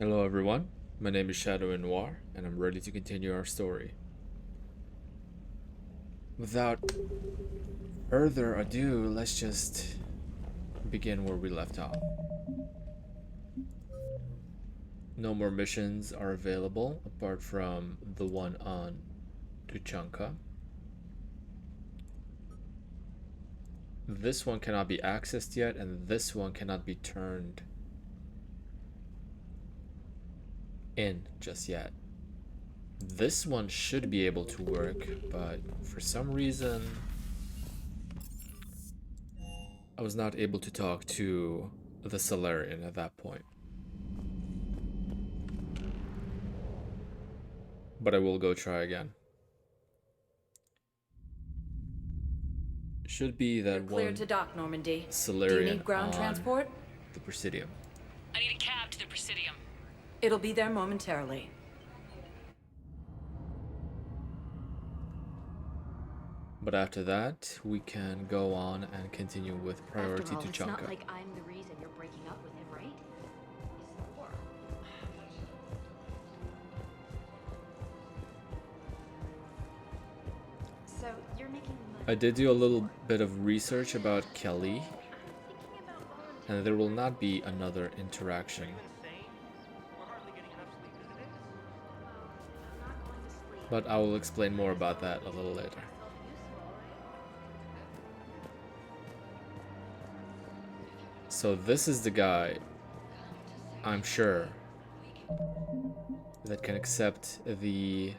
Hello everyone, my name is Shadow and Noir, and I'm ready to continue our story. Without further ado, let's just begin where we left off. No more missions are available apart from the one on Tuchanka. This one cannot be accessed yet, and this one cannot be turned in just yet. This one should be able to work, but for some reason I was not able to talk to the Solarian at that point. But I will go try again. Should be that You're cleared one to dock, Normandy. Solarian Do you need ground on transport? the Presidium. I need a cab to the Presidium. It'll be there momentarily. But after that, we can go on and continue with priority After all, to it's Chunka. not like I'm the reason you're breaking up with him, right? This is war. So you're making money. I did do a little bit of research about Kelly, and there will not be another interaction. But I will explain more about that a little later. So this is the guy, I'm sure, that can accept the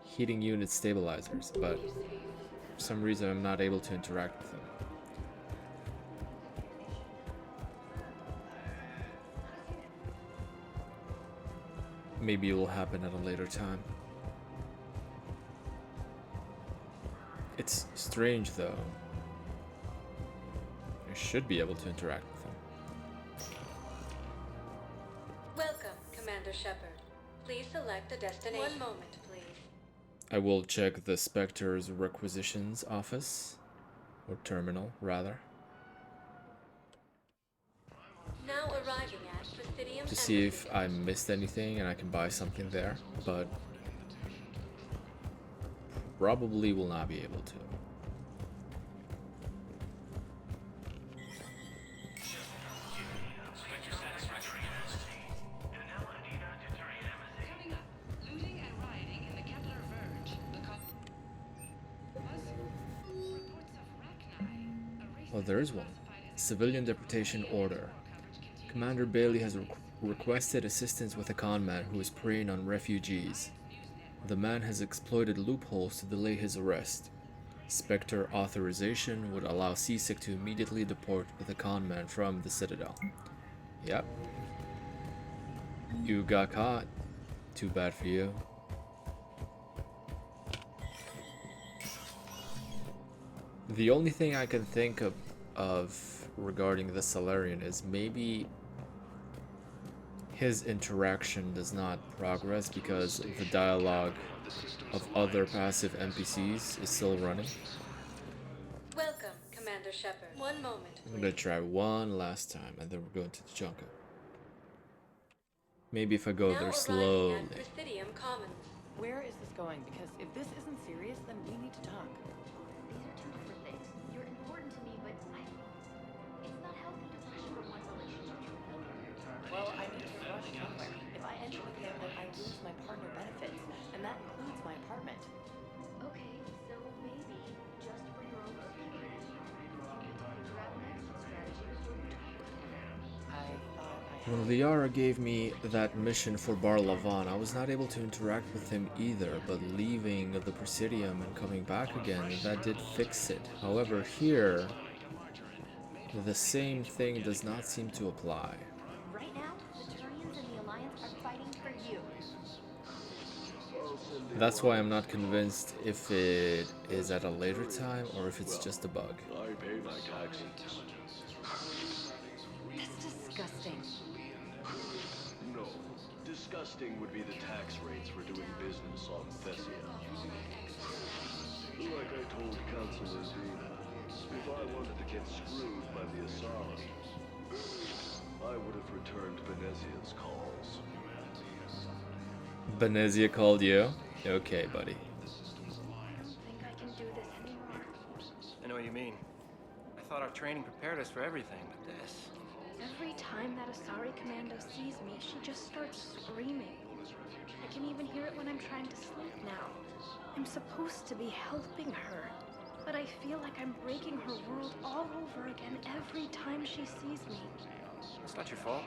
heating unit stabilizers, but for some reason I'm not able to interact with him. Maybe it will happen at a later time. It's strange though. I should be able to interact with him. Welcome, Commander Shepard. Please select a destination. One moment, please. I will check the Spectre's requisitions office, or terminal, rather, Now arriving at Presidium to see if I missed anything and I can buy something there, but probably will not be able to. Oh, there is one. Civilian Deportation Order. Commander Bailey has requested assistance with a conman who is preying on refugees. The man has exploited loopholes to delay his arrest. Spectre authorization would allow CSIC to immediately deport the conman from the Citadel. Yep. You got caught. Too bad for you. The only thing I can think of regarding the Solarian is maybe his interaction does not progress because the dialogue of other passive NPCs is still running. Welcome, Commander Shepard. One moment, I'm gonna try one last time and then we're going to Tuchanka. Maybe if I go now there arriving slowly. at Presidium Commons. Where is this going? Because if this isn't serious, then we need to talk. These are two different things. You're important to me, but it's not healthy to push from one relationship to another. Well, I need to rush somewhere. If I end it with him, then I lose my partner benefits, and that includes my apartment. Okay, so maybe, just for your own security, you need to figure out an exit strategy. I thought I When had... Liara gave me that mission for Bar Lavan, I was not able to interact with him either, but leaving the Presidium and coming back again, that did fix it. However, here, the same thing does not seem to apply. Right now, the Turians and the Alliance are fighting for you. That's why I'm not convinced if it is at a later time or if it's just a bug. I pay my taxes. That's disgusting. No, disgusting would be the tax rates for doing business on Thessia. Like I told Councilor Zena, if I wanted to get screwed by the Asara, I would have returned Venezia's calls. Venezia called you? Okay, buddy. I don't think I can do this anymore. I know what you mean. I thought our training prepared us for everything, but this... Every time that Asari commando sees me, she just starts screaming. I can even hear it when I'm trying to sleep now. I'm supposed to be helping her, but I feel like I'm breaking her world all over again every time she sees me. It's not your fault.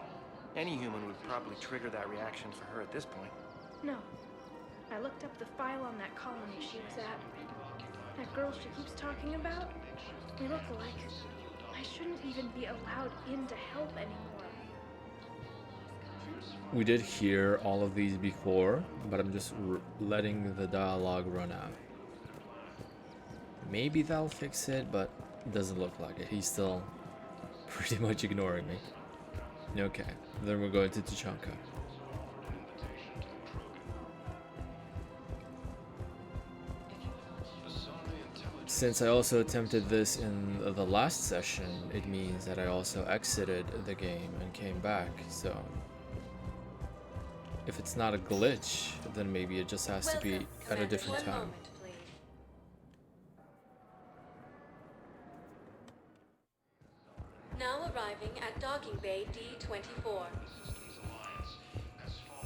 Any human would probably trigger that reaction for her at this point. No. I looked up the file on that colony she was at. That girl she keeps talking about? We look alike. I shouldn't even be allowed in to help anymore. We did hear all of these before, but I'm just letting the dialogue run out. Maybe that'll fix it, but it doesn't look like it. He's still pretty much ignoring me. Okay, then we're going to Tuchanka. Since I also attempted this in the last session, it means that I also exited the game and came back, so... If it's not a glitch, then maybe it just has to be at a different time. Moment, please. Now arriving at docking bay D-24.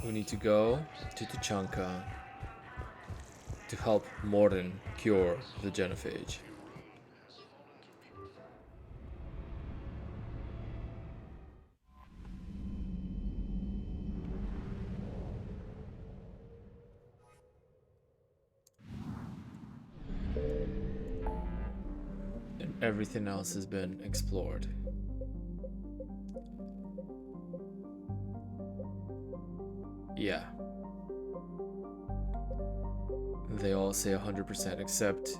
We need to go to Tuchanka to help Morden cure the genophage. And everything else has been explored. Yeah. They all say 100% except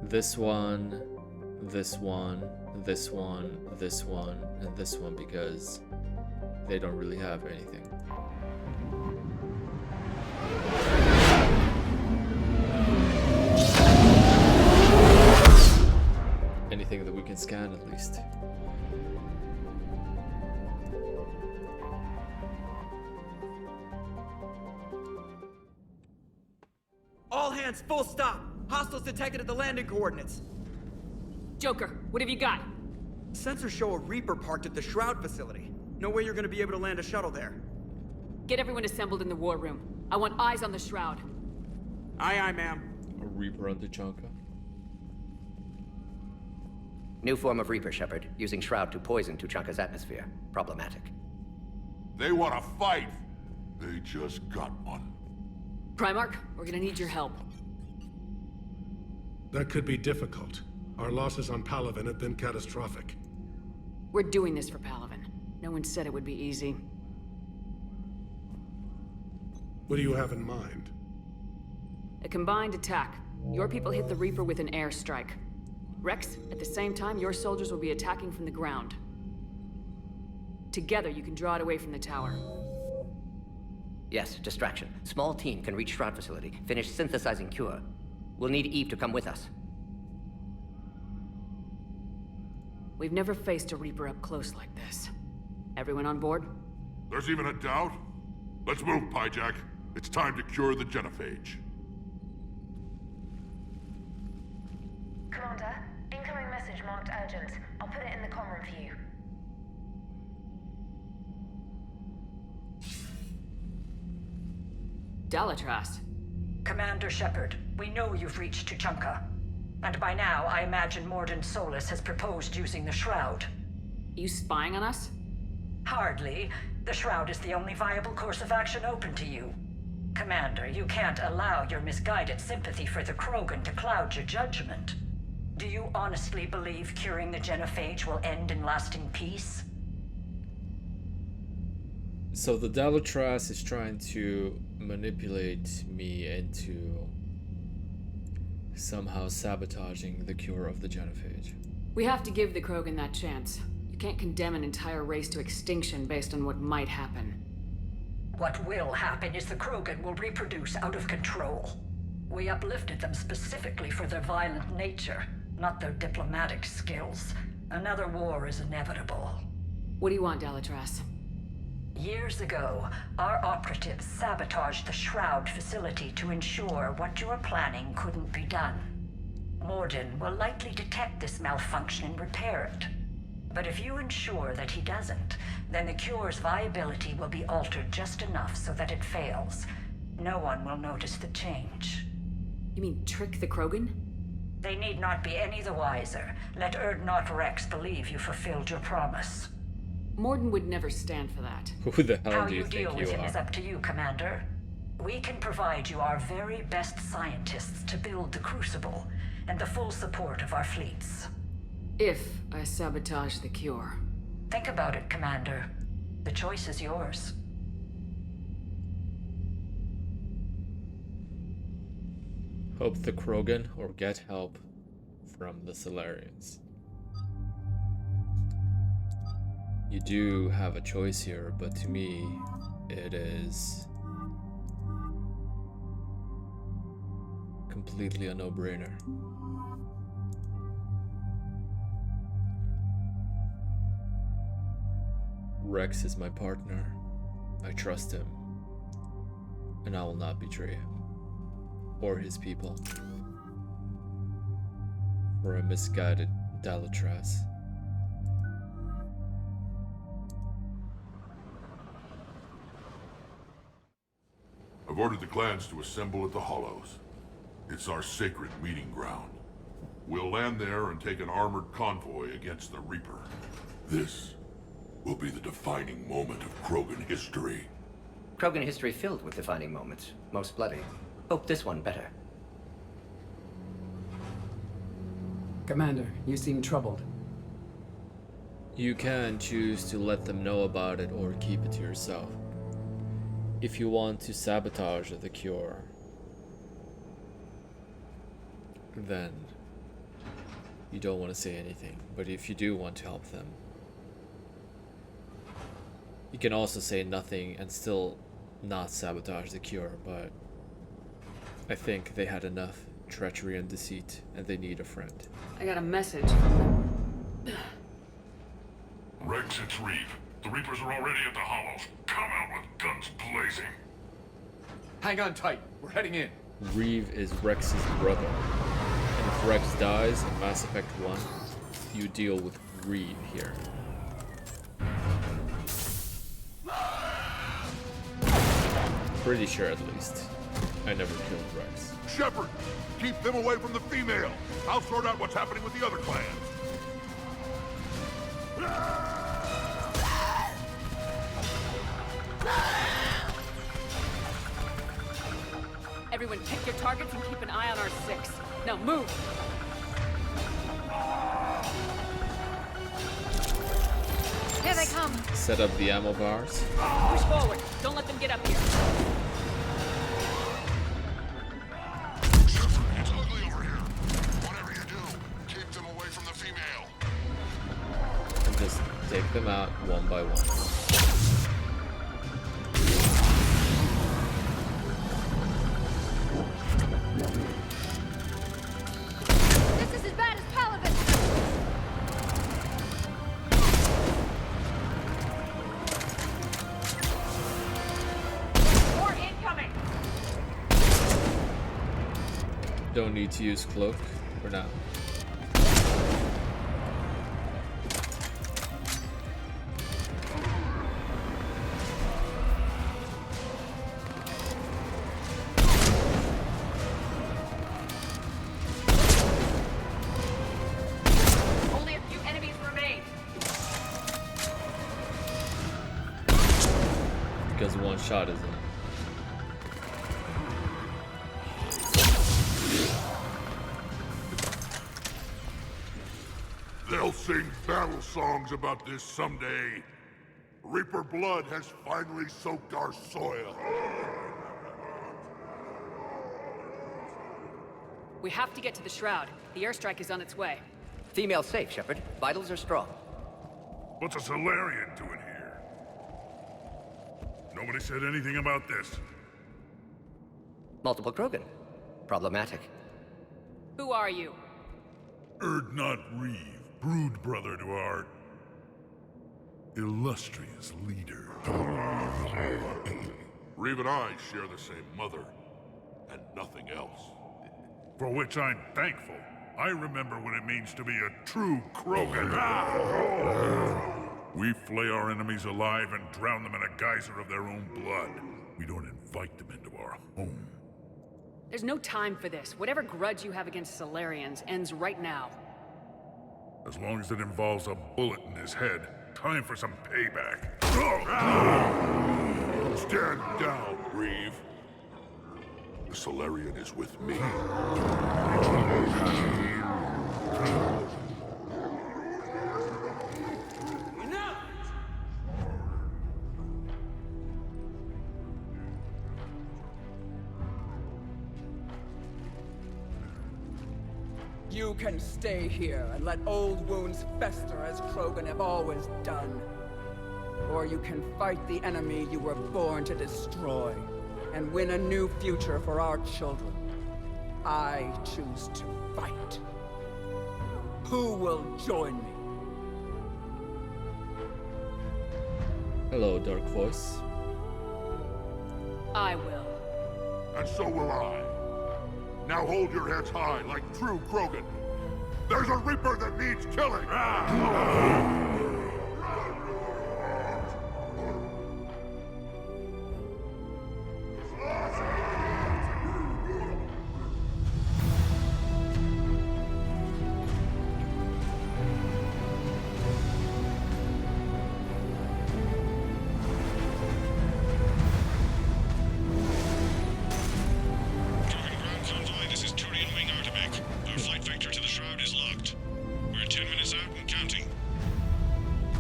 this one, this one, this one, this one, and this one because they don't really have anything. Anything that we can scan at least. All hands, full stop! Hostiles detected at the landing coordinates. Joker, what have you got? Sensors show a Reaper parked at the Shroud facility. No way you're gonna be able to land a shuttle there. Get everyone assembled in the war room. I want eyes on the Shroud. Aye, ma'am. A Reaper on Tuchanka. New form of Reaper, Shepard, using Shroud to poison Tuchanka's atmosphere. Problematic. They want to fight. They just got one. Primarch, we're gonna need your help. That could be difficult. Our losses on Palaven have been catastrophic. We're doing this for Palaven. No one said it would be easy. What do you have in mind? A combined attack. Your people hit the Reaper with an airstrike. Rex, at the same time, your soldiers will be attacking from the ground. Together, you can draw it away from the tower. Yes, distraction. Small team can reach Shroud facility, finish synthesizing cure. We'll need Eve to come with us. We've never faced a Reaper up close like this. Everyone on board? There's even a doubt? Let's move, Pyjack. It's time to cure the genophage. Commander, incoming message marked urgent. I'll put it in the comm room for you. Dalatras. Commander Shepard, we know you've reached Tuchanka. And by now, I imagine Morden Solus has proposed using the Shroud. You spying on us? Hardly. The Shroud is the only viable course of action open to you. Commander, you can't allow your misguided sympathy for the Krogan to cloud your judgment. Do you honestly believe curing the genophage will end in lasting peace? So the Dalatras is trying to manipulate me into somehow sabotaging the cure of the genophage. We have to give the Krogan that chance. You can't condemn an entire race to extinction based on what might happen. What will happen is the Krogan will reproduce out of control. We uplifted them specifically for their violent nature, not their diplomatic skills. Another war is inevitable. What do you want, Delatras? Years ago, our operatives sabotaged the Shroud facility to ensure what you were planning couldn't be done. Morden will likely detect this malfunction and repair it. But if you ensure that he doesn't, then the cure's viability will be altered just enough so that it fails. No one will notice the change. You mean trick the Krogan? They need not be any the wiser. Let Urdnot Rex believe you fulfilled your promise. Morden would never stand for that. Who the hell How do you you deal think with you him is are? up to you, Commander. We can provide you our very best scientists to build the Crucible, and the full support of our fleets. If I sabotage the cure. Think about it, Commander. The choice is yours. Help the Krogan or get help from the Solarians. You do have a choice here, but to me, it is completely a no-brainer. Rex is my partner. I trust him, and I will not betray him or his people for a misguided Delatras. I've ordered the clans to assemble at the Hollows. It's our sacred meeting ground. We'll land there and take an armored convoy against the Reaper. This will be the defining moment of Krogan history. Krogan history filled with defining moments, most bloody. Hope this one better. Commander, you seem troubled. You can choose to let them know about it or keep it to yourself. If you want to sabotage the cure, then you don't want to say anything. But if you do want to help them, you can also say nothing and still not sabotage the cure, but I think they had enough treachery and deceit, and they need a friend. I got a message from them. Rex, it's Reeve. The Reapers are already at the Hollows. Come out with guns blazing. Hang on tight. We're heading in. Reeve is Rex's brother, and if Rex dies in Mass Effect 1, you deal with Reeve here. Pretty sure, at least. I never killed Rex. Shepard, keep them away from the female. I'll sort out what's happening with the other clans. Everyone pick your targets and keep an eye on our 6. Now move! Here they come. Set up the ammo bars. Push forward. Don't let them get up here. Shepard, it's ugly over here. Whatever you do, keep them away from the female. And just take them out one by one. This is as bad as Paragon. More incoming! Don't need to use cloak for now. Only a few enemies remain. Because one shot is enough. They'll sing battle songs about this someday. Reaper blood has finally soaked our soil. We have to get to the Shroud. The airstrike is on its way. Female safe, Shepard. Vitals are strong. What's a Solarian doing here? Nobody said anything about this. Multiple Krogan. Problematic. Who are you? Urdnot Reeve, brood brother to our... illustrious leader. Reeve and I share the same mother, and nothing else. For which I'm thankful. I remember what it means to be a true Krogan. We flay our enemies alive and drown them in a geyser of their own blood. We don't invite them into our home. There's no time for this. Whatever grudge you have against Solarians ends right now. As long as it involves a bullet in his head, time for some payback. Stand down, Reeve. The Solarian is with me. You can stay here and let old wounds fester as Krogan have always done. Or you can fight the enemy you were born to destroy, and win a new future for our children. I choose to fight. Who will join me? Hello, Dark Voice. I will. And so will I. Now hold your heads high like true Krogan. There's a Reaper that needs killing!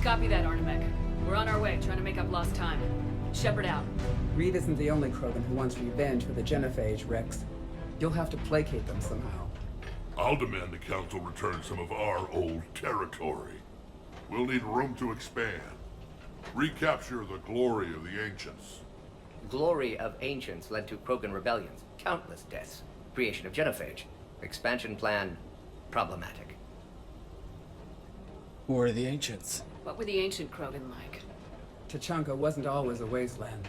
Copy that, Artemek. We're on our way, trying to make up lost time. Shepard out. Reed isn't the only Krogan who wants revenge for the Genophage, Rex. You'll have to placate them somehow. I'll demand the Council return some of our old territory. We'll need room to expand. Recapture the glory of the Ancients. Glory of Ancients led to Krogan rebellions, countless deaths, creation of Genophage. Expansion plan, problematic. Who are the Ancients? What were the ancient Krogan like? Tuchanka wasn't always a wasteland.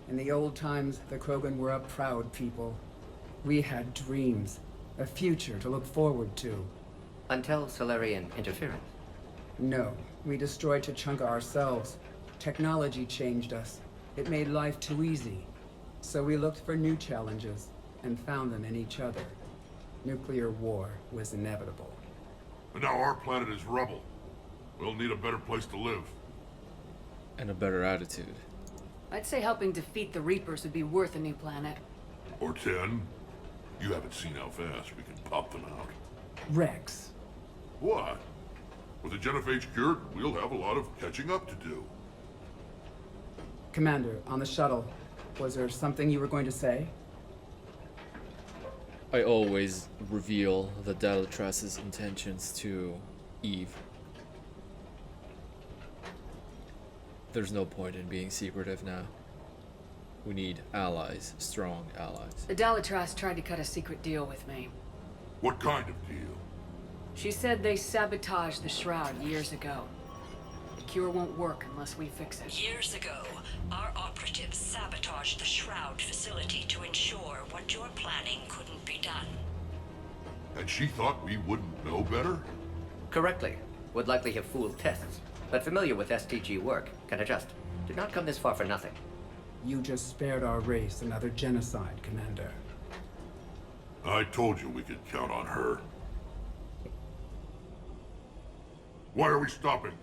In the old times, the Krogan were a proud people. We had dreams, a future to look forward to. Until Solarian interference? No, we destroyed Tuchanka ourselves. Technology changed us. It made life too easy. So we looked for new challenges, and found them in each other. Nuclear war was inevitable. And now our planet is rubble. We'll need a better place to live. And a better attitude. I'd say helping defeat the Reapers would be worth a new planet. Or 10. You haven't seen how fast we can pop them out. Rex. What? With the Genophage cured, we'll have a lot of catching up to do. Commander, on the shuttle, was there something you were going to say? I always reveal the Dalatras's intentions to Eve. There's no point in being secretive now. We need allies, strong allies. The Dalatras tried to cut a secret deal with me. What kind of deal? She said they sabotaged the Shroud years ago. The cure won't work unless we fix it. Years ago, our operatives sabotaged the Shroud facility to ensure what you're planning couldn't be done. And she thought we wouldn't know better? Correctly. Would likely have fooled tests. But familiar with STG work, can adjust. Did not come this far for nothing. You just spared our race another genocide, Commander. I told you we could count on her. Why are we stopping?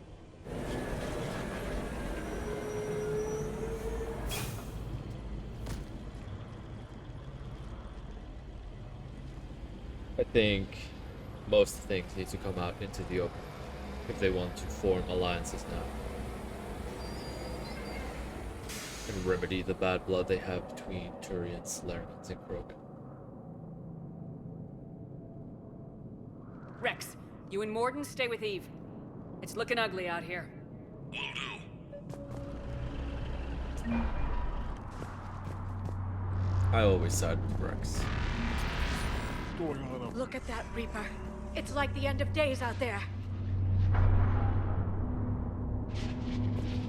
I think most things need to come out into the open if they want to form alliances now. And remedy the bad blood they have between Turians, Solarians, and Krogan. Rex, you and Morden stay with Eve. It's looking ugly out here. Will do. I always side with Rex. Look at that Reaper. It's like the end of days out there.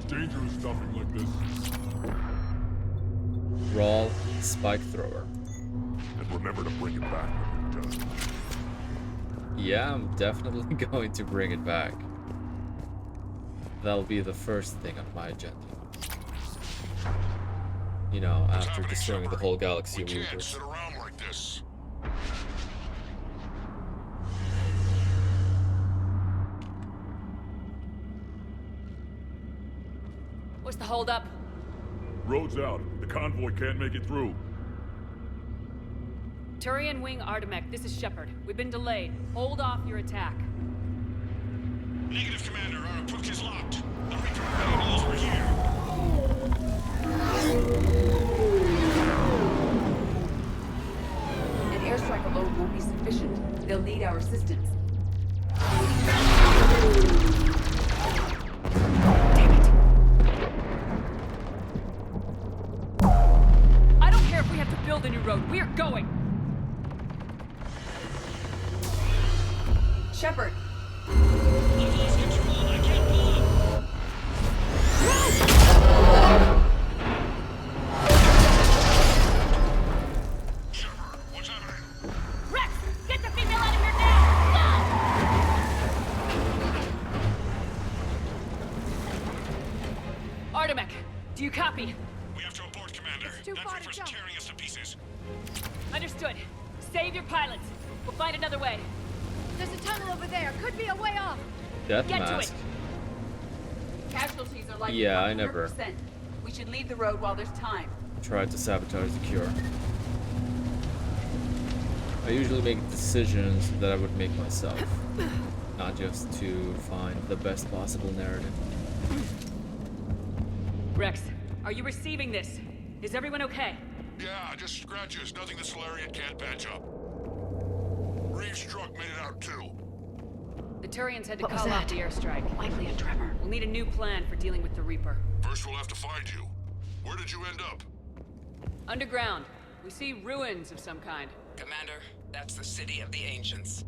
dangerous stuffing like this. Rawl, spike thrower. And remember to bring it back when you're done. Yeah, I'm definitely going to bring it back. That'll be the first thing on my agenda. You know, after destroying the whole galaxy of Reapers. Sit around like this. What's the holdup? Road's out. The convoy can't make it through. Turian Wing Artemek, this is Shepard. We've been delayed. Hold off your attack. Negative, Commander. Our approach is locked. The Reaper knows we're here. An airstrike alone won't be sufficient. They'll need our assistance. I don't care if we have to build a new road. We're going! Shepard! I've lost control. I can't pull up. Shepard, what's happening? Rex! Get the female out of here now! Go! Artemek, do you copy? We have to abort, Commander. too That far to Reaper's jump. tearing us to pieces. Understood. Save your pilots. We'll find another way. There's a tunnel over there. Could be a way off. Death Get to mask. it. Casualties are likely Yeah, 100%. I never We should leave the road while there's time. tried to sabotage the cure. I usually make decisions that I would make myself, not just to find the best possible narrative. Rex, are you receiving this? Is everyone okay? Yeah, just scratches. Nothing the Solarian can't patch up. Reeves' truck made it out too. The Turians had to What was call off that? the airstrike. Likely a tremor. We'll need a new plan for dealing with the Reaper. First we'll have to find you. Where did you end up? Underground. We see ruins of some kind. Commander, that's the City of the Ancients.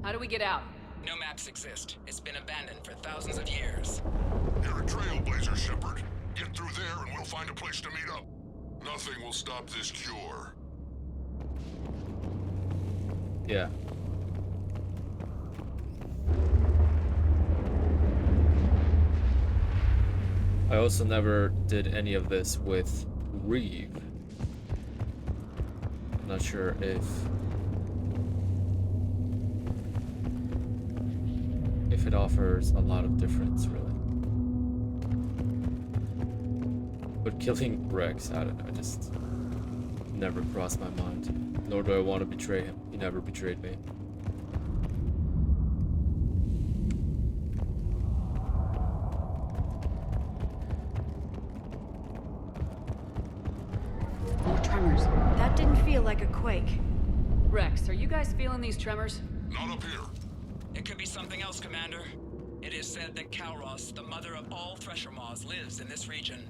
How do we get out? No maps exist. It's been abandoned for thousands of years. You're a trailblazer, Shepard. Get through there and we'll find a place to meet up. Nothing will stop this cure. Yeah. I also never did any of this with Reeve. I'm not sure if it offers a lot of difference, really. But killing Rex, I don't know, just never crossed my mind. Nor do I want to betray him. He never betrayed me. More tremors. That didn't feel like a quake. Rex, are you guys feeling these tremors? Not up here. It could be something else, Commander. It is said that Kalros, the mother of all Thresher Maws, lives in this region.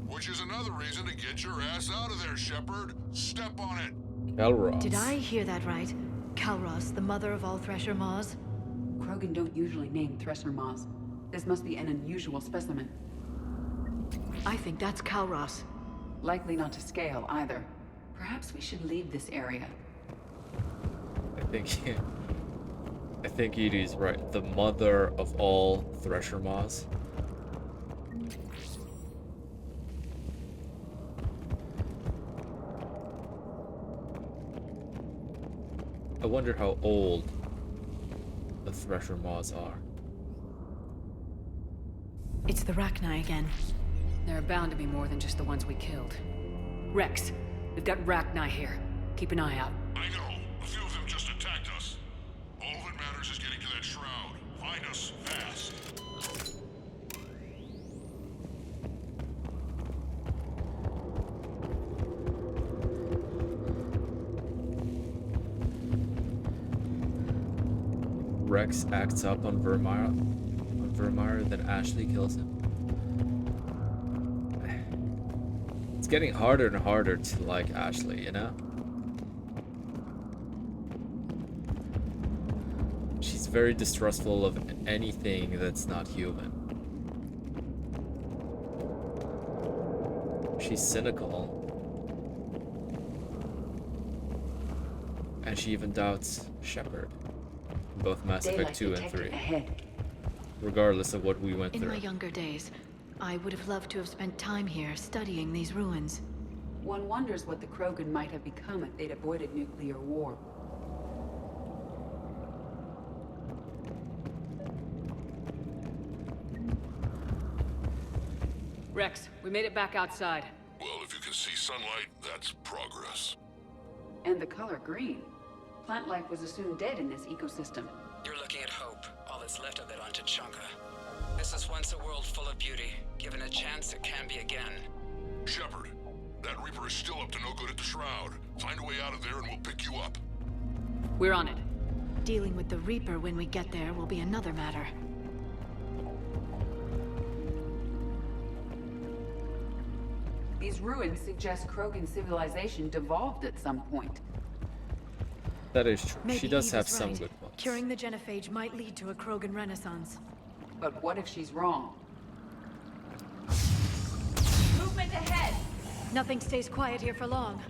Which is another reason to get your ass out of there, Shepard. Step on it. Kalros. Did I hear that right? Kalros, the mother of all Thresher Maws? Krogan don't usually name Thresher Maws. This must be an unusual specimen. I think that's Kalros. Likely not to scale, either. Perhaps we should leave this area. I think Edie's right. The mother of all Thresher Maws. I wonder how old the Thresher Maws are. It's the Rachni again. There are bound to be more than just the ones we killed. Rex, we've got Rachni here. Keep an eye out. I know. A few of them just attacked us. All that matters is getting to that shroud. Find us fast. Rex acts up on Vermeer, then Ashley kills him. It's getting harder and harder to like Ashley, you know? She's very distrustful of anything that's not human. She's cynical. And she even doubts Shepard. In both Mass Effect 2 and 3. Ahead. Regardless of what we went In through. my younger days, I would have loved to have spent time here studying these ruins. One wonders what the Krogan might have become if they'd avoided nuclear war. Rex, we made it back outside. Well, if you can see sunlight, that's progress. And the color green. Plant life was assumed dead in this ecosystem. You're looking at hope, all that's left of it on Tuchanka. This is once a world full of beauty. Given a chance, it can be again. Shepard, that Reaper is still up to no good at the Shroud. Find a way out of there and we'll pick you up. We're on it. Dealing with the Reaper when we get there will be another matter. These ruins suggest Krogan civilization devolved at some point. That is true. Maybe She does Eve have is some right. good ones. Curing the genophage might lead to a Krogan renaissance. But what if she's wrong? Movement ahead! Nothing stays quiet here for long.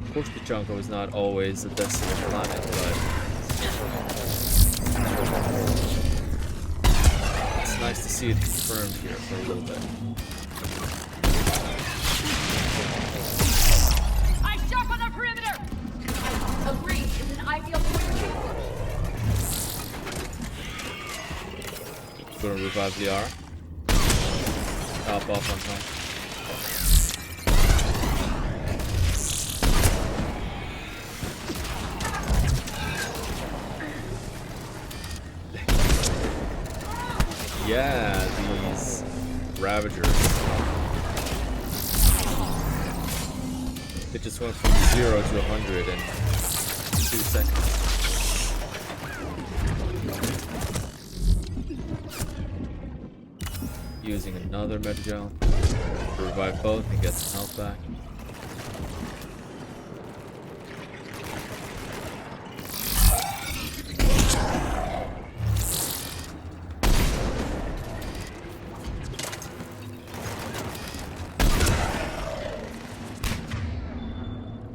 Of course, Tuchanka was not always a desolate planet, but it's nice to see it confirmed here for a little bit. Eyes sharp on our perimeter! Agreed, it's an ideal point. Gonna revive the R. Top off on top. Yeah, these Ravagers. They just went from 0 to 100 in 2 seconds. Using another Metagel to revive both and get some health back.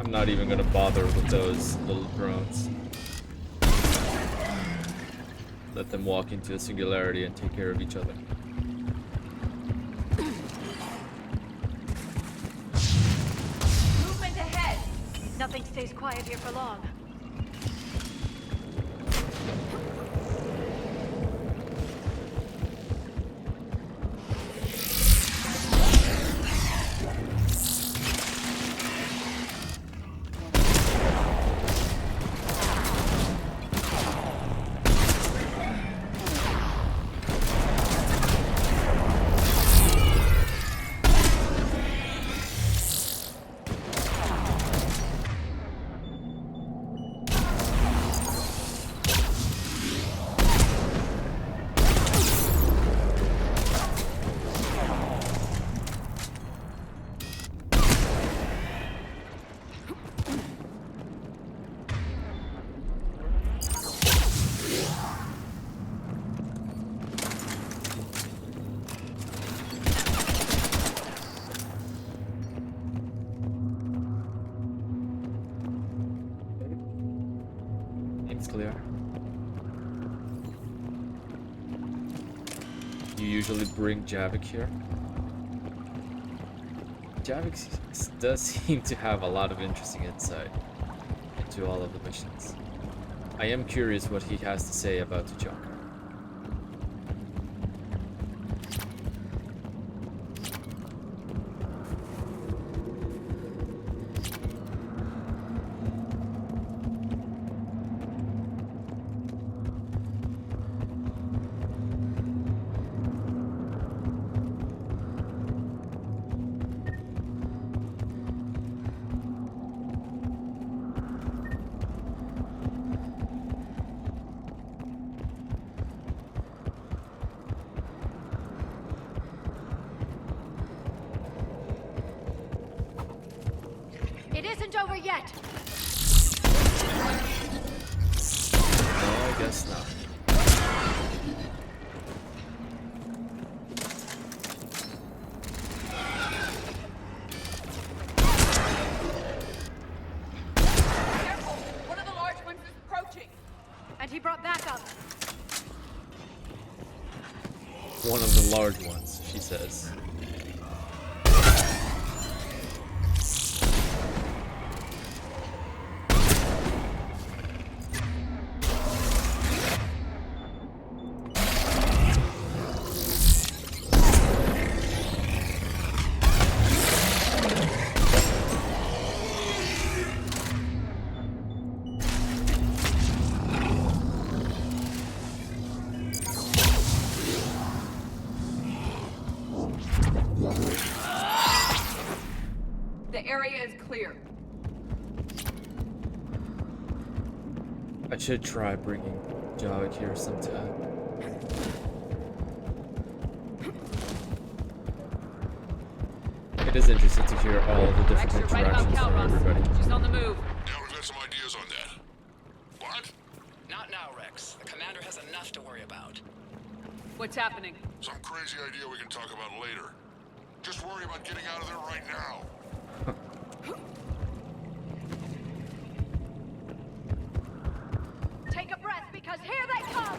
I'm not even gonna bother with those little drones. Let them walk into a singularity and take care of each other. Movement ahead! Nothing stays quiet here for long. Clear. You usually bring Javik here. Javik does seem to have a lot of interesting insight into all of the missions. I am curious what he has to say about Tuchanka. It isn't over yet! No, I guess not. One of the large ones, she says. The area is clear. I should try bringing Javik here sometime. It is interesting to hear all the different Rex, you're right about interactions from Calros. everybody. She's on the move. Now we've got some ideas on that. What? Not now, Rex. The commander has enough to worry about. What's happening? Some crazy idea we can talk about later. Just worry about getting out of there right now. Take a breath because here they come!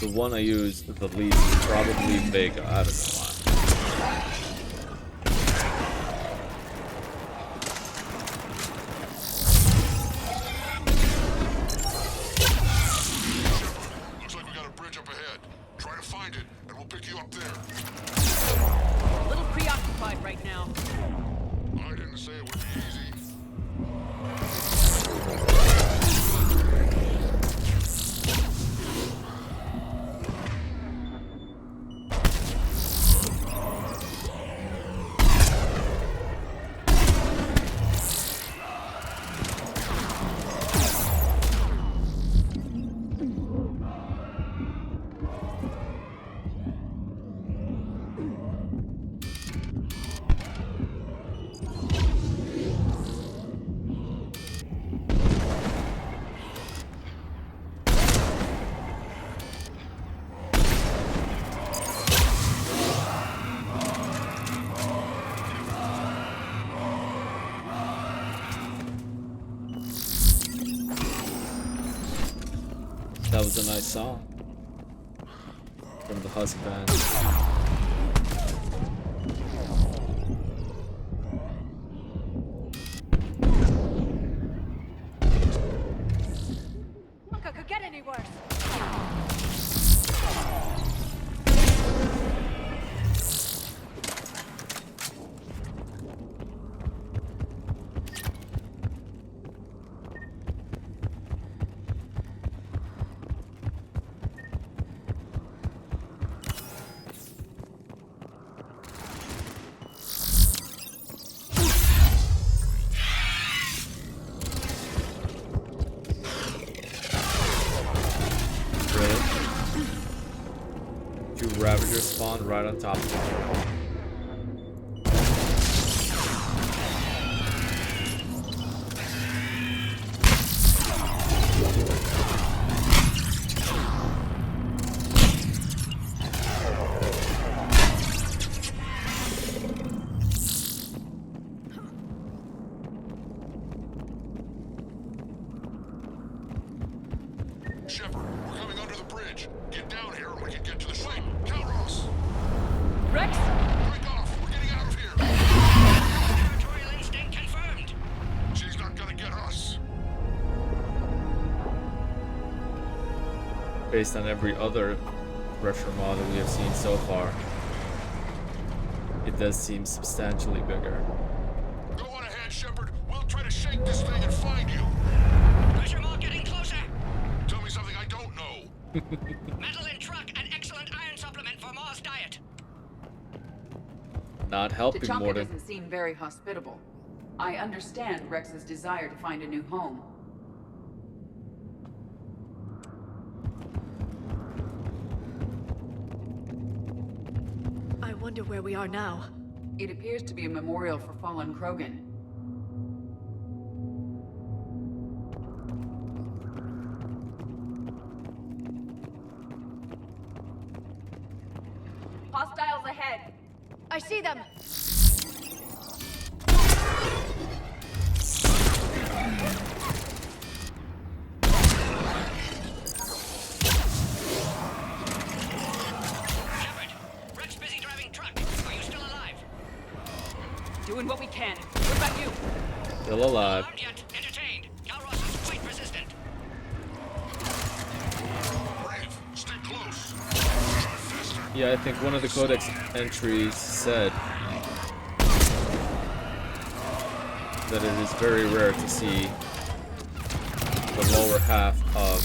The one I use the least is probably Vega. I don't know why. Looks like we got a bridge up ahead. Try to find it, and we'll pick you up there. A little preoccupied right now. I didn't say it would be easy. That was a nice song from the Husk band. Look, I could get any worse. Ravager spawned right on top of it. Shepard, we're coming under the bridge. Get down here and we can get to the ship. Calros! Rex? Break off! We're getting out of here! Territorial instinct confirmed. She's not gonna get us. Based on every other Thresher mod that we have seen so far, it does seem substantially bigger. Go on ahead, Shepard. We'll try to shake this thing and find you. Pressure mark getting closer. Tell me something I don't know. Metal in truck and excellent iron supplement for Mars diet. Not helping, Tachanka Morton. doesn't seem very hospitable. I understand Rex's desire to find a new home. I wonder where we are now. It appears to be a memorial for fallen Krogan. Hostiles ahead. I see them! Doing what we can. What about you? Still alive. Aren't yet entertained. Calros is quite resistant. Brave, stay close. Yeah, I think one of the codex entries said that it is very rare to see the lower half of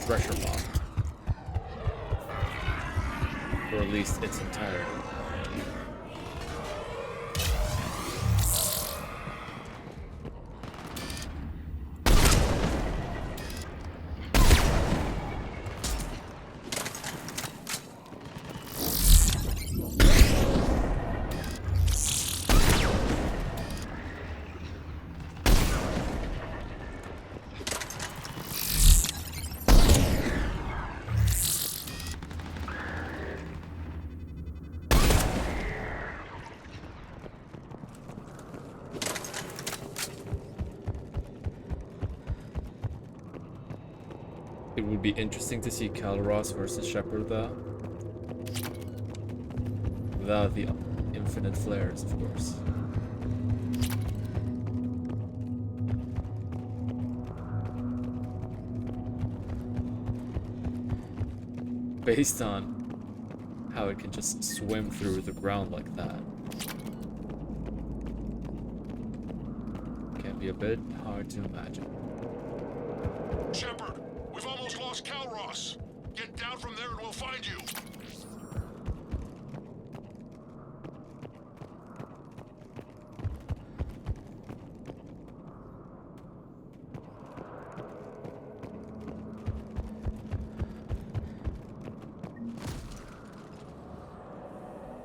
Thresher Moth, or at least its entirety. It would be interesting to see Calros versus Shepard though. Without the infinite flares, of course. Based on how it can just swim through the ground like that. Can be a bit hard to imagine. Shepard, we've almost lost Calros. Get down from there and we'll find you.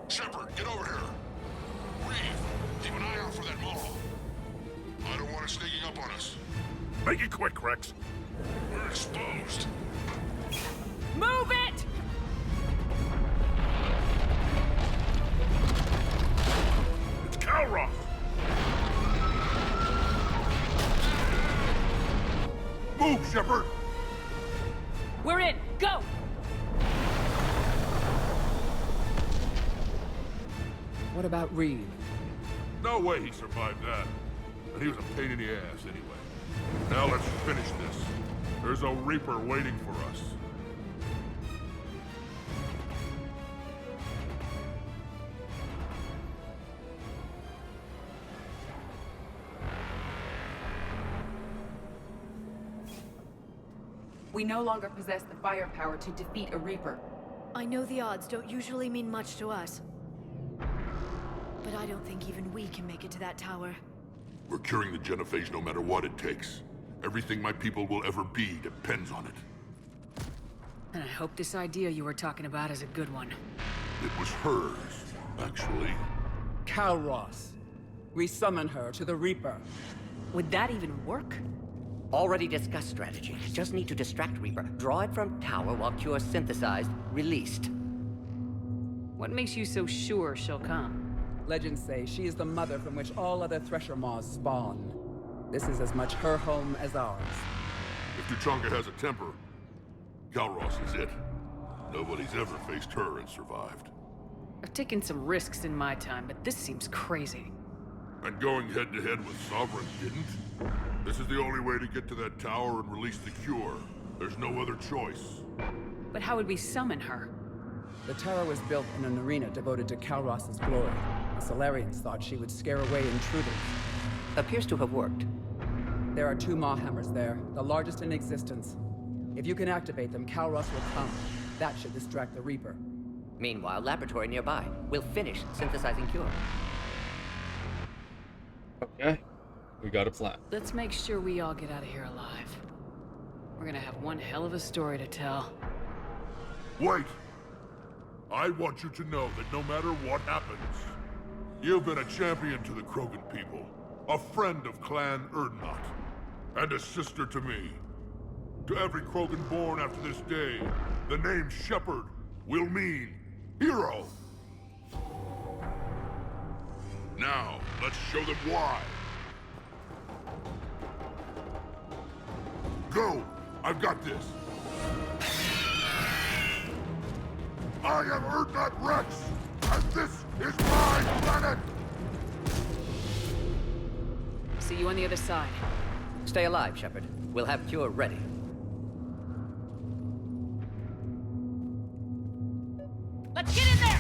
Shepard, get over here. Reeve, keep an eye out for that mall. I don't want it sneaking up on us. Make it quick, Rex. We're exposed. Move it! It's Calros! Move, Shepard! We're in! Go! What about Reeve? No way he survived that. And he was a pain in the ass anyway. Now let's finish this. There's a Reaper waiting for us. We no longer possess the firepower to defeat a Reaper. I know the odds don't usually mean much to us. But I don't think even we can make it to that tower. We're curing the genophage no matter what it takes. Everything my people will ever be depends on it. And I hope this idea you were talking about is a good one. It was hers, actually. Calros. We summon her to the Reaper. Would that even work? Already discussed strategy. Just need to distract Reaper. Draw it from tower while Cure synthesized, released. What makes you so sure she'll come? Legends say she is the mother from which all other Thresher Maws spawn. This is as much her home as ours. If Tuchanka has a temper, Calros is it. Nobody's ever faced her and survived. I've taken some risks in my time, but this seems crazy. And going head-to-head with Sovereign didn't? This is the only way to get to that tower and release the cure. There's no other choice. But how would we summon her? The tower was built in an arena devoted to Calros' glory. The Solarians thought she would scare away intruders. Appears to have worked. There are 2 Maw hammers there, the largest in existence. If you can activate them, Calros will come. That should distract the Reaper. Meanwhile, laboratory nearby. We'll finish synthesizing Cure. Okay. We got a plan. Let's make sure we all get out of here alive. We're gonna have one hell of a story to tell. Wait! I want you to know that no matter what happens, you've been a champion to the Krogan people, a friend of Clan Erdnot, and a sister to me. To every Krogan born after this day, the name Shepard will mean hero. Now, let's show them why. Go! I've got this! I am Erdnot Rex, and this It's mine! Run it! See you on the other side. Stay alive, Shepard. We'll have cure ready. Let's get in there!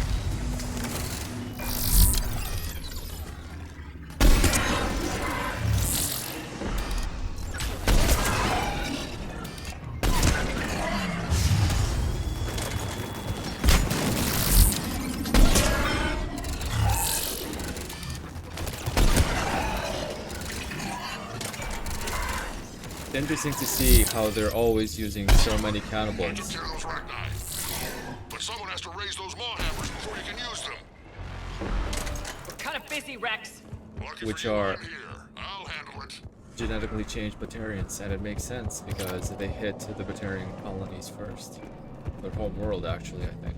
It's interesting to see how they're always using so many cannibals. But someone has to raise those maw hammers before you can use them. We're kind of busy, Rex. Which are genetically changed Batarians, and it makes sense because they hit the Batarian colonies first. Their home world, actually, I think.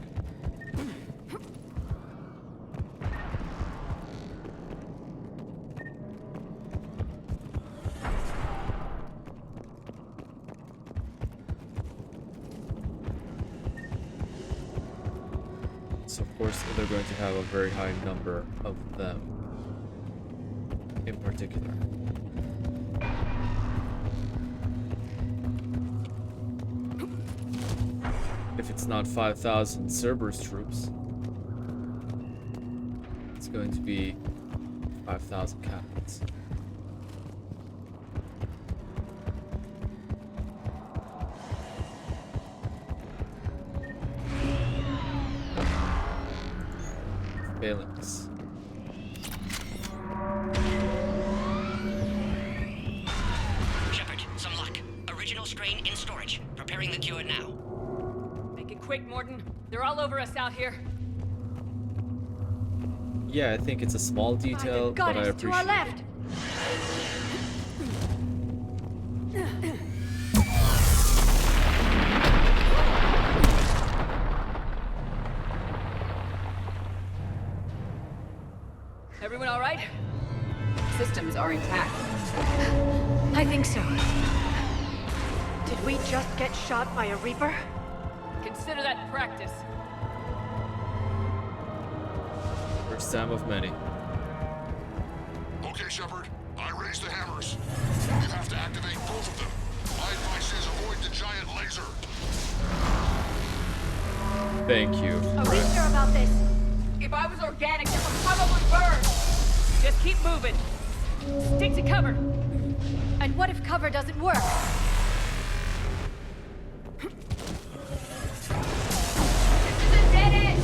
So of course they're going to have a very high number of them in particular. If it's not 5,000 Cerberus troops, it's going to be 5,000 captains. Phalanx. Shepard, some luck. Original strain in storage. Preparing the cure now. Make it quick, Morton. They're all over us out here. Yeah, I think it's a small detail, but I appreciate to our left. it. Everyone all right? Systems are intact. I think so. Did we just get shot by a Reaper? Consider that practice. First time of many. Okay, Shepard. I raised the hammers. You have to activate both of them. My advice is avoid the giant laser. Thank you. Are we sure about this? If I was organic, it would probably burn. Just keep moving. Stick to cover. And what if cover doesn't work? This is a dead end!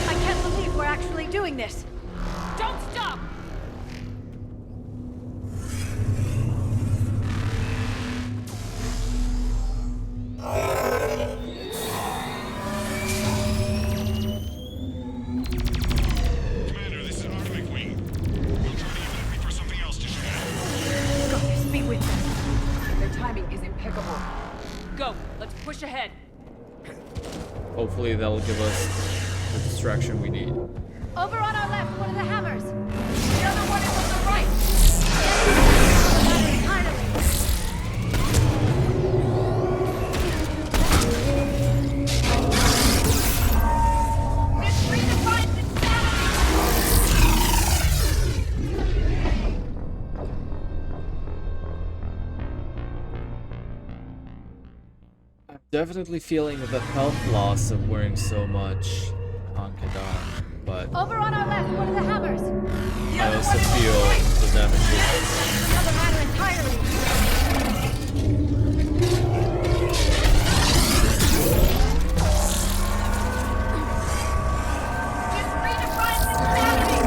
I can't believe we're actually doing this. Don't stop! Commander, this is Artemis Wing. We'll try to even Reaper something else to shoot at. Goddess be with them. Their timing is impeccable. Go. Let's push ahead. Hopefully that'll give us the distraction we need. Over on our left, one of the hammers. The other one is on the right. This redefines insanity! I'm definitely feeling the health loss of wearing so much on Kadar, but Over on our left, one of the hammers. The I other also one is on the feel right. the damage. Another matter entirely. This redefines insanity!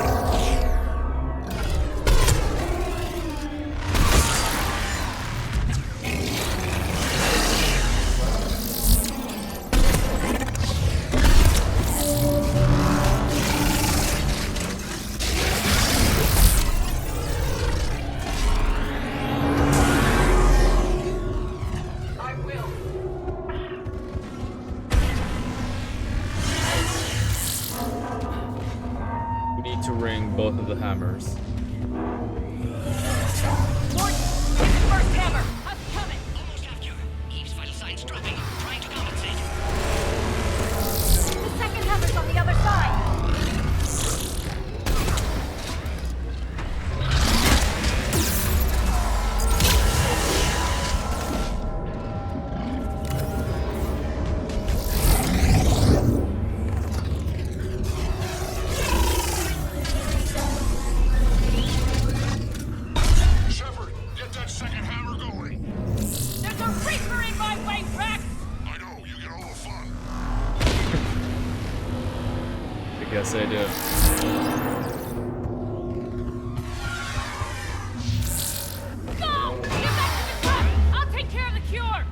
I will. We need to ring both of the hammers. Morton, hit the first hammer. I'm coming. Almost have cure. Eve's vital signs dropping. Trying to compensate. The second hammer's on the other side. Yes, I do. Go! Get back to the truck! I'll take care of the cure!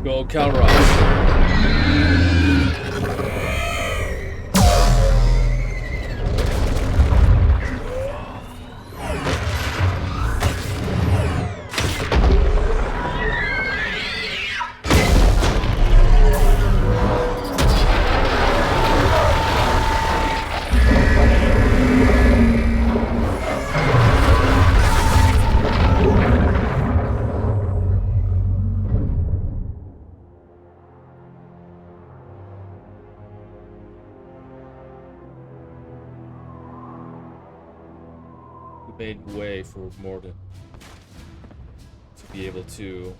Go, Calros. Made way for Mordin to be able to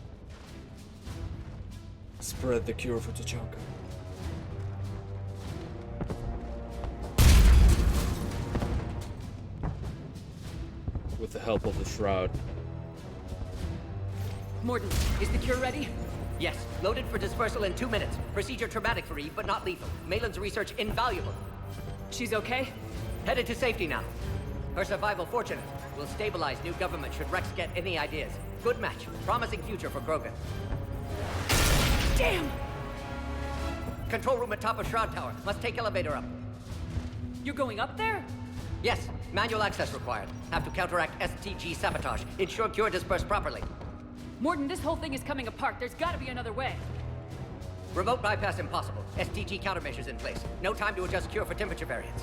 spread the cure for Tachanka. With the help of the Shroud. Mordin, is the cure ready? Yes, loaded for dispersal in 2 minutes. Procedure traumatic for Eve, but not lethal. Malin's research invaluable. She's okay? Headed to safety now. Her survival fortunate. Will stabilize new government should Rex get any ideas. Good match. Promising future for Krogan. Damn! Control room at top of Shroud Tower. Must take elevator up. You're going up there? Yes. Manual access required. Have to counteract STG sabotage. Ensure cure dispersed properly. Mordin, this whole thing is coming apart. There's gotta be another way. Remote bypass impossible. STG countermeasures in place. No time to adjust cure for temperature variance.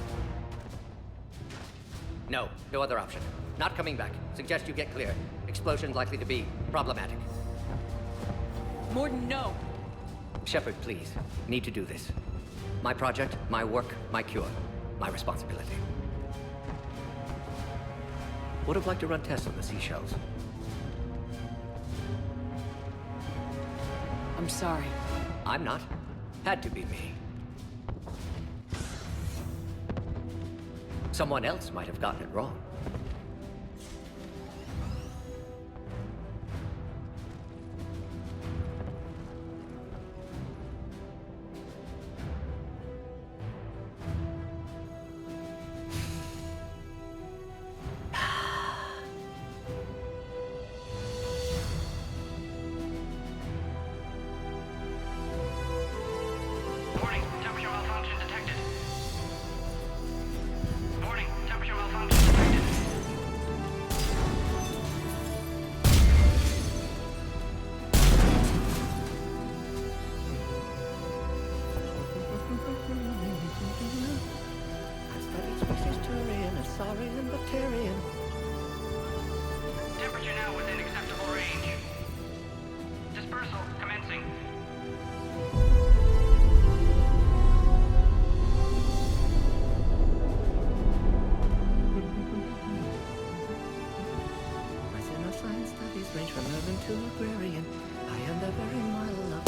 No other option. Not coming back. Suggest you get clear. Explosion likely to be problematic. Mordin, no. Shepard, please. Need to do this. My project, my work, my cure. My responsibility. Would have liked to run tests on the seashells. I'm sorry. I'm not. Had to be me. Someone else might have gotten it wrong. Warning, temperature malfunction detected. Warning, temperature malfunction detected. Temperature now within acceptable range. Dispersal commencing. Science studies range from urban to agrarian. I am the very model of...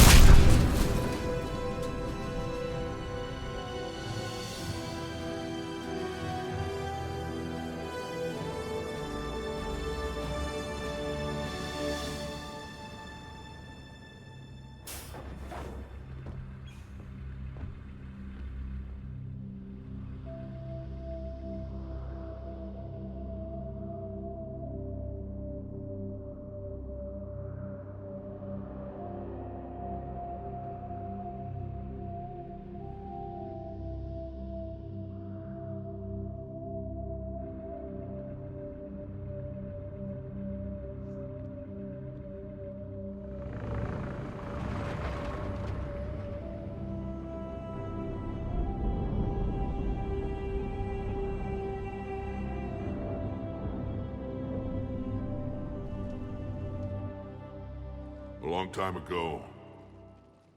A long time ago,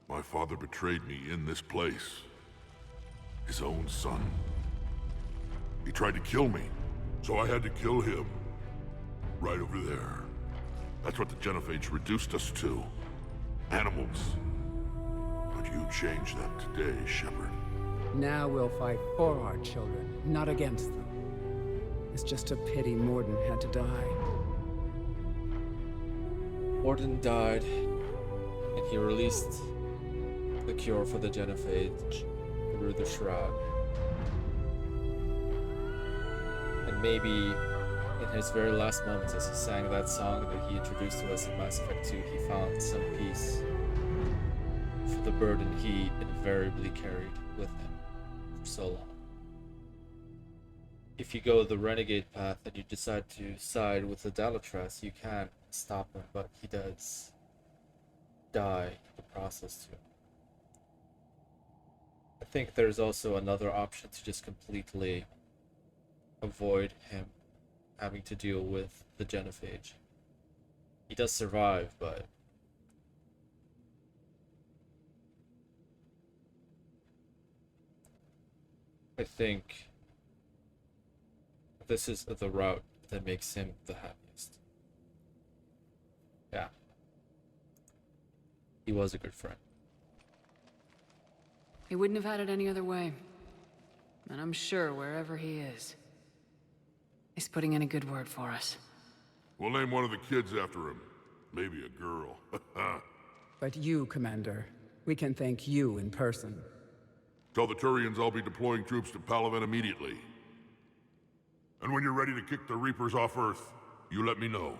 my father betrayed me in this place. His own son. He tried to kill me, so I had to kill him. Right over there. That's what the Genophage reduced us to. Animals. But you changed that today, Shepard. Now we'll fight for our children, not against them. It's just a pity Morden had to die. Morden died, and he released the cure for the Genophage through the Shroud. And maybe in his very last moments as he sang that song that he introduced to us in Mass Effect 2, he found some peace for the burden he invariably carried with him for so long. If you go the Renegade path and you decide to side with the Dalatras, you can't stop him, but he does die in the process too. I think there's also another option to just completely avoid him having to deal with the Genophage. He does survive, but I think this is the route that makes him the happiest. Yeah. He was a good friend. He wouldn't have had it any other way. And I'm sure wherever he is, he's putting in a good word for us. We'll name one of the kids after him. Maybe a girl. But you, Commander, we can thank you in person. Tell the Turians I'll be deploying troops to Palaven immediately. And when you're ready to kick the Reapers off Earth, you let me know.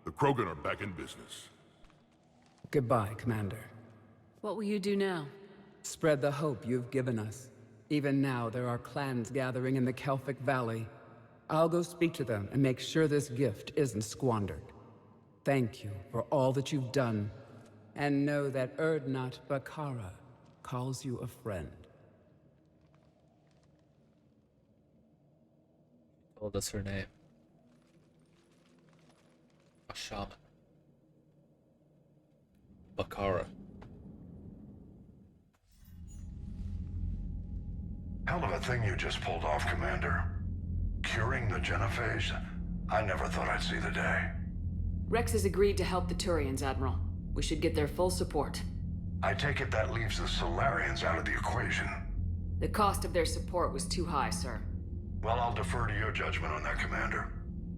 The Krogan are back in business. Goodbye, Commander. What will you do now? Spread the hope you've given us. Even now, there are clans gathering in the Kelphic Valley. I'll go speak to them and make sure this gift isn't squandered. Thank you for all that you've done. And know that Erdnot Bakara calls you a friend. Told us her name. A shaman. Bakara. Hell of a thing you just pulled off, Commander. Curing the Genophage? I never thought I'd see the day. Rex has agreed to help the Turians, Admiral. We should get their full support. I take it that leaves the Solarians out of the equation. The cost of their support was too high, sir. Well, I'll defer to your judgment on that, Commander.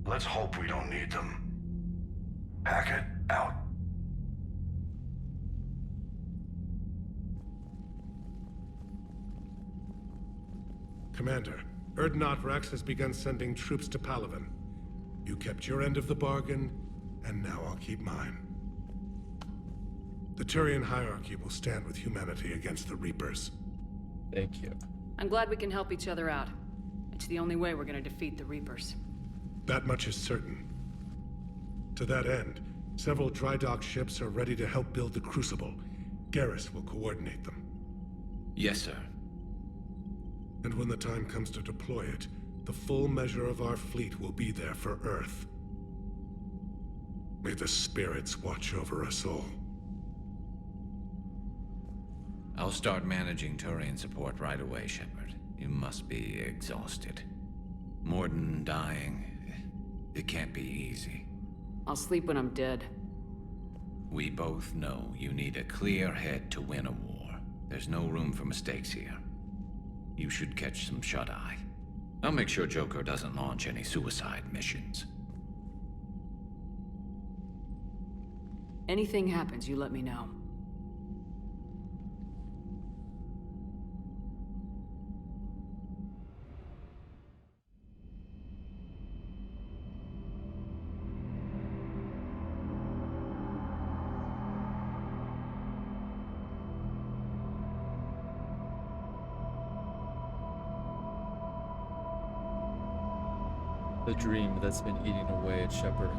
Let's hope we don't need them. Hackett, out. Commander, Erdnot Rex has begun sending troops to Palaven. You kept your end of the bargain, and now I'll keep mine. The Turian hierarchy will stand with humanity against the Reapers. Thank you. I'm glad we can help each other out. It's the only way we're gonna defeat the Reapers. That much is certain. To that end, several dry dock ships are ready to help build the Crucible. Garrus will coordinate them. Yes, sir. And when the time comes to deploy it, the full measure of our fleet will be there for Earth. May the spirits watch over us all. I'll start managing Turian support right away, Shepard. You must be exhausted. Morden dying, it can't be easy. I'll sleep when I'm dead. We both know you need a clear head to win a war. There's no room for mistakes here. You should catch some shut-eye. I'll make sure Joker doesn't launch any suicide missions. Anything happens, you let me know. The dream that's been eating away at Shepard.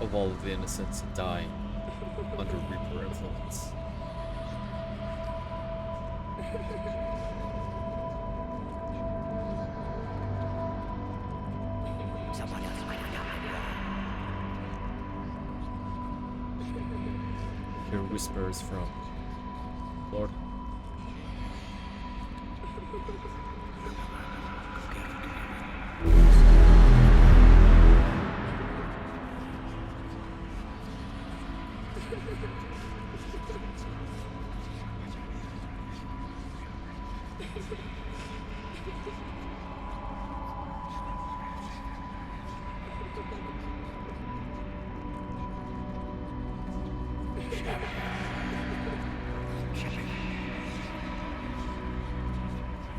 Of all of the innocents dying under Reaper influence. hear whispers from Lord.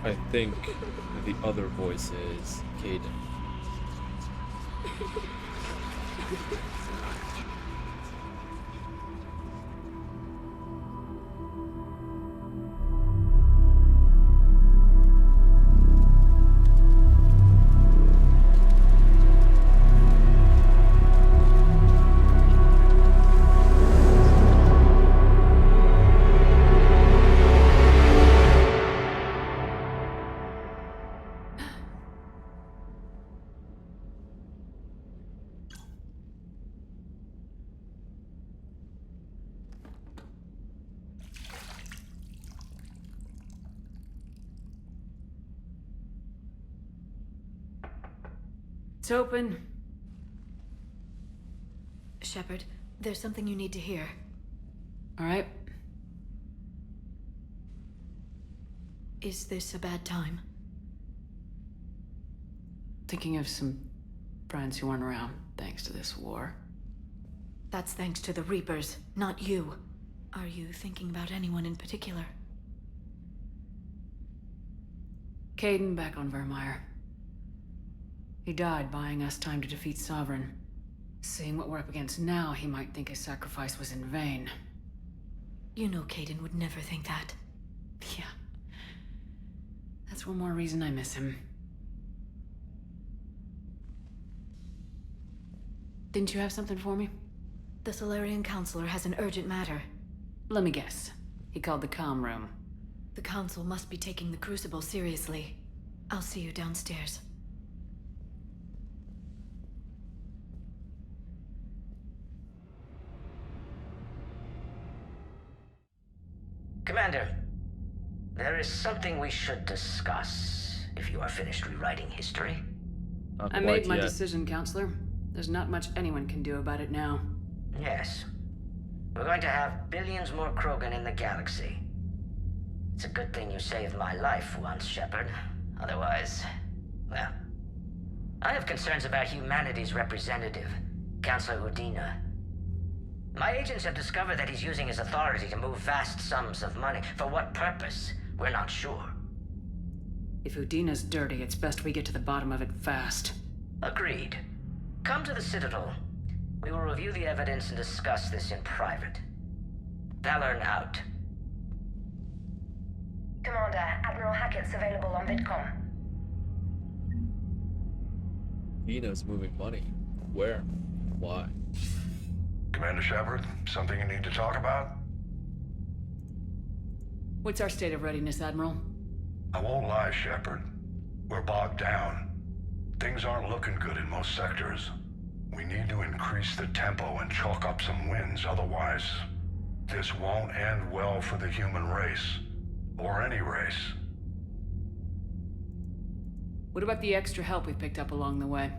I think the other voice is Caden. It's open. Shepard, there's something you need to hear. All right. Is this a bad time? Thinking of some friends who aren't around thanks to this war. That's thanks to the Reapers, not you. Are you thinking about anyone in particular? Caden back on Vermeer. He died buying us time to defeat Sovereign. Seeing what we're up against now, he might think his sacrifice was in vain. You know Caden would never think that. Yeah. That's one more reason I miss him. Didn't you have something for me? The Solarian Counselor has an urgent matter. Let me guess. He called the comm room. The Council must be taking the Crucible seriously. I'll see you downstairs. Commander, there is something we should discuss, if you are finished rewriting history. I made my decision, Counselor. There's not much anyone can do about it now. Yes. We're going to have billions more Krogan in the galaxy. It's a good thing you saved my life once, Shepard. Otherwise, well... I have concerns about humanity's representative, Councillor Udina. My agents have discovered that he's using his authority to move vast sums of money. For what purpose? We're not sure. If Udina's dirty, it's best we get to the bottom of it fast. Agreed. Come to the Citadel. We will review the evidence and discuss this in private. Valorn out. Commander, Admiral Hackett's available on VidCom. Udina's moving money. Where? Why? Commander Shepard, something you need to talk about? What's our state of readiness, Admiral? I won't lie, Shepard. We're bogged down. Things aren't looking good in most sectors. We need to increase the tempo and chalk up some wins, otherwise this won't end well for the human race. Or any race. What about the extra help we picked up along the way?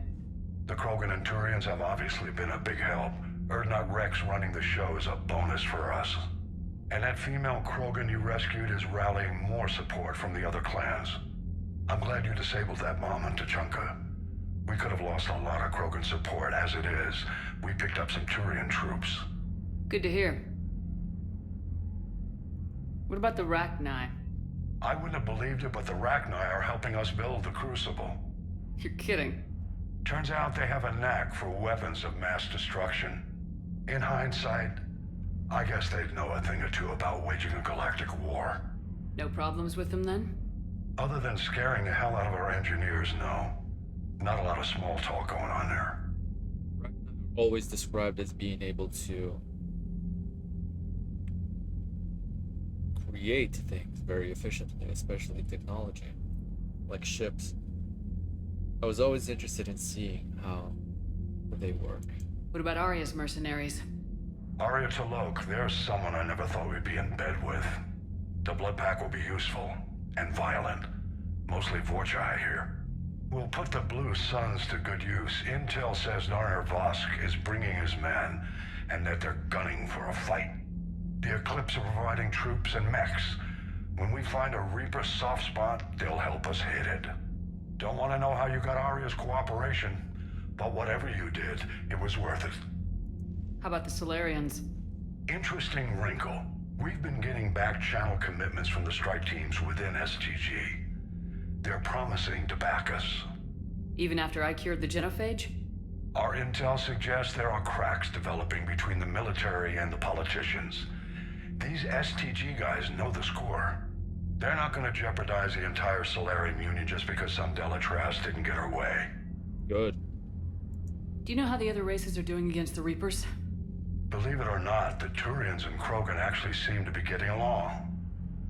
The Krogan and Turians have obviously been a big help. Urdnot Rex running the show is a bonus for us. And that female Krogan you rescued is rallying more support from the other clans. I'm glad you disabled that bomb on Tuchanka. We could have lost a lot of Krogan support. As it is, we picked up some Turian troops. Good to hear. What about the Rachni? I wouldn't have believed it, but the Rachni are helping us build the Crucible. You're kidding. Turns out they have a knack for weapons of mass destruction. In hindsight, I guess they'd know a thing or two about waging a galactic war. No problems with them, then? Other than scaring the hell out of our engineers, no. Not a lot of small talk going on there. Always described as being able to create things very efficiently, especially technology, like ships. I was always interested in seeing how they work. What about Arya's mercenaries? Arya T'Loak, there's someone I never thought we'd be in bed with. The blood pack will be useful, and violent. Mostly Vorcha here. We'll put the Blue Suns to good use. Intel says Narner Vosk is bringing his men, and that they're gunning for a fight. The Eclipse are providing troops and mechs. When we find a Reaper soft spot, they'll help us hit it. Don't want to know how you got Arya's cooperation, but whatever you did, it was worth it. How about the Solarians? Interesting wrinkle. We've been getting back-channel commitments from the strike teams within STG. They're promising to back us. Even after I cured the genophage? Our intel suggests there are cracks developing between the military and the politicians. These STG guys know the score. They're not going to jeopardize the entire Solarian Union just because some Delatras didn't get her way. Good. Do you know how the other races are doing against the Reapers? Believe it or not, the Turians and Krogan actually seem to be getting along.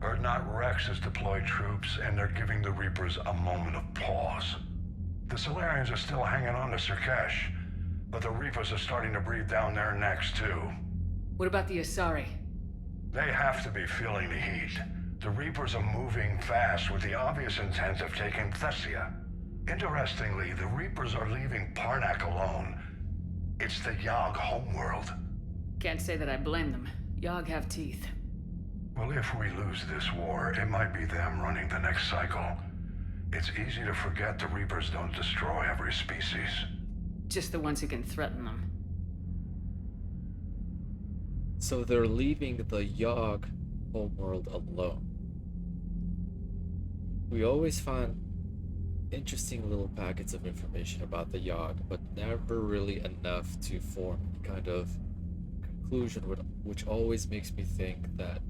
Urdnot Rex has deployed troops, and they're giving the Reapers a moment of pause. The Solarians are still hanging on to Sirkesh, but the Reapers are starting to breathe down their necks, too. What about the Asari? They have to be feeling the heat. The Reapers are moving fast with the obvious intent of taking Thessia. Interestingly, the Reapers are leaving Parnak alone. It's the Yogg homeworld. Can't say that I blame them. Yogg have teeth. Well, if we lose this war, it might be them running the next cycle. It's easy to forget the Reapers don't destroy every species. Just the ones who can threaten them. So they're leaving the Yogg homeworld alone. We always find interesting little packets of information about the Yogg, but never really enough to form any kind of conclusion, which always makes me think that,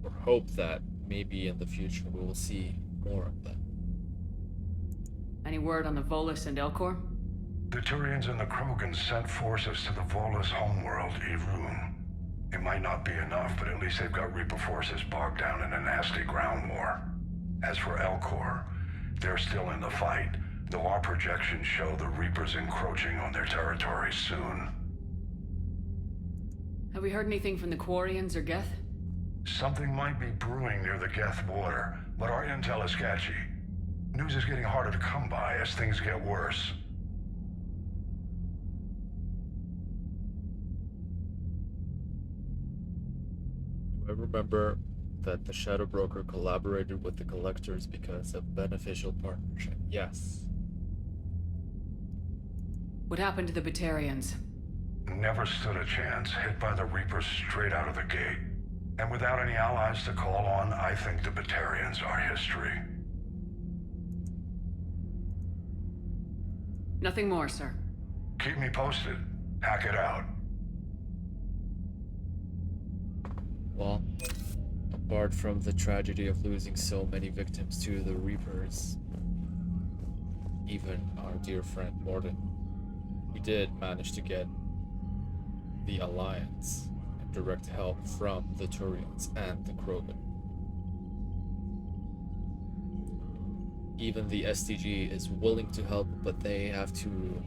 or hope that, maybe in the future we will see more of them. Any word on the Volus and Elcor? The Turians and the Krogan sent forces to the Volus homeworld, Irun. It might not be enough, but at least they've got Reaper forces bogged down in a nasty ground war. As for Elcor, they're still in the fight, though our projections show the Reapers encroaching on their territory soon. Have we heard anything from the Quarians or Geth? Something might be brewing near the Geth border, but our intel is sketchy. News is getting harder to come by as things get worse. I remember that the Shadow Broker collaborated with the Collectors because of beneficial partnership. Yes. What happened to the Batarians? Never stood a chance, hit by the Reapers straight out of the gate. And without any allies to call on, I think the Batarians are history. Nothing more, sir. Keep me posted. Hack it out. Well, apart from the tragedy of losing so many victims to the Reapers, even our dear friend Mordin, we did manage to get the Alliance and direct help from the Turians and the Krogan. Even the STG is willing to help, but they have to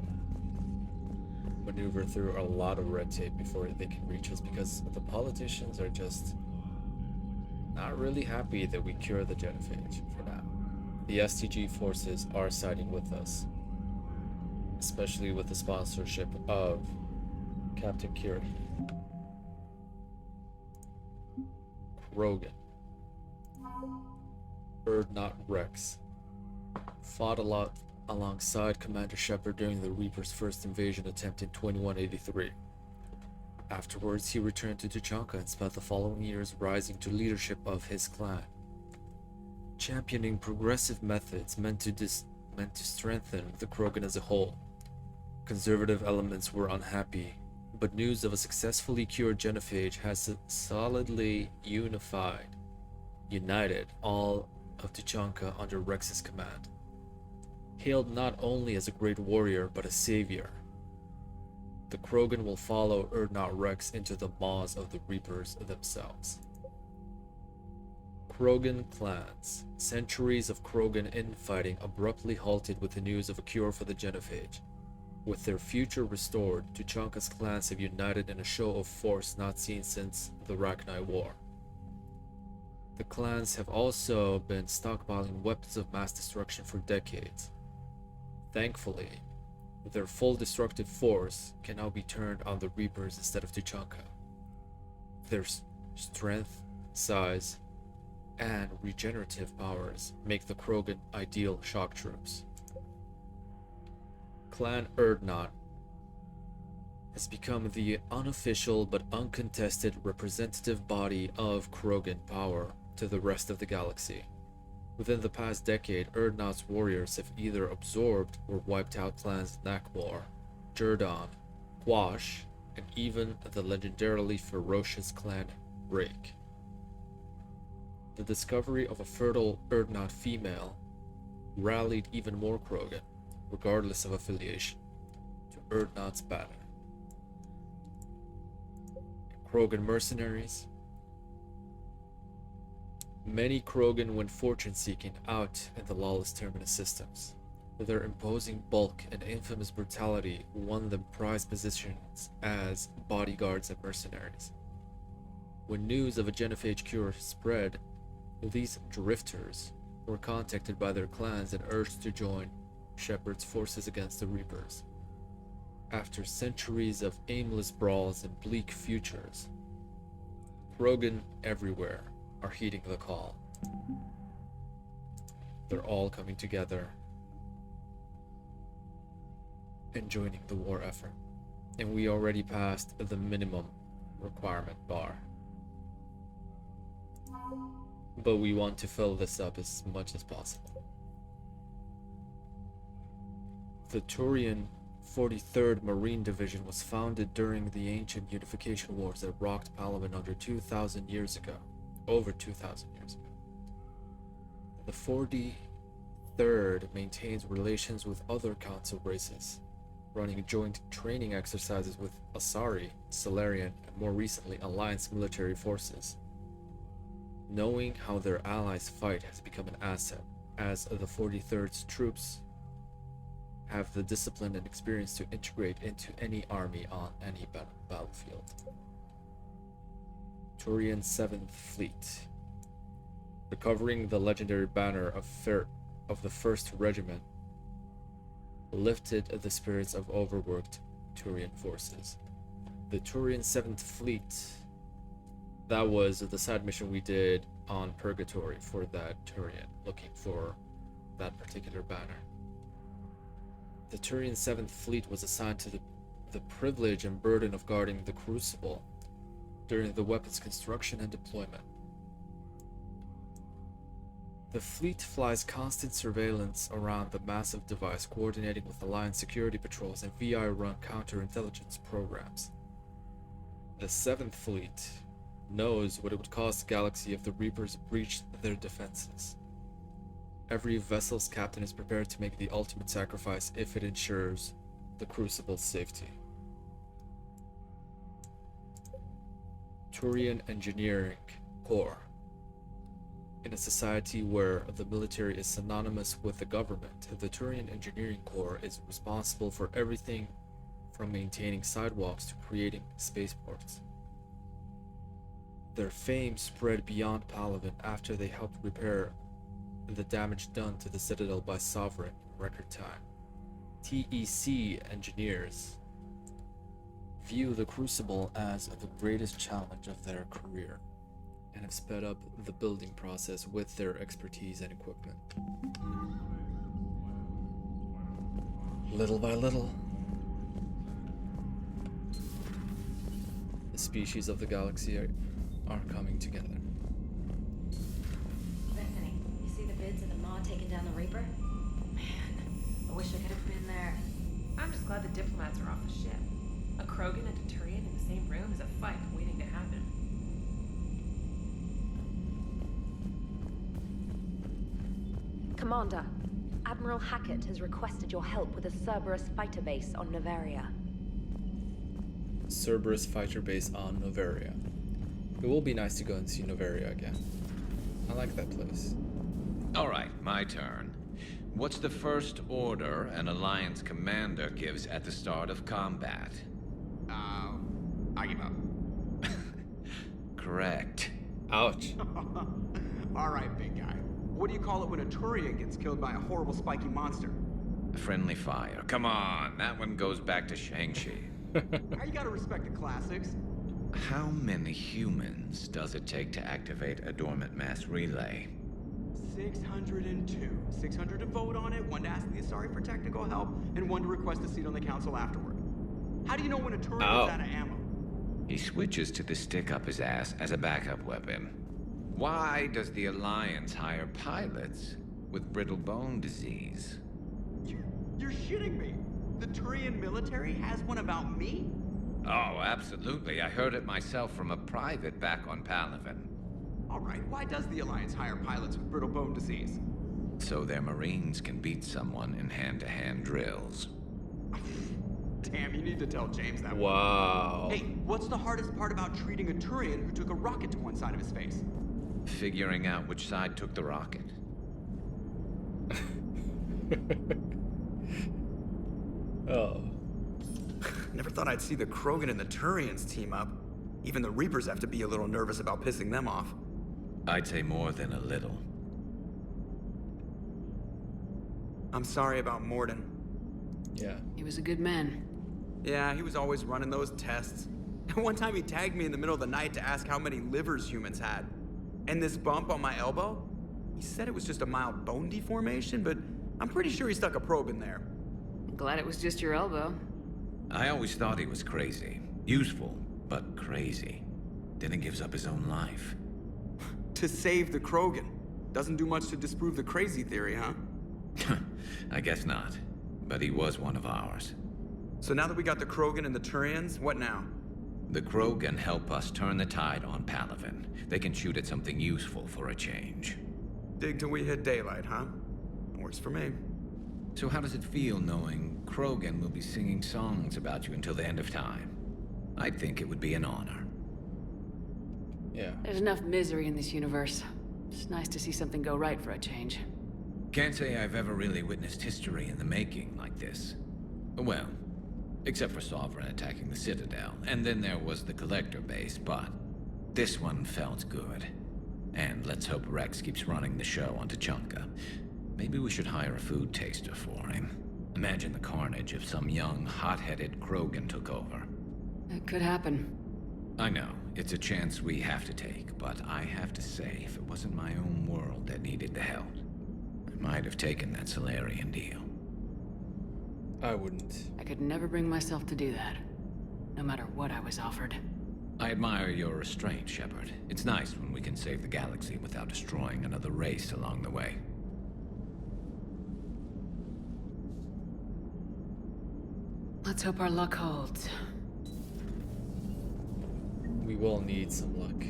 maneuver through a lot of red tape before they can reach us, because the politicians are just not really happy that we cure the genophage for now. The STG forces are siding with us, especially with the sponsorship of Captain Kira. Krogan. Urdnot Rex fought a lot alongside Commander Shepard during the Reaper's first invasion attempt in 2183. Afterwards, he returned to Tuchanka and spent the following years rising to leadership of his clan, championing progressive methods meant to strengthen the Krogan as a whole. Conservative elements were unhappy, but news of a successfully cured genophage has solidly united all of Tuchanka under Rex's command. Hailed not only as a great warrior, but a savior, the Krogan will follow Urdnot Rex into the maws of the Reapers themselves. Krogan clans. Centuries of Krogan infighting abruptly halted with the news of a cure for the genophage. With their future restored, Tuchanka's clans have united in a show of force not seen since the Rachni War. The clans have also been stockpiling weapons of mass destruction for decades. Thankfully, their full destructive force can now be turned on the Reapers instead of Tuchanka. Their strength, size, and regenerative powers make the Krogan ideal shock troops. Clan Erdnot has become the unofficial but uncontested representative body of Krogan power to the rest of the galaxy. Within the past decade, Erdnot's warriors have either absorbed or wiped out clans Nakmor, Jerdon, Quash, and even the legendarily ferocious clan Rake. The discovery of a fertile Erdnot female rallied even more Krogan, regardless of affiliation, to Erdnot's banner. Krogan mercenaries. Many Krogan went fortune-seeking out in the lawless Terminus systems. Their imposing bulk and infamous brutality won them prized positions as bodyguards and mercenaries. When news of a genophage cure spread, these drifters were contacted by their clans and urged to join Shepard's forces against the Reapers. After centuries of aimless brawls and bleak futures, Krogan everywhere are heeding the call. They're all coming together and joining the war effort. And we already passed the minimum requirement bar. But we want to fill this up as much as possible. The Turian 43rd Marine Division was founded during the ancient unification wars that rocked Palaven under 2,000 years ago. Over 2,000 years ago. The 43rd maintains relations with other council races, running joint training exercises with Asari, Salarian, and more recently Alliance military forces. Knowing how their allies fight has become an asset, as the 43rd's troops have the discipline and experience to integrate into any army on any battlefield. Turian 7th Fleet. Recovering the legendary banner of the 1st Regiment lifted the spirits of overworked Turian forces. The Turian 7th Fleet, that was the side mission we did on Purgatory for that Turian, looking for that particular banner. The Turian 7th Fleet was assigned to the privilege and burden of guarding the Crucible during the weapon's construction and deployment. The fleet flies constant surveillance around the massive device, coordinating with Alliance security patrols and VI-run counterintelligence programs. The 7th Fleet knows what it would cost the galaxy if the Reapers breached their defenses. Every vessel's captain is prepared to make the ultimate sacrifice if it ensures the Crucible's safety. Turian Engineering Corps. In a society where the military is synonymous with the government, the Turian Engineering Corps is responsible for everything from maintaining sidewalks to creating spaceports. Their fame spread beyond Palaven after they helped repair the damage done to the Citadel by Sovereign in record time. TEC engineers view the Crucible as the greatest challenge of their career and have sped up the building process with their expertise and equipment. Little by little, the species of the galaxy are coming together. Bethany, you see the bids of the Maw taking down the Reaper? Man, I wish I could have been there. I'm just glad the diplomats are off the ship. A Krogan and a Turian in the same room is a fight waiting to happen. Commander, Admiral Hackett has requested your help with a Cerberus fighter base on Noveria. Cerberus fighter base on Noveria. It will be nice to go and see Noveria again. I like that place. All right, my turn. What's the first order an Alliance commander gives at the start of combat? I give up. Correct. Ouch. Alright, big guy. What do you call it when a Turian gets killed by a horrible spiky monster? Friendly fire. Come on, that one goes back to Shang-Chi. How you gotta respect the classics? How many humans does it take to activate a dormant mass relay? 602. 600 to vote on it, 1 to ask the Asari for technical help, and 1 to request a seat on the council afterward. How do you know when a Turian is out of ammo? He switches to the stick up his ass as a backup weapon. Why does the Alliance hire pilots with brittle bone disease? You're shitting me. The Turian military has one about me? Oh, absolutely. I heard it myself from a private back on Palaven. Alright, why does the Alliance hire pilots with brittle bone disease? So their Marines can beat someone in hand-to-hand drills. Damn, you need to tell James that. Wow. Hey, what's the hardest part about treating a Turian who took a rocket to one side of his face? Figuring out which side took the rocket. Oh. Never thought I'd see the Krogan and the Turians team up. Even the Reapers have to be a little nervous about pissing them off. I'd say more than a little. I'm sorry about Morden. Yeah. He was a good man. Yeah, he was always running those tests. And one time he tagged me in the middle of the night to ask how many livers humans had. And this bump on my elbow? He said it was just a mild bone deformation, but I'm pretty sure he stuck a probe in there. I'm glad it was just your elbow. I always thought he was crazy. Useful, but crazy. Then he gives up his own life. To save the Krogan. Doesn't do much to disprove the crazy theory, huh? I guess not. But he was one of ours. So now that we got the Krogan and the Turians, what now? The Krogan help us turn the tide on Palaven. They can shoot at something useful for a change. Dig till we hit daylight, huh? Works for me. So how does it feel knowing Krogan will be singing songs about you until the end of time? I think it would be an honor. Yeah. There's enough misery in this universe. It's nice to see something go right for a change. Can't say I've ever really witnessed history in the making like this. Well, except for Sovereign attacking the Citadel, and then there was the Collector base, but this one felt good. And let's hope Rex keeps running the show on Tuchanka. Maybe we should hire a food taster for him. Imagine the carnage if some young, hot-headed Krogan took over. It could happen. I know, it's a chance we have to take, but I have to say, if it wasn't my own world that needed the help, I might have taken that Solarian deal. I wouldn't. I could never bring myself to do that, no matter what I was offered. I admire your restraint, Shepard. It's nice when we can save the galaxy without destroying another race along the way. Let's hope our luck holds. We will need some luck.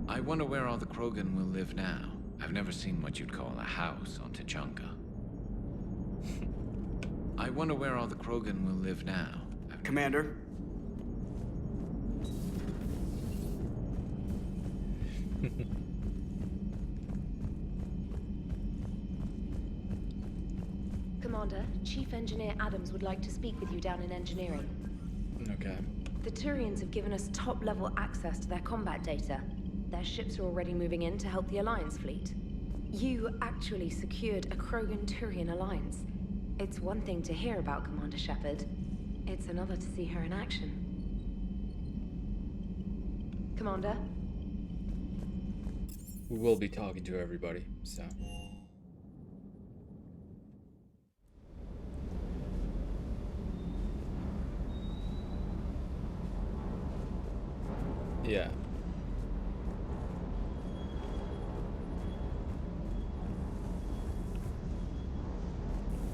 I wonder where all the Krogan will live now. I've never seen what you'd call a house on Tuchanka. I wonder where all the Krogan will live now. Commander? Commander, Chief Engineer Adams would like to speak with you down in engineering. Okay. The Turians have given us top-level access to their combat data. Their ships are already moving in to help the Alliance fleet. You actually secured a Krogan-Turian alliance. It's one thing to hear about, Commander Shepard. It's another to see her in action. Commander? We will be talking to everybody, so... Yeah.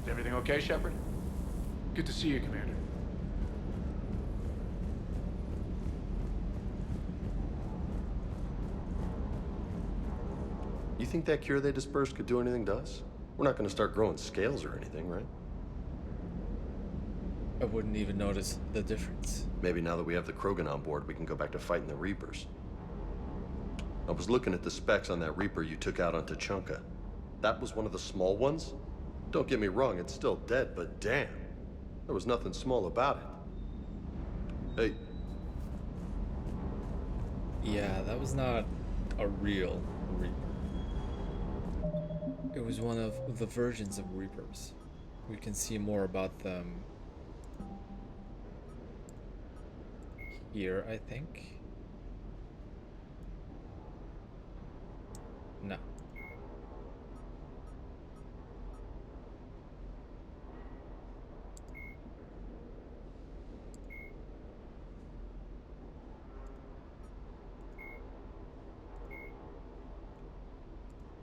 Everything okay, Shepard? Good to see you, Commander. You think that cure they dispersed could do anything to us? We're not gonna start growing scales or anything, right? I wouldn't even notice the difference. Maybe now that we have the Krogan on board, we can go back to fighting the Reapers. I was looking at the specs on that Reaper you took out on Tuchanka. That was one of the small ones? Don't get me wrong, it's still dead, but damn. There was nothing small about it. Hey. Yeah, that was not a real Reaper. It was one of the versions of Reapers. We can see more about them here, I think. No.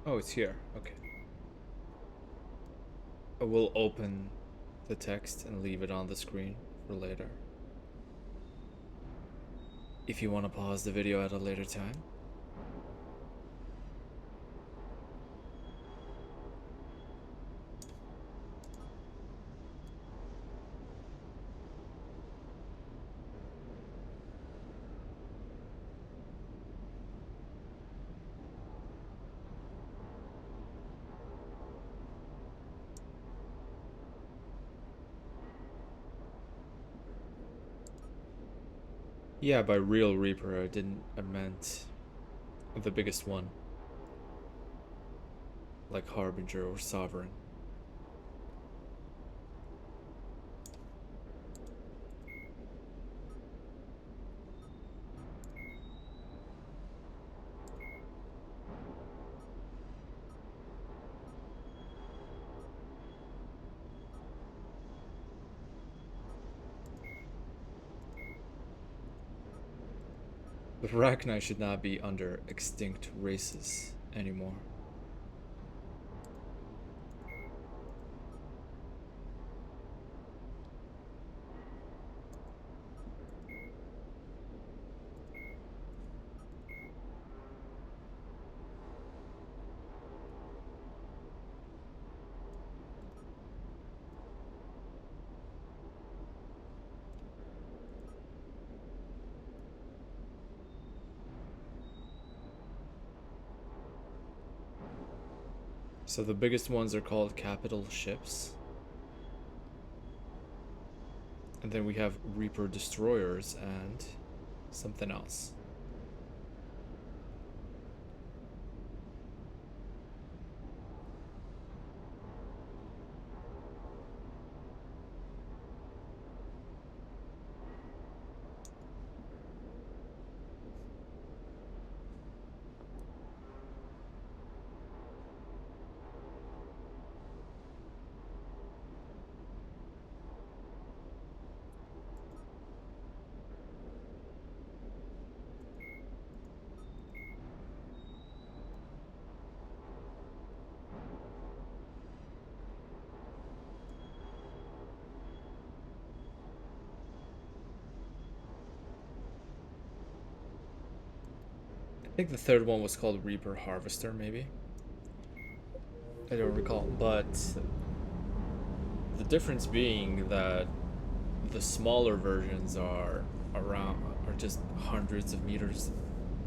Oh, it's here. Okay. I will open the text and leave it on the screen for later. If you want to pause the video at a later time. Yeah, by real Reaper, I meant the biggest one. Like Harbinger or Sovereign. But Rachni should not be under extinct races anymore. So the biggest ones are called capital ships. And then we have Reaper destroyers and something else. I think the third one was called Reaper Harvester, maybe. I don't recall, but the difference being that the smaller versions are just hundreds of meters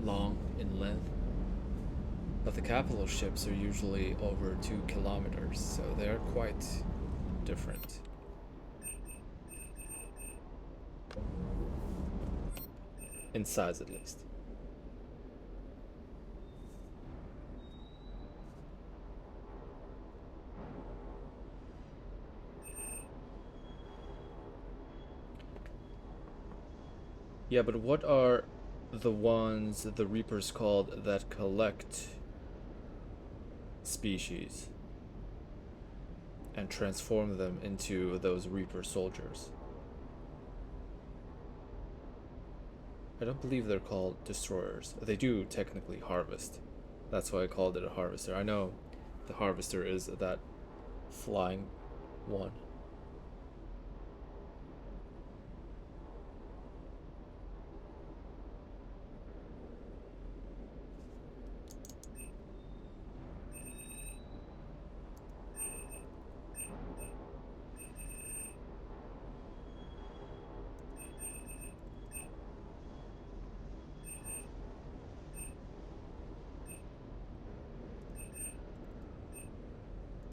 long in length, but the capital ships are usually over 2 kilometers, so they are quite different. In size, at least. Yeah, but what are the ones the Reapers called that collect species and transform them into those Reaper soldiers? I don't believe they're called destroyers. They do technically harvest. That's why I called it a harvester. I know the harvester is that flying one.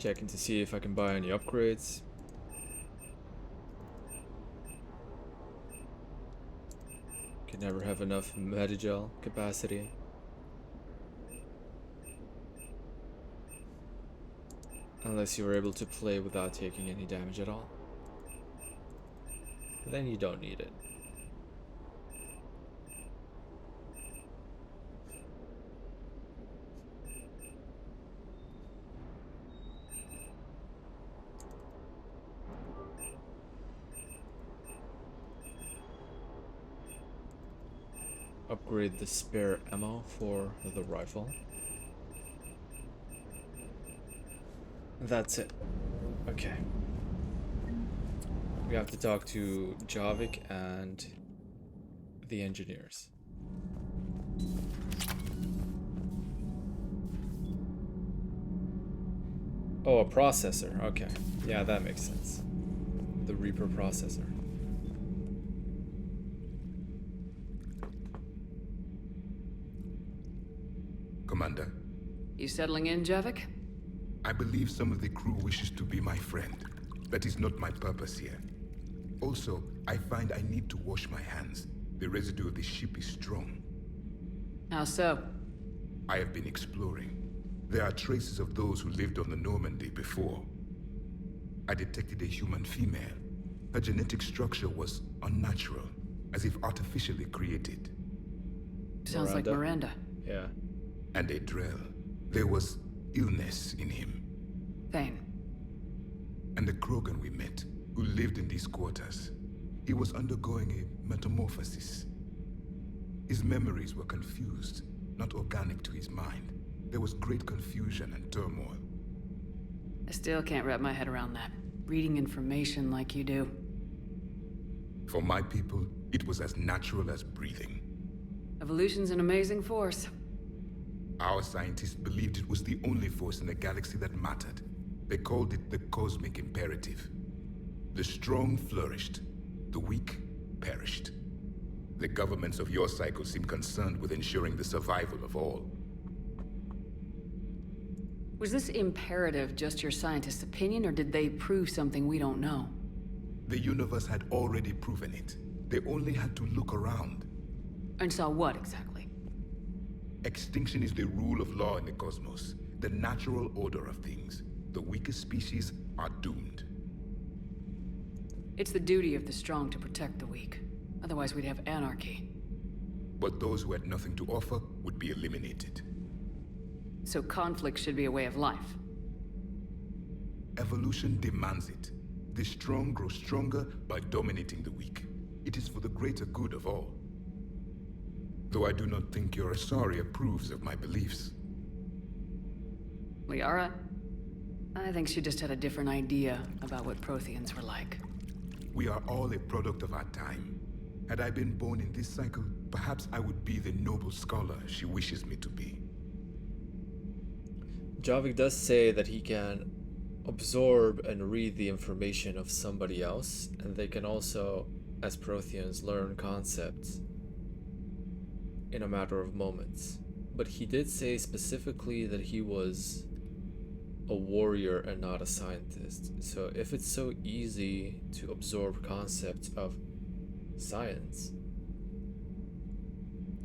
Checking to see if I can buy any upgrades. Can never have enough Medigel capacity. Unless you're able to play without taking any damage at all. Then you don't need it. Upgrade the spare ammo for the rifle. That's it. Okay. We have to talk to Javik and the engineers. Oh, a processor. Okay. Yeah, that makes sense. The Reaper processor. Commander. You settling in, Javik? I believe some of the crew wishes to be my friend. That is not my purpose here. Also, I find I need to wash my hands. The residue of the ship is strong. How so? I have been exploring. There are traces of those who lived on the Normandy before. I detected a human female. Her genetic structure was unnatural, as if artificially created. Sounds like Miranda. Yeah. And a Drell. There was illness in him. Thane. And the Krogan we met, who lived in these quarters. He was undergoing a metamorphosis. His memories were confused, not organic to his mind. There was great confusion and turmoil. I still can't wrap my head around that. Reading information like you do. For my people, it was as natural as breathing. Evolution's an amazing force. Our scientists believed it was the only force in the galaxy that mattered. They called it the cosmic imperative. The strong flourished, the weak perished. The governments of your cycle seem concerned with ensuring the survival of all. Was this imperative just your scientist's opinion, or did they prove something we don't know? The universe had already proven it. They only had to look around. And saw what exactly? Extinction is the rule of law in the cosmos, the natural order of things. The weakest species are doomed. It's the duty of the strong to protect the weak. Otherwise we'd have anarchy. But those who had nothing to offer would be eliminated. So conflict should be a way of life. Evolution demands it. The strong grow stronger by dominating the weak. It is for the greater good of all. Though I do not think your Asari approves of my beliefs. Liara? I think she just had a different idea about what Protheans were like. We are all a product of our time. Had I been born in this cycle, perhaps I would be the noble scholar she wishes me to be. Javik does say that he can absorb and read the information of somebody else, and they can also, as Protheans, learn concepts in a matter of moments. But he did say specifically that he was a warrior and not a scientist. So if it's so easy to absorb concepts of science,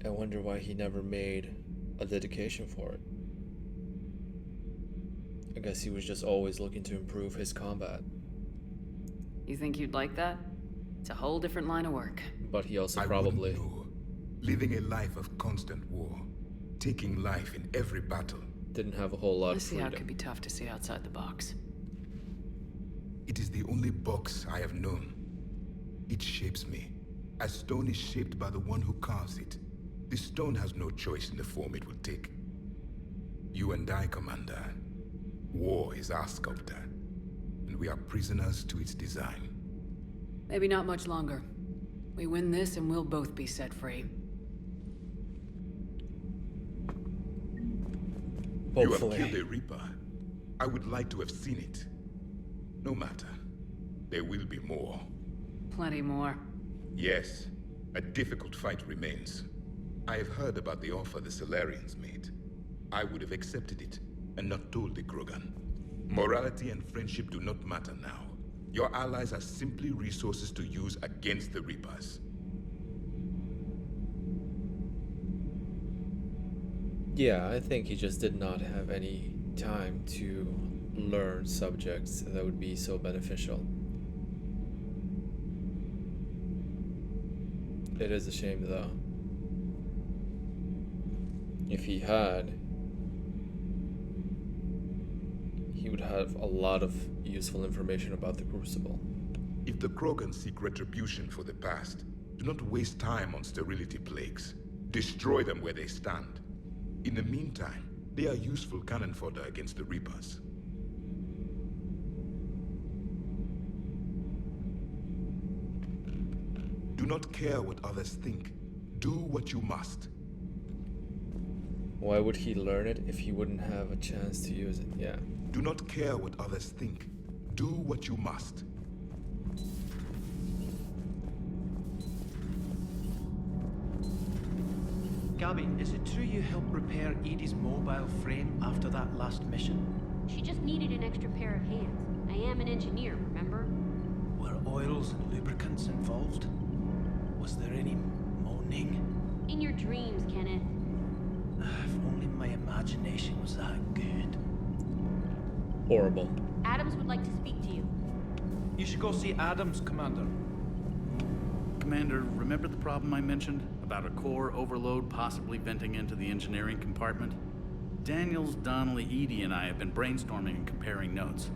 I wonder why he never made a dedication for it. I guess he was just always looking to improve his combat. You think you'd like that? It's a whole different line of work. But he also I probably... Living a life of constant war, taking life in every battle. Didn't have a whole lot I of see how freedom. it could be tough to see outside the box. It is the only box I have known. It shapes me, as stone is shaped by the one who carves it. The stone has no choice in the form it will take. You and I, Commander. War is our sculptor, and we are prisoners to its design. Maybe not much longer. We win this and we'll both be set free. Hopefully. You have killed a Reaper. I would like to have seen it. No matter. There will be more. Plenty more. Yes. A difficult fight remains. I have heard about the offer the Solarians made. I would have accepted it, and not told the Krogan. Morality and friendship do not matter now. Your allies are simply resources to use against the Reapers. Yeah, I think he just did not have any time to learn subjects that would be so beneficial. It is a shame, though. If he had, he would have a lot of useful information about the Crucible. If the Krogan seek retribution for the past, do not waste time on sterility plagues. Destroy them where they stand. In the meantime, they are useful cannon fodder against the Reapers. Do not care what others think. Do what you must. Why would he learn it if he wouldn't have a chance to use it? Yeah. Do not care what others think. Do what you must. Gabby, is it true you helped repair Edie's mobile frame after that last mission? She just needed an extra pair of hands. I am an engineer, remember? Were oils and lubricants involved? Was there any moaning? In your dreams, Kenneth. If only my imagination was that good. Horrible. Adams would like to speak to you. You should go see Adams, Commander. Commander, remember the problem I mentioned? About a core overload possibly venting into the engineering compartment? Daniels, Donnelly, Edie, and I have been brainstorming and comparing notes.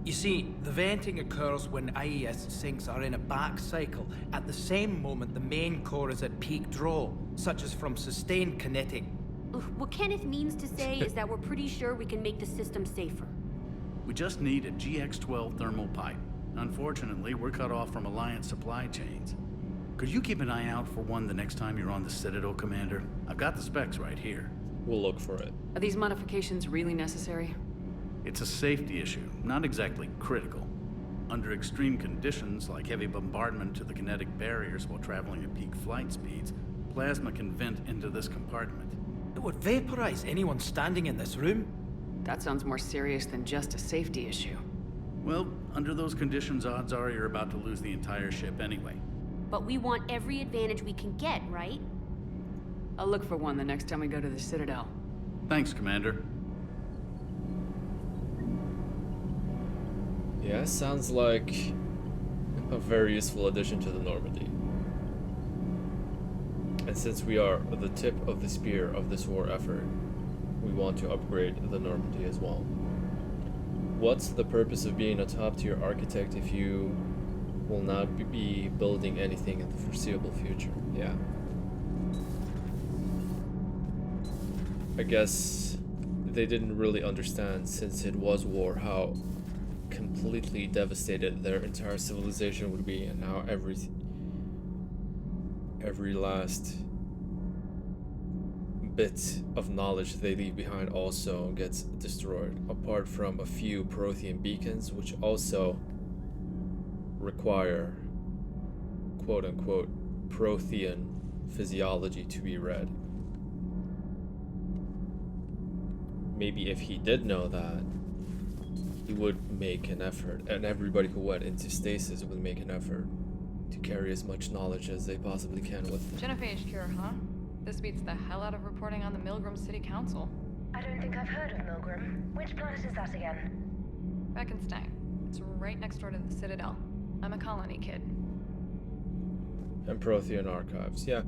You see, the venting occurs when IES sinks are in a back cycle at the same moment the main core is at peak draw, such as from sustained kinetic. What Kenneth means to say is that we're pretty sure we can make the system safer. We just need a GX-12 thermal pipe. Unfortunately, we're cut off from Alliance supply chains. Could you keep an eye out for one the next time you're on the Citadel, Commander? I've got the specs right here. We'll look for it. Are these modifications really necessary? It's a safety issue, not exactly critical. Under extreme conditions, like heavy bombardment to the kinetic barriers while traveling at peak flight speeds, plasma can vent into this compartment. It would vaporize anyone standing in this room. That sounds more serious than just a safety issue. Well, under those conditions, odds are you're about to lose the entire ship anyway. But we want every advantage we can get, right? I'll look for one the next time we go to the Citadel. Thanks, Commander. Yeah, sounds like a very useful addition to the Normandy. And since we are the tip of the spear of this war effort, we want to upgrade the Normandy as well. What's the purpose of being a top-tier architect if you will not be building anything in the foreseeable future? Yeah. I guess they didn't really understand, since it was war, how completely devastated their entire civilization would be, and how every last bit of knowledge they leave behind also gets destroyed, apart from a few Prothean beacons, which also require quote-unquote Prothean physiology to be read. Maybe if he did know that, he would make an effort, and everybody who went into stasis would make an effort to carry as much knowledge as they possibly can with them. Genophage cure, huh? This beats the hell out of reporting on the Milgram City Council. I don't think I've heard of Milgram. Which planet is that again? Beckenstein. It's right next door to the Citadel. I'm a colony kid. And Prothean archives, yeah.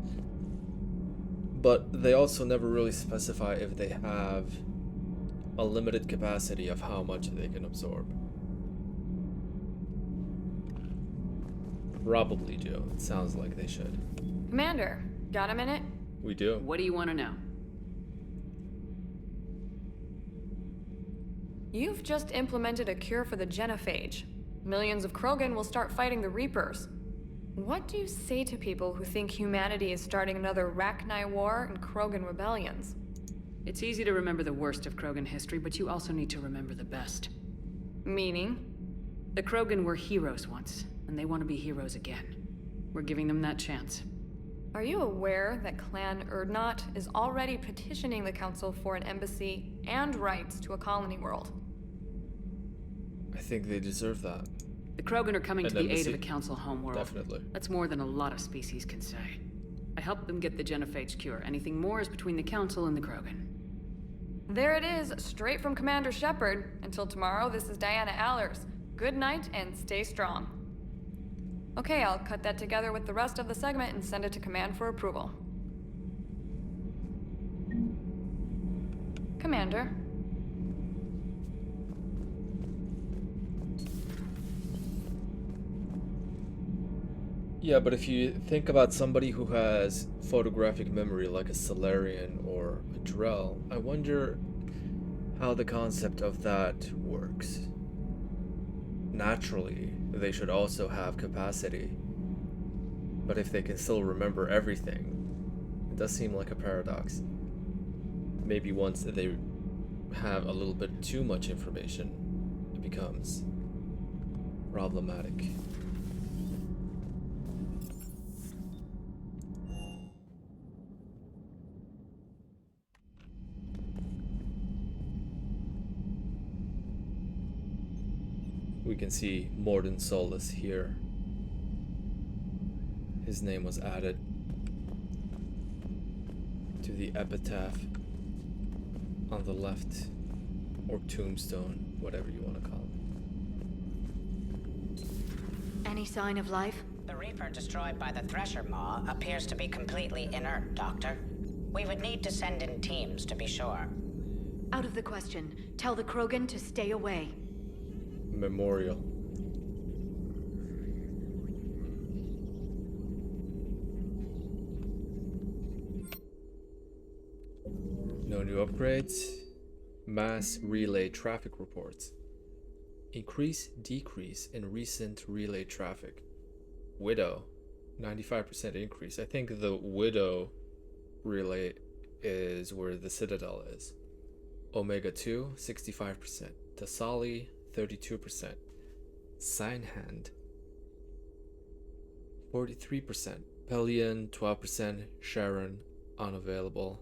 But they also never really specify if they have a limited capacity of how much they can absorb. Probably do. It sounds like they should. Commander, got a minute? We do. What do you want to know? You've just implemented a cure for the genophage. Millions of Krogan will start fighting the Reapers. What do you say to people who think humanity is starting another Rachni War and Krogan rebellions? It's easy to remember the worst of Krogan history, but you also need to remember the best. Meaning? The Krogan were heroes once, and they want to be heroes again. We're giving them that chance. Are you aware that Clan Urdnot is already petitioning the Council for an embassy and rights to a colony world? I think they deserve that. The Krogan are coming An to the aid embassy? of a council homeworld. Definitely. That's more than a lot of species can say. I helped them get the Genophage cure. Anything more is between the council and the Krogan. There it is, straight from Commander Shepard. Until tomorrow, this is Diana Allers. Good night and stay strong. Okay, I'll cut that together with the rest of the segment and send it to Command for approval. Commander. Yeah, but if you think about somebody who has photographic memory like a Solarian or a Drell, I wonder how the concept of that works. Naturally, they should also have capacity. But if they can still remember everything, it does seem like a paradox. Maybe once they have a little bit too much information, it becomes problematic. We can see Morden Solus here. His name was added to the epitaph on the left, or tombstone, whatever you want to call it. Any sign of life? The Reaper destroyed by the Thresher Maw appears to be completely inert, Doctor. We would need to send in teams to be sure. Out of the question. Tell the Krogan to stay away. Memorial. No new upgrades. Mass relay traffic reports. Increase, decrease in recent relay traffic. Widow, 95% increase. I think the Widow relay is where the Citadel is. Omega 2, 65%. Tasali, 32%. Signhand, 43%. Pelion, 12%. Sharon, unavailable.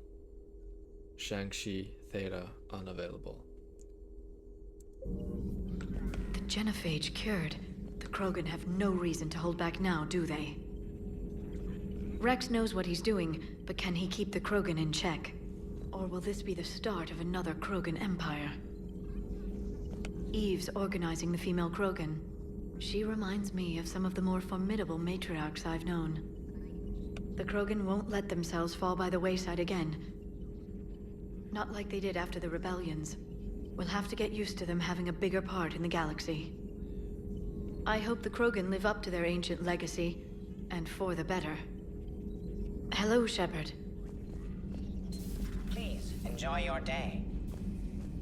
Shang-Chi, Theta, unavailable. The Genophage cured. The Krogan have no reason to hold back now, do they? Rex knows what he's doing, but can he keep the Krogan in check? Or will this be the start of another Krogan empire? Eve's organizing the female Krogan. She reminds me of some of the more formidable matriarchs I've known. The Krogan won't let themselves fall by the wayside again. Not like they did after the rebellions. We'll have to get used to them having a bigger part in the galaxy. I hope the Krogan live up to their ancient legacy, and for the better. Hello, Shepard. Please, enjoy your day.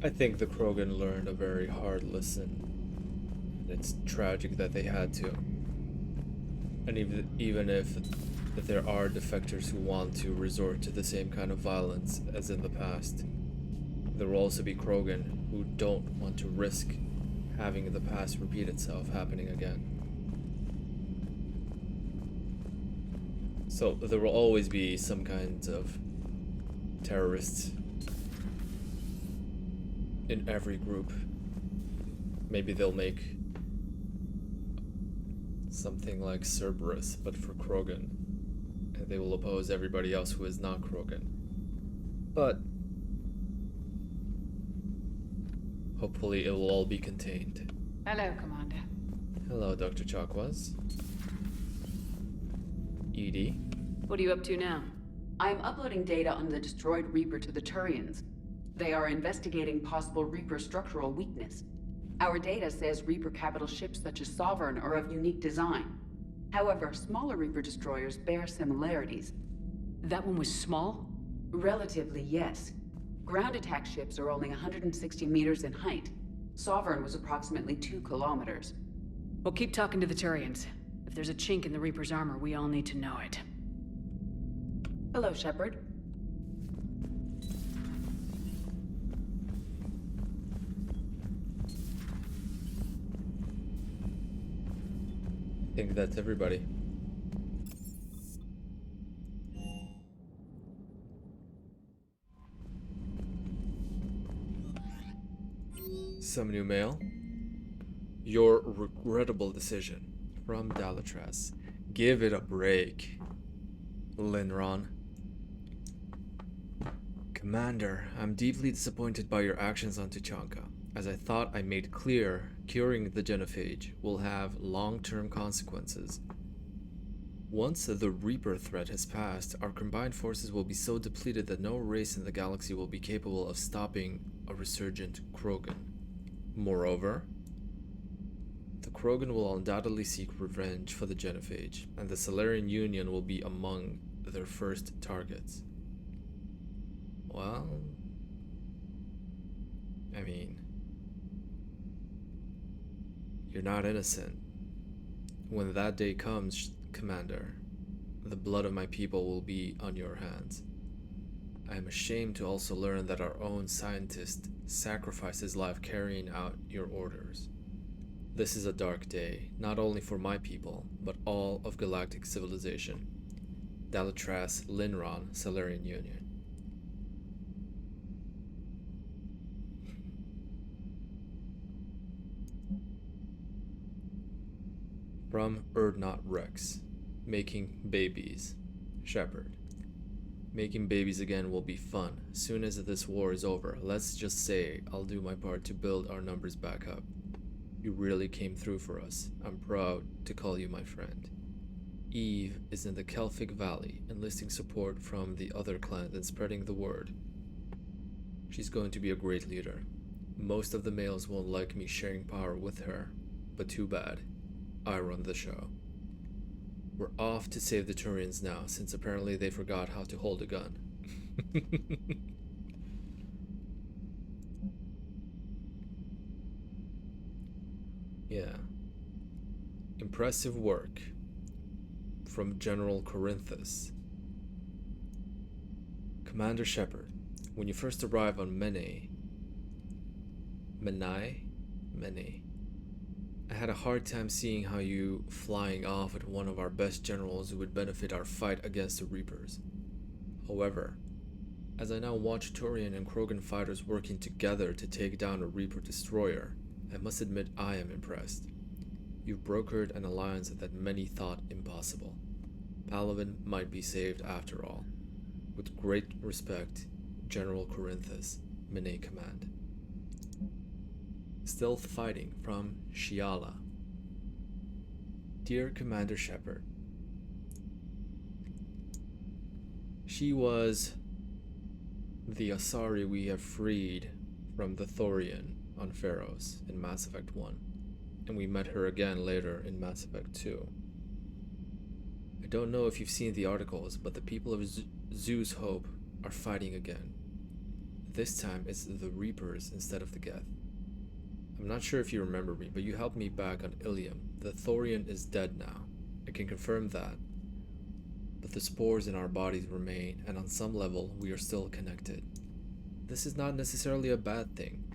I think the Krogan learned a very hard lesson. It's tragic that they had to. And even if there are defectors who want to resort to the same kind of violence as in the past, there will also be Krogan who don't want to risk having the past repeat itself happening again. So there will always be some kinds of terrorists in every group. Maybe they'll make something like Cerberus, but for Krogan. And they will oppose everybody else who is not Krogan. But hopefully it will all be contained. Hello, Commander. Hello, Dr. Chakwas. Edie. What are you up to now? I'm uploading data on the destroyed Reaper to the Turians. They are investigating possible Reaper structural weakness. Our data says Reaper capital ships such as Sovereign are of unique design. However, smaller Reaper destroyers bear similarities. That one was small? Relatively, yes. Ground attack ships are only 160 meters in height. Sovereign was approximately 2 kilometers. We'll keep talking to the Turians. If there's a chink in the Reaper's armor, we all need to know it. Hello, Shepard. I think that's everybody. Some new mail. Your regrettable decision. From Dalatras. Give it a break, Linron. Commander, I'm deeply disappointed by your actions on Tuchanka. As I thought I made clear, curing the genophage will have long-term consequences. Once the Reaper threat has passed, our combined forces will be so depleted that no race in the galaxy will be capable of stopping a resurgent Krogan. Moreover, the Krogan will undoubtedly seek revenge for the genophage, and the Solarian Union will be among their first targets. Well, I mean, you're not innocent. When that day comes, Commander, the blood of my people will be on your hands. I am ashamed to also learn that our own scientist sacrificed his life carrying out your orders. This is a dark day, not only for my people, but all of galactic civilization. Dalatras Linron, Solarian Union. From Erdnot Rex. Making babies. Shepard. Making babies again will be fun. Soon as this war is over, let's just say I'll do my part to build our numbers back up. You really came through for us. I'm proud to call you my friend. Eve is in the Kelphic Valley, enlisting support from the other clans and spreading the word. She's going to be a great leader. Most of the males won't like me sharing power with her, but too bad. I run the show. We're off to save the Turians now, since apparently they forgot how to hold a gun. Yeah. Impressive work. From General Corinthus. Commander Shepard, when you first arrive on Menai, I had a hard time seeing how you flying off at one of our best generals who would benefit our fight against the Reapers. However, as I now watch Turian and Krogan fighters working together to take down a Reaper destroyer, I must admit I am impressed. You've brokered an alliance that many thought impossible. Palaven might be saved after all. With great respect, General Corinthus, Menai Command. Stealth fighting from Shiala. Dear Commander Shepard, she was the Asari we have freed from the Thorian on Pharos in Mass Effect 1, and we met her again later in Mass Effect 2. I don't know if you've seen the articles, but the people of Zeus Hope are fighting again. This time it's the Reapers instead of the Geth. I'm not sure if you remember me, but you helped me back on Ilium. The Thorian is dead now. I can confirm that. But the spores in our bodies remain, and on some level, we are still connected. This is not necessarily a bad thing.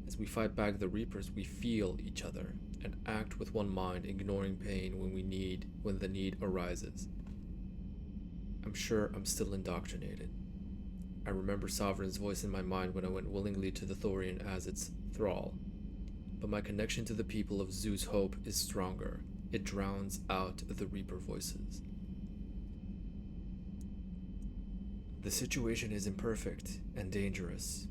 As we fight back the Reapers, we feel each other, and act with one mind, ignoring pain when the need arises. I'm sure I'm still indoctrinated. I remember Sovereign's voice in my mind when I went willingly to the Thorian as its thrall. But my connection to the people of Zeus Hope is stronger. It drowns out the Reaper voices. The situation is imperfect and dangerous.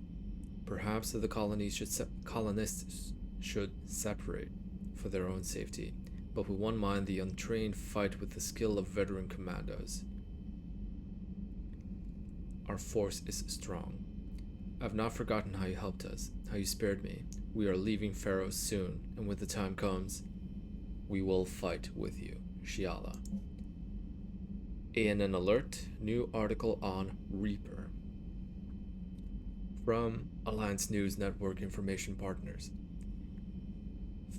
Perhaps the colonists should separate for their own safety, but we won't mind the untrained fight with the skill of veteran commandos. Our force is strong. I've not forgotten how you helped us, how you spared me. We are leaving Pharos soon, and when the time comes, we will fight with you. Shiala. ANN alert, new article on Reaper. From Alliance News Network Information Partners.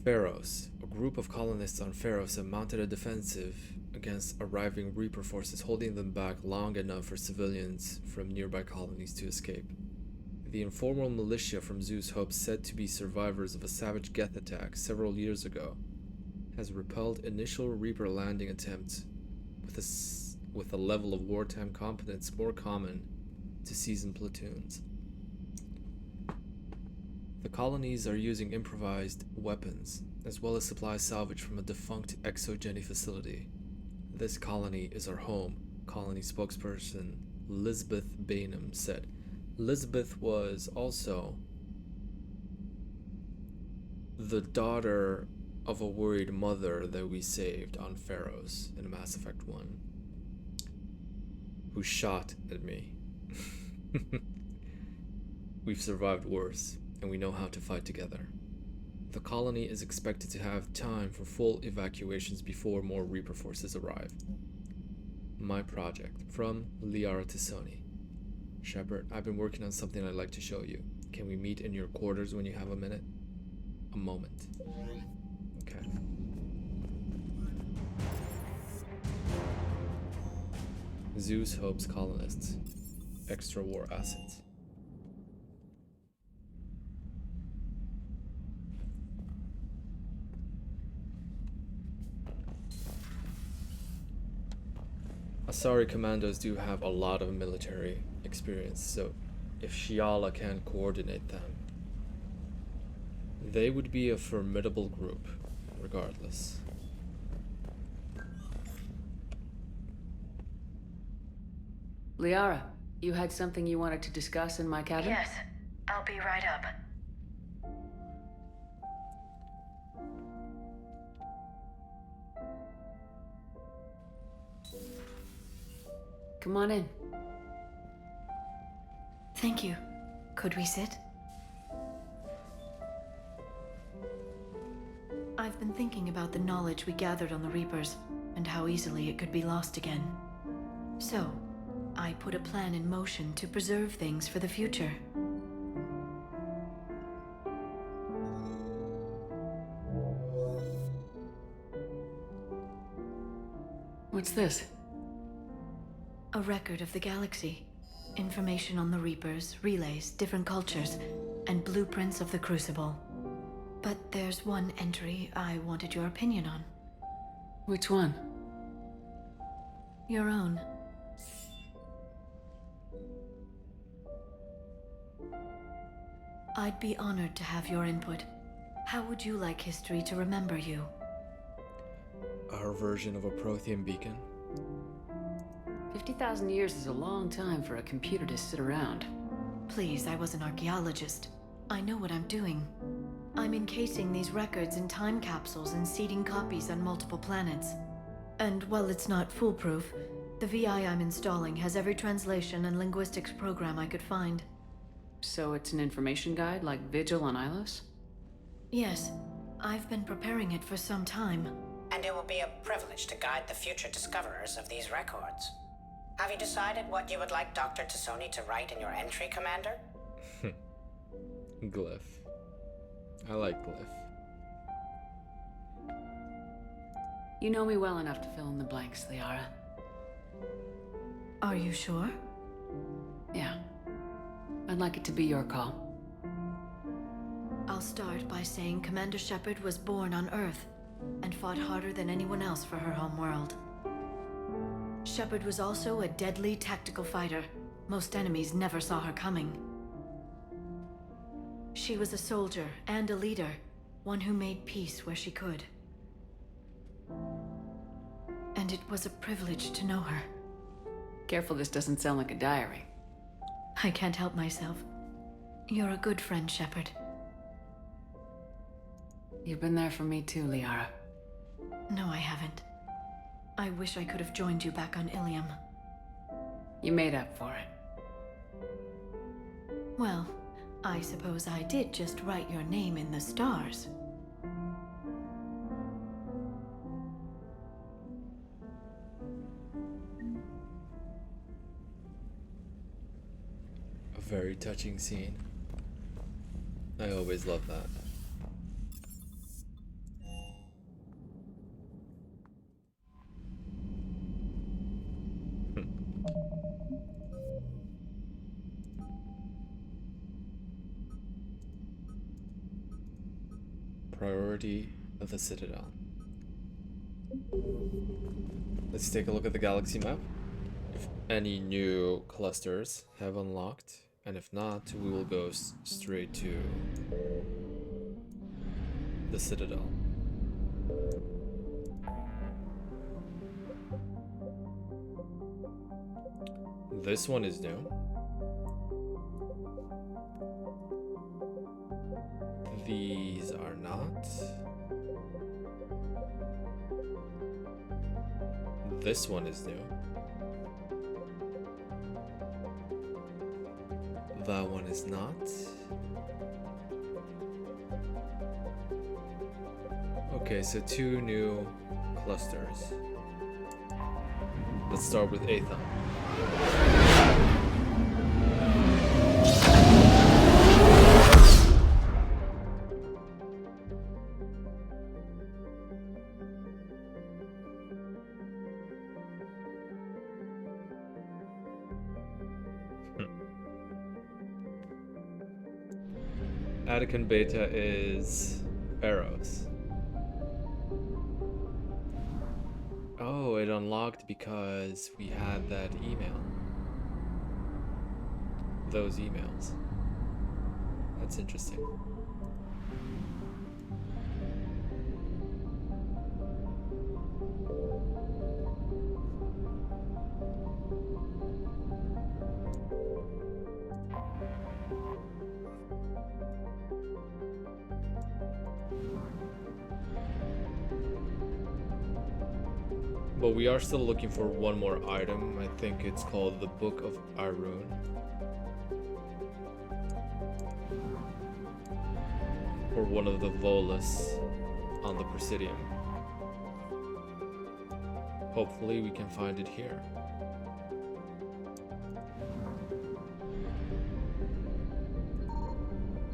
Pharos. A group of colonists on Pharos have mounted a defensive against arriving Reaper forces, holding them back long enough for civilians from nearby colonies to escape. The informal militia from Zeus Hope, said to be survivors of a savage Geth attack several years ago, has repelled initial Reaper landing attempts with a level of wartime competence more common to seasoned platoons. The colonies are using improvised weapons as well as supplies salvaged from a defunct exogeny facility. This colony is our home, colony spokesperson Lisbeth Bainham said. Lisbeth was also the daughter of a worried mother that we saved on Pharaohs in Mass Effect 1, who shot at me. We've survived worse, and we know how to fight together. The colony is expected to have time for full evacuations before more Reaper forces arrive. My project, from Liara to Sony. Shepard, I've been working on something I'd like to show you. Can we meet in your quarters when you have a minute? A moment. Okay. Zeus hopes colonists. Extra war assets. Asari commandos do have a lot of military experience, so if Shiala can coordinate them, they would be a formidable group, regardless. Liara, you had something you wanted to discuss in my cabin? Yes, I'll be right up. Come on in. Thank you. Could we sit? I've been thinking about the knowledge we gathered on the Reapers, and how easily it could be lost again. So, I put a plan in motion to preserve things for the future. What's this? A record of the galaxy. Information on the Reapers, relays, different cultures, and blueprints of the Crucible. But there's one entry I wanted your opinion on. Which one? Your own. I'd be honored to have your input. How would you like history to remember you? Our version of a Prothean beacon? 50,000 years is a long time for a computer to sit around. Please, I was an archaeologist. I know what I'm doing. I'm encasing these records in time capsules and seeding copies on multiple planets. And while it's not foolproof, the VI I'm installing has every translation and linguistics program I could find. So it's an information guide like Vigil on Ilos? Yes, I've been preparing it for some time. And it will be a privilege to guide the future discoverers of these records. Have you decided what you would like Dr. Tassoni to write in your entry, Commander? Glyph. I like Glyph. You know me well enough to fill in the blanks, Liara. Are you sure? Yeah. I'd like it to be your call. I'll start by saying Commander Shepard was born on Earth and fought harder than anyone else for her homeworld. Shepard was also a deadly tactical fighter. Most enemies never saw her coming. She was a soldier and a leader, one who made peace where she could. And it was a privilege to know her. Careful this doesn't sound like a diary. I can't help myself. You're a good friend, Shepard. You've been there for me too, Liara. No, I haven't. I wish I could have joined you back on Ilium. You made up for it. Well, I suppose I did just write your name in the stars. A very touching scene. I always love that. Priority of the Citadel. Let's take a look at the galaxy map. If any new clusters have unlocked, and if not, we will go straight to the Citadel. This one is new. These are not. This one is new. That one is not. Okay, so 2 new clusters. Let's start with Aethon. Attican Beta is Eros. Oh, it unlocked because we had that email. Those emails. That's interesting. But we are still looking for one more item. I think it's called the Book of Arun. Or one of the Volus on the Presidium. Hopefully we can find it here.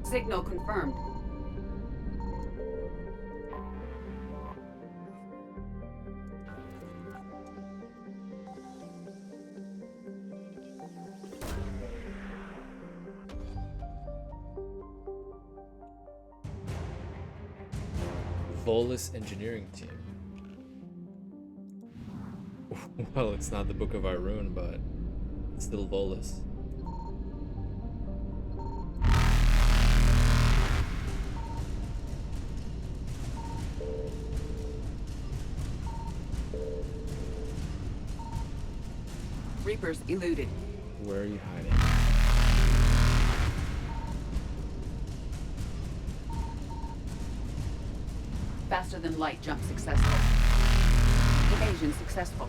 Signal confirmed. Volus engineering team. Well, it's not the Book of Arun, but it's still Volus. Reapers eluded. Where are you hiding? Faster than light jump successful. Evasion successful.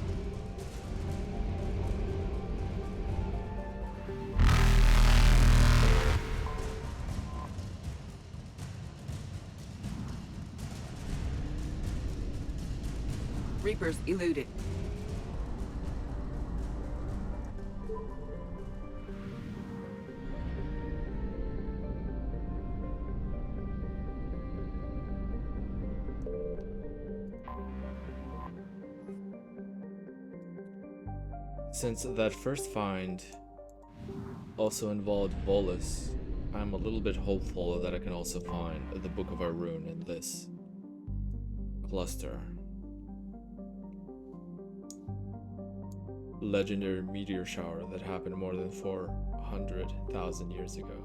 Reapers eluded. Since that first find also involved Volus, I'm a little bit hopeful that I can also find the Book of Arun in this cluster. Legendary meteor shower that happened more than 400,000 years ago.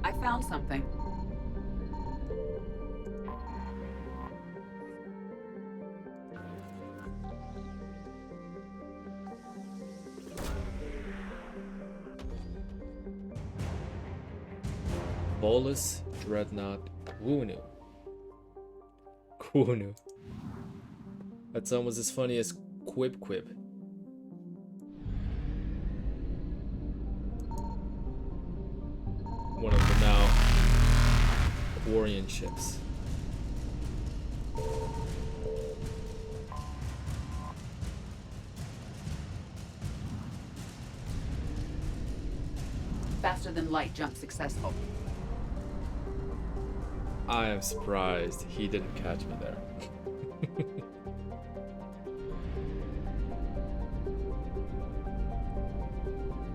I found something. Volus Dreadnought Kwunu. Kwunu. That's almost as funny as Quib Quib. One of the now Quarian ships. Faster than light jump successful. I am surprised he didn't catch me there.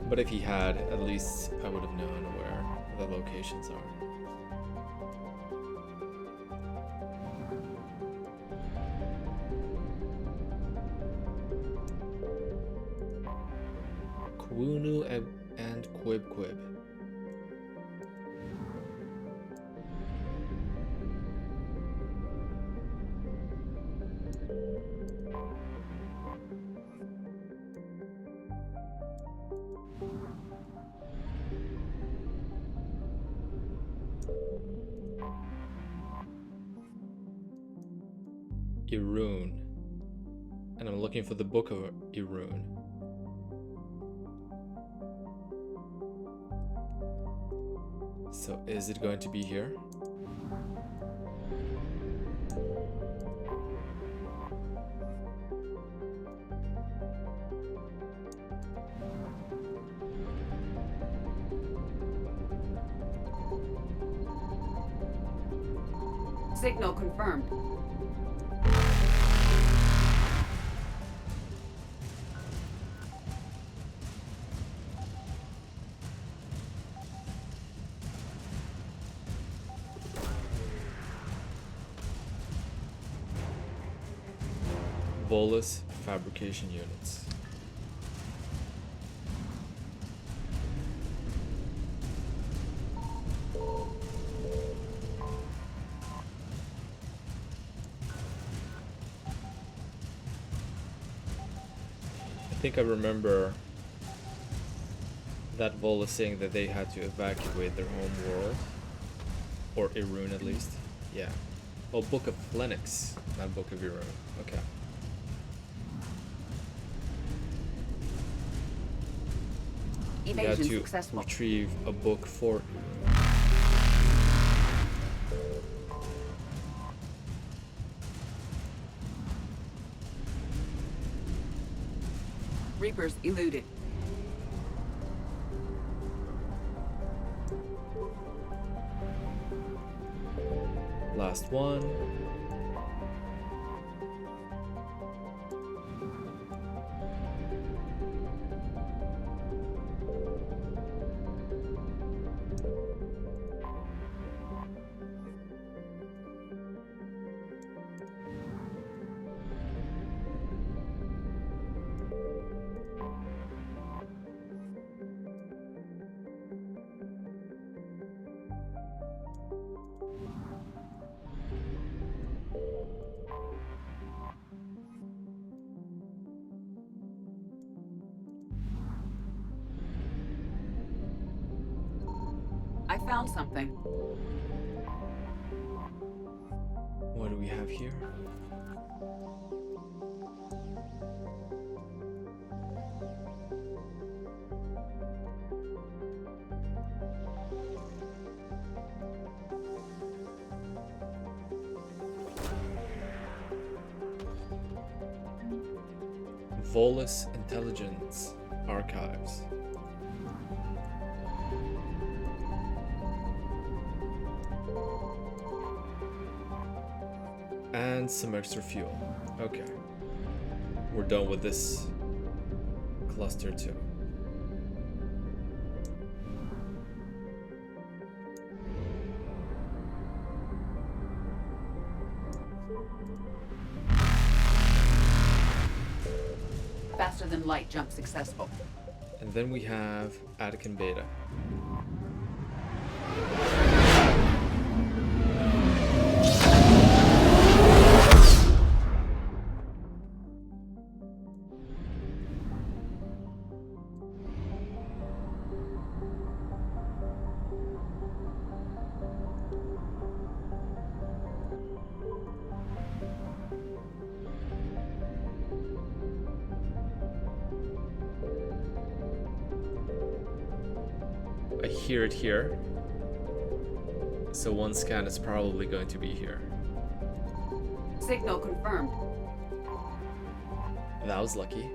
But if he had, at least I would have known where the locations are. Kwunu and Quib Quib. Irun. And I'm looking for the Book of Irun. So is it going to be here? Signal confirmed. Volus fabrication units. I think I remember that Volus saying that they had to evacuate their home world. Or Irun at least. Yeah. Oh, Book of Phoenix, not Book of Irun. Okay. We had to retrieve a book for Reapers eluded. Last one. I found something. What do we have here? Volus Intelligence Archives. And some extra fuel. Okay. We're done with this cluster too. Faster than light jump successful. And then we have Attican Beta. I hear it here. So one scan is probably going to be here. Signal confirmed. That was lucky.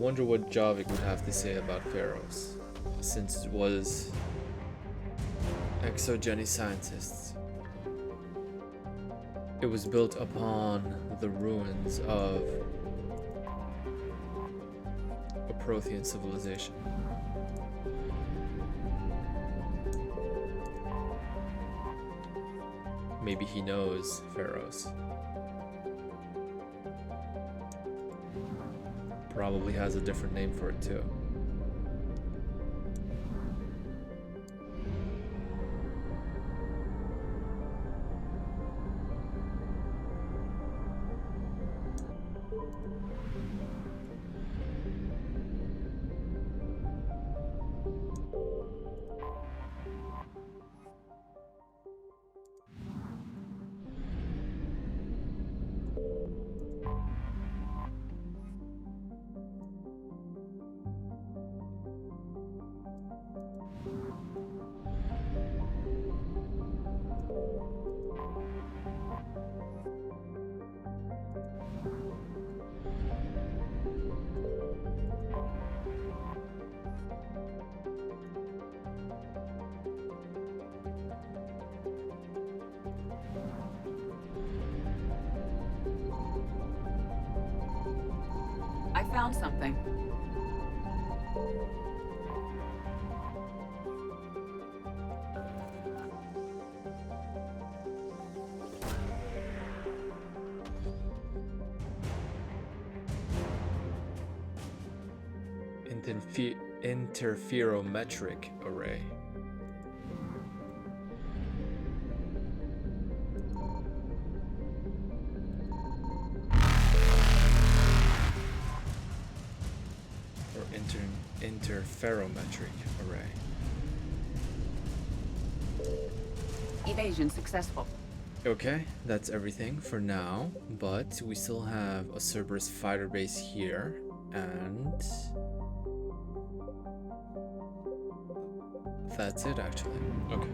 wonder what Javik would have to say about Pharaohs, since it was exogeny scientists. It was built upon the ruins of a Prothean civilization. Maybe he knows Pharaohs. Probably has a different name for it too. I found something. Interferometric array. Or interferometric array. Evasion successful. Okay, that's everything for now, but we still have a Cerberus fighter base here, and that's it actually. Okay.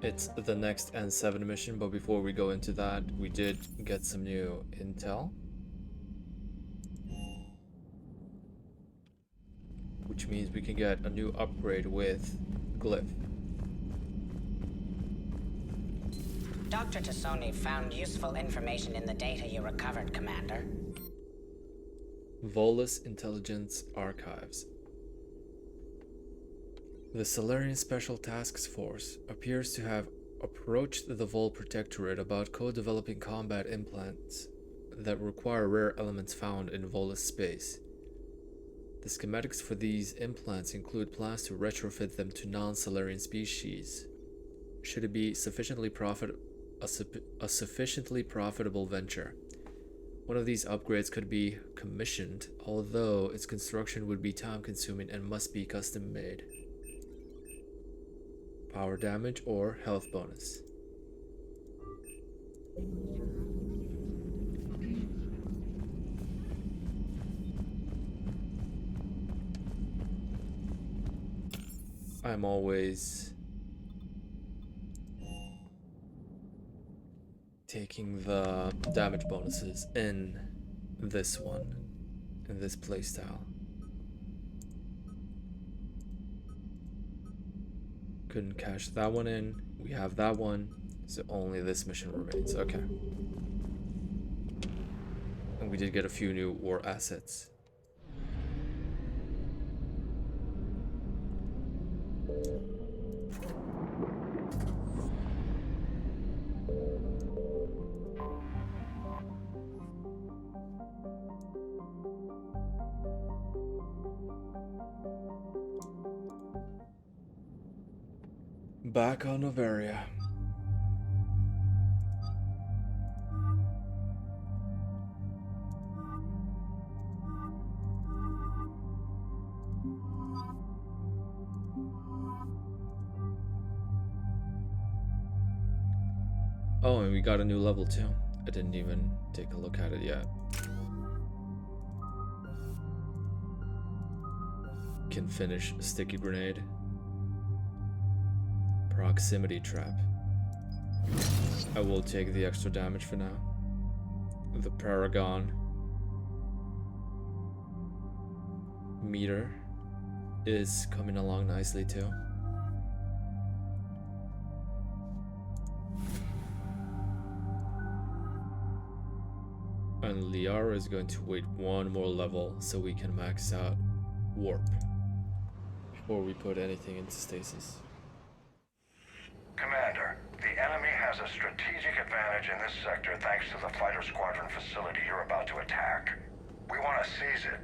It's the next N7 mission, but before we go into that, we did get some new intel. Which means we can get a new upgrade with Glyph. Dr. Tassoni found useful information in the data you recovered, Commander. Volus Intelligence Archives. The Solarian Special Tasks Force appears to have approached the Vol Protectorate about co-developing combat implants that require rare elements found in Volus space. The schematics for these implants include plans to retrofit them to non-Solarian species. Should it be sufficiently profitable venture. One of these upgrades could be commissioned, although its construction would be time-consuming and must be custom-made. Power damage or health bonus. I'm always taking the damage bonuses in this one, in this playstyle. Couldn't cash that one in. We have that one, so only this mission remains. Okay. And we did get a few new war assets. Back on Novaria. Oh, and we got a new level too. I didn't even take a look at it yet. Can finish a sticky grenade. Proximity trap. I will take the extra damage for now. The Paragon meter is coming along nicely too. And Liara is going to wait one more level so we can max out warp before we put anything into stasis. Commander, the enemy has a strategic advantage in this sector thanks to the fighter squadron facility you're about to attack. We want to seize it,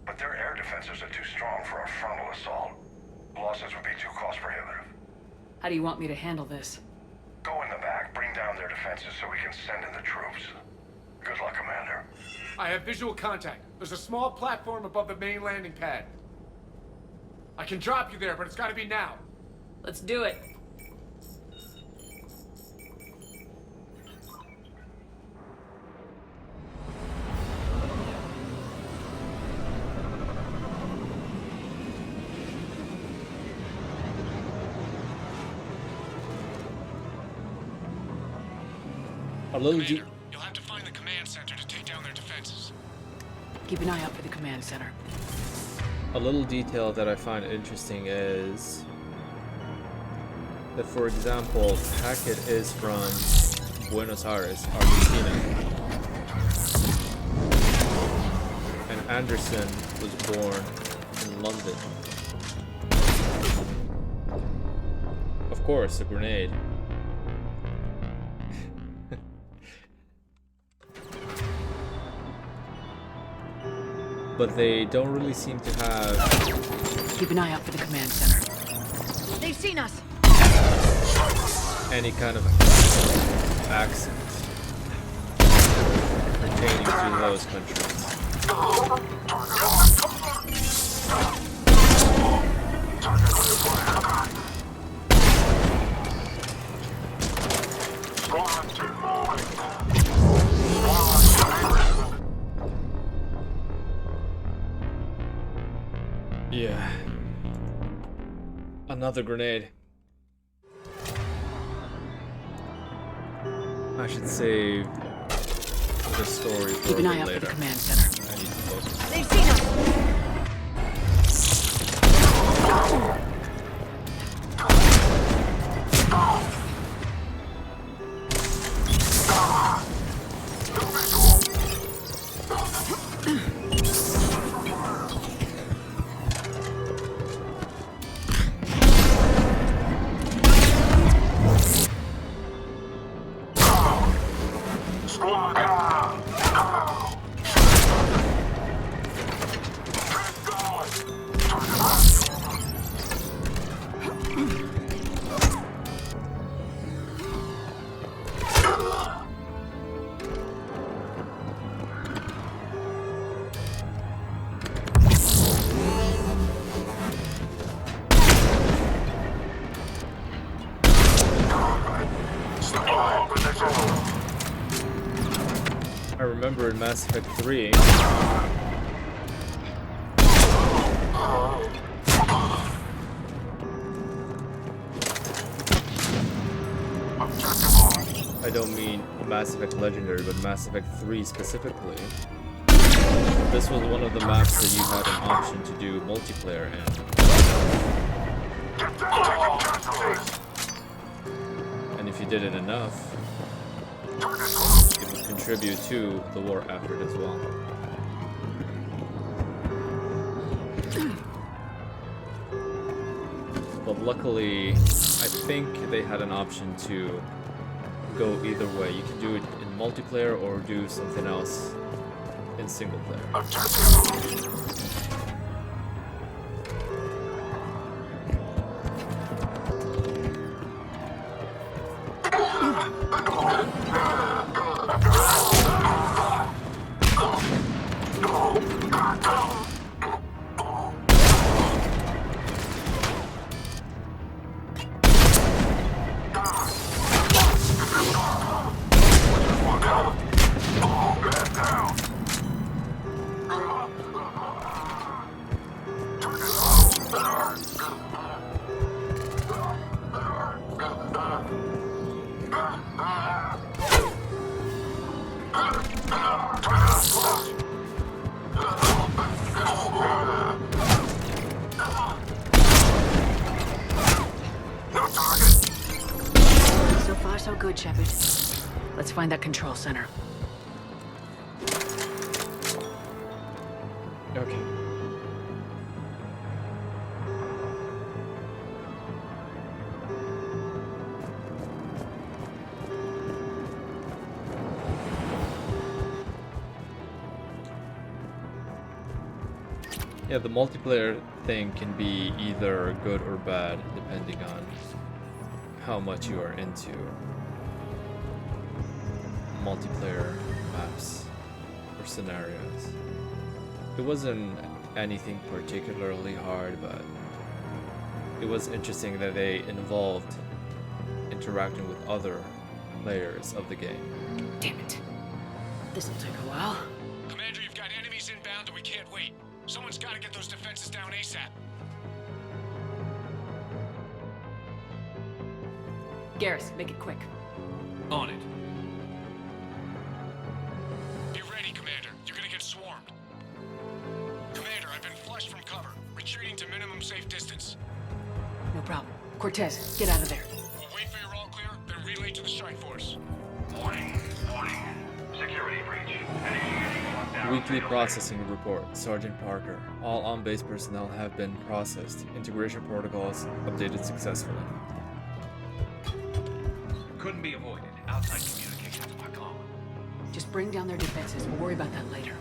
but their air defenses are too strong for a frontal assault. Losses would be too cost prohibitive. How do you want me to handle this? Go in the back, bring down their defenses so we can send in the troops. Good luck, Commander. I have visual contact. There's a small platform above the main landing pad. I can drop you there, but it's gotta be now. Let's do it. Commander, you'll have to find the command center to take down their defenses. Keep an eye out for the command center. A little detail that I find interesting is that, for example, Hackett is from Buenos Aires, Argentina, and Anderson was born in London. Of course, a grenade. But they don't really seem to have... Keep an eye out for the command center. They've seen us! Any kind of accent pertaining to those countries. Yeah. Another grenade. I should save the story for Keep an eye out later. for the command center. I need to focus. They've seen us! I remember in Mass Effect 3, I don't mean Mass Effect Legendary, but Mass Effect 3 specifically. This was one of the maps that you had an option to do multiplayer in. And if you did it enough, it would contribute to the war effort as well. But luckily, I think they had an option to go either way. You can do it in multiplayer or do something else in single player. right, Shepard. Let's find that control center. Okay. Yeah, the multiplayer thing can be either good or bad, depending on how much you are into multiplayer maps or scenarios. It wasn't anything particularly hard, but it was interesting that they involved interacting with other players of the game. Damn it. This'll take a while. Commander, you've got enemies inbound and we can't wait. Someone's got to get those defenses down ASAP. Garrus, make it quick. On it. Be ready, Commander. You're gonna get swarmed. Commander, I've been flushed from cover. Retreating to minimum safe distance. No problem. Cortez, get out of there. We'll wait for your all clear, then relay to the strike force. Warning. Security breach. Weekly processing report. Sergeant Parker. All on-base personnel have been processed. Integration protocols updated successfully. Couldn't be avoided. Outside communications are common. Just bring down their defenses. We'll worry about that later.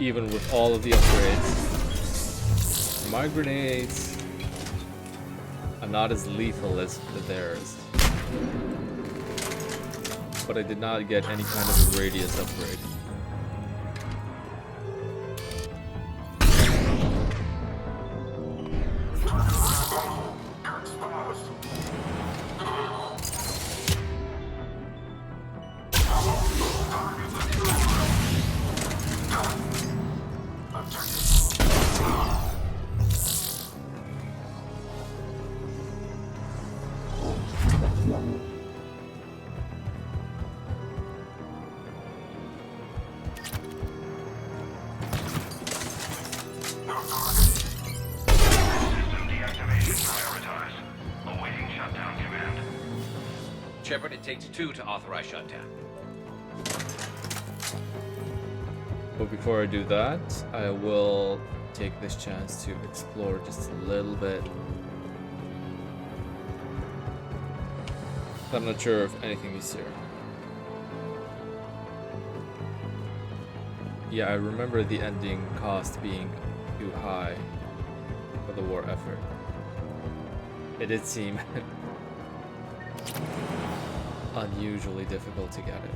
Even with all of the upgrades, my grenades are not as lethal as theirs. But I did not get any kind of a radius upgrade. Shepard, it takes 2 to authorize shutdown. But before I do that, I will take this chance to explore just a little bit. I'm not sure if anything is here. Yeah, I remember the ending cost being too high for the war effort. It did seem unusually difficult to get it.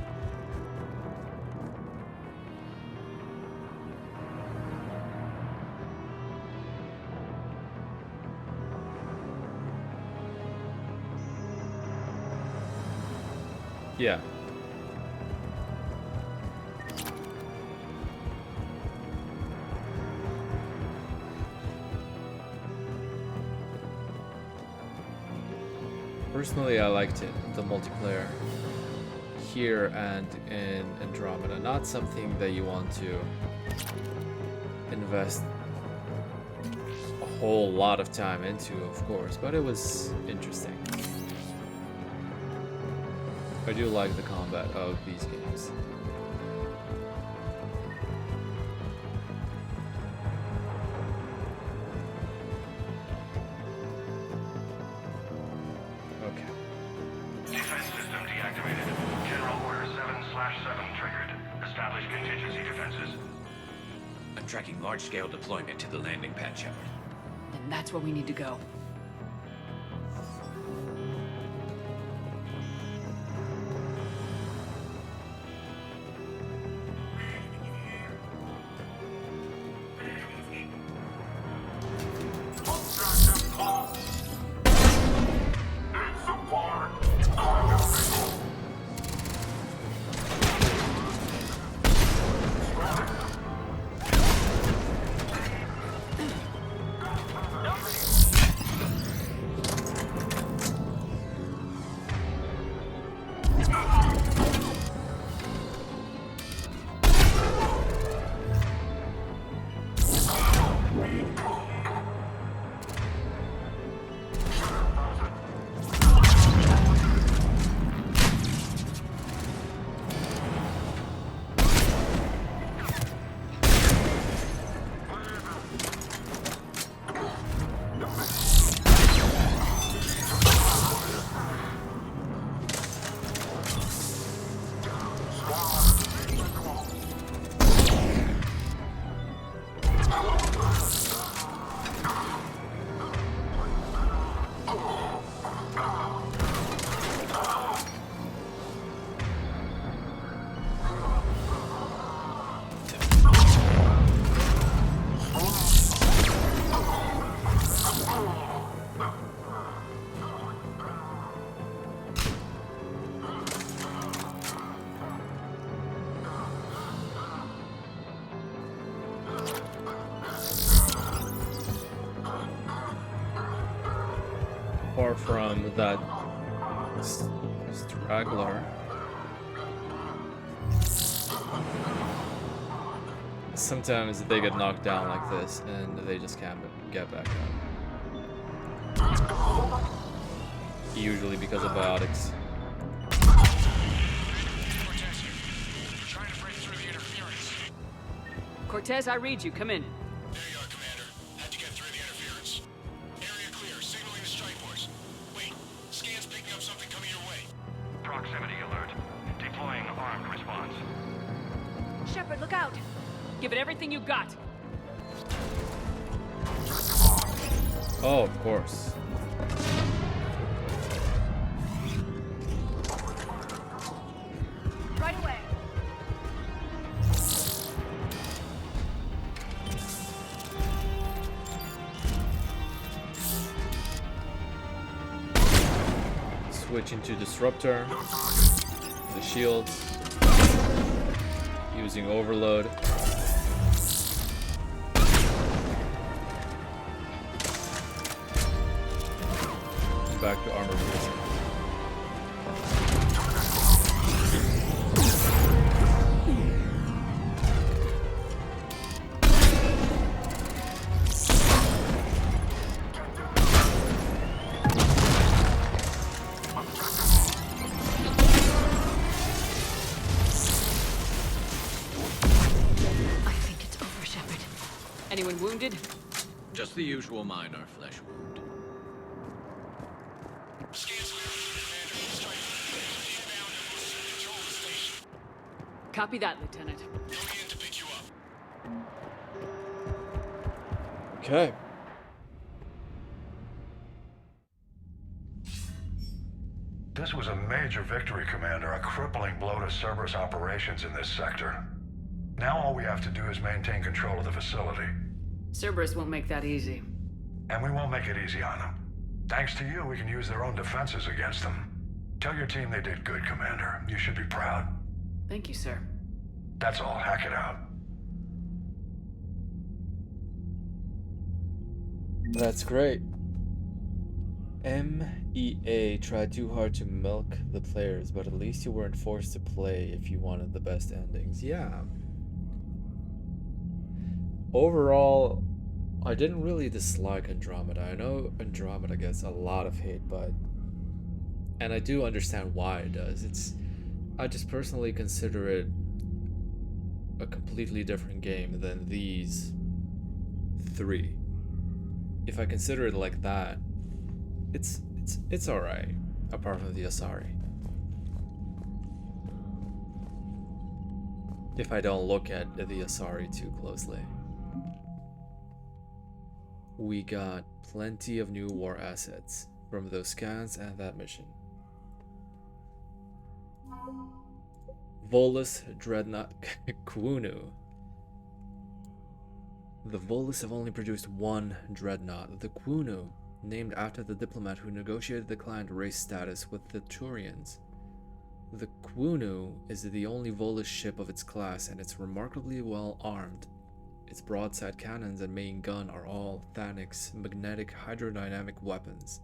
Yeah. Personally, I liked it, the multiplayer here and in Andromeda. Not something that you want to invest a whole lot of time into, of course, but it was interesting. I do like the combat of these games. Okay. Defense system deactivated. General Order 7/7 triggered. Establish contingency defenses. I'm tracking large-scale deployment to the landing pad, Shepard. Then that's where we need to go. Apart from that straggler, sometimes they get knocked down like this and they just can't get back up. Usually because of biotics. Cortez, I read you. Come in. There you are, Commander. How'd you get through the interference? Area clear. Signaling the strike force. Wait. Scan's picking up something coming your way. Proximity alert. Deploying armed response. Shepard, look out! Give it everything you got. Oh, of course. Right away. Switch into disruptor. The shield. Using overload. Back to armor piercing. Anyone wounded? Just the usual minor flesh wound. Copy that, Lieutenant. Okay. This was a major victory, Commander. A crippling blow to Cerberus operations in this sector. Now all we have to do is maintain control of the facility. Cerberus won't make that easy. And we won't make it easy on them. Thanks to you, we can use their own defenses against them. Tell your team they did good, Commander. You should be proud. Thank you, sir. That's all. Hack it out. That's great. MEA tried too hard to milk the players, but at least you weren't forced to play if you wanted the best endings. Yeah. overall, I didn't really dislike Andromeda. I know Andromeda gets a lot of hate, and I do understand why it does. I just personally consider it a completely different game than these three. If I consider it like that, it's alright, apart from the Asari. If I don't look at the Asari too closely. We got plenty of new war assets from those scans and that mission. Volus Dreadnought Kwunu. The Volus have only produced one Dreadnought, the Kwunu, named after the diplomat who negotiated the client race status with the Turians. The Kwunu is the only Volus ship of its class, and it's remarkably well armed. Its broadside cannons and main gun are all Thanix magnetic hydrodynamic weapons.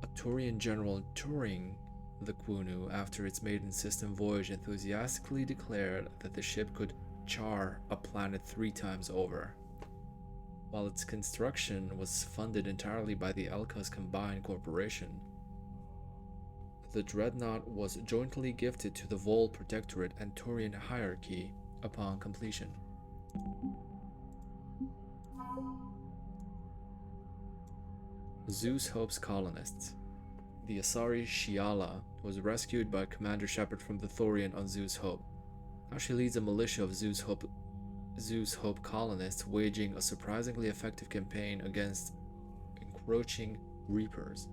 A Turian general touring the Kwunu after its maiden system voyage enthusiastically declared that the ship could char a planet 3 times over. While its construction was funded entirely by the Elkas Combined Corporation, the Dreadnought was jointly gifted to the Vol Protectorate and Turian hierarchy upon completion. Zeus Hope's colonists. The Asari Shiala was rescued by Commander Shepard from the Thorian on Zeus Hope. Now she leads a militia of Zeus Hope colonists, waging a surprisingly effective campaign against encroaching Reapers.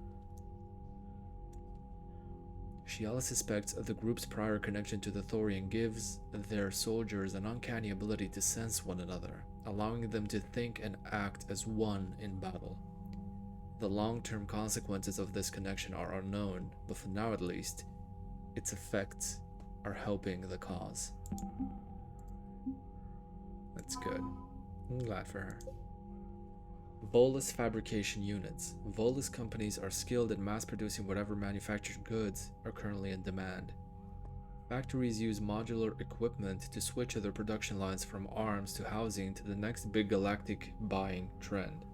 Shiala suspects the group's prior connection to the Thorian gives their soldiers an uncanny ability to sense one another, allowing them to think and act as one in battle. The long-term consequences of this connection are unknown, but for now at least, its effects are helping the cause. That's good. I'm glad for her. Volus fabrication units. Volus companies are skilled in mass-producing whatever manufactured goods are currently in demand. Factories use modular equipment to switch their production lines from arms to housing to the next big galactic buying trend.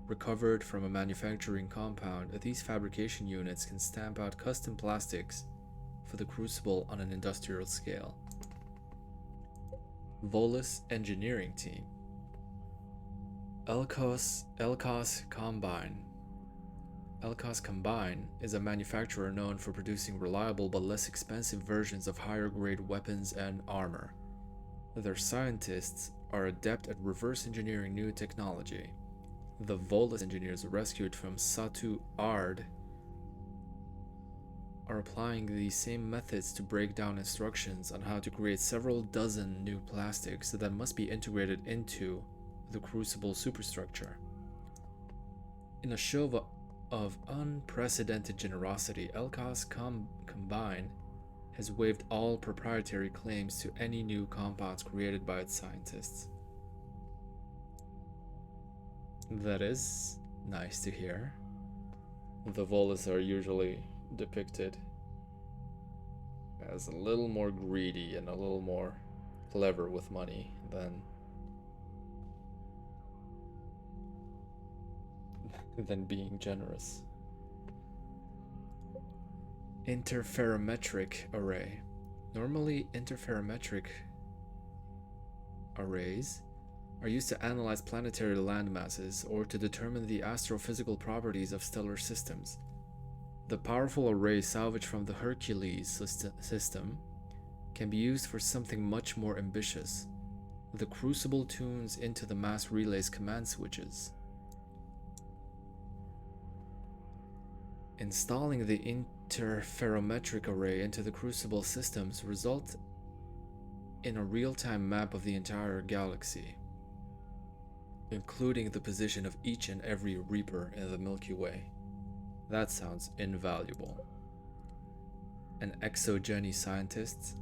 Recovered from a manufacturing compound, these fabrication units can stamp out custom plastics for the Crucible on an industrial scale. Volus Engineering Team. Elkas Combine. Elkas Combine is a manufacturer known for producing reliable but less expensive versions of higher grade weapons and armor. Their scientists are adept at reverse engineering new technology. The Volus engineers rescued from Satu Ard are applying these same methods to break down instructions on how to create several dozen new plastics that must be integrated into the Crucible superstructure. In a show of unprecedented generosity, Elkas Combine has waived all proprietary claims to any new compounds created by its scientists. That is nice to hear. The Volus are usually depicted as a little more greedy and a little more clever with money than being generous. Interferometric array. Normally, interferometric arrays are used to analyze planetary landmasses or to determine the astrophysical properties of stellar systems. The powerful array salvaged from the Hercules system can be used for something much more ambitious. The Crucible tunes into the mass relays command switches. Installing the interferometric array into the Crucible systems result in a real-time map of the entire galaxy, including the position of each and every Reaper in the Milky Way. That sounds invaluable. An Exogeny scientist.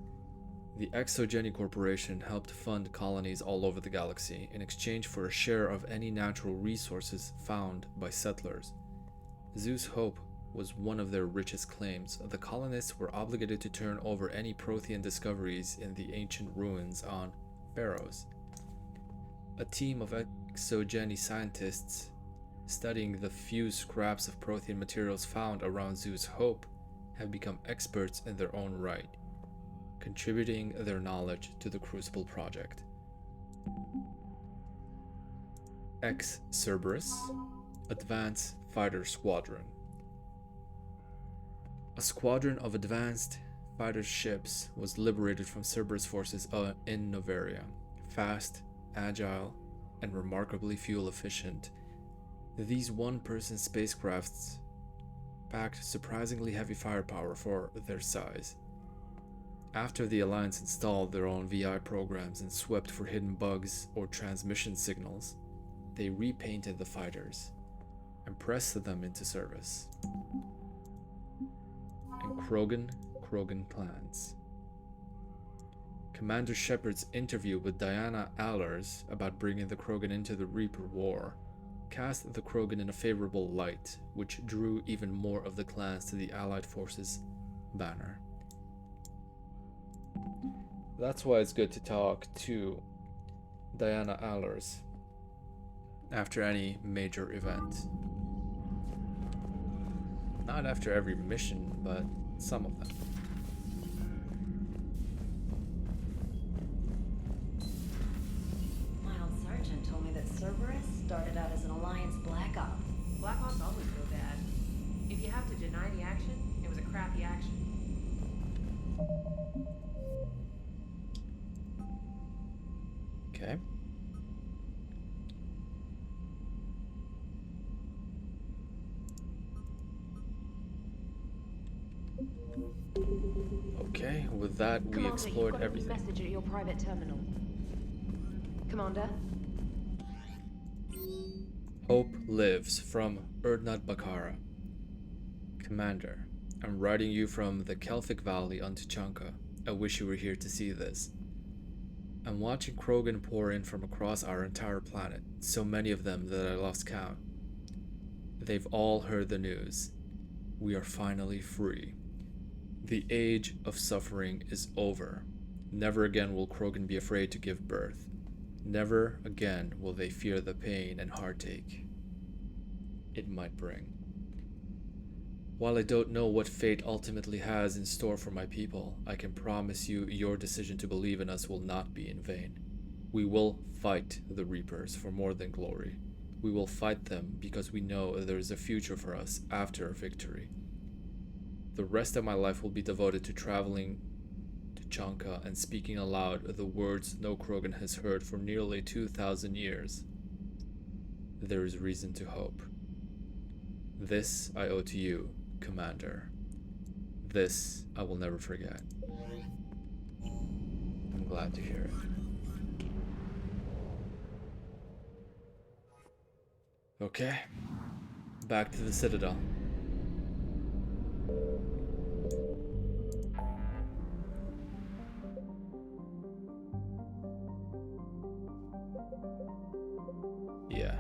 The Exogeny Corporation helped fund colonies all over the galaxy in exchange for a share of any natural resources found by settlers. Zeus Hope was one of their richest claims. The colonists were obligated to turn over any Prothean discoveries in the ancient ruins on Pharaohs. A team of exogeny scientists studying the few scraps of Prothean materials found around Zeus Hope have become experts in their own right, contributing their knowledge to the Crucible project. Cerberus, Advanced Fighter Squadron. A squadron of advanced fighter ships was liberated from Cerberus forces in Noveria. Fast, agile, and remarkably fuel efficient, these one-person spacecrafts packed surprisingly heavy firepower for their size. After the Alliance installed their own VI programs and swept for hidden bugs or transmission signals, they repainted the fighters and pressed them into service. And Krogan plans. Commander Shepard's interview with Diana Allers about bringing the Krogan into the Reaper War cast the Krogan in a favorable light, which drew even more of the clans to the Allied forces' banner. That's why it's good to talk to Diana Allers after any major event. Not after every mission, but some of them. Sergeant told me that Cerberus started out as an Alliance Black Op. Black Ops always go bad. If you have to deny the action, it was a crappy action. Okay. Okay, with that we Commander, explored you've got everything. A new message at your private terminal. Commander? Hope lives from Erdnut Bakara. Commander, I'm writing you from the Kelphic Valley on Tuchanka. I wish you were here to see this. I'm watching Krogan pour in from across our entire planet, so many of them that I lost count. They've all heard the news. We are finally free. The age of suffering is over. Never again will Krogan be afraid to give birth. Never again will they fear the pain and heartache it might bring. While I don't know what fate ultimately has in store for my people, I can promise you your decision to believe in us will not be in vain. We will fight the Reapers for more than glory. We will fight them because we know there is a future for us after victory. The rest of my life will be devoted to traveling to Chanka and speaking aloud the words no Krogan has heard for nearly 2,000 years. There is reason to hope. This I owe to you, Commander. This I will never forget. I'm glad to hear it. Okay, back to the Citadel. Yeah.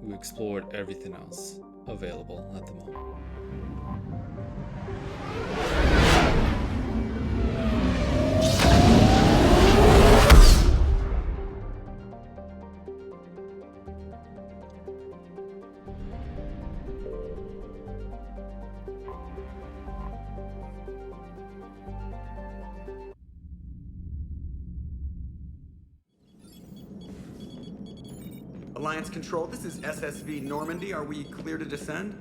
We explored everything else available at the moment. Alliance Control, this is SSV Normandy. Are we clear to descend?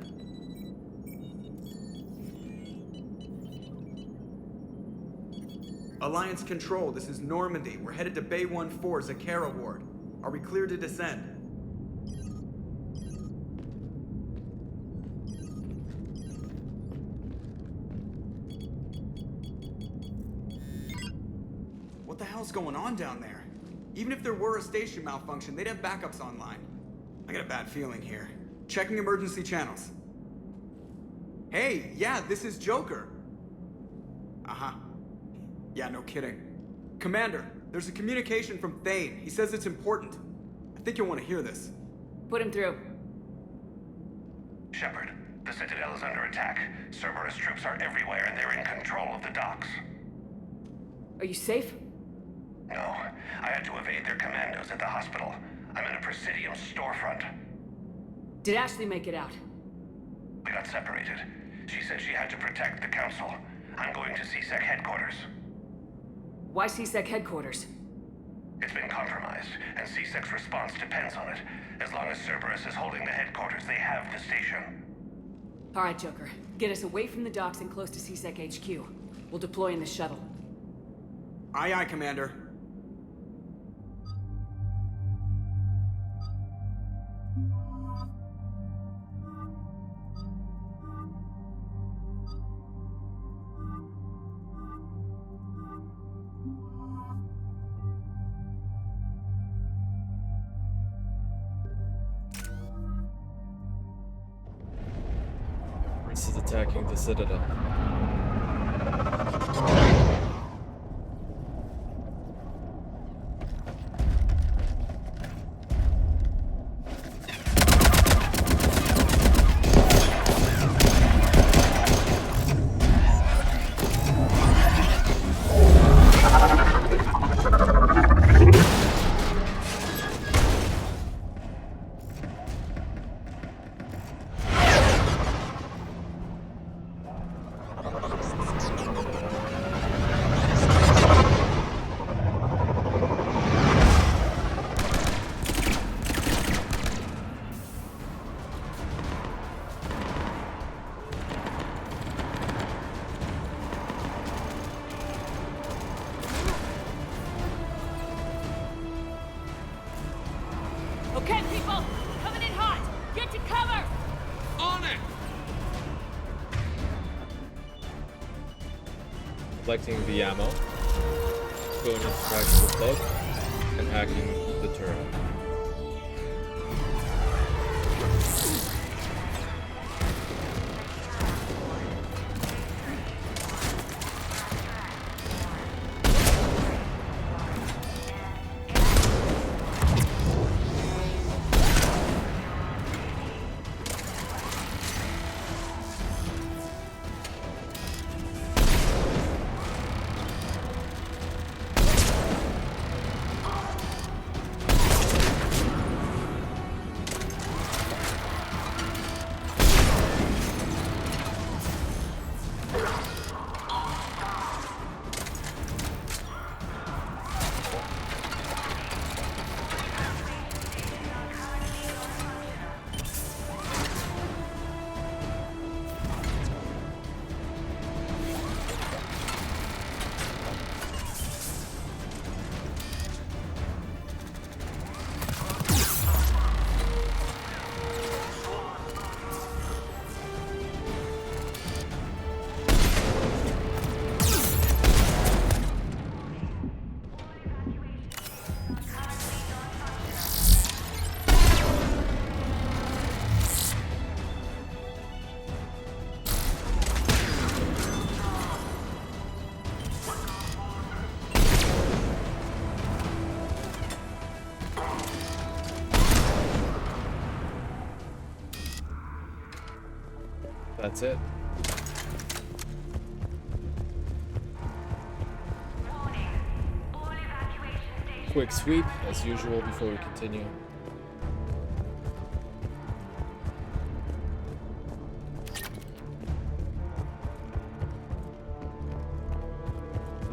Alliance Control, this is Normandy. We're headed to Bay 1-4, Zakara Ward. Are we clear to descend? What the hell's going on down there? Even if there were a station malfunction, they'd have backups online. I got a bad feeling here. Checking emergency channels. Hey, yeah, this is Joker. Uh-huh. Yeah, no kidding. Commander, there's a communication from Thane. He says it's important. I think you'll want to hear this. Put him through. Shepard, the Citadel is under attack. Cerberus troops are everywhere and they're in control of the docks. Are you safe? No, I had to evade their commandos at the hospital. I'm in a Presidium storefront. Did Ashley make it out? We got separated. She said she had to protect the Council. I'm going to CSEC headquarters. Why CSEC headquarters? It's been compromised, and CSEC's response depends on it. As long as Cerberus is holding the headquarters, they have the station. Alright, Joker. Get us away from the docks and close to CSEC HQ. We'll deploy in the shuttle. Aye, aye, Commander. This is attacking the Citadel. Okay, people! Coming in hot! Get to cover! On it! Collecting the ammo, going into tactical plug, and hacking the turret. That's it. Quick sweep, as usual, before we continue.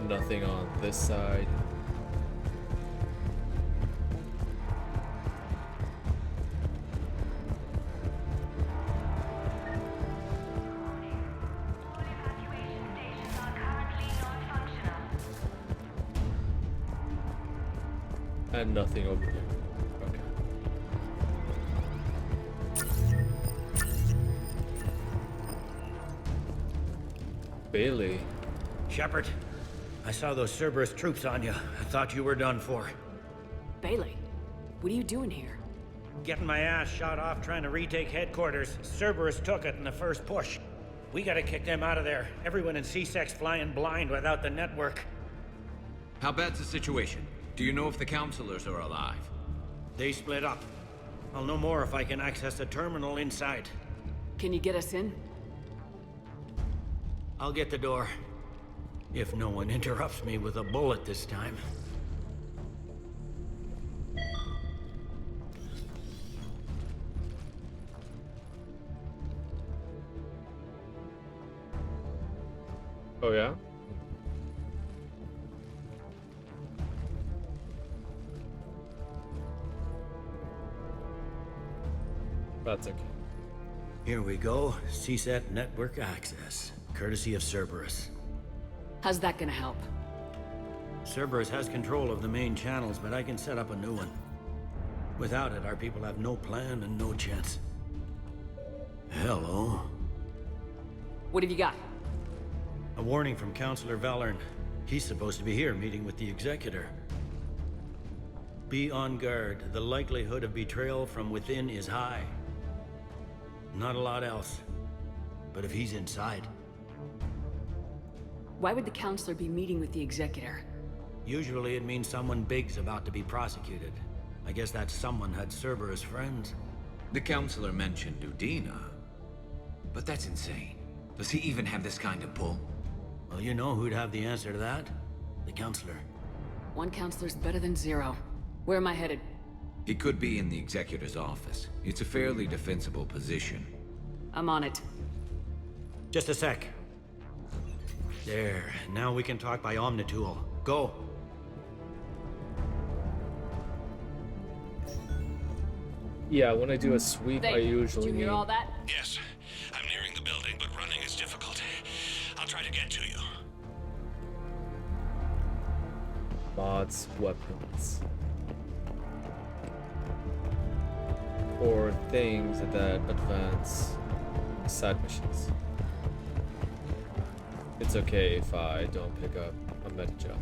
Nothing on this side. And nothing over here. Okay. Bailey. Shepard, I saw those Cerberus troops on you. I thought you were done for. Bailey, what are you doing here? Getting my ass shot off trying to retake headquarters. Cerberus took it in the first push. We gotta kick them out of there. Everyone in CSEC's flying blind without the network. How bad's the situation? Do you know if the counselors are alive? They split up. I'll know more if I can access the terminal inside. Can you get us in? I'll get the door. If no one interrupts me with a bullet this time. Oh, yeah? That's okay. Here we go. CSAT network access, courtesy of Cerberus. How's that gonna help? Cerberus has control of the main channels, but I can set up a new one. Without it, our people have no plan and no chance. Hello. What have you got? A warning from Counselor Valern. He's supposed to be here meeting with the Executor. Be on guard. The likelihood of betrayal from within is high. Not a lot else. But if he's inside... Why would the Counselor be meeting with the Executor? Usually it means someone big's about to be prosecuted. I guess that someone had Cerberus friends. The Counselor mentioned Udina. But that's insane. Does he even have this kind of pull? Well, you know who'd have the answer to that? The Counselor. One Counselor's better than zero. Where am I headed? He could be in the Executor's office. It's a fairly defensible position. I'm on it. Just a sec. There. Now we can talk by Omnitool. Go. Yeah, when I do a sweep, I usually Did you hear all that? Yes. I'm nearing the building, but running is difficult. I'll try to get to you. Mods, weapons. Or things that advance side missions. It's okay if I don't pick up a meta gel.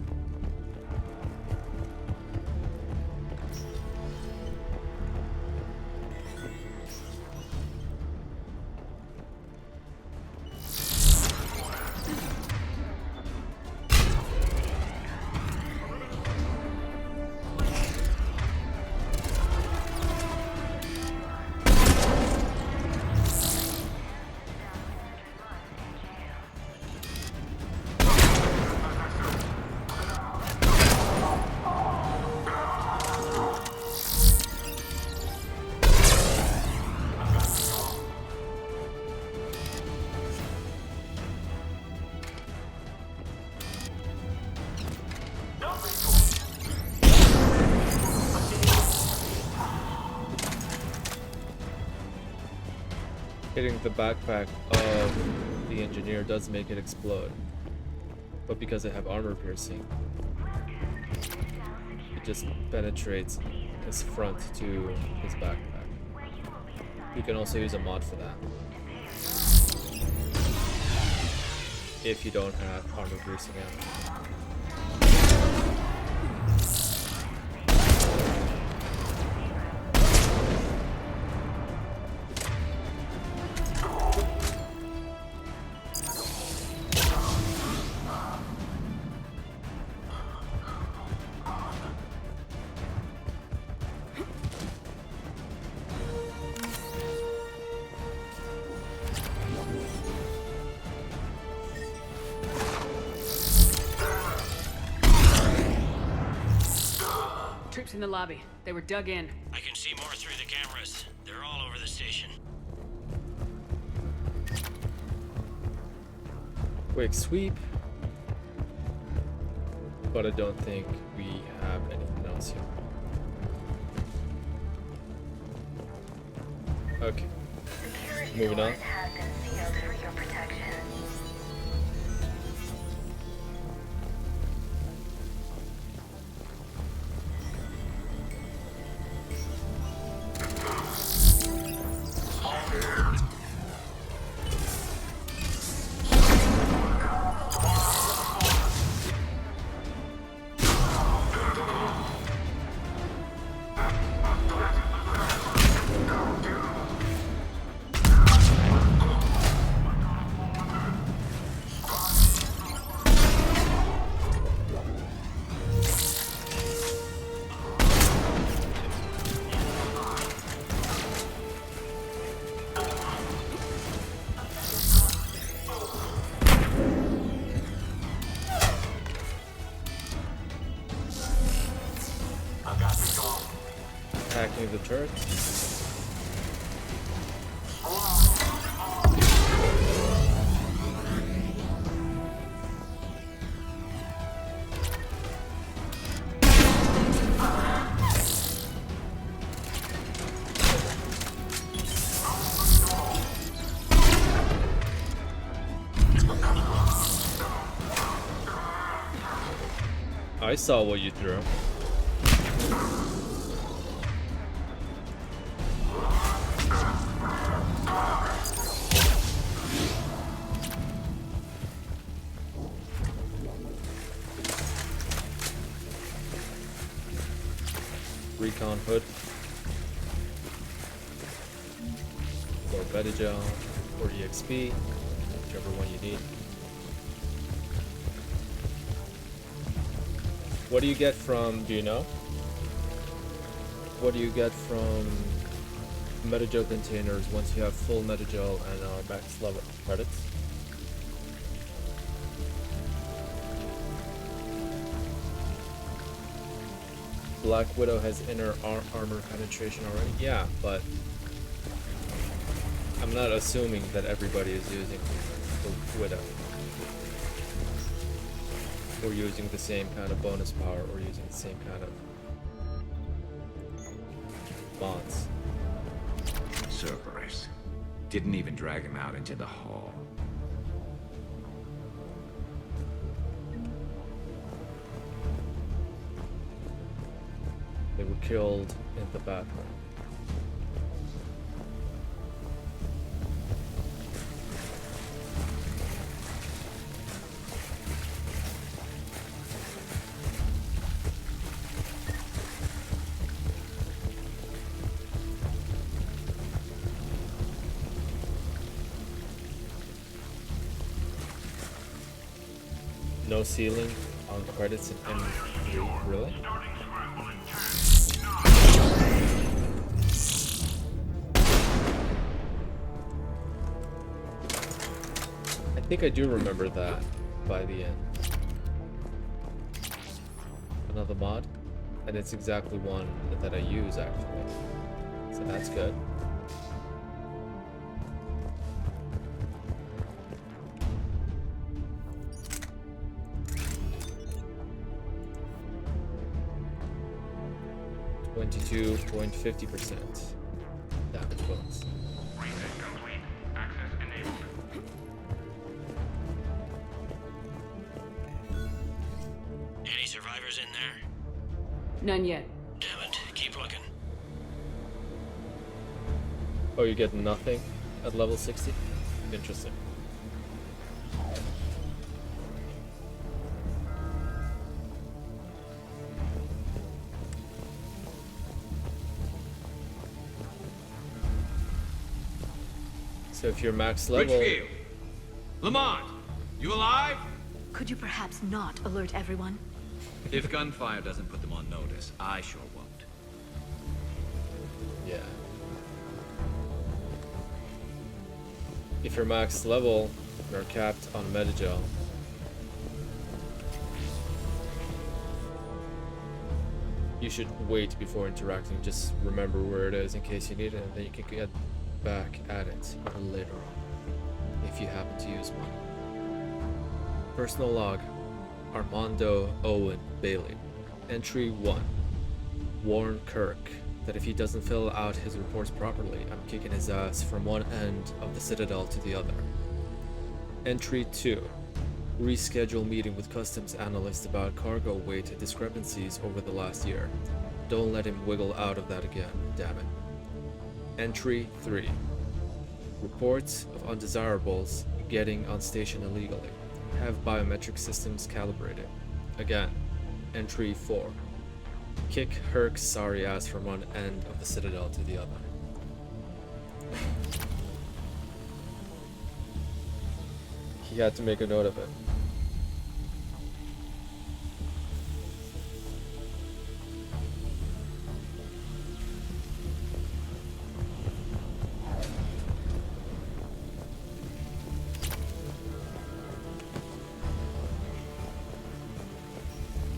Hitting the backpack of the engineer does make it explode. But because I have armor piercing, it just penetrates his front to his backpack. You can also use a mod for that. If you don't have armor piercing ammo. Troops in the lobby. They were dug in. I can see more through the cameras. They're all over the station. Quick sweep. But I don't think we have anything else here. Okay. Moving on. Attacking the turret. I saw what you threw. Recon hood. Or Betagel, or EXP, whichever one you need. What do you get from, do you know? What do you get from Metagel containers once you have full Metagel and max level credits? Black Widow has inner armor penetration already? Yeah, but I'm not assuming that everybody is using the Widow. Or using the same kind of bonus power, or using the same kind of mods. Cerberus. Didn't even drag him out into the hall. They were killed in the bathroom. No ceiling on credits in ME3, really? I think I do remember that by the end. Another mod, and it's exactly one that I use actually, so that's good. .50% damage bonus. Any survivors in there? None yet. Damn it, keep looking. Oh, you get nothing at level 60? Interesting. So if you're max level... Richfield! Lamont! You alive? Could you perhaps not alert everyone? If gunfire doesn't put them on notice, I sure won't. Yeah. If you're max level, you're capped on Metagel. You should wait before interacting, just remember where it is in case you need it, and then you can get back at it later on, if you happen to use one. Personal log, Armando Owen Bailey. Entry 1. Warn Kirk that if he doesn't fill out his reports properly, I'm kicking his ass from one end of the Citadel to the other. Entry 2. Reschedule meeting with customs analyst about cargo weight discrepancies over the last year. Don't let him wiggle out of that again, damn it. Entry 3. Reports of undesirables getting on station illegally. Have biometric systems calibrated. Again. Entry 4. Kick Herc's sorry ass from one end of the Citadel to the other. He had to make a note of it.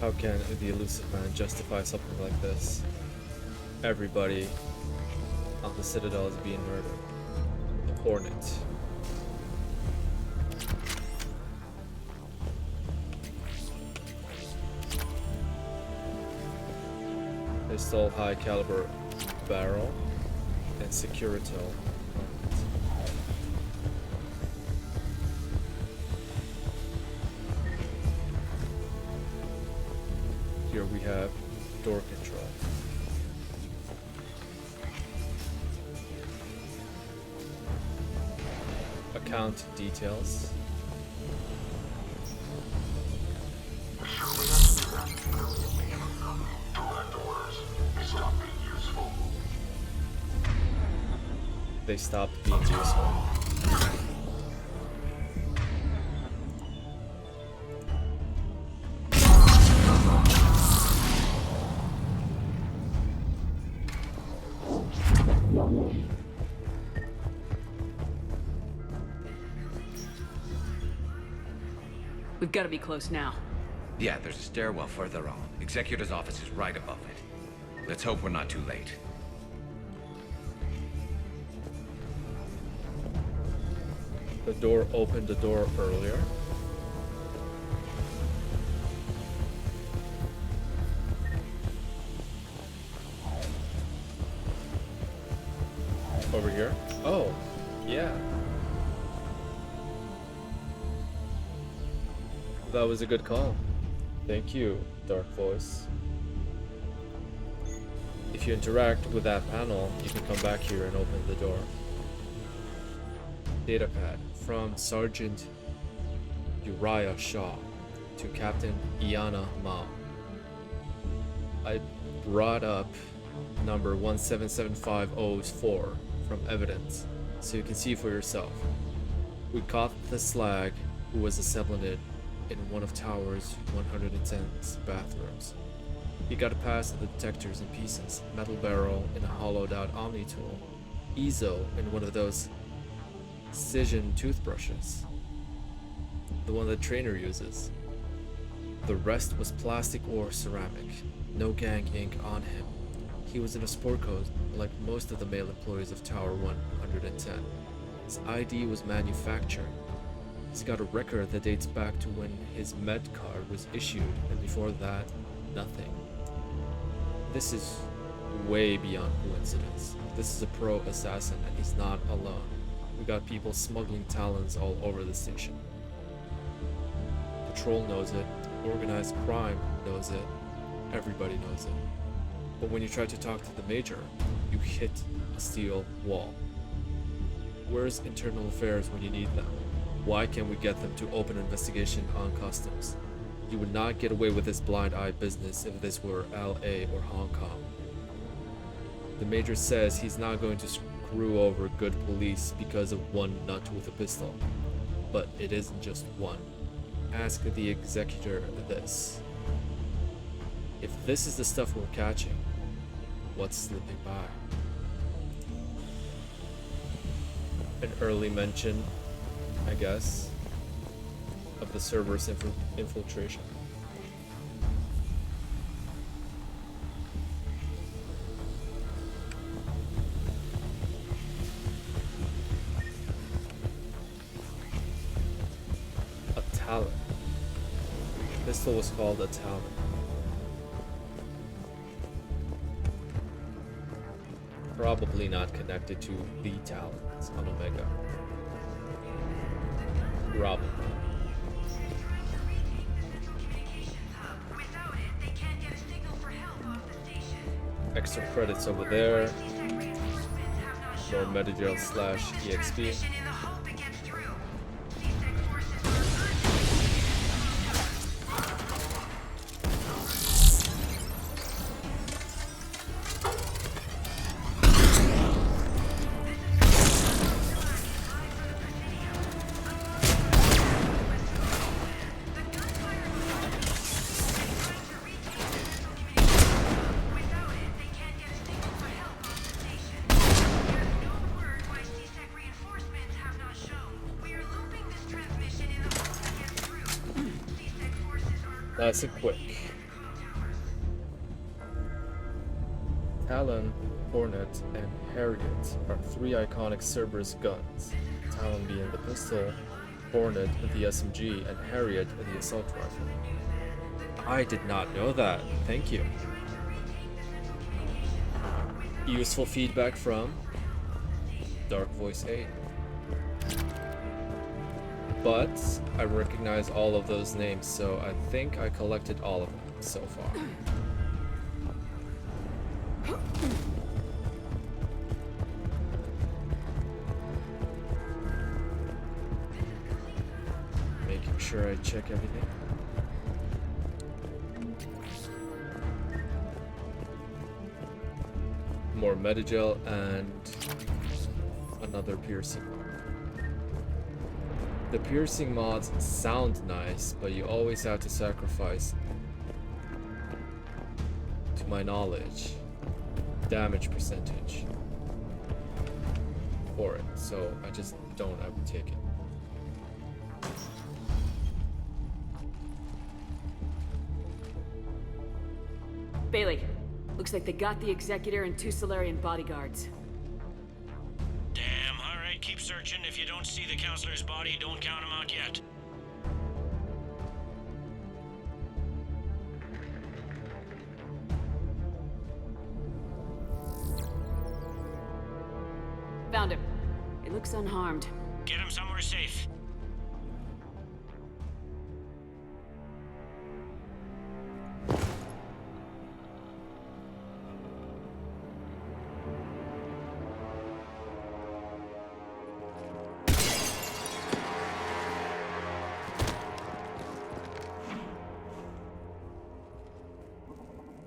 How can the elusive man justify something like this? Everybody on the Citadel is being murdered. The Hornet. Pistol, high caliber barrel, and Securitel. here we have door control. Account details. They stopped being useful. We've got to be close now. Yeah, there's a stairwell further on. Executor's office is right above it. Let's hope we're not too late. The door opened the door earlier. Over here? Oh, yeah. That was a good call. Thank you, Dark Voice. If you interact with that panel, you can come back here and open the door. Datapad from Sergeant Uriah Shaw to Captain Iana Mao. I brought up number 1775004 from evidence, so you can see for yourself. We caught the slag who was assembling it in one of Tower's 110's bathrooms. He got past the detectors in pieces, metal barrel in a hollowed out Omni tool, Ezo in one of those Cision toothbrushes, the one the trainer uses. The rest was plastic or ceramic, no gang ink on him. He was in a sport coat like most of the male employees of Tower 110. His ID was manufactured. He's got a record that dates back to when his med card was issued, and before that, nothing. This is way beyond coincidence. This is a pro assassin, and he's not alone. We got people smuggling talons all over the station. Patrol knows it, organized crime knows it, everybody knows it. But when you try to talk to the Major, you hit a steel wall. Where's Internal Affairs when you need them? Why can't we get them to open an investigation on customs? You would not get away with this blind eye business if this were LA or Hong Kong. The Major says he's not going to screw over good police because of one nut with a pistol. But it isn't just one. Ask the Executor this. If this is the stuff we're catching, what's slipping by? An early mention, I guess, of the Cerberus infiltration. A Talon. The pistol was called a Talon. Probably not connected to the Talons on Omega. Probably. Extra credits over there. More Metagel / EXP. Nice and quick. Talon, Hornet, and Harriet are three iconic Cerberus guns. Talon being the pistol, Hornet the SMG, and Harriet the assault rifle. I did not know that. Thank you. Useful feedback from Dark Voice 8. But I recognize all of those names, so I think I collected all of them. so far. Making sure I check everything. More metagel and another piercing. The piercing mods sound nice, but you always have to sacrifice, to my knowledge, damage percentage for it, so I just don't ever take it. Bailey, looks like they got the Executor and 2 Solarian bodyguards. Damn, alright, keep searching. If you don't see the counselor's body, don't count him out yet. Found him. He looks unharmed. Get him somewhere safe.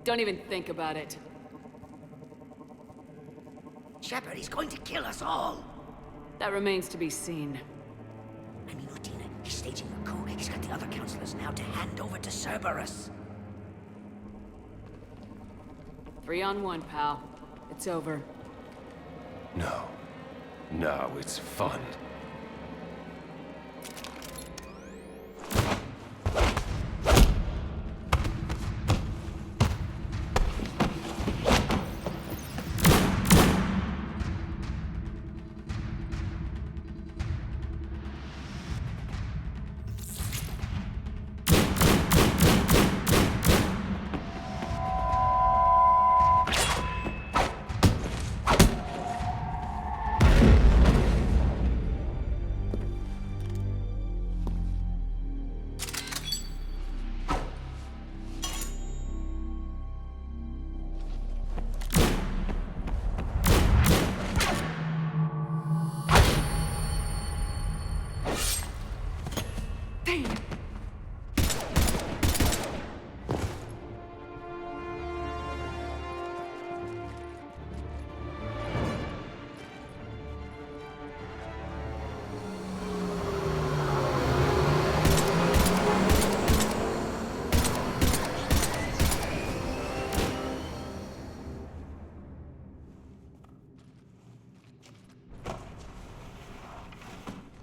Don't even think about it. Shepard, he's going to kill us all. That remains to be seen. I mean, Udina, he's staging a coup. He's got the other counselors now to hand over to Cerberus. 3 on 1, pal. It's over. No. No, it's fun.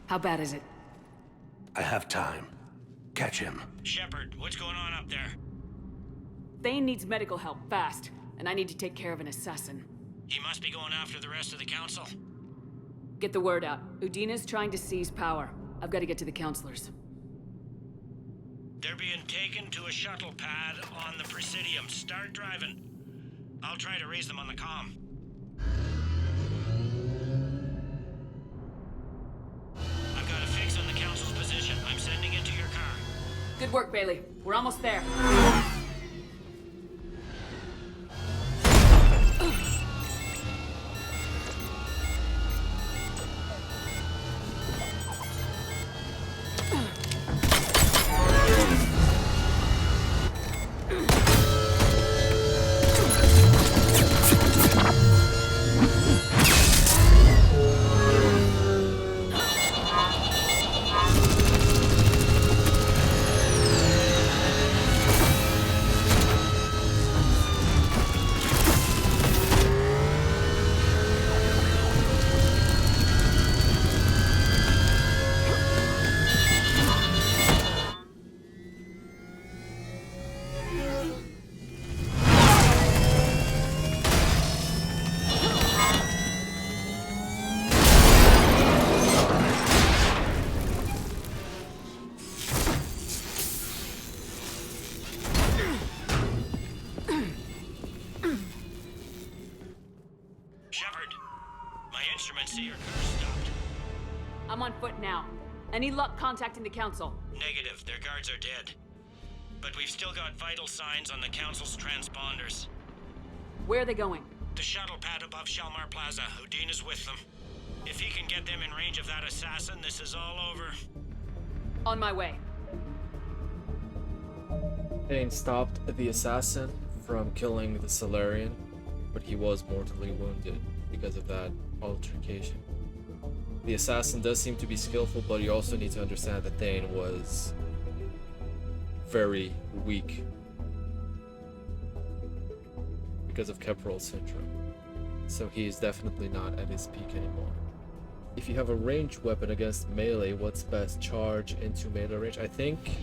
How bad is it? I have time. Catch him. Shepard, what's going on up there? Thane needs medical help, fast. And I need to take care of an assassin. He must be going after the rest of the council. Get the word out. Udina's trying to seize power. I've got to get to the counselors. They're being taken to a shuttle pad on the Presidium. Start driving. I'll try to raise them on the comm. I've got a fix on the council's position. I'm sending it to your car. Good work, Bailey. We're almost there. I'm on foot now. Any luck contacting the council? Negative. Their guards are dead. but we've still got vital signs on the Council's transponders. Where are they going? The shuttle pad above Shalmar Plaza. Udine is with them. If he can get them in range of that assassin, this is all over. On my way. Thane stopped the assassin from killing the Solarian, but he was mortally wounded because of that altercation. The assassin does seem to be skillful, but you also need to understand that Thane was very weak because of Keprol syndrome. So he is definitely not at his peak anymore. If you have a ranged weapon against melee, what's best? Charge into melee range? I think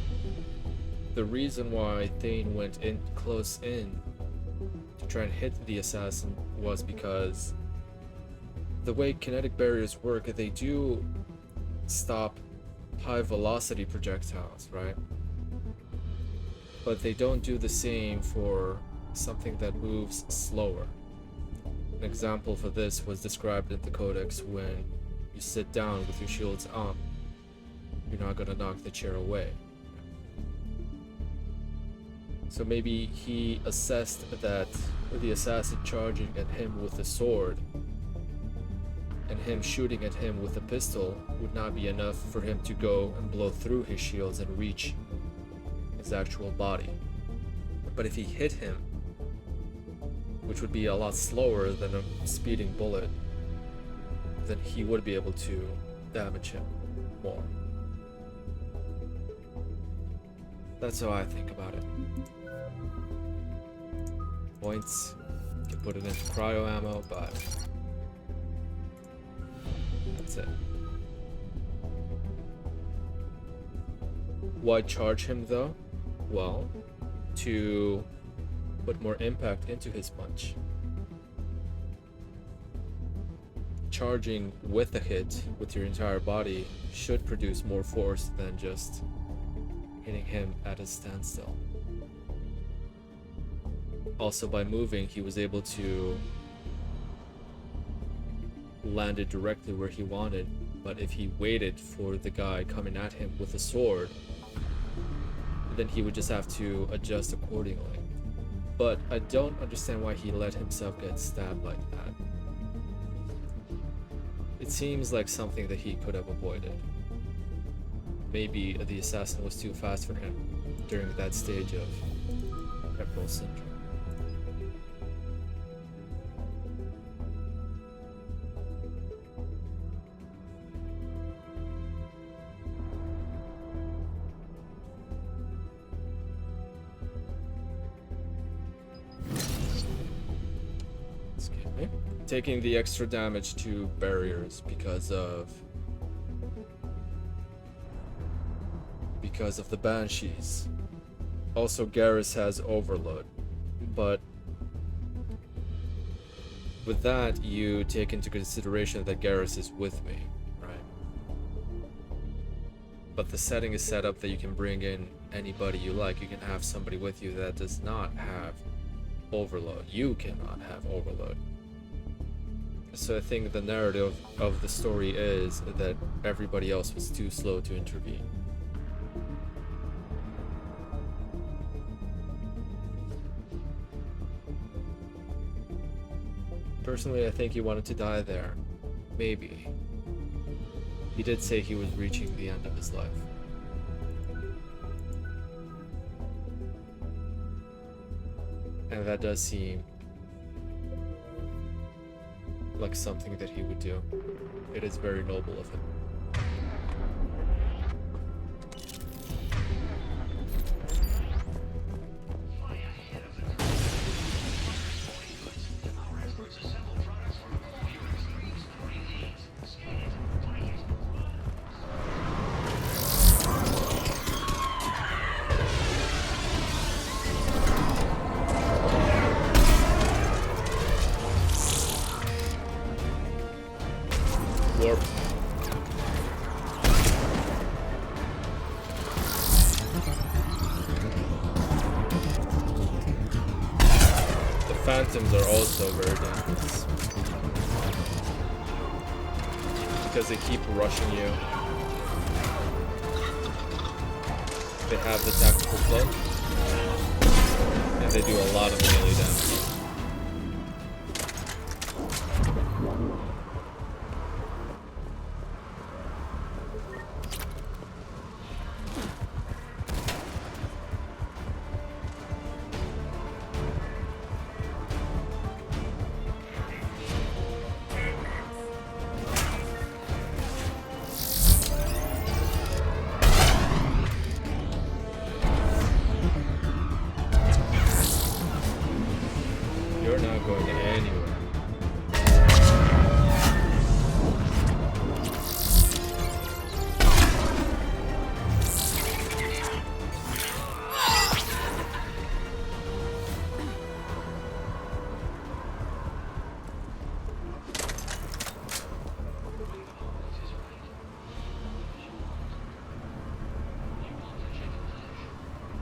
the reason why Thane went in close in to try and hit the assassin was because the way kinetic barriers work, they do stop high velocity projectiles, right? But they don't do the same for something that moves slower. An example for this was described in the Codex. When you sit down with your shields on, you're not gonna knock the chair away. So maybe he assessed that the assassin charging at him with a sword and him shooting at him with a pistol would not be enough for him to go and blow through his shields and reach his actual body. But if he hit him, which would be a lot slower than a speeding bullet, then he would be able to damage him more. That's how I think about it. Points, you can put it into cryo ammo, but that's it. Why charge him though? Well, to put more impact into his punch. Charging with a hit with your entire body should produce more force than just hitting him at a standstill. Also, by moving, he was able to land it directly where he wanted, but if he waited for the guy coming at him with a sword, then he would just have to adjust accordingly. But I don't understand why he let himself get stabbed like that. It seems like something that he could have avoided. Maybe the assassin was too fast for him during that stage of Keprol syndrome. Taking the extra damage to barriers because of the Banshees. Also, Garrus has overload, but with that you take into consideration that Garrus is with me, right? But the setting is set up that you can bring in anybody you like. You can have somebody with you that does not have overload. You cannot have overload. So I think the narrative of the story is that everybody else was too slow to intervene. Personally, I think he wanted to die there. Maybe. He did say he was reaching the end of his life. And that does seem like something that he would do. It is very noble of him. Phantoms are also very dangerous because they keep rushing you. They have the tactical cloak, and they do a lot of melee damage. You're not going anywhere.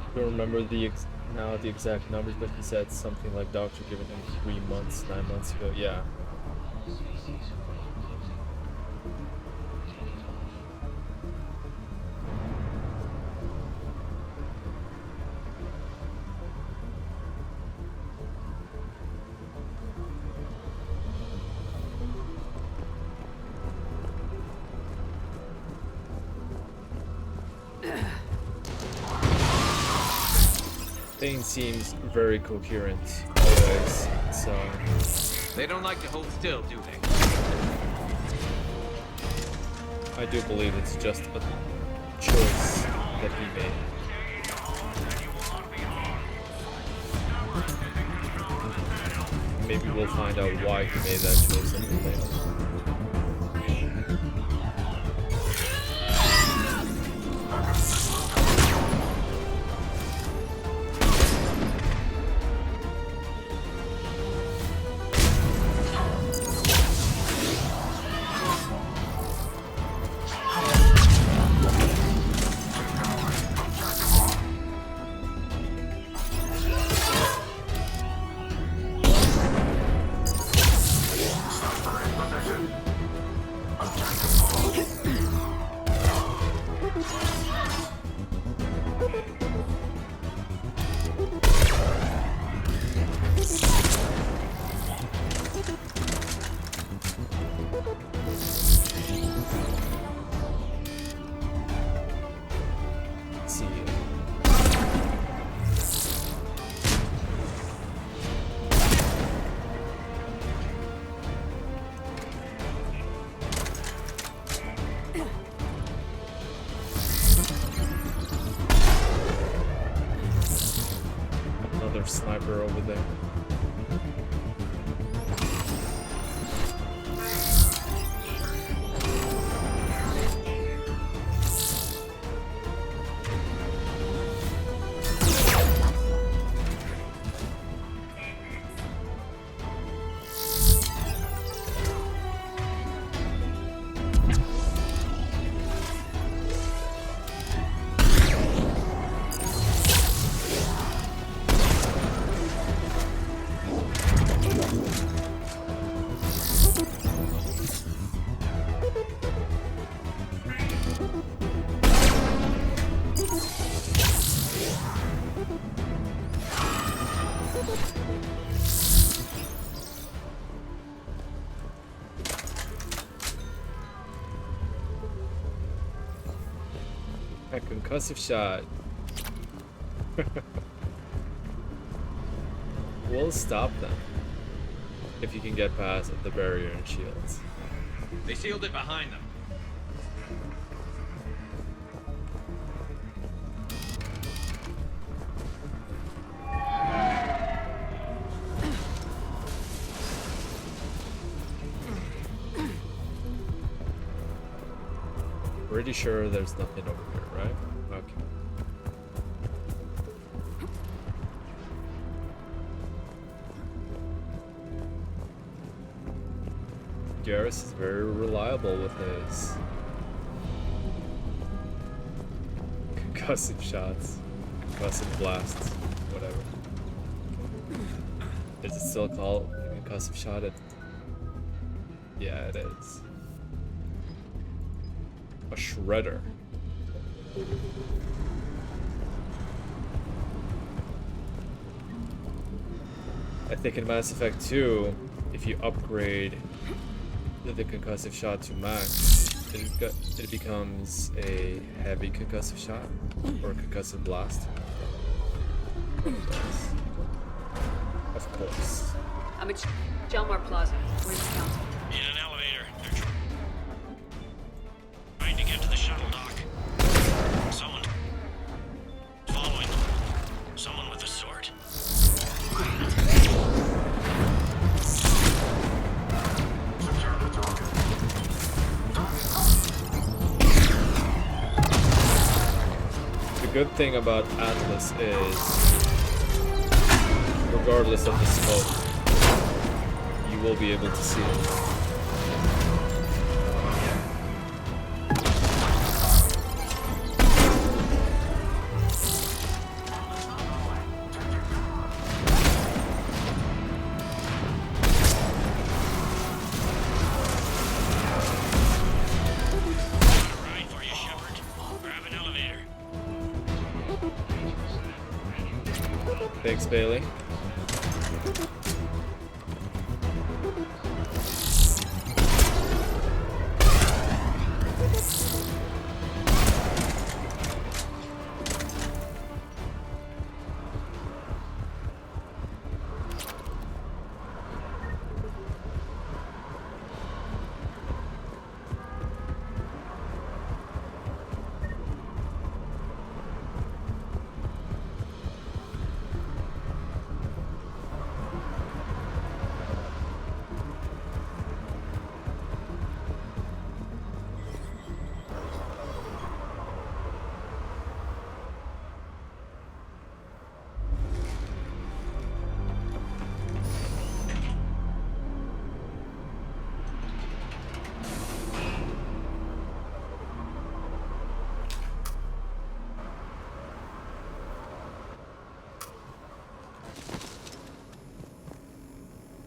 I don't remember the exact numbers, but he said something like Doctor given him 3 months, 9 months ago. Yeah. Thing seems very coherent always, so... They don't like to hold still, do they? I do believe it's just a choice that he made. Maybe we'll find out why he made that choice a little later. Sniper over there. A concussive shot. We'll stop them if you can get past the barrier and shields. They sealed it behind them. Pretty sure there's nothing over here, right? Okay. Garrus is very reliable with his concussive shots, concussive blasts, whatever. Is it still called a concussive shot? Yeah, it is. A shredder. I think in Mass Effect 2, if you upgrade the concussive shot to max, it becomes a heavy concussive shot or a concussive blast. Of course. I'm at Jelmar Plaza. Where's the council? In an elevator. They're trying to get to the shuttle dock. Someone following them. Someone with a sword. The good thing about Atlas is, regardless of the smoke, you will be able to see it. Thanks, Bailey.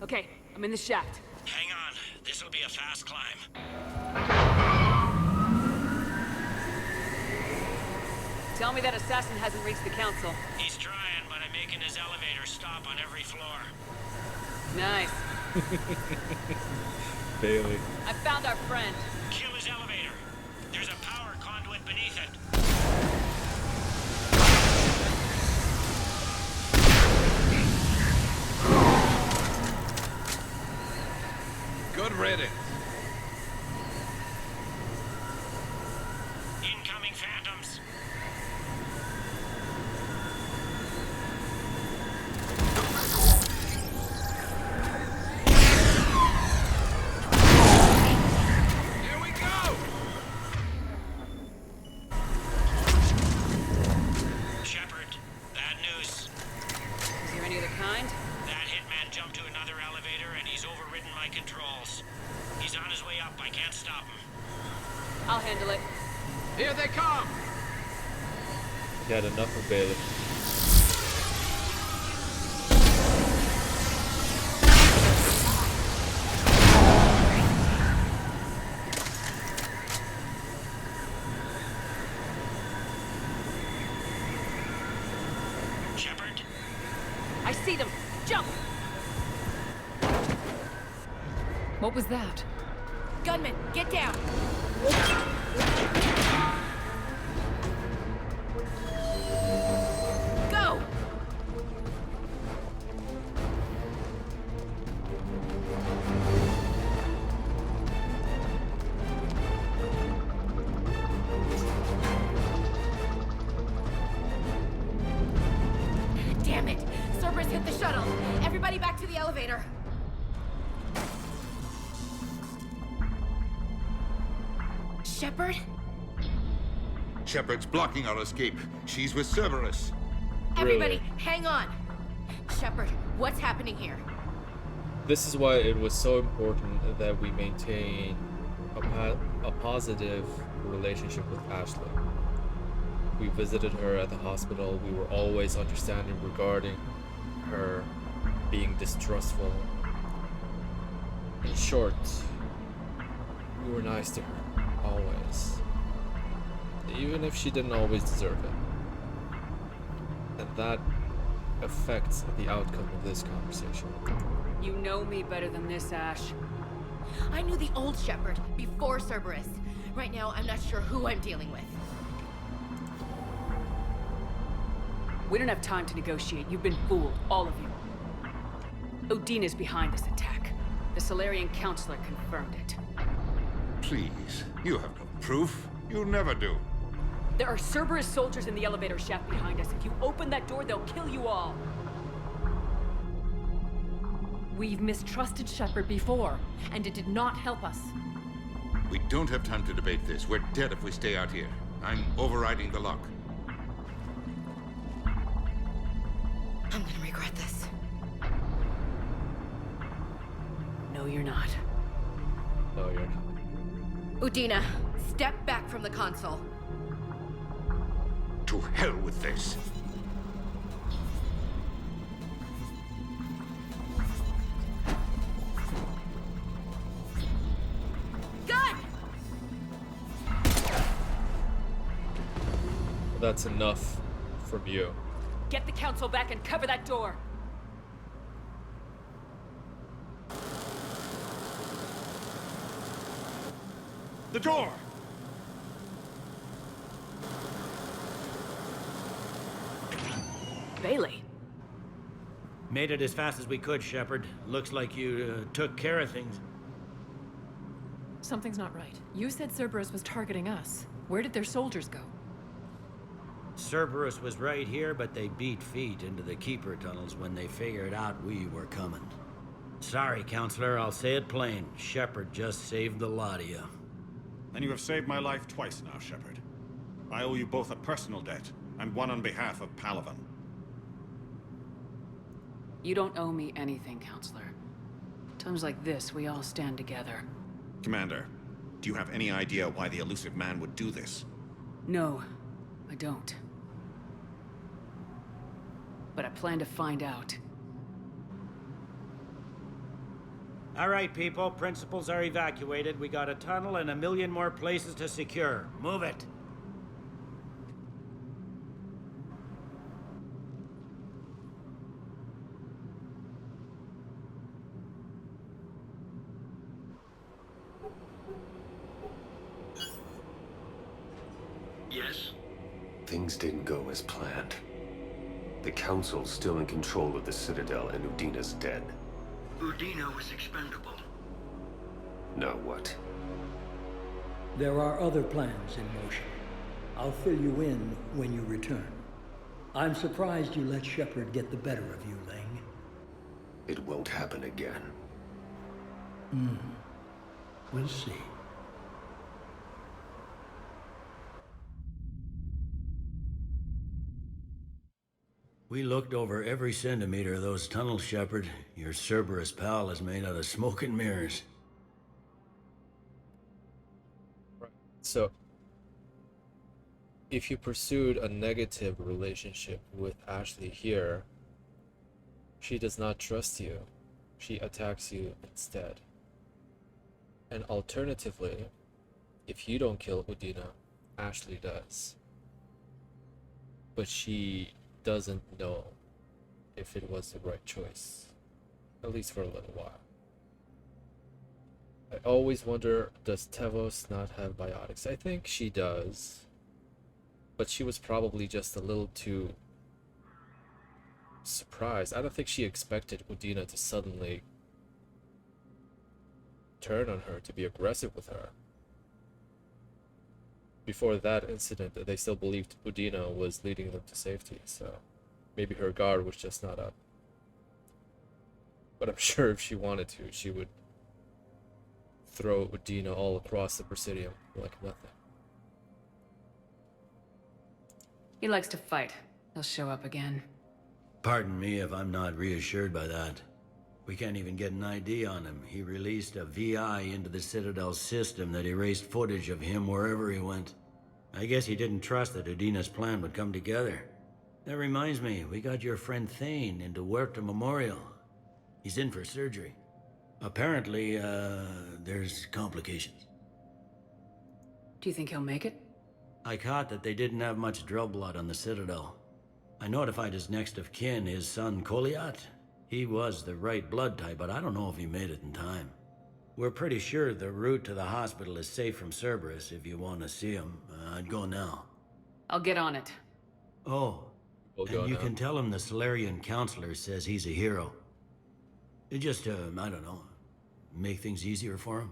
Okay, I'm in the shaft. Hang on. This'll be a fast climb. Tell me that assassin hasn't reached the council. He's trying, but I'm making his elevator stop on every floor. Nice. Bailey. I found our friend. Kill his elevator. There's a power conduit beneath it. Good riddance. Incoming phantoms. Here we go! Shepard, bad news. Is there any other kind? That hitman jumped to another elevator and he's overridden my controls. He's on his way up. I can't stop him. I'll handle it. Here they come! You had enough of Bailey. Shepard? I see them. Jump! What was that? Gunman, get down! Go! Damn it! Cerberus hit the shuttle! Everybody back to the elevator! Shepard? Shepard's blocking our escape. She's with Cerberus. Everybody, hang on! Shepard, what's happening here? This is why it was so important that we maintain a positive relationship with Ashley. We visited her at the hospital. We were always understanding regarding her being distrustful. In short, we were nice to her, always. Even if she didn't always deserve it. And that, affect the outcome of this conversation. You know me better than this, Ash. I knew the old Shepherd before Cerberus. Right now, I'm not sure who I'm dealing with. We don't have time to negotiate. You've been fooled, all of you. Udina's behind this attack. The Solarian Counselor confirmed it. Please, you have no proof. You never do. There are Cerberus soldiers in the elevator shaft behind us. If you open that door, they'll kill you all. We've mistrusted Shepherd before, and it did not help us. We don't have time to debate this. We're dead if we stay out here. I'm overriding the lock. I'm gonna regret this. No, you're not. No, you're not. Udina, step back from the console. To hell with this. Gun! That's enough from you. Get the Council back and cover that door! The door! Bailey. Made it as fast as we could, Shepard. Looks like you took care of things. Something's not right. You said Cerberus was targeting us. Where did their soldiers go? Cerberus was right here, but they beat feet into the Keeper tunnels when they figured out we were coming. Sorry, Counselor, I'll say it plain. Shepard just saved the lot of you. And you have saved my life twice now, Shepard. I owe you both a personal debt, and one on behalf of Palaven. You don't owe me anything, Counselor. Times like this, we all stand together. Commander, do you have any idea why the elusive man would do this? No, I don't. But I plan to find out. All right, people. Principals are evacuated. We got a tunnel and 1 million more places to secure. Move it. Yes? Things didn't go as planned. The Council's still in control of the Citadel and Udina's dead. Udina was expendable. Now what? There are other plans in motion. I'll fill you in when you return. I'm surprised you let Shepard get the better of you, Ling. It won't happen again. We'll see. We looked over every centimeter of those tunnels, Shepard. Your Cerberus pal is made out of smoke and mirrors. So, if you pursued a negative relationship with Ashley here, she does not trust you. She attacks you instead. And alternatively, if you don't kill Udina, Ashley does. But she doesn't know if it was the right choice, at least for a little while. I always wonder, does Tevos not have biotics? I think she does, but she was probably just a little too surprised. I don't think she expected Udina to suddenly turn on her, to be aggressive with her. Before that incident, they still believed Udina was leading them to safety, so maybe her guard was just not up. But I'm sure if she wanted to, she would throw Udina all across the Presidium like nothing. He likes to fight. He'll show up again. Pardon me if I'm not reassured by that. We can't even get an ID on him. He released a VI into the Citadel's system that erased footage of him wherever he went. I guess he didn't trust that Udina's plan would come together. That reminds me, we got your friend Thane into Huerta Memorial. He's in for surgery. Apparently, there's complications. Do you think he'll make it? I caught that they didn't have much drill blood on the Citadel. I notified his next of kin, his son Koliat. He was the right blood type, but I don't know if he made it in time. We're pretty sure the route to the hospital is safe from Cerberus. If you want to see him, I'd go now. I'll get on it. Oh, and you can tell him the Solarian counselor says he's a hero. Just, I don't know, make things easier for him.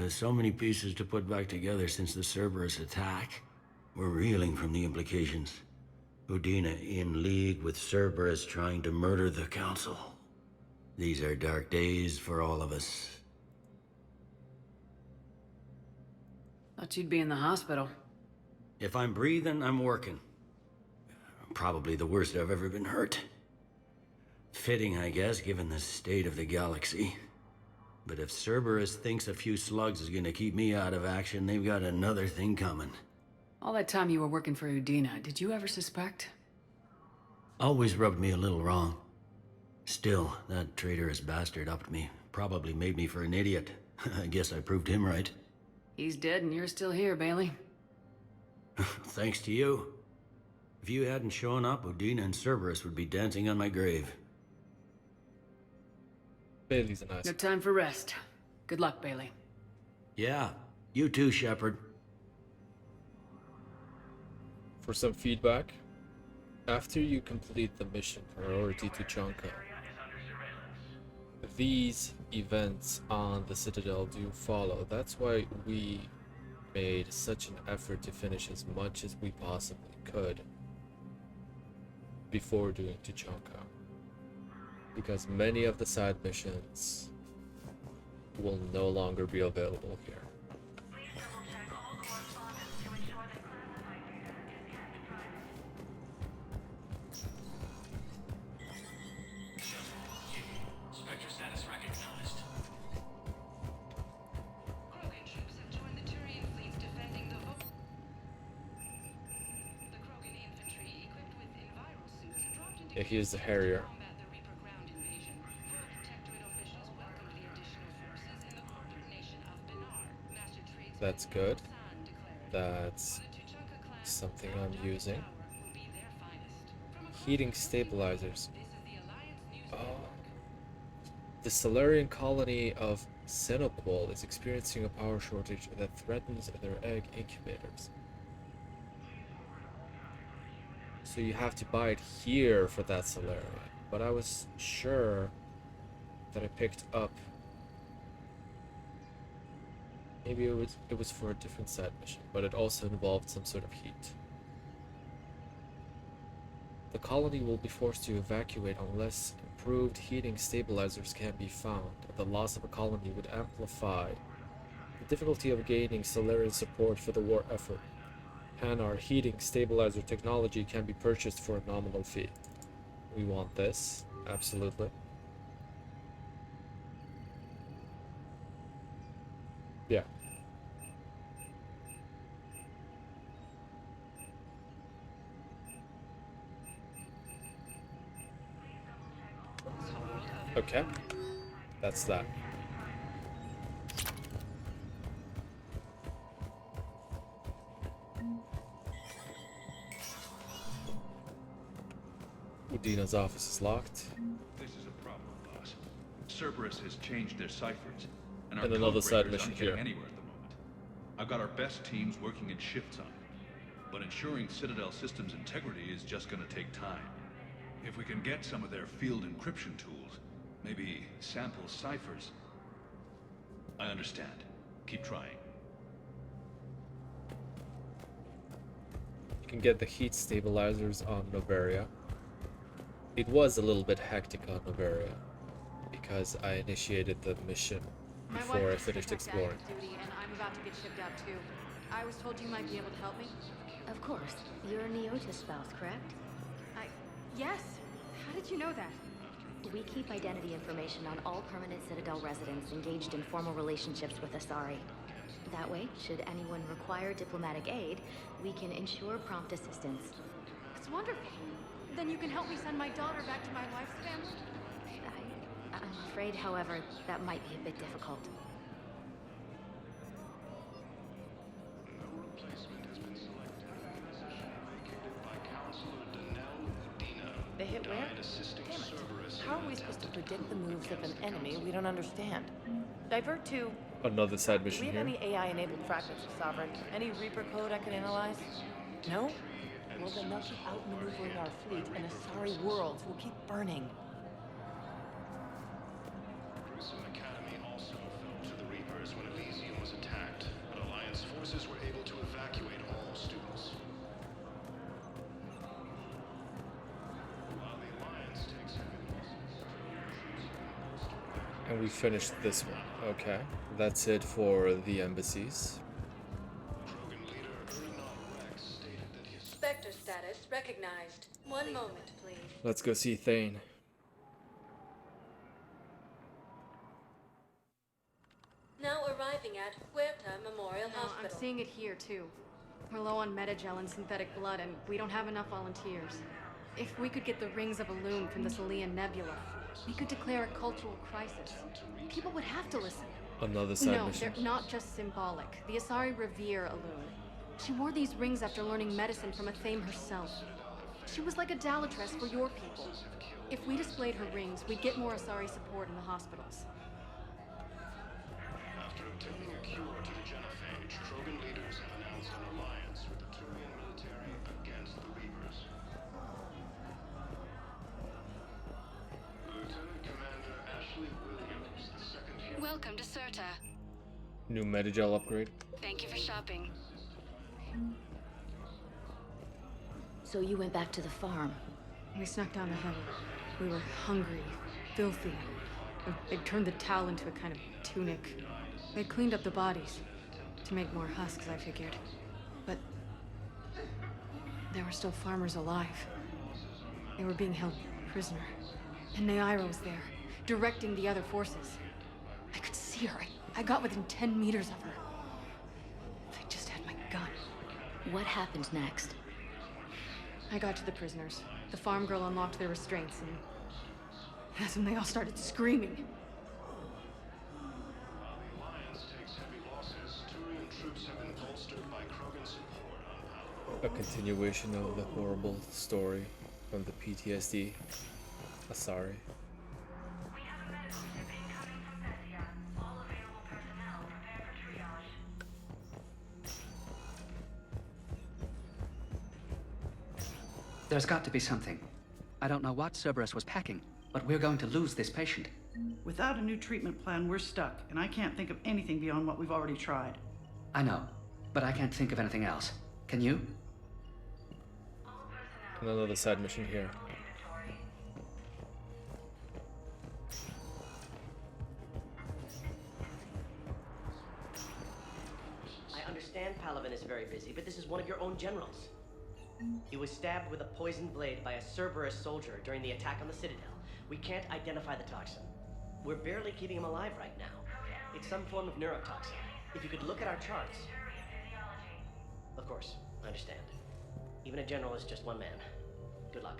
So many pieces to put back together since the Cerberus attack. We're reeling from the implications. Udina in league with Cerberus trying to murder the Council. These are dark days for all of us. Thought you'd be in the hospital. If I'm breathing, I'm working. Probably the worst I've ever been hurt. Fitting, I guess, given the state of the galaxy. But if Cerberus thinks a few slugs is gonna keep me out of action, they've got another thing coming. All that time you were working for Udina, did you ever suspect? Always rubbed me a little wrong. Still, that traitorous bastard upped me. Probably made me for an idiot. I guess I proved him right. He's dead and you're still here, Bailey. Thanks to you. If you hadn't shown up, Udina and Cerberus would be dancing on my grave. Bailey's a nice No time for rest. Good luck, Bailey. Yeah, you too, Shepard. For some feedback, after you complete the mission Priority Tuchanka, these events on the Citadel do follow. That's why we made such an effort to finish as much as we possibly could before doing Tuchanka, because many of the side missions will no longer be available here. Spectre status recognized. Krogan troops have joined the Turian fleets defending the Krogan infantry equipped with enviro suits dropped into Yeah, he is the Harrier. combat the Reaper ground invasion. Full Protectorate officials welcomed the additional forces in the corporate nation of Benar. Master Trades That's good. That's something I'm using. Heating stabilizers. Oh. The Solarian colony of Xenopol is experiencing a power shortage that threatens their egg incubators. So you have to buy it here for that Solarian. But I was sure that I picked up. Maybe it was for a different side mission, but it also involved some sort of heat. The colony will be forced to evacuate unless improved heating stabilizers can be found. The loss of a colony would amplify the difficulty of gaining Solarian support for the war effort. Hanar heating stabilizer technology can be purchased for a nominal fee. We want this, absolutely. Yeah. Okay. That's that. Udina's office is locked. This is a problem, boss. Cerberus has changed their ciphers, and our And another side codebreakers mission aren't getting here. anywhere at the moment. I've got our best teams working in shifts on it, but ensuring Citadel systems integrity is just gonna take time. If we can get some of their field encryption tools, maybe sample ciphers. I understand. Keep trying. You can get the heat stabilizers on Noveria. It was a little bit hectic on Noveria because I initiated the mission before I finished exploring. Duty, and I'm about to get shipped out too. I was told you might be able to help me. Of course. You're a Neotis spouse, correct? Yes. How did you know that? We keep identity information on all permanent Citadel residents engaged in formal relationships with Asari. That way, should anyone require diplomatic aid, we can ensure prompt assistance. It's wonderful. Then you can help me send my daughter back to my wife's family? I'm afraid, however, that might be a bit difficult. Shit, where? Damn it. How are we supposed to predict the moves of an enemy we don't understand? Divert to... Another side Do mission we have here. any AI-enabled fragments of Sovereign? Any Reaper code I can analyze? No? Well, then they'll keep outmaneuvering our fleet, and Asari worlds will keep burning. Gruesome Academy also fell to the Reapers when Elysium was attacked, but Alliance forces were able to evacuate all students. While the Alliance takes heavy losses, And we finished this one. Okay. That's it for the embassies. Spectre status recognized. One moment, please. Let's go see Thane. Now arriving at Huerta Memorial Hospital. I'm seeing it here, too. We're low on metagel and synthetic blood, and we don't have enough volunteers. If we could get the rings of Elune from the Salian Nebula, we could declare a cultural crisis. People would have to listen. Another side No, mission. they're not just symbolic. The Asari revere Elune. She wore these rings after learning medicine from Athame herself. She was like a Dalatress for your people. If we displayed her rings, we'd get more Asari support in the hospitals. after obtaining a cure to the genophage, Krogan leaders have announced an alliance with the Turian military against the Reapers. Lieutenant Commander Ashley Williams, the second human... Welcome to Serta. New metagel upgrade. Thank you for shopping. So you went back to the farm. We snuck down the hill. We were hungry, filthy. They'd turned the towel into a kind of tunic. They'd cleaned up the bodies to make more husks, I figured. But there were still farmers alive. They were being held prisoner. And Neaira was there, directing the other forces. I could see her. I got within 10 meters of her. If I just had my gun. What happened next? I got to the prisoners. The farm girl unlocked their restraints, and that's when they all started screaming. While the Alliance takes heavy losses, Turian troops have been bolstered by Krogan support on Paragon. A continuation of the horrible story from the PTSD. Asari. There's got to be something. I don't know what Cerberus was packing, but we're going to lose this patient. Without a new treatment plan, we're stuck, and I can't think of anything beyond what we've already tried. I know, but I can't think of anything else. Can you? And another side mission here. I understand Palaven is very busy, but this is one of your own generals. He was stabbed with a poisoned blade by a Cerberus soldier during the attack on the Citadel. We can't identify the toxin. We're barely keeping him alive right now. It's some form of neurotoxin. If you could look at our charts... Of course, I understand. Even a general is just one man. Good luck.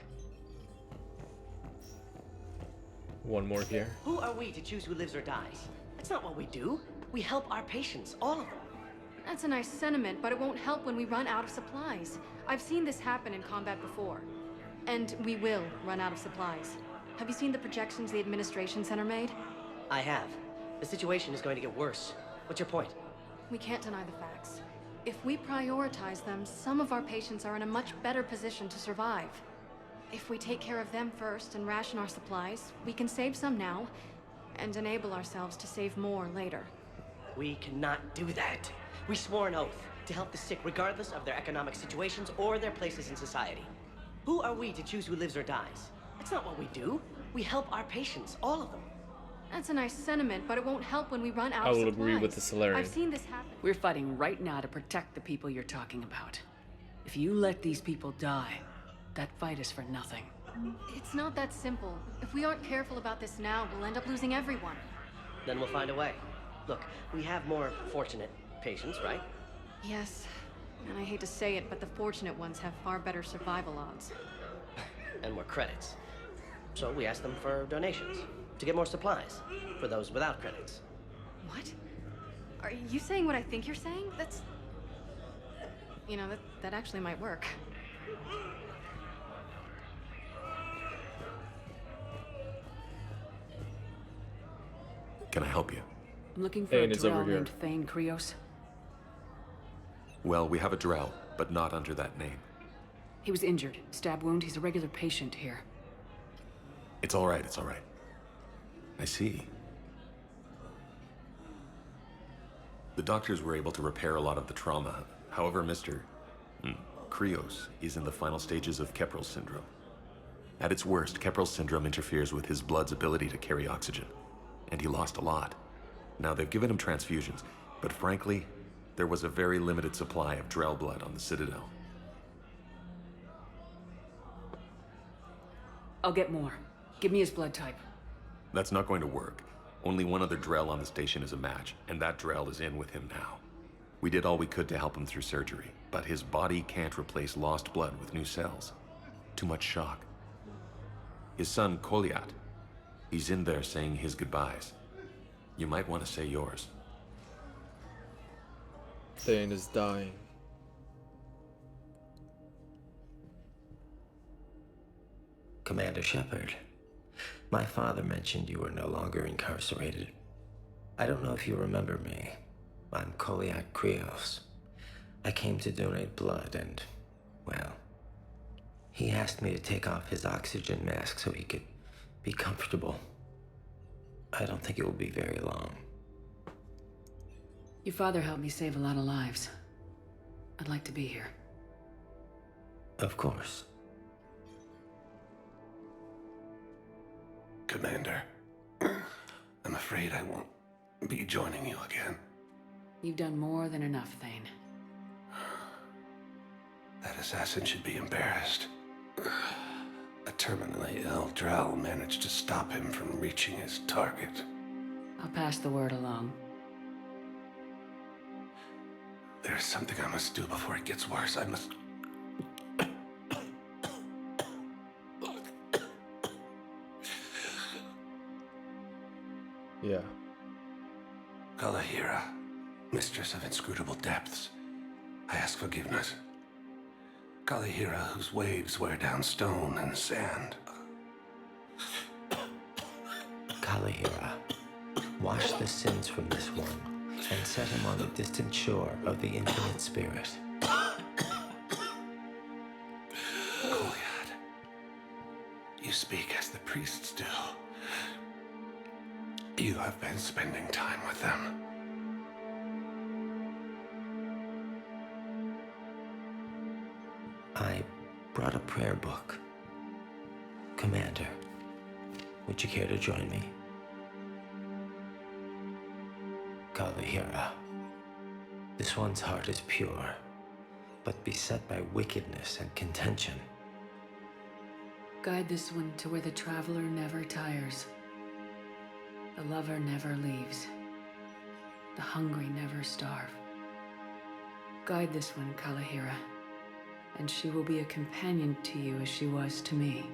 One more here. Who are we to choose who lives or dies? That's not what we do. We help our patients, all of them. That's a nice sentiment, but it won't help when we run out of supplies. I've seen this happen in combat before. And we will run out of supplies. Have you seen the projections the Administration Center made? I have. The situation is going to get worse. What's your point? We can't deny the facts. If we prioritize them, some of our patients are in a much better position to survive. If we take care of them first and ration our supplies, we can save some now, and enable ourselves to save more later. We cannot do that. We swore an oath to help the sick regardless of their economic situations or their places in society. Who are we to choose who lives or dies? That's not what we do. We help our patients, all of them. That's a nice sentiment, but it won't help when we run out I of will supplies. agree with the Solarian. I've seen this happen. We're fighting right now to protect the people you're talking about. If you let these people die, that fight is for nothing. It's not that simple. If we aren't careful about this now, we'll end up losing everyone. Then we'll find a way. Look, we have more fortunate patients, right? Yes, and I hate to say it, but the fortunate ones have far better survival odds. And more credits. So we asked them for donations to get more supplies for those without credits. What? Are you saying what I think you're saying? That's... You know, that actually might work. Can I help you? I'm looking for Thane a is over Drell here. named Thane Krios. Well, we have a Drell, but not under that name. He was injured. Stab wound. He's a regular patient here. It's all right, it's all right. I see. The doctors were able to repair a lot of the trauma. However, Mr. Krios is in the final stages of Keprel's syndrome. At its worst, Keprel's syndrome interferes with his blood's ability to carry oxygen, and he lost a lot. Now, they've given him transfusions, but frankly, there was a very limited supply of Drell blood on the Citadel. I'll get more. Give me his blood type. That's not going to work. Only one other Drell on the station is a match, and that Drell is in with him now. We did all we could to help him through surgery, but his body can't replace lost blood with new cells. Too much shock. His son, Koliat, he's in there saying his goodbyes. You might want to say yours. Thane is dying. Commander Shepard, my father mentioned you were no longer incarcerated. I don't know if you remember me. I'm Koliak Krios. I came to donate blood and, well, he asked me to take off his oxygen mask so he could be comfortable. I don't think it will be very long. Your father helped me save a lot of lives. I'd like to be here. Of course. Commander, I'm afraid I won't be joining you again. You've done more than enough, Thane. That assassin should be embarrassed. A terminally ill Drell managed to stop him from reaching his target. I'll pass the word along. There's something I must do before it gets worse. I must... Yeah. Kalahira, mistress of inscrutable depths, I ask forgiveness. Kalahira, whose waves wear down stone and sand. Kalahira, wash the sins from this one and set him on the distant shore of the infinite spirit. Koliad, you speak as the priests do. You have been spending time with them. I brought a prayer book. Commander, would you care to join me? Kalahira, this one's heart is pure, but beset by wickedness and contention. Guide this one to where the traveler never tires. The lover never leaves. The hungry never starve. Guide this one, Kalahira, and she will be a companion to you as she was to me.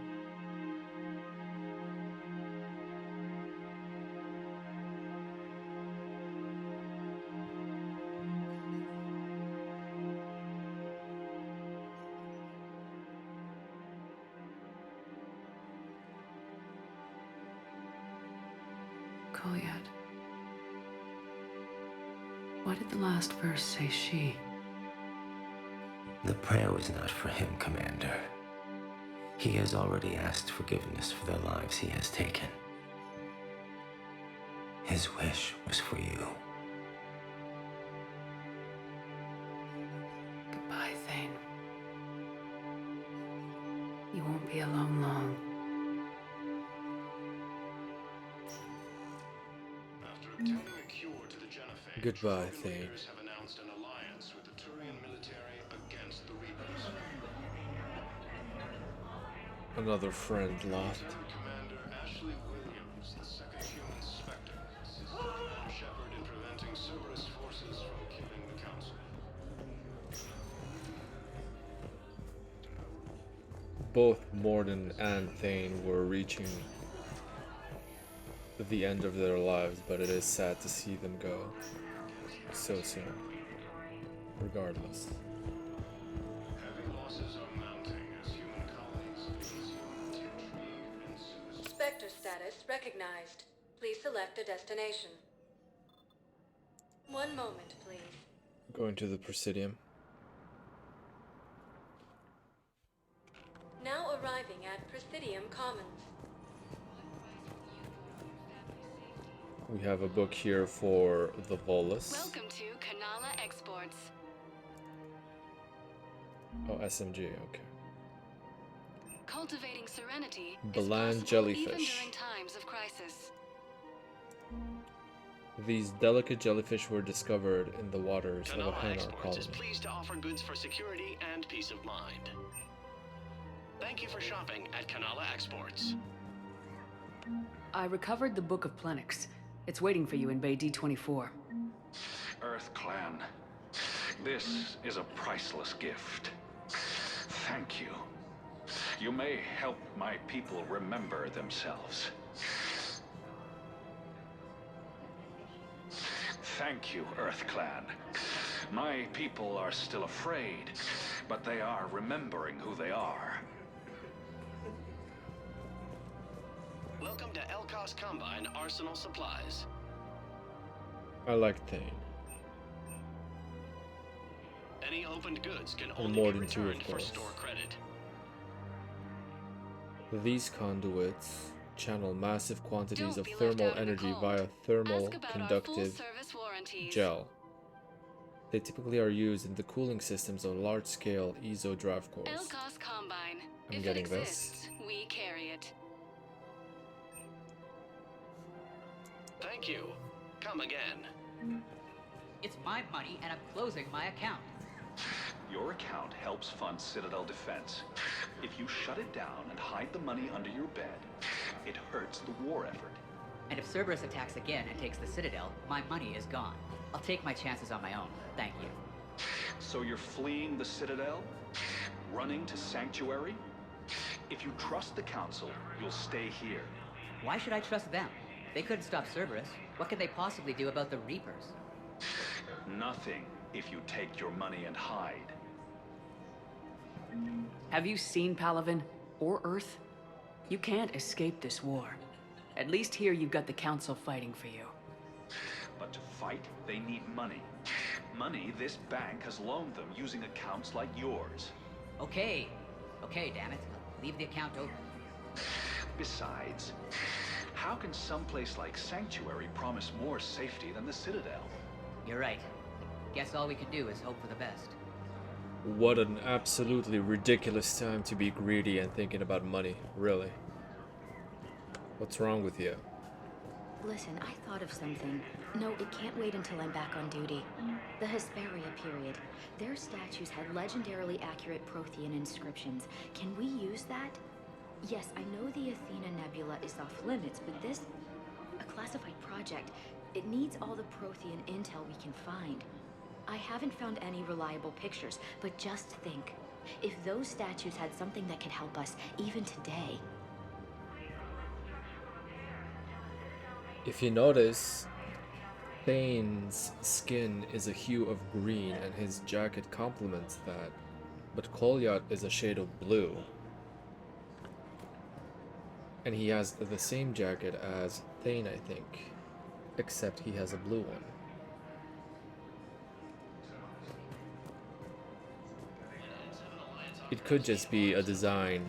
Koliad. Why did the last verse say she? The prayer was not for him, Commander. He has already asked forgiveness for the lives he has taken. His wish was for you. Goodbye, Thane. You won't be alone long. After obtaining a cure to the genophage, Goodbye, Krogan Thane. leaders have announced an alliance with the Turian military against the Reapers. Another friend lost. Commander Ashley Williams, the second human Spectre, assisted Commander Shepard in preventing Cerberus forces from killing the Council. Both Morden and Thane were reaching the end of their lives, but it is sad to see them go so soon. Regardless. Heavy losses are mounting as human colonies consume to intrigue and suicide. Spectre status recognized. Please select a destination. One moment, please. Going to the Presidium. Now arriving at Presidium Commons. We have a book here for the Volus. Welcome to Kanala Exports. Oh, SMG, okay. Cultivating serenity The is land possible jellyfish. even during times of crisis. These delicate jellyfish were discovered in the waters of a Kanala Hanar Exports is colony. pleased to offer goods for security and peace of mind. Thank you for shopping at Kanala Exports. I recovered the Book of Plenix. It's waiting for you in Bay D24. Earth Clan, this is a priceless gift. Thank you. You may help my people remember themselves. Thank you, Earth Clan. My people are still afraid, but they are remembering who they are. Welcome to Elkos Combine Arsenal Supplies. I like Thane. Any opened goods can And only more be than two, of returned for course. store credit. These conduits channel massive quantities Don't of be left thermal out in the energy cold. via thermal Ask about our conductive full-service warranties. gel. They typically are used in the cooling systems of large-scale ESO drive cores. Elkos Combine. I'm If getting it this. exists, we carry it. Thank you. Come again. It's my money and I'm closing my account. Your account helps fund Citadel defense. If you shut it down and hide the money under your bed, it hurts the war effort. And if Cerberus attacks again and takes the Citadel, my money is gone. I'll take my chances on my own. Thank you. So you're fleeing the Citadel? Running to Sanctuary? If you trust the Council, you'll stay here. Why should I trust them? They couldn't stop Cerberus. What could they possibly do about the Reapers? Nothing if you take your money and hide. Have you seen Palaven or Earth? You can't escape this war. At least here you've got the Council fighting for you. But to fight, they need money. Money this bank has loaned them using accounts like yours. Okay. Okay, damn it. Leave the account open. Besides, how can someplace like Sanctuary promise more safety than the Citadel? You're right. Guess all we can do is hope for the best. What an absolutely ridiculous time to be greedy and thinking about money, really. What's wrong with you? Listen, I thought of something. No, it can't wait until I'm back on duty. The Hesperia period. Their statues had legendarily accurate Prothean inscriptions. Can we use that? Yes, I know the Athena Nebula is off limits, but this... a classified project. It needs all the Prothean intel we can find. I haven't found any reliable pictures, but just think. If those statues had something that could help us, even today... If you notice, Thane's skin is a hue of green and his jacket complements that, but Kolyat is a shade of blue. And he has the same jacket as Thane, I think, except he has a blue one. It could just be a design.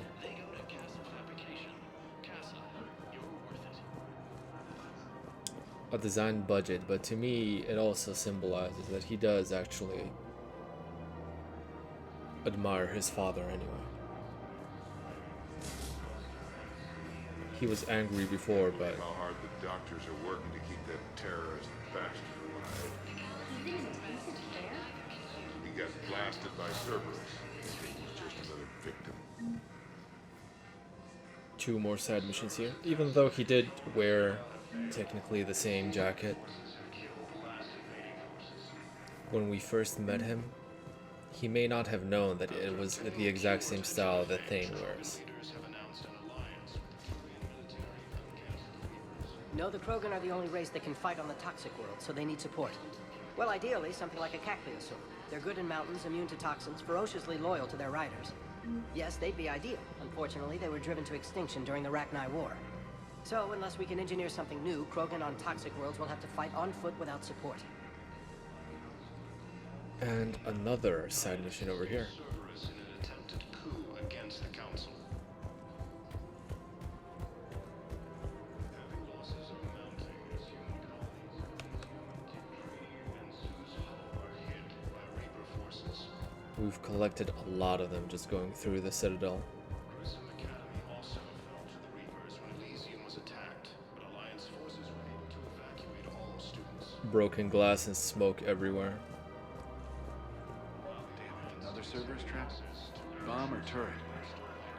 A design budget, but to me it also symbolizes that he does actually admire his father anyway. He was angry before, but How hard the doctors are working to keep that terrorist bastard alive. He got blasted by Cerberus. He was just another victim. 2 more side missions here, even though he did wear technically the same jacket. When we first met him, he may not have known that it was the exact same style that Thane wears. No, the Krogan are the only race that can fight on the toxic world, so they need support. Well, ideally, something like a Cacliosaur. They're good in mountains, immune to toxins, ferociously loyal to their riders. Yes, they'd be ideal. Unfortunately, they were driven to extinction during the Rachni War. So, unless we can engineer something new, Krogan on toxic worlds will have to fight on foot without support. And another side mission over here. Cerberus in an attempted coup against the Council. Having losses are mounting as human colonies and Su's are hit by Reaper forces. We've collected a lot of them just going through the Citadel. Grissom Academy also fell to the Reapers when Elysium was attacked, but Alliance forces were able to evacuate all students. Broken glass and smoke everywhere. Another Cerberus trap? Bomb or turret?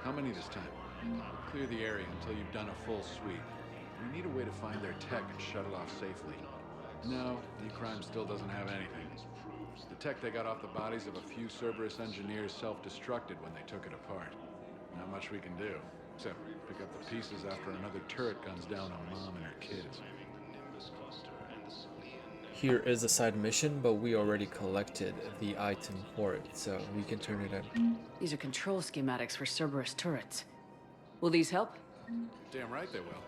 How many this time? Clear the area until you've done a full sweep. We need a way to find their tech and shut it off safely. No, E-Crime still doesn't have anything. The tech they got off the bodies of a few Cerberus engineers self-destructed when they took it apart. Not much we can do, except pick up the pieces after another turret guns down on Mom and her kids. Here is a side mission, but we already collected the item for it, so we can turn it in. These are control schematics for Cerberus turrets. Will these help? Damn right they will.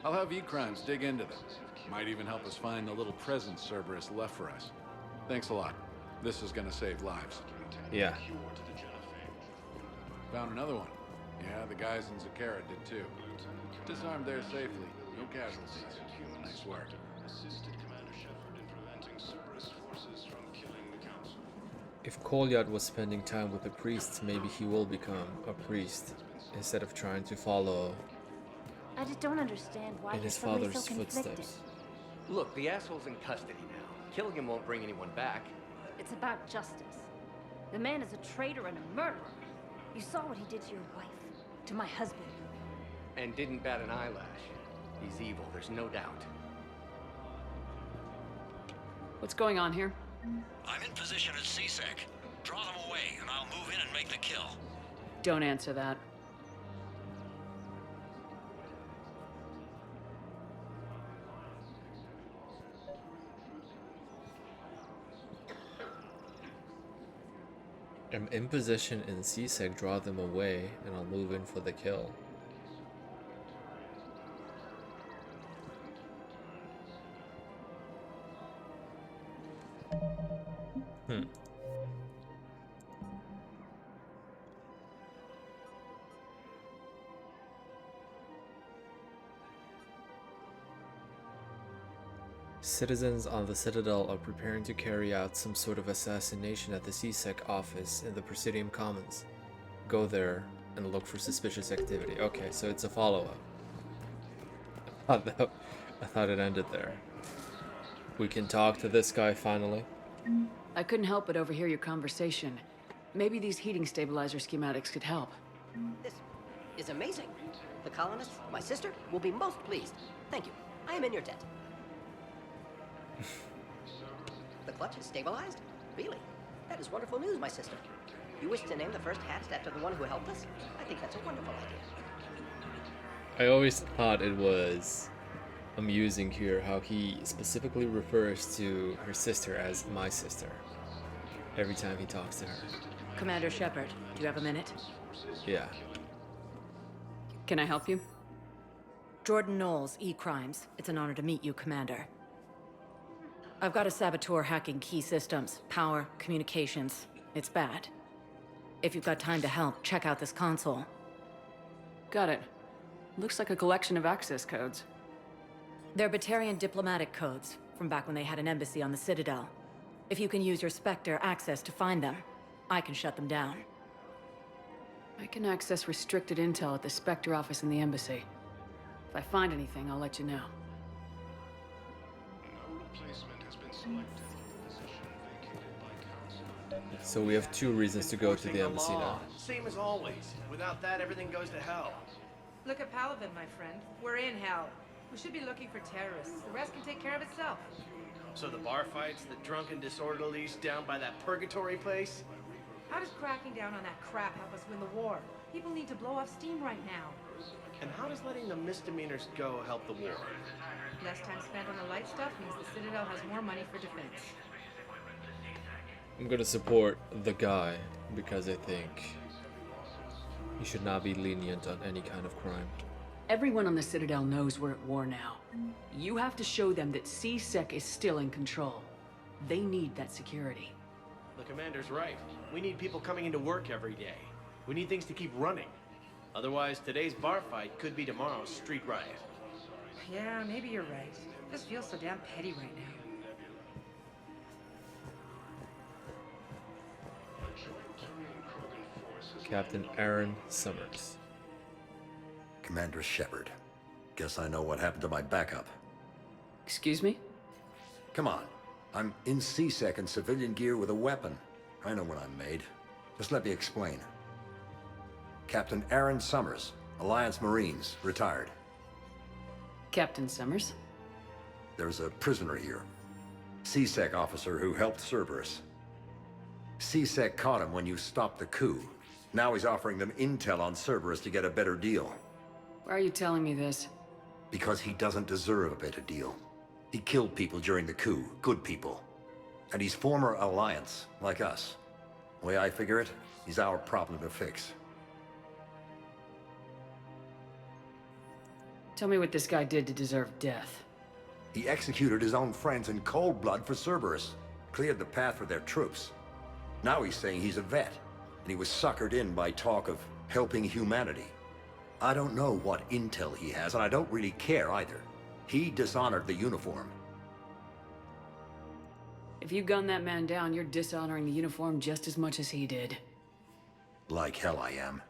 I'll have E-Crimes dig into them. Might even help us find the little present Cerberus left for us. Thanks a lot. This is gonna save lives. Yeah. Found another one. Yeah, the guys in Zakara did too. Disarmed there safely. No casualties. Nice work. Assisted Commander Shepard in preventing Cerberus forces from killing the Council. If Kolyat was spending time with the priests, maybe he will become a priest instead of trying to follow I just don't understand why in he's his suddenly father's so conflicted. footsteps. Look, the asshole's in custody now. Killing him won't bring anyone back. It's about justice. The man is a traitor and a murderer. You saw what he did to your wife, to my husband. And didn't bat an eyelash. He's evil, there's no doubt. What's going on here? I'm in position at CSEC. Draw them away, and I'll move in and make the kill. Don't answer that. I'm in position in CSEC, draw them away, and I'll move in for the kill. Citizens on the Citadel are preparing to carry out some sort of assassination at the CSEC office in the Presidium Commons. Go there and look for suspicious activity. Okay, so it's a follow-up. I thought it ended there. We can talk to this guy finally. I couldn't help but overhear your conversation. Maybe these heating stabilizer schematics could help. This is amazing. The colonists, my sister, will be most pleased. Thank you. I am in your debt. The clutch is stabilized? Really? That is wonderful news, my sister. You wish to name the first hatched after the one who helped us? I think that's a wonderful idea. I always thought it was amusing here how he specifically refers to her sister as my sister every time he talks to her. Commander Shepard, do you have a minute? Yeah. Can I help you? Jordan Knowles, E-Crimes. It's an honor to meet you, Commander. I've got a saboteur hacking key systems, power, communications. It's bad. If you've got time to help, check out this console. Got it. Looks like a collection of access codes. They're Batarian diplomatic codes, from back when they had an embassy on the Citadel. If you can use your Spectre access to find them, I can shut them down. I can access restricted intel at the Spectre office in the embassy. If I find anything, I'll let you know. No replacement has been selected for the position vacated by Council. So we have two reasons to go to the embassy now. Same as always. Without that, everything goes to hell. Look at Paladin, my friend. We're in hell. We should be looking for terrorists. The rest can take care of itself. So the bar fights, the drunken disorderlies down by that purgatory place? How does cracking down on that crap help us win the war? People need to blow off steam right now. And how does letting the misdemeanors go help the war? Less time spent on the light stuff means the Citadel has more money for defense. I'm gonna support the guy because I think he should not be lenient on any kind of crime. Everyone on the Citadel knows we're at war now. You have to show them that C-Sec is still in control. They need that security. The commander's right. We need people coming into work every day. We need things to keep running. Otherwise, today's bar fight could be tomorrow's street riot. Yeah, maybe you're right. This feels so damn petty right now. Captain Aaron Summers. Commander Shepard. Guess I know what happened to my backup. Excuse me? Come on. I'm in C-Sec in civilian gear with a weapon. I know what I'm made. Just let me explain. Captain Aaron Summers, Alliance Marines, retired. Captain Summers? There's a prisoner here. C-Sec officer who helped Cerberus. C-Sec caught him when you stopped the coup. Now he's offering them intel on Cerberus to get a better deal. Why are you telling me this? Because he doesn't deserve a better deal. He killed people during the coup, good people. And he's former Alliance, like us. The way I figure it, he's our problem to fix. Tell me what this guy did to deserve death. He executed his own friends in cold blood for Cerberus. Cleared the path for their troops. Now he's saying he's a vet. And he was suckered in by talk of helping humanity. I don't know what intel he has, and I don't really care either. He dishonored the uniform. If you gun that man down, you're dishonoring the uniform just as much as he did. Like hell I am.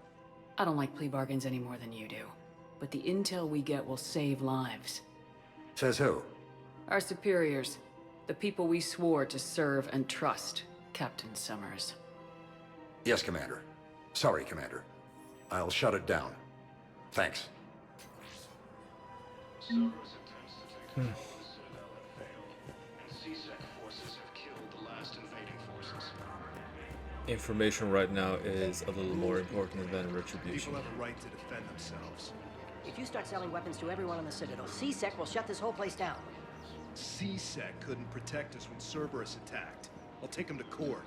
I don't like plea bargains any more than you do. But the intel we get will save lives. Says who? Our superiors. The people we swore to serve and trust, Captain Summers. Yes, Commander. Sorry, Commander. I'll shut it down. Thanks. Cerberus attempts to take control of the Citadel have failed, and C-Sec forces have killed the last invading forces. Information right now is a little more important than retribution. People have a right to defend themselves. If you start selling weapons to everyone on the Citadel, C-Sec will shut this whole place down. C-Sec couldn't protect us when Cerberus attacked. I'll take him to court.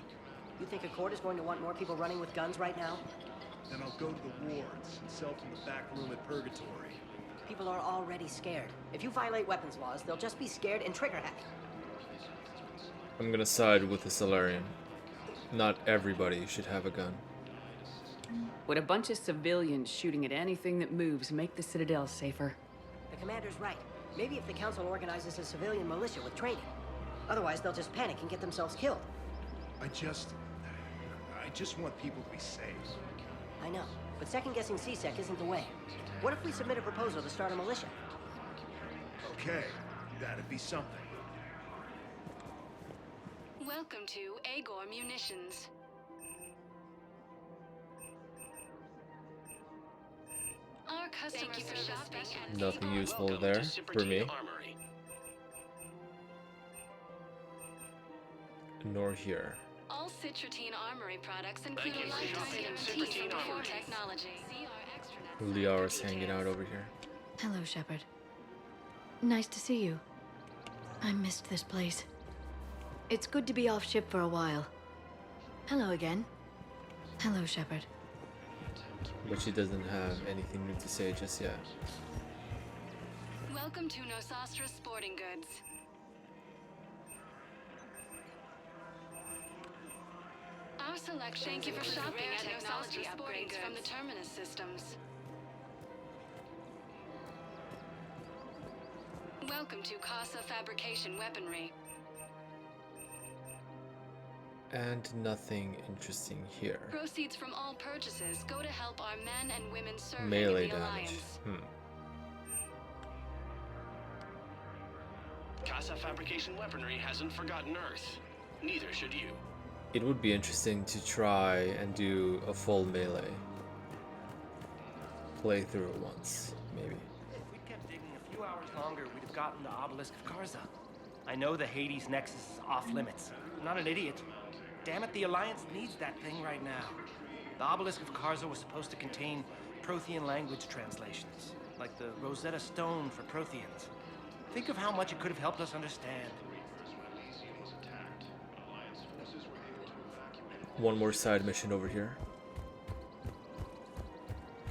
You think a court is going to want more people running with guns right now? Then I'll go to the wards and sell from the back room at Purgatory. People are already scared. If you violate weapons laws, they'll just be scared and trigger hack. I'm gonna side with the Solarian. Not everybody should have a gun. Would a bunch of civilians shooting at anything that moves make the Citadel safer? The commander's right. Maybe if the council organizes a civilian militia with training. Otherwise, they'll just panic and get themselves killed. I just want people to be safe. I know, but second-guessing C-Sec isn't the way. What if we submit a proposal to start a militia? Okay, that'd be something. Welcome to Agor Munitions. Our customers Thank you for service shopping special- Nothing useful there for me. Nor here. All Citratine Armory products include a lifetime guarantee from Core Technology. Liara's hanging out over here. Hello, Shepard. Nice to see you. I missed this place. It's good to be off ship for a while. Hello again. Hello, Shepard. But she doesn't have anything new to say just yet. Welcome to Nosastra Sporting Goods. Our selection. Thank you for shopping at Nosastra Sporting Goods from the Terminus Systems. Welcome to Casa Fabrication Weaponry. And nothing interesting here. Proceeds from all purchases go to help our men and women serving Melee in the damage. Alliance. Casa Fabrication Weaponry hasn't forgotten Earth. Neither should you. It would be interesting to try and do a full melee playthrough once, maybe. If we'd kept digging a few hours longer, we'd have gotten the Obelisk of Karza. I know the Hades Nexus is off limits. I'm not an idiot. Damn it, the Alliance needs that thing right now. The Obelisk of Karza was supposed to contain Prothean language translations, like the Rosetta Stone for Protheans. Think of how much it could have helped us understand. One more side mission over here.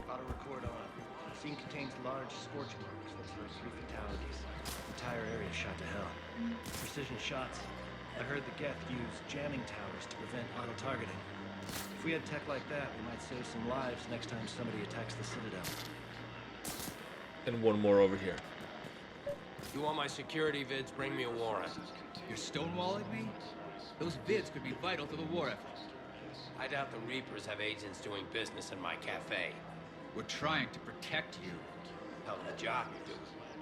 Auto record on. scene contains large scorch marks. Looks like 3 fatalities. Entire area shot to hell. Precision shots. I heard the Geth use jamming towers to prevent auto-targeting. If we had tech like that, we might save some lives next time somebody attacks the Citadel. And one more over here. You want my security vids, bring me a warrant. You're stonewalling me? Those vids could be vital to the war effort. I doubt the Reapers have agents doing business in my cafe. We're trying to protect you. Hell of a job you do.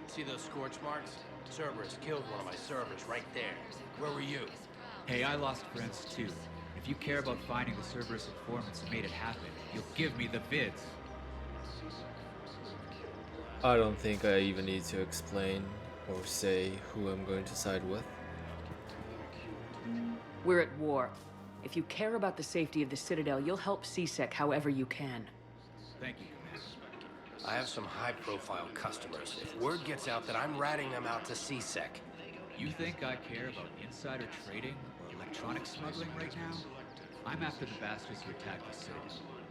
See those scorch marks? Cerberus killed one of my servers right there. Where were you? Hey, I lost friends too. If you care about finding the Cerberus informants who made it happen, you'll give me the vids. I don't think I even need to explain or say who I'm going to side with. We're at war. If you care about the safety of the Citadel, you'll help CSEC however you can. Thank you, Commander. I have some high-profile customers. If word gets out that I'm ratting them out to CSEC. You think I care about insider trading or electronic smuggling right now? I'm after the bastards who attacked the Citadel.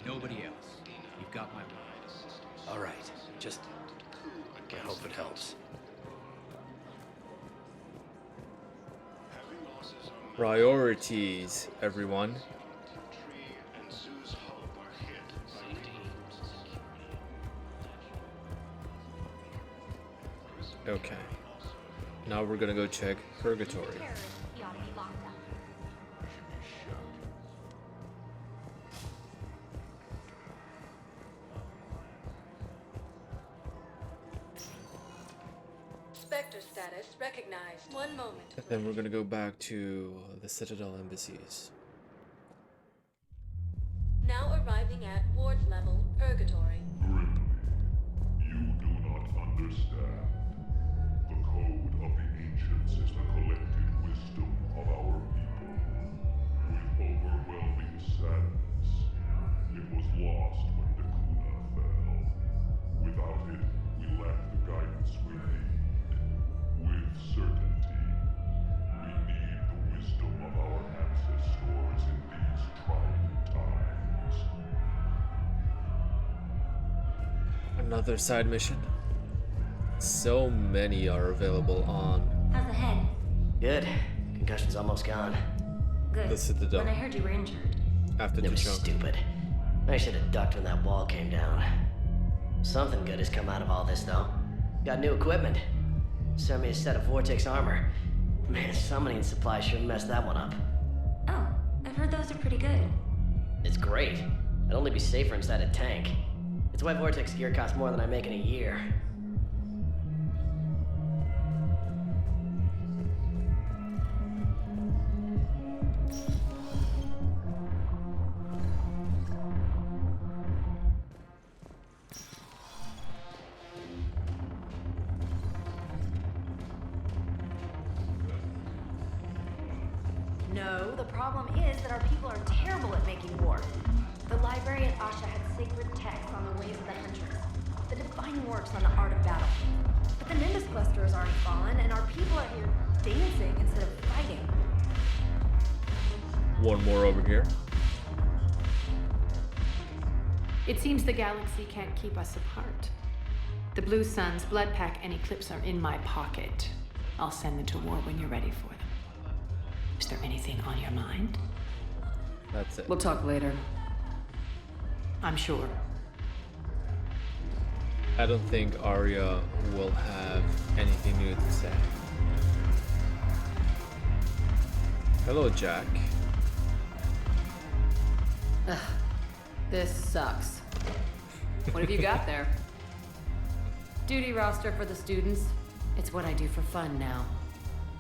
Nobody else. You've got my word. All right. Just... I hope it helps. Priorities, everyone. Okay. Now we're gonna go check Purgatory. Spectre status recognized. One moment. And then we're gonna go back to the Citadel embassies. Now arriving at ward level Purgatory. You do not understand. The code of the ancients is the collected wisdom of our people. With overwhelming sadness, it was lost when the Kuna fell. Without it, we lack the guidance we need. With certainty, we need the wisdom of our ancestors in these trying times. Another side mission. So many are available on How's the head? Good. Concussion's almost gone. Good. the Citadel. When I heard you were injured. After It the was jump. stupid. I should have ducked when that wall came down. Something good has come out of all this, though. Got new equipment. Sent me a set of Vortex armor. Man, summoning supply sure messed that one up. Oh, I've heard those are pretty good. It's great. I'd only be safer inside a tank. It's why Vortex gear costs more than I make in a year. No, the problem is that our people are terrible at making war. The library at Asha had sacred texts on the ways of the Huntress, the divine works on the art of battle. But the Nimbus cluster has already fallen, and our people are here dancing instead of fighting. One more over here. It seems the galaxy can't keep us apart. The Blue Suns, Bloodpack, and Eclipse are in my pocket. I'll send them to war when you're ready for them. Is there anything on your mind? That's it. We'll talk later. I'm sure. I don't think Arya will have anything new to say. Hello, Jack. Ugh, this sucks. What have you got there? Duty roster for the students. It's what I do for fun now.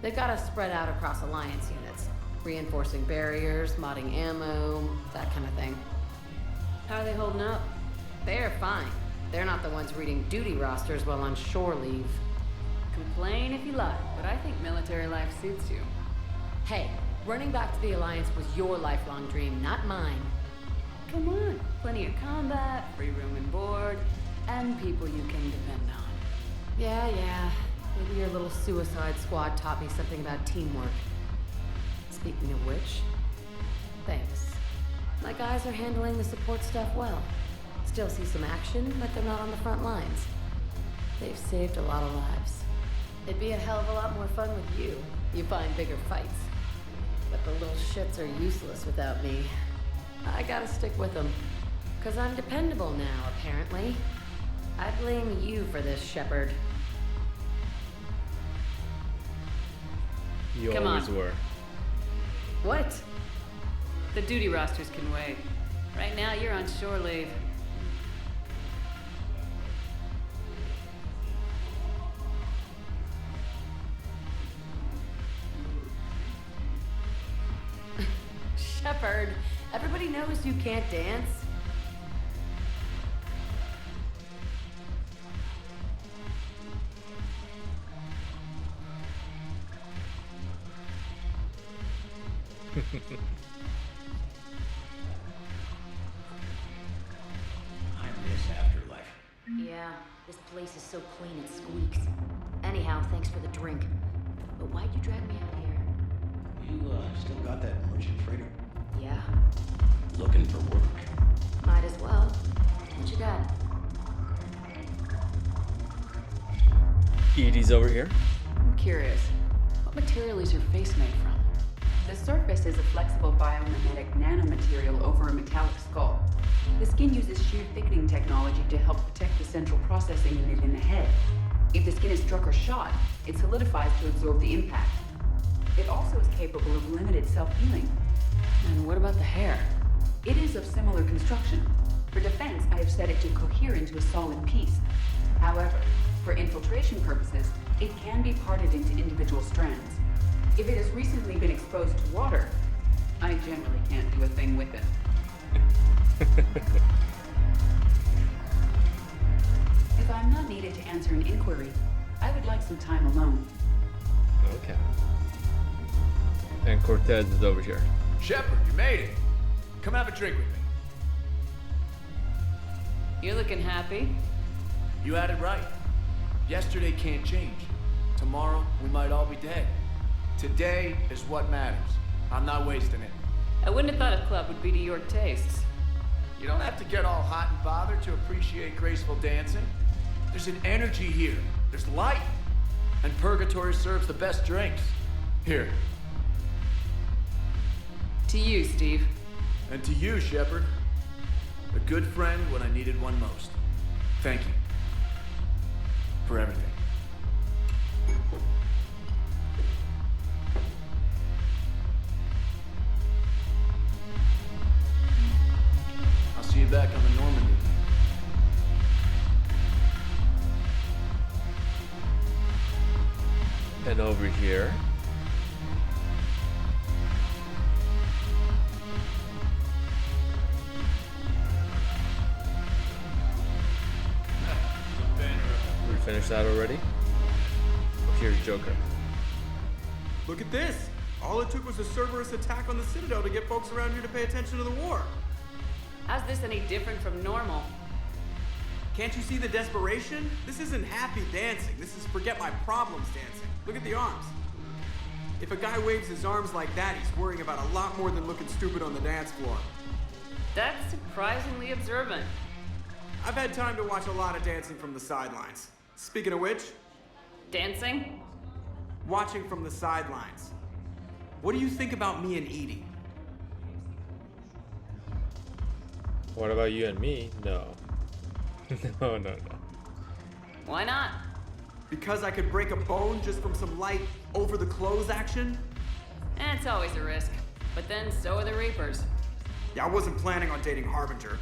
They've got us spread out across Alliance units. Reinforcing barriers, modding ammo, that kind of thing. How are they holding up? They're fine. They're not the ones reading duty rosters while on shore leave. Complain if you like, but I think military life suits you. Hey, running back to the Alliance was your lifelong dream, not mine. Come on, plenty of combat, free room and board, and people you can depend on. Yeah. Maybe your little suicide squad taught me something about teamwork. Speaking of which, thanks. My guys are handling the support stuff well. It's Still see some action, but they're not on the front lines. They've saved a lot of lives. It'd be a hell of a lot more fun with you. You find bigger fights. But the little shits are useless without me. I gotta stick with them. 'Cause I'm dependable now, apparently. I blame you for this, Shepard. You Come always on. were. What? The duty rosters can wait. Right now, you're on shore leave. Shepard, everybody knows you can't dance. I miss Afterlife. Yeah, this place is so clean it squeaks. Anyhow, thanks for the drink. But why'd you drag me out here? You, still got that merchant freighter? Yeah, Looking for work. might as well. What you got? Edie's over here. I'm curious. What material is your face made from? The surface is a flexible biomimetic nanomaterial over a metallic skull. The skin uses shear thickening technology to help protect the central processing unit in the head. If the skin is struck or shot, it solidifies to absorb the impact. It also is capable of limited self-healing. And what about the hair? It is of similar construction. For defense, I have set it to cohere into a solid piece. However, for infiltration purposes, it can be parted into individual strands. If it has recently been exposed to water, I generally can't do a thing with it. If I'm not needed to answer an inquiry, I would like some time alone. Okay. And Cortez is over here. Shepard, you made it. Come have a drink with me. You're looking happy. You had it right. Yesterday can't change. Tomorrow, we might all be dead. Today is what matters. I'm not wasting it. I wouldn't have thought a club would be to your tastes. You don't have to get all hot and bothered to appreciate graceful dancing. There's an energy here. There's light. And Purgatory serves the best drinks. Here. To you, Steve. And to you, Shepard. A good friend when I needed one most. Thank you. For everything. I'll see you back on the Normandy. And over here. We finished that already? Oh, here's Joker. Look at this! All it took was a Cerberus attack on the Citadel to get folks around here to pay attention to the war. How's this any different from normal? Can't you see the desperation? This isn't happy dancing. This is forget my problems dancing. Look at the arms. If a guy waves his arms like that, he's worrying about a lot more than looking stupid on the dance floor. That's surprisingly observant. I've had time to watch a lot of dancing from the sidelines. Speaking of which... Dancing? Watching from the sidelines. What do you think about me and Edie? What about you and me? No. No. Why not? Because I could break a bone just from some light over-the-clothes action? It's always a risk. But then so are the Reapers. Yeah, I wasn't planning on dating Harbinger.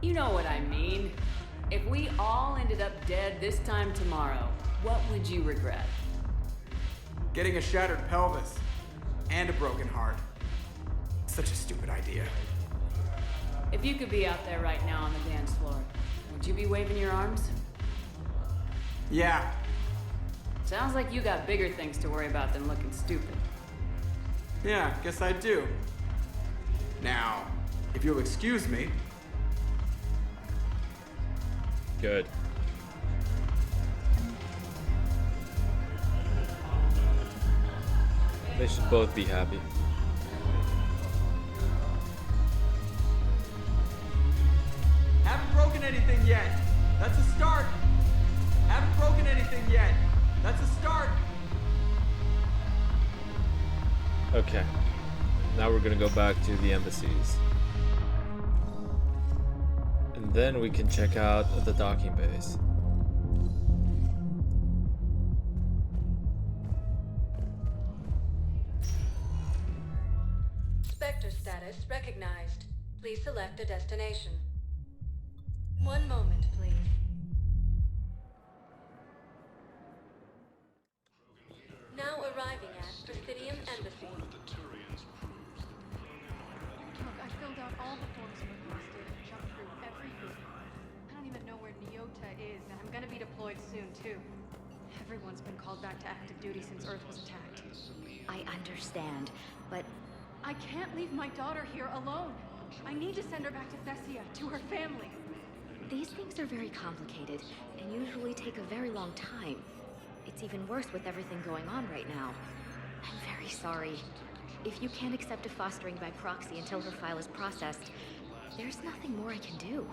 You know what I mean. If we all ended up dead this time tomorrow, what would you regret? Getting a shattered pelvis. And a broken heart. Such a stupid idea. If you could be out there right now on the dance floor, would you be waving your arms? Yeah. Sounds like you got bigger things to worry about than looking stupid. Yeah, guess I do. Now, if you'll excuse me. Good. They should both be happy. Haven't broken any yet. That's a start. Haven't broken anything yet. That's a start. Okay. Now we're gonna go back to the embassies. And then we can check out the docking bays. Spectre status recognized. Please select a destination. One moment, please. Now arriving at Presidium Embassy. Look, I filled out all the forms you requested and jumped through every hoop. I don't even know where Nyota is, and I'm gonna be deployed soon, too. Everyone's been called back to active duty since Earth was attacked. I understand, but I can't leave my daughter here alone. I need to send her back to Thessia, to her family. these things are very complicated and usually take a very long time. It's even worse with everything going on right now. I'm very sorry. If you can't accept a fostering by proxy until her file is processed, there's nothing more I can do.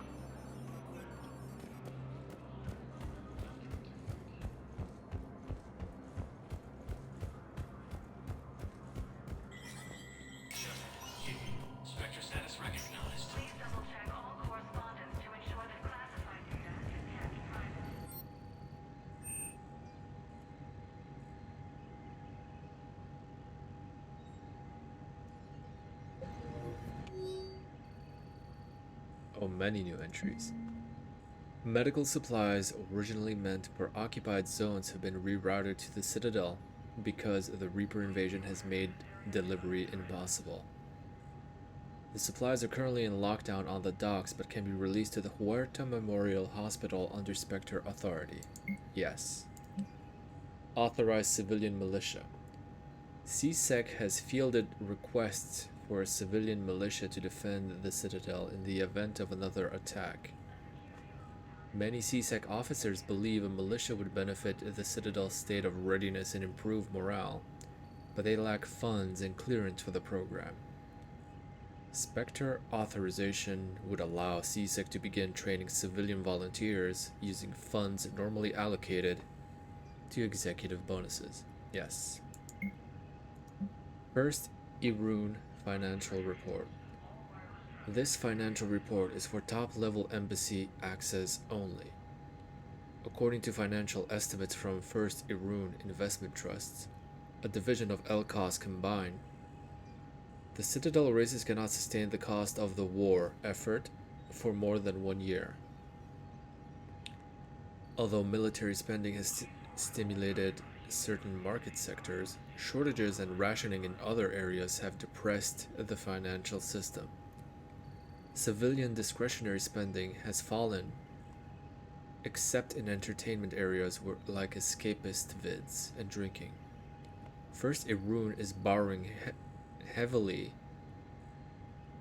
Spectre status recognized. Please double-check all correspondence to ensure that classified data isn't kept private. Oh, many new entries. Medical supplies originally meant for occupied zones have been rerouted to the Citadel because the Reaper invasion has made delivery impossible. The supplies are currently in lockdown on the docks but can be released to the Huerta Memorial Hospital under Spectre authority. Yes. Authorized civilian militia. CSEC has fielded requests for a civilian militia to defend the Citadel in the event of another attack. Many CSEC officers believe a militia would benefit the Citadel's state of readiness and improve morale, but they lack funds and clearance for the program. Spectre authorization would allow CSEC to begin training civilian volunteers using funds normally allocated to executive bonuses. Yes. First, Irun Financial Report. This financial report is for top-level embassy access only. According to financial estimates from First Irun Investment Trusts, a division of LCOS combined, the Citadel races cannot sustain the cost of the war effort for more than 1 year. Although military spending has stimulated certain market sectors, shortages and rationing in other areas have depressed the financial system. Civilian discretionary spending has fallen, except in entertainment areas like escapist vids and drinking. First Irun is borrowing heavily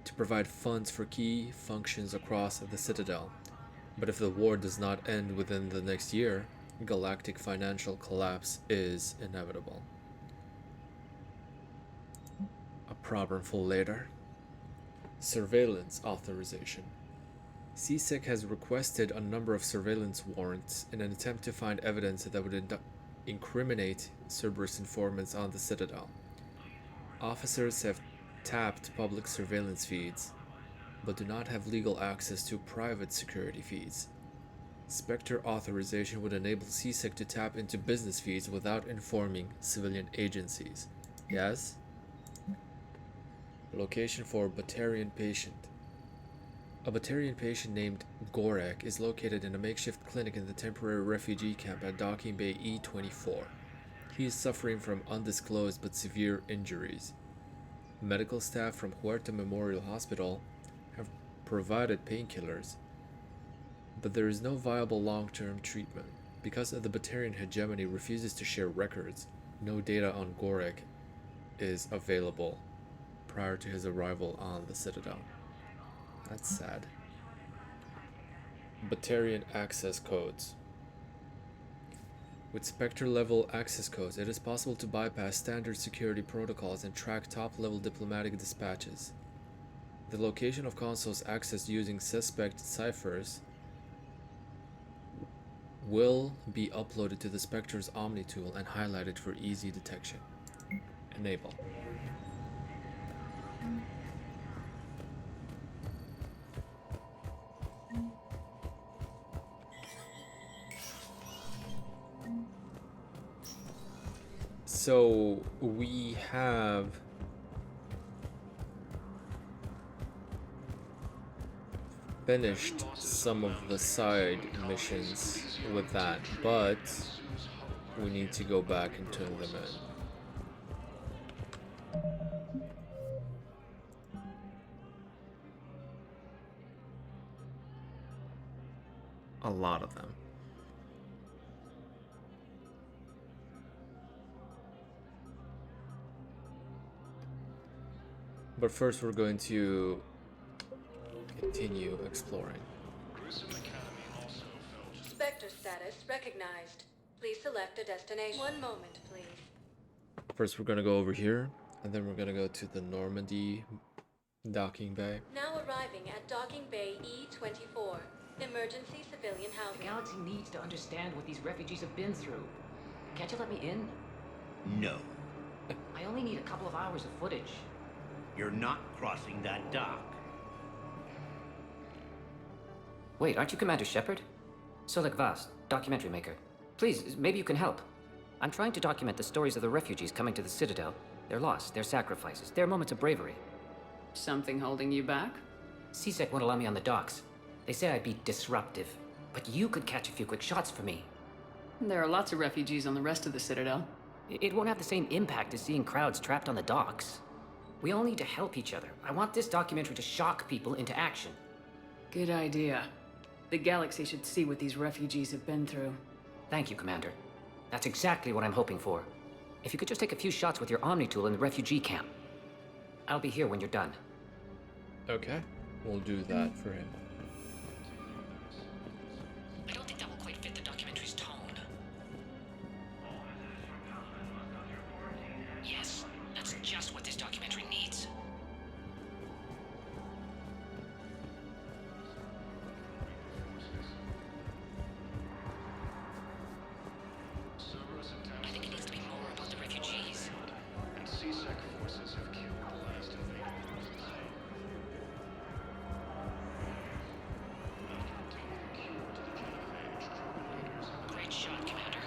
to provide funds for key functions across the Citadel, but if the war does not end within the next year, galactic financial collapse is inevitable. A problem for later. Surveillance authorization. CSEC has requested a number of surveillance warrants in an attempt to find evidence that would incriminate Cerberus informants on the Citadel. Officers have tapped public surveillance feeds, but do not have legal access to private security feeds. Spectre authorization would enable CSEC to tap into business feeds without informing civilian agencies. Yes? Location for Batarian patient. A Batarian patient named Gorek is located in a makeshift clinic in the temporary refugee camp at Docking Bay E24. He is suffering from undisclosed but severe injuries. Medical staff from Huerta Memorial Hospital have provided painkillers, but there is no viable long-term treatment. Because the Batarian hegemony refuses to share records, no data on Gorek is available prior to his arrival on the Citadel. That's sad. Batarian access codes. With Spectre-level access codes, it is possible to bypass standard security protocols and track top-level diplomatic dispatches. The location of consoles accessed using suspect ciphers will be uploaded to the Spectre's Omni tool and highlighted for easy detection. Enable. So we have finished some of the side missions with that, but we need to go back and turn them in. A lot of them. But first we're going to continue exploring. Spectre status recognized. Please select a destination. One moment, please. First we're going to go over here, and then we're going to go to the Normandy docking bay. Now arriving at docking bay E24. Emergency civilian housing. The galaxy needs to understand what these refugees have been through. Can't you let me in? No. I only need a couple of hours of footage. You're not crossing that dock. Wait, aren't you Commander Shepard? Solek Vast, documentary maker. Please, maybe you can help. I'm trying to document the stories of the refugees coming to the Citadel. Their loss, their sacrifices, their moments of bravery. Something holding you back? CSEC won't allow me on the docks. They say I'd be disruptive. But you could catch a few quick shots for me. There are lots of refugees on the rest of the Citadel. It won't have the same impact as seeing crowds trapped on the docks. We all need to help each other. I want this documentary to shock people into action. Good idea. The galaxy should see what these refugees have been through. Thank you, Commander. That's exactly what I'm hoping for. If you could just take a few shots with your Omni tool in the refugee camp. I'll be here when you're done. Okay, we'll do that for him. I don't think that will quite fit the documentary's tone. Yes, that's just what this documentary needs. I think it needs to be more about the refugees. And CSEC forces have killed the last invaders. Great shot, Commander.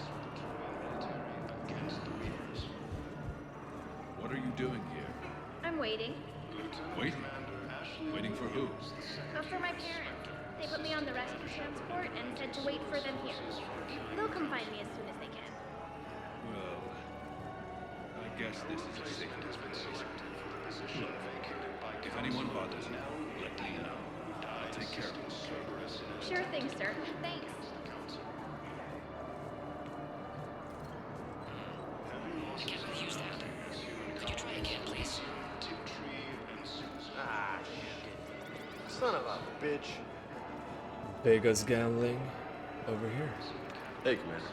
Against the Reapers. What are you doing here? I'm waiting. Waiting? Waiting for who? For my parents. They put me on the rescue transport and said to wait for them here. They'll come find me as soon as they can. Well, I guess this is a safe distance. Look, if anyone bothers you, let me know. I'll take care of it. Sure thing, sir. Thanks. I can't really use that. Could you try again, please? Ah, shit. Son of a bitch. Vegas gambling over here. Hey, Commander.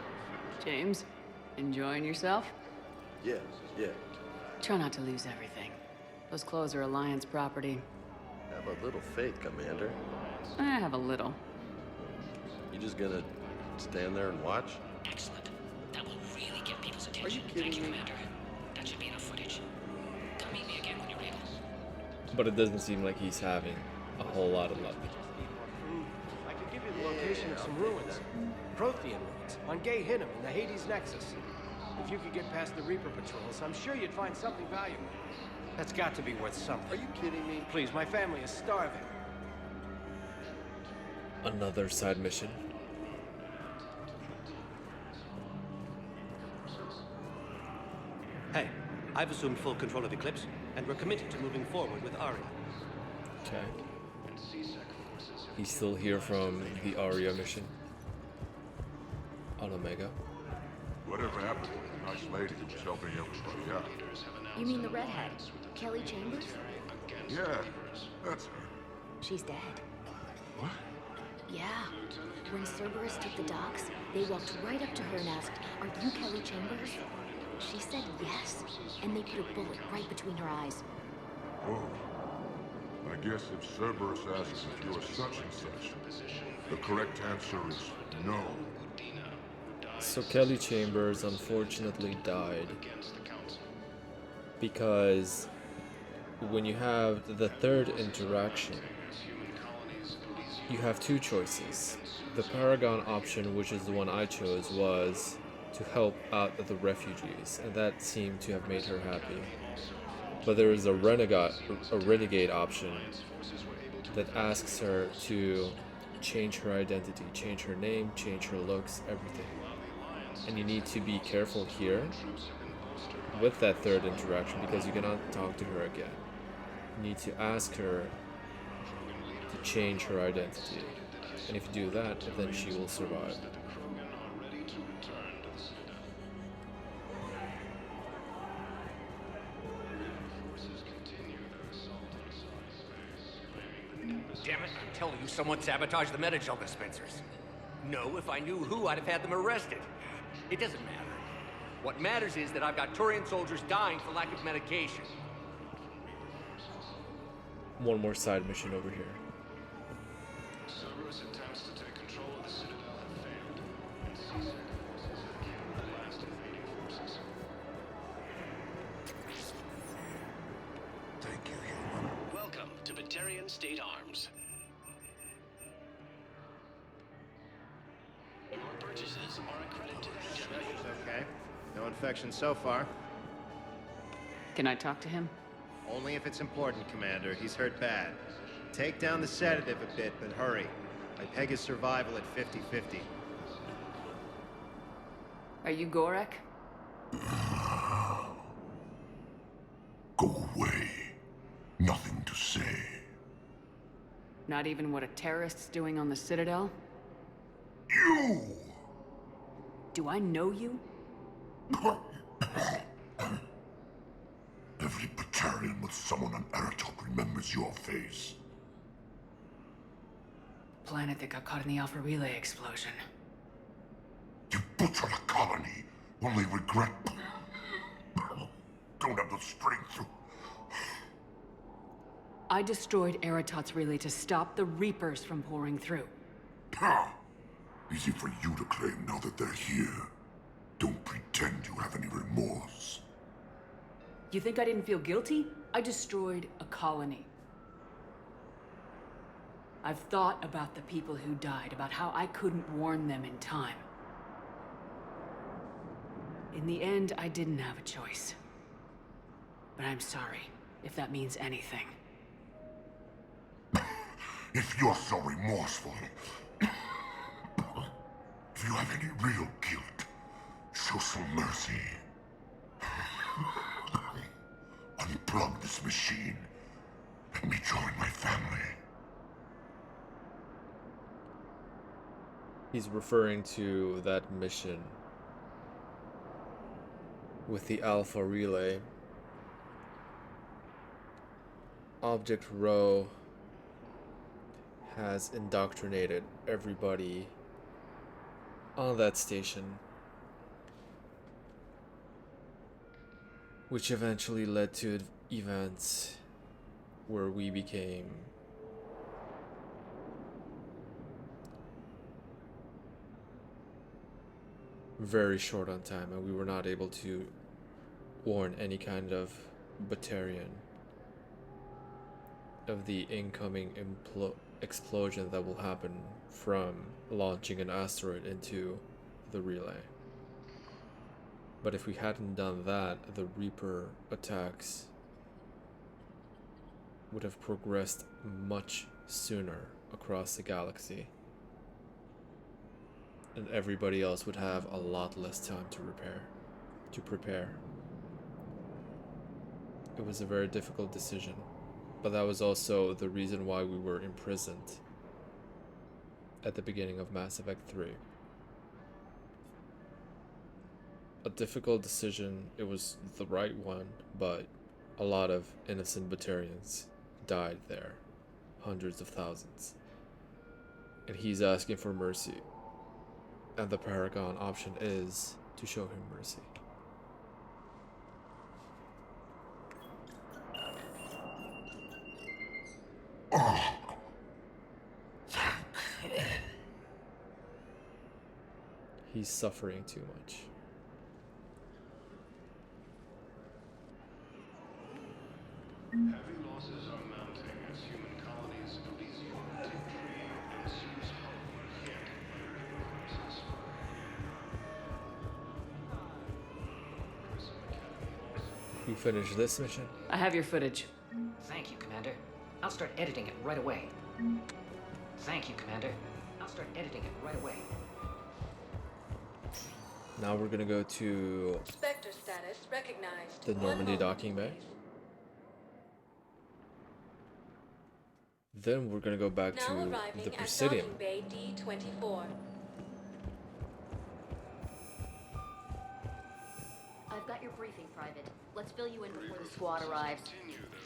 James, enjoying yourself? Yeah. Try not to lose everything. Those clothes are Alliance property. Have a little faith, Commander. I have a little. You just gonna stand there and watch? Excellent. That will really get people's attention. Are you kidding Thank you, me? Commander. That should be enough footage. Come meet me again when you're able. But it doesn't seem like he's having a whole lot of luck. I could give you the location of some ruins. Prothean ruins, on Gay Hinnom in the Hades Nexus. If you could get past the Reaper patrols, I'm sure you'd find something valuable. That's got to be worth something. Are you kidding me? Please, my family is starving. Another side mission. Hey, I've assumed full control of Eclipse, and we're committed to moving forward with Aria. Okay. He's still here from the Aria mission. On Omega. Whatever happened to the nice lady who was helping everybody out? You mean the redhead? Kelly Chambers? Yeah, that's her. She's dead. What? Yeah. When Cerberus took the docks, they walked right up to her and asked, "Are you Kelly Chambers?" She said yes, and they put a bullet right between her eyes. Whoa. I guess if Cerberus asks if you're such and such, the correct answer is no. So Kelly Chambers unfortunately died because when you have the third interaction, you have two choices. The Paragon option, which is the one I chose, was to help out the refugees, and that seemed to have made her happy. But there is a renegade option that asks her to change her identity, change her name, change her looks, everything. And you need to be careful here with that third interaction because you cannot talk to her again. You need to ask her to change her identity. And if you do that, then she will survive. Damn it, I'm telling you, someone sabotaged the Metagel dispensers. No, if I knew who, I'd have had them arrested. It doesn't matter. What matters is that I've got Turian soldiers dying for lack of medication. One more side mission over here. Cerberus attempts to take control of the Citadel have failed, and Caesar forces have killed the last invading forces. Thank you, human. Welcome to Batarian State Arms. Your purchases are accredited. Okay. No infection so far. Can I talk to him? Only if it's important, Commander. He's hurt bad. Take down the sedative a bit, but hurry. I peg his survival at 50-50. Are you Gorek? Go away. Nothing to say. Not even what a terrorist's doing on the Citadel? You! Do I know you? Every Batarian with someone on Aratok remembers your face. Planet that got caught in the Alpha Relay explosion. You butchered a colony, only regret. Don't have the strength to. I destroyed Eratot's relay to stop the Reapers from pouring through. Easy for you to claim now that they're here. Don't pretend you have any remorse. You think I didn't feel guilty? I destroyed a colony. I've thought about the people who died, about how I couldn't warn them in time. In the end, I didn't have a choice. But I'm sorry, if that means anything. If you're so remorseful, if you have any real guilt, show some mercy. Unplug this machine. Let me join my family. He's referring to that mission with the Alpha Relay. Object Rho has indoctrinated everybody on that station, which eventually led to events where we became very short on time, and we were not able to warn any kind of Batarian of the incoming explosion that will happen from launching an asteroid into the relay. But if we hadn't done that, the Reaper attacks would have progressed much sooner across the galaxy, and everybody else would have a lot less time to prepare. It was a very difficult decision, but that was also the reason why we were imprisoned at the beginning of Mass Effect 3. A difficult decision, it was the right one, but a lot of innocent Batarians died there. Hundreds of thousands. And he's asking for mercy. And the Paragon option is to show him mercy. He's suffering too much. Heavy losses are mounting as human colonies of Elysium take tree and Sue's Hollow hit corpses. You finished this mission? I have your footage. Thank you, Commander. I'll start editing it right away. Thank you, Commander. I'll start editing it right away. Now we're gonna go to Spectre status recognized. the Normandy docking bay. Then we're gonna go back Now to arriving the at Presidium. docking bay D24. I've got your briefing, Private. Let's fill you in before the squad arrives.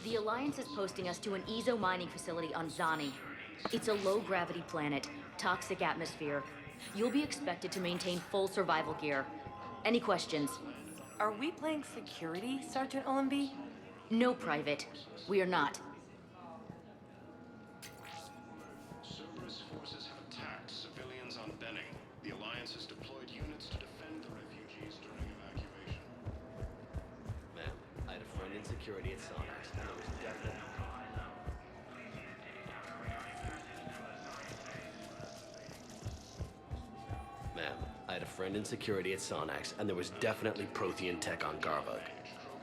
The Alliance is posting us to an Ezo mining facility on Zani. It's a low-gravity planet, toxic atmosphere. You'll be expected to maintain full survival gear. Any questions? Are we playing security, Sergeant Ullenby? No, Private. We are not. Cerberus forces have attacked civilians on Benning. The Alliance has deployed units to defend the refugees during evacuation. Ma'am, I had a friend in security at Sonax, and there was definitely... Ma'am, I had a friend in security at Sonax, and there was definitely Prothean tech on Garbug.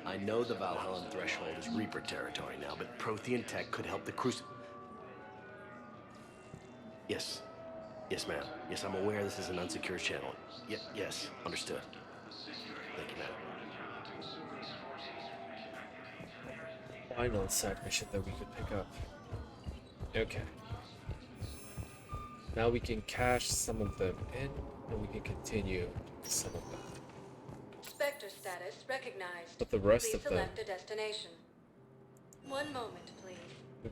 I know the Valhallan threshold is Reaper territory now, but Prothean tech could help the Yes. Yes, ma'am. Yes, I'm aware this is an unsecured channel. Yes, understood. Thank you, ma'am. Final side mission that we could pick up. Okay. Now we can cache some of them in, and we can continue some of them. Spectre status recognized. But the rest Please of them, select a destination. One moment, please.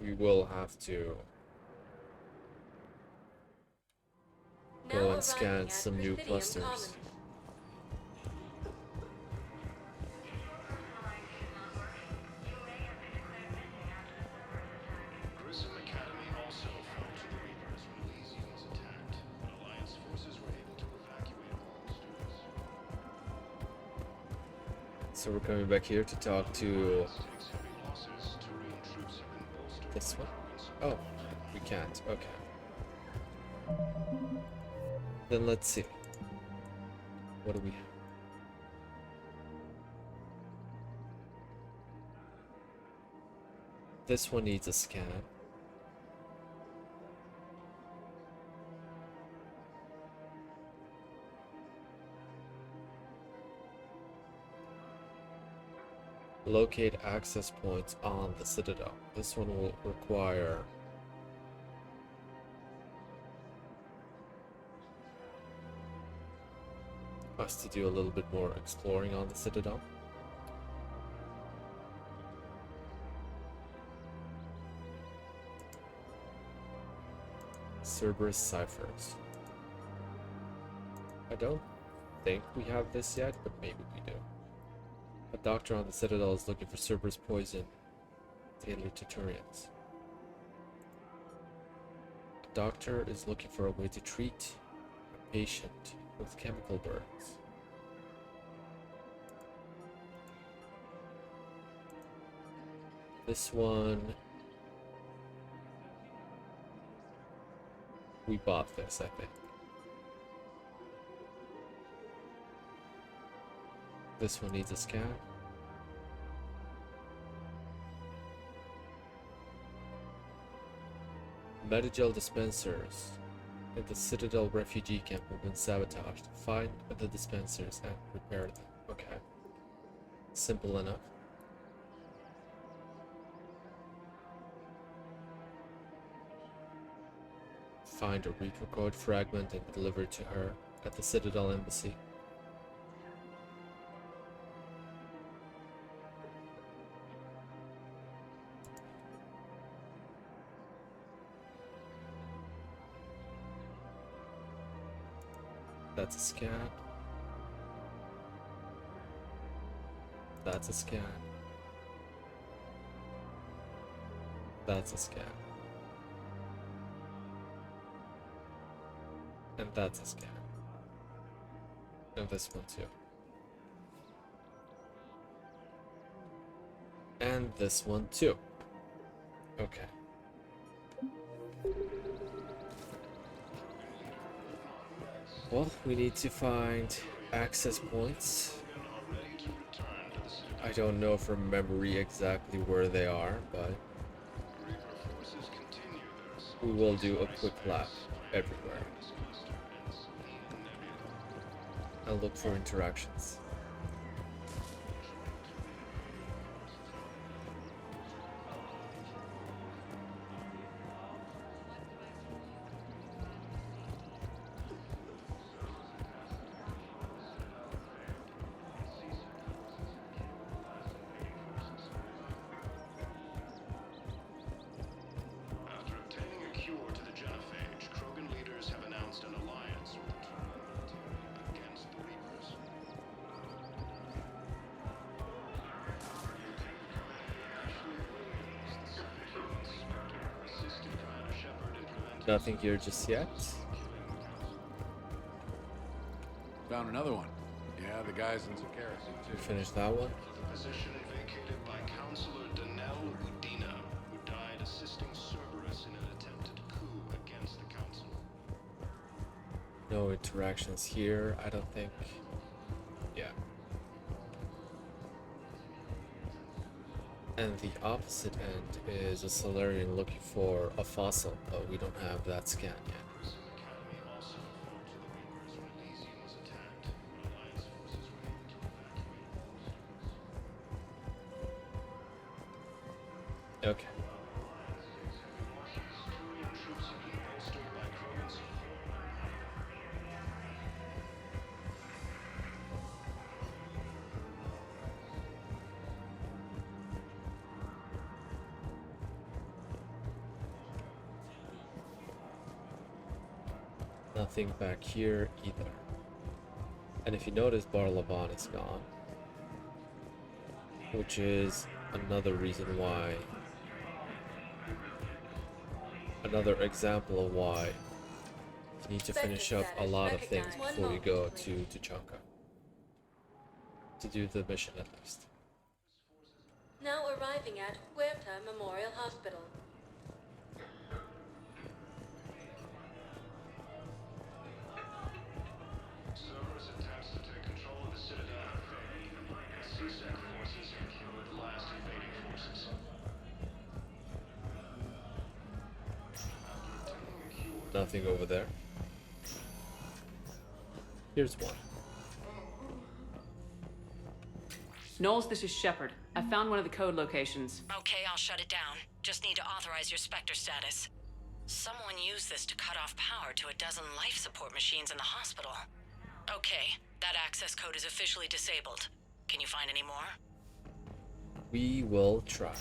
we will have to go and scan some new clusters. Grissom Academy also fell to the Reapers when Elysium was attacked, but Alliance forces were able to evacuate all students. So we're coming back here to talk to Heavy losses, Turian troops have been bolstered. this one. Oh, we can't. Okay. Then let's see. What do we have? This one needs a scan. Locate access points on the Citadel. This one will require us to do a little bit more exploring on the Citadel. Cerberus ciphers. I don't think we have this yet, but maybe we do. A doctor on the Citadel is looking for Cerberus poison tailored to Turians. A doctor is looking for a way to treat a patient with chemical burns. This one, we bought this, I think. This one needs a scan. Metagel dispensers in the Citadel refugee camp have been sabotaged. Find the dispensers and repair them. Okay. Simple enough. Find a Reaper code fragment and deliver it to her at the Citadel embassy. That's a scan. That's a scan. That's a scan. And that's a scan. And this one too. And this one too. Okay. Well, we need to find access points. I don't know from memory exactly where they are, but we will do a quick lap everywhere. I'll look for interactions. After obtaining a cure to the genophage, Krogan leaders have announced an alliance with the Terminal against the Reapers. Assisted Commander Shepard in preventing Nothing here just yet. Found another one. Yeah, the guys in Zakaris too. Finish that one. the position vacated by Counselor Danelle Udina, who died assisting Cerberus in an attempted coup against the Council. No interactions here, I don't think. Yeah. And the opposite end is a Solarian looking for a fossil, but we don't have that scan yet. Academy also fought to the Reapers when Elysium was attacked, but Alliance forces were able to evacuate. Okay. Turian troops have been bolstered by Krogan support. Nothing back here either. And if you notice, Barlavan is gone. Which is another reason why. Another example of why you need to finish up a lot of things before you go to Tuchanka. To do the mission at least. Now arriving at Huerta Memorial Hospital. Cerberus attempts to take control of the Citadel have failed. CSEC forces have killed the last invading forces. Nothing over there. Here's one. Knowles, this is Shepard. I found one of the code locations. Okay, I'll shut it down. Just need to authorize your Spectre status. Someone used this to cut off power to a dozen life support machines in the hospital. Okay, that access code is officially disabled. Can you find any more? We will try.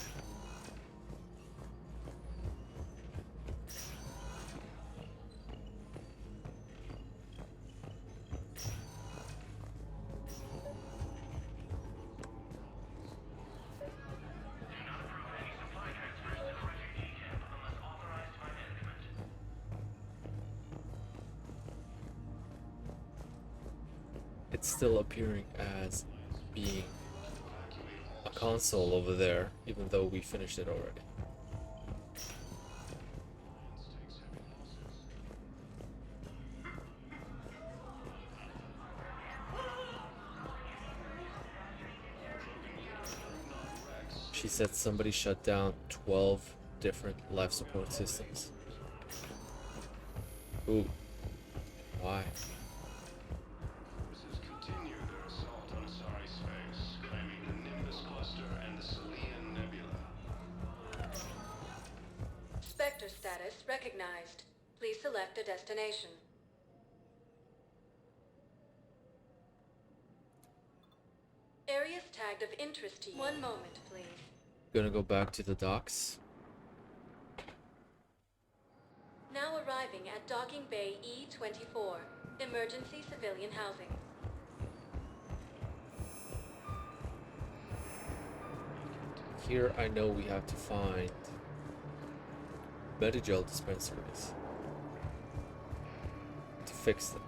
It's still appearing as being a console over there, even though we finished it already. She said somebody shut down 12 different life support systems. Ooh. Why? Forces continue their assault on Asari space, claiming the Nimbus cluster and the Selian Nebula. Spectre status recognized. Please select a destination. Areas tagged of interest to you. One moment, please. Gonna go back to the docks. Now arriving at Docking Bay E-24. Emergency civilian housing. Here I know we have to find Medigel dispensaries to fix them.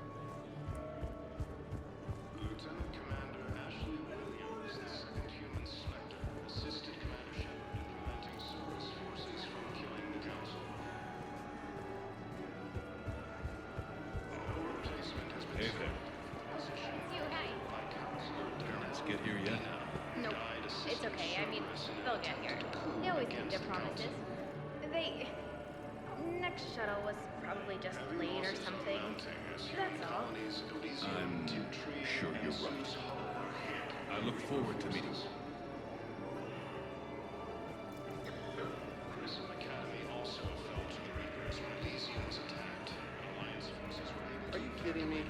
Hey there. Parents get here yet? Nope. It's okay. I mean, they'll get here. They always keep their promises. Next shuttle was probably just late or something. That's all. I'm sure you're right. I look forward to meeting you. Are you kidding me?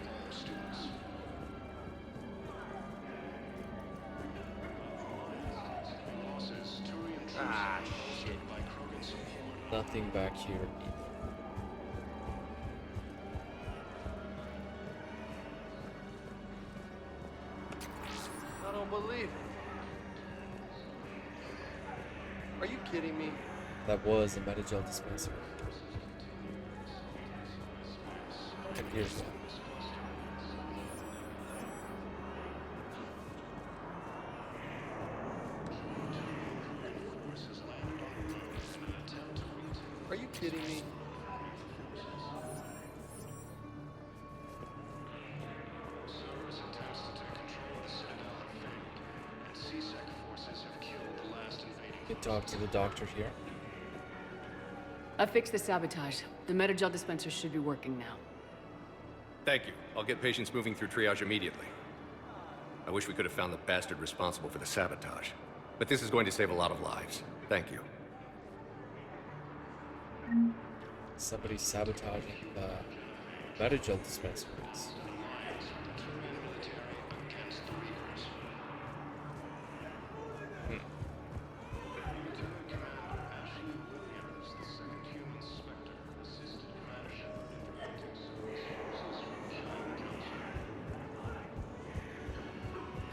Ah, shit. Nothing back here either. I don't believe it. Are you kidding me? That was a Metagel dispenser. And here's one. Are you kidding me? Cerberus attempts to take control of the Citadel have failed, and CSEC forces have killed the last invading. You can talk to the doctor here. I fixed the sabotage. The Metagel dispenser should be working now. Thank you. I'll get patients moving through triage immediately. I wish we could have found the bastard responsible for the sabotage. But this is going to save a lot of lives. Thank you. Somebody sabotaging the Metagel dispensaries.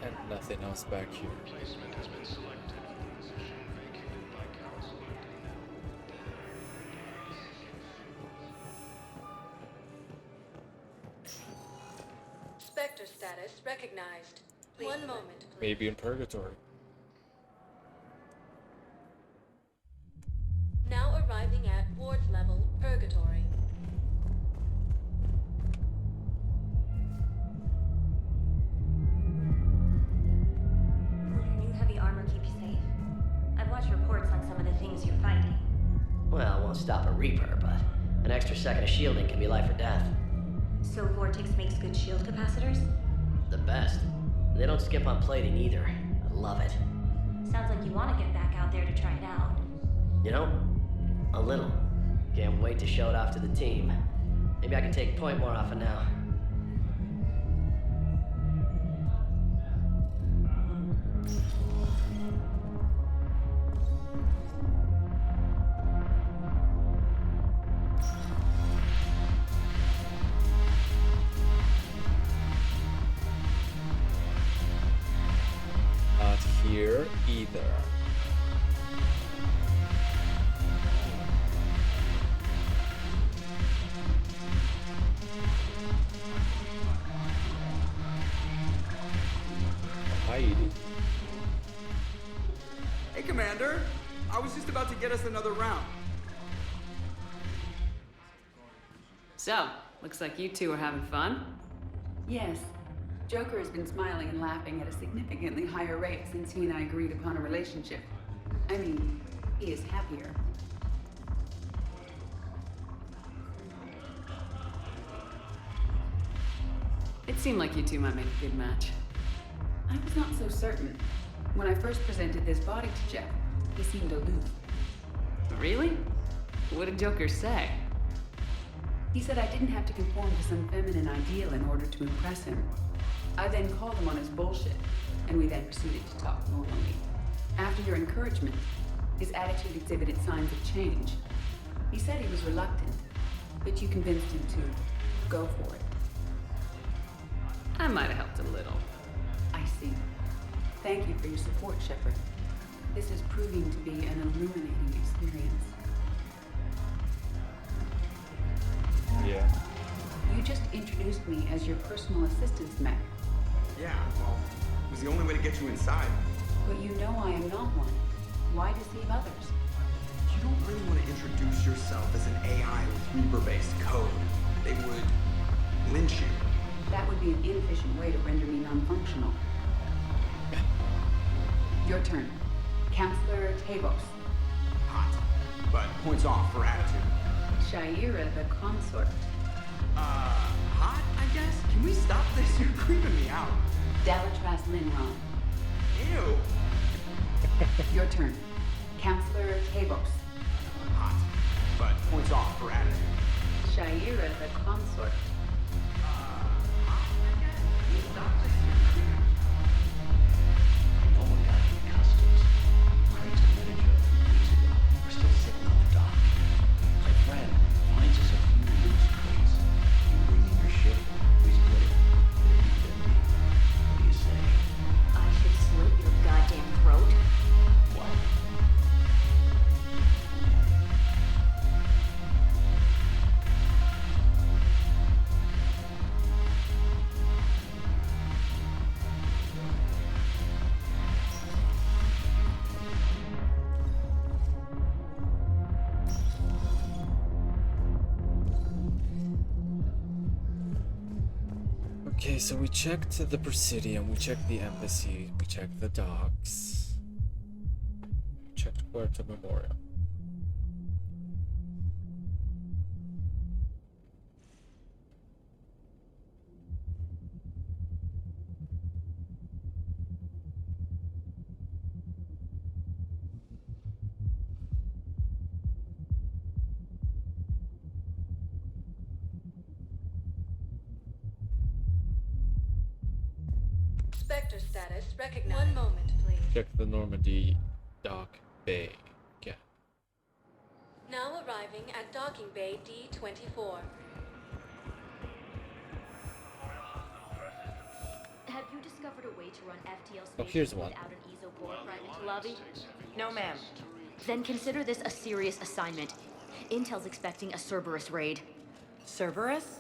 And nothing else back here. Replacement has been selected for the position vacated by Council. Spectre status recognized. One moment, please. Maybe in purgatory. Now arriving at ward level, Purgatory. Will your new heavy armor keep you safe? I've watched reports on some of the things you're fighting. Well, it won't stop a Reaper, but an extra second of shielding can be life or death. So Vortex makes good shield capacitors? The best. They don't skip on plating either. I love it. Sounds like you want to get back out there to try it out. You know, a little. Can't wait to show it off to the team. Maybe I can take point more off of now. Not here either. Hide. Hey, Commander. I was just about to get us another round. So, looks like you two are having fun. Yes. Joker has been smiling and laughing at a significantly higher rate since he and I agreed upon a relationship. I mean, he is happier. It seemed like you two might make a good match. I was not so certain. When I first presented this body to Jeff, he seemed aloof. Really? What did Joker say? He said I didn't have to conform to some feminine ideal in order to impress him. I then called him on his bullshit, and we then proceeded to talk normally. After your encouragement, his attitude exhibited signs of change. He said he was reluctant, but you convinced him to go for it. I might have helped a little. I see. Thank you for your support, Shepard. This is proving to be an illuminating experience. Yeah. You just introduced me as your personal assistance mech. Yeah, well, it was the only way to get you inside. But you know I am not one. Why deceive others? You don't really want to introduce yourself as an AI with Reaper-based code. They would lynch you. That would be an inefficient way to render me non-functional. Your turn. Counselor Tavos. Hot. But points off for attitude. Shaira the consort. Hot, I guess? Can we stop this? You're creeping me out. Dalatras Linron. Ew. Your turn. Counselor Tavos. Hot. But points off for attitude. Shaira the consort. No one got any customs. Craig's manager a few weeks ago. We're still sitting on the dock. My friend finds us a few loose crates. You bring in your ship, we split it. It'll be 50. What do you say? I should slit your goddamn throat. What? Okay, so we checked the Presidium, we checked the embassy, we checked the docks, we checked Puerto Memorial. Spectre status recognized. 1 moment, please. Check the Normandy dock bay. Yeah. Now arriving at docking bay D24. Have you discovered a way to run FTL Oh, here's one. without an ESO core private to lobby? No, ma'am. Then consider this a serious assignment. Intel's expecting a Cerberus raid. Cerberus?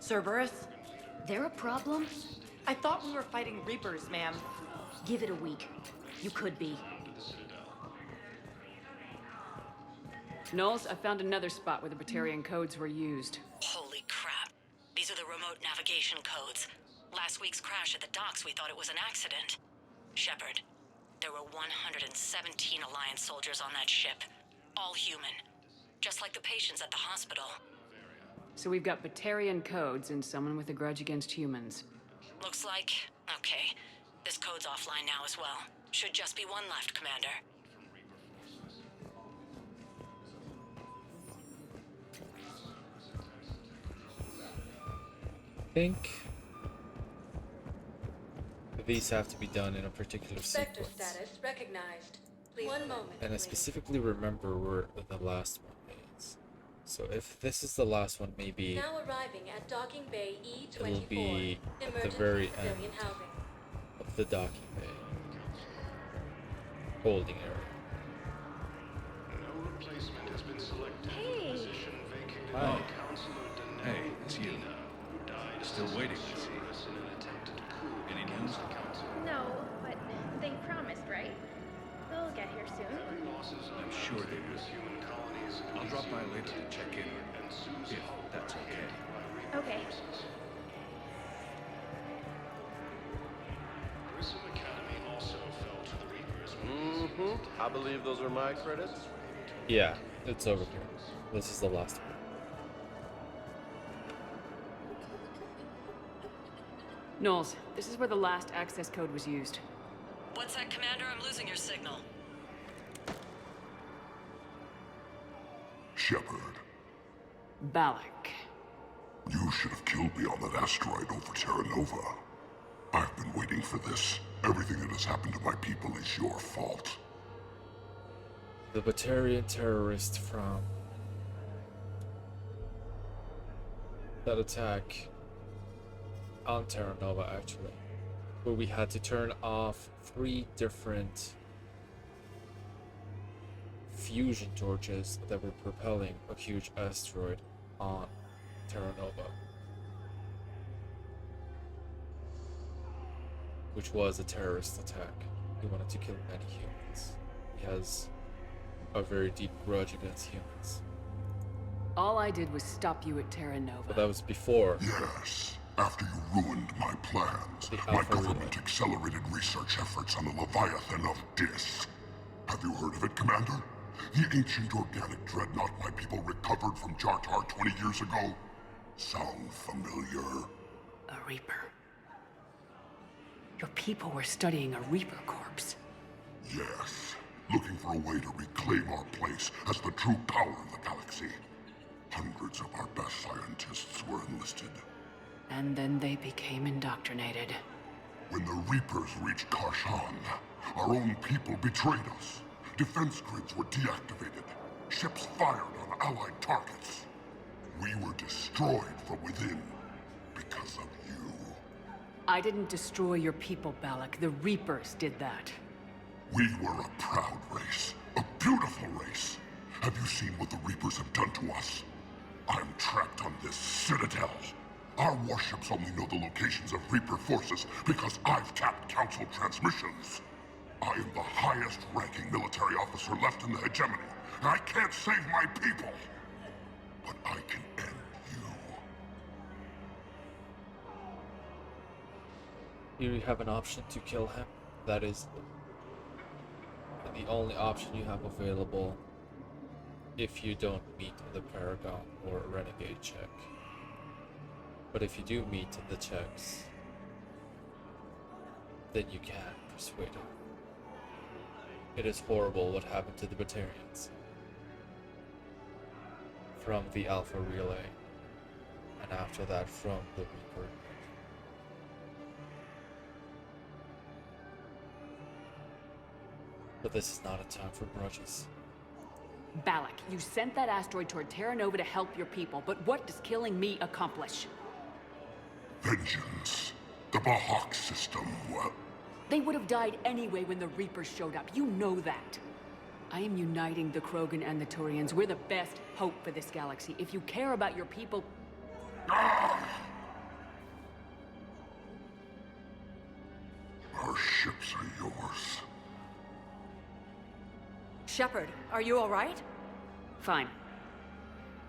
Cerberus? They're a problem? I thought we were fighting Reapers, ma'am. Give it a week. You could be. Knowles, I found another spot where the Batarian codes were used. Holy crap. These are the remote navigation codes. Last week's crash at the docks, we thought it was an accident. Shepard, there were 117 Alliance soldiers on that ship. All human. Just like the patients at the hospital. So we've got Batarian codes and someone with a grudge against humans. Looks like... okay. This code's offline now as well. Should just be one left, Commander. I think these have to be done in a particular Spectre sequence. status recognized. Please 1 moment. And I specifically remember where the last one is. So if this is the last one, maybe Now arriving at docking bay E24. it'll be at the Emergency very end civilian housing. of the docking bay. Holding area. No replacement has been selected. Hey. Position vacated Hi. by Counselor Denell. Hey, it's you. Who died Still as waiting. service in an attempted coup Any against news? the council. No, but they promised, right? They'll get here soon. Losses on I'm sure they will. human colonies. I'll drop by later to check in, if that's okay. Okay. Grissom Academy also fell to the Reapers. I believe those are my credits. Yeah, it's over here. This is the last one. Knowles, this is where the last access code was used. What's that, Commander? I'm losing your signal. Shepard, Balak. you should have killed me on that asteroid over Terra Nova. I've been waiting for this. Everything that has happened to my people is your fault. The Batarian terrorist from that attack on Terra Nova, actually, where we had to turn off 3 different fusion torches that were propelling a huge asteroid on Terra Nova, which was a terrorist attack. He wanted to kill many humans. He has a very deep grudge against humans. All I did was stop you at Terra Nova. But that was before. Yes, After you ruined my plans, my government accelerated research efforts on the Leviathan of Dis. Have you heard of it, Commander? The ancient organic dreadnought my people recovered from Jartar 20 years ago? Sound familiar? A Reaper. Your people were studying a Reaper corpse. Yes. Looking for a way to reclaim our place as the true power of the galaxy. Hundreds of our best scientists were enlisted. And then they became indoctrinated. When the Reapers reached Karshan, our own people betrayed us. Defense grids were deactivated. Ships fired on Allied targets. We were destroyed from within because of you. I didn't destroy your people, Balak. The Reapers did that. We were a proud race. A beautiful race. Have you seen what the Reapers have done to us? I'm trapped on this citadel. Our warships only know the locations of Reaper forces because I've tapped Council transmissions. I am the highest-ranking military officer left in the hegemony, and I can't save my people. But I can end you. You have an option to kill him. That is the only option you have available if you don't meet the Paragon or Renegade check. But if you do meet the checks, then you can persuade him. It is horrible what happened to the Batarians from the Alpha Relay, and after that from the Reaper. But this is not a time for grudges. Balak, you sent that asteroid toward Terra Nova to help your people, but what does killing me accomplish? Vengeance. The Bahak system, well... They would have died anyway when the Reapers showed up. You know that. I am uniting the Krogan and the Turians. We're the best hope for this galaxy. If you care about your people... Our ships are yours. Shepard, are you all right? Fine.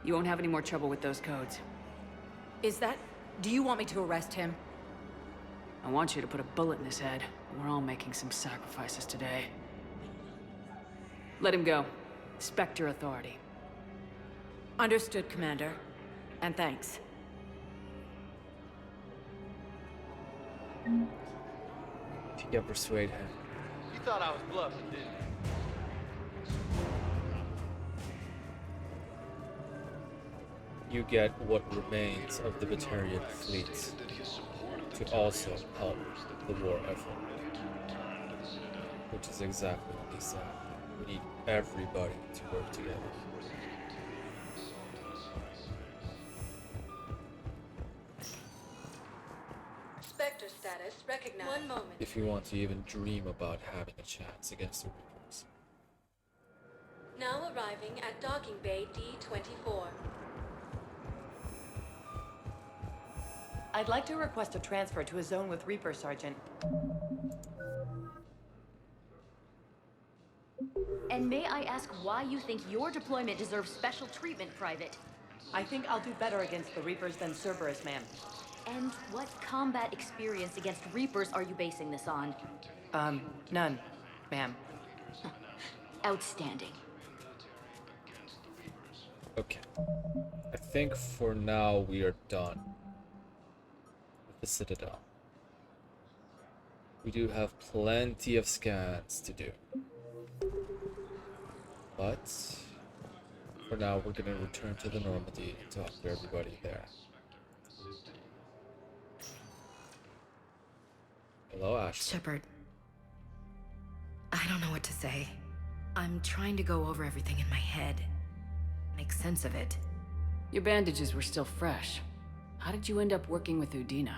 You won't have any more trouble with those codes. Is that... Do you want me to arrest him? I want you to put a bullet in his head. We're all making some sacrifices today. Let him go. Spectre authority. Understood, Commander. And thanks. If you can persuade him. You thought I was bluffing, didn't you? You get what remains of the Batarian fleet to also help the war effort. Which is exactly what he said. We need everybody to work together. Spectre status recognized. One moment. If you want to even dream about having a chance against the Reapers. Now arriving at docking bay D-24. I'd like to request a transfer to a zone with Reaper, Sergeant. And may I ask why you think your deployment deserves special treatment, Private? I think I'll do better against the Reapers than Cerberus, ma'am. And what combat experience against Reapers are you basing this on? None, ma'am. Outstanding. Okay. I think for now we are done with the Citadel. We do have plenty of scans to do. But for now we're gonna return to the Normandy and talk to everybody there. Hello, Ash. Shepard. I don't know what to say. I'm trying to go over everything in my head. Make sense of it. Your bandages were still fresh. How did you end up working with Udina?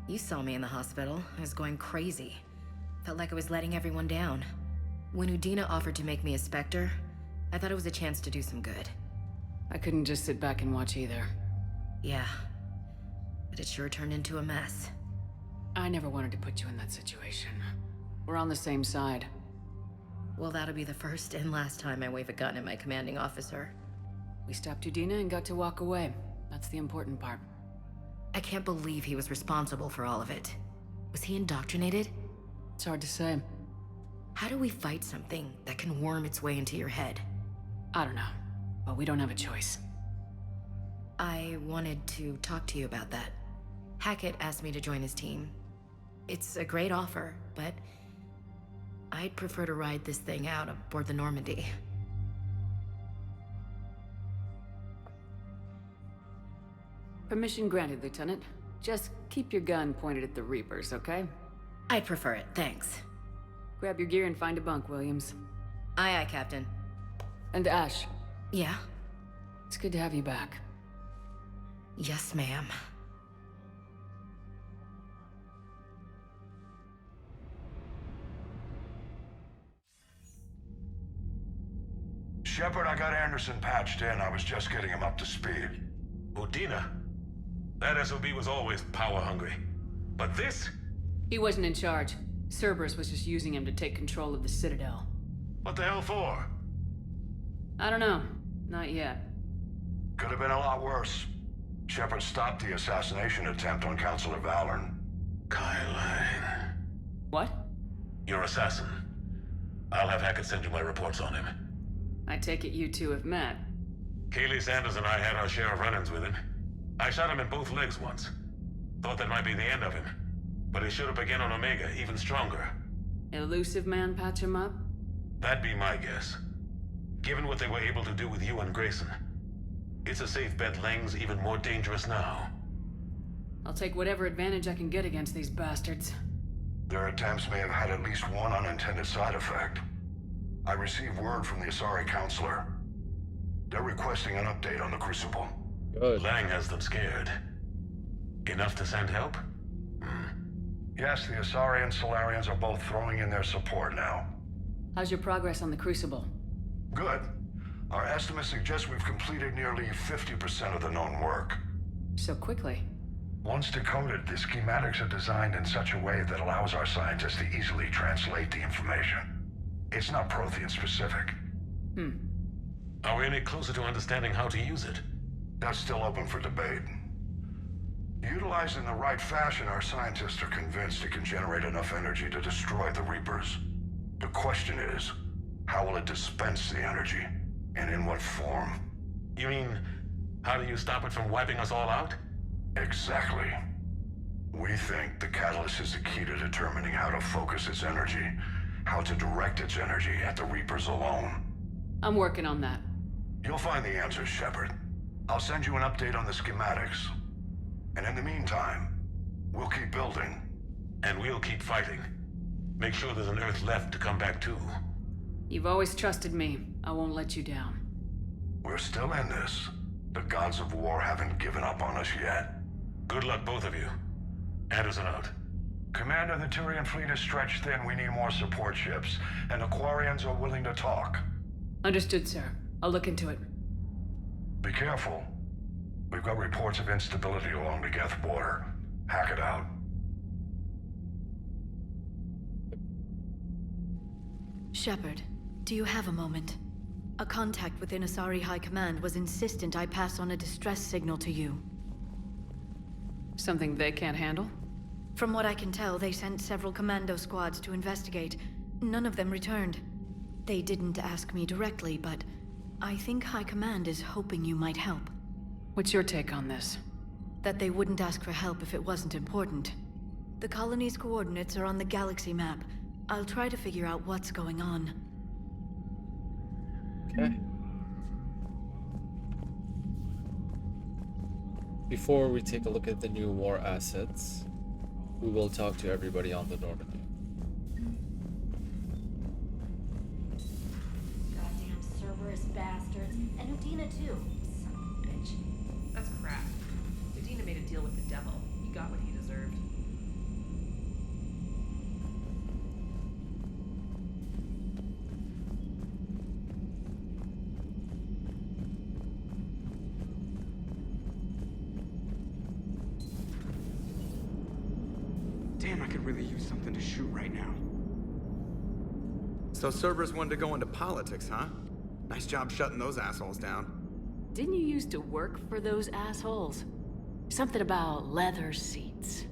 You saw me in the hospital. I was going crazy. Felt like I was letting everyone down. When Udina offered to make me a Spectre, I thought it was a chance to do some good. I couldn't just sit back and watch either. Yeah. But it sure turned into a mess. I never wanted to put you in that situation. We're on the same side. Well, that'll be the first and last time I wave a gun at my commanding officer. We stopped Udina and got to walk away. That's the important part. I can't believe he was responsible for all of it. Was he indoctrinated? It's hard to say. How do we fight something that can worm its way into your head? I don't know, but we don't have a choice. I wanted to talk to you about that. Hackett asked me to join his team. It's a great offer, but I'd prefer to ride this thing out aboard the Normandy. Permission granted, Lieutenant. Just keep your gun pointed at the Reapers, okay? I'd prefer it, thanks. Grab your gear and find a bunk, Williams. Aye, aye, Captain. And Ash. Yeah? It's good to have you back. Yes, ma'am. Shepard, I got Anderson patched in. I was just getting him up to speed. Udina? That SOB was always power-hungry. But this? He wasn't in charge. Cerberus was just using him to take control of the Citadel. What the hell for? I don't know. Not yet. Could have been a lot worse. Shepard stopped the assassination attempt on Councilor Valorn. Kyle. What? Your assassin. I'll have Hackett send you my reports on him. I take it you two have met. Kaylee Sanders and I had our share of run-ins with him. I shot him in both legs once. Thought that might be the end of him. But he showed up again on Omega, even stronger. Elusive man patch him up? That'd be my guess. Given what they were able to do with you and Grayson. It's a safe bet Lang's even more dangerous now. I'll take whatever advantage I can get against these bastards. Their attempts may have had at least one unintended side effect. I received word from the Asari Counselor. They're requesting an update on the Crucible. Good. Lang has them scared. Enough to send help? Yes, the Asari and Solarians are both throwing in their support now. How's your progress on the Crucible? Good. Our estimates suggest we've completed nearly 50% of the known work. So quickly? Once decoded, the schematics are designed in such a way that allows our scientists to easily translate the information. It's not Prothean specific. Are we any closer to understanding how to use it? That's still open for debate. Utilized in the right fashion, our scientists are convinced it can generate enough energy to destroy the Reapers. The question is, how will it dispense the energy? And in what form? You mean, how do you stop it from wiping us all out? Exactly. We think the catalyst is the key to determining how to focus its energy, how to direct its energy at the Reapers alone. I'm working on that. You'll find the answers, Shepard. I'll send you an update on the schematics. And in the meantime, we'll keep building. And we'll keep fighting. Make sure there's an Earth left to come back to. You've always trusted me. I won't let you down. We're still in this. The gods of war haven't given up on us yet. Good luck, both of you. Anderson out. Commander, the Turian fleet is stretched thin. We need more support ships. And the Quarians are willing to talk. Understood, sir. I'll look into it. Be careful. We've got reports of instability along the Geth border. Hack it out. Shepard, do you have a moment? A contact within Asari High Command was insistent I pass on a distress signal to you. Something they can't handle? From what I can tell, they sent several commando squads to investigate. None of them returned. They didn't ask me directly, but I think High Command is hoping you might help. What's your take on this? That they wouldn't ask for help if it wasn't important. The colony's coordinates are on the galaxy map. I'll try to figure out what's going on. Okay. Before we take a look at the new war assets, we will talk to everybody on the Normandy. Goddamn Cerberus bastards. And Udina too. Son of a bitch. That's crap. Udina made a deal with the devil. He got what he deserved. Damn, I could really use something to shoot right now. So Cerberus wanted to go into politics, huh? Nice job shutting those assholes down. Didn't you used to work for those assholes? Something about leather seats.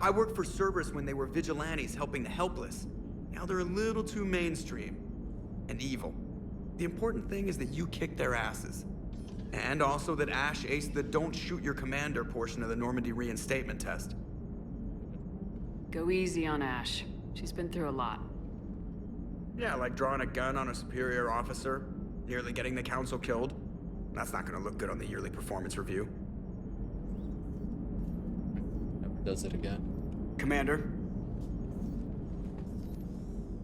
I worked for Cerberus when they were vigilantes helping the helpless. Now they're a little too mainstream. And evil. The important thing is that you kick their asses. And also that Ash aced the don't shoot your commander portion of the Normandy reinstatement test. Go easy on Ash. She's been through a lot. Yeah, like drawing a gun on a superior officer, nearly getting the council killed. That's not gonna look good on the yearly performance review. Never does it again. Commander.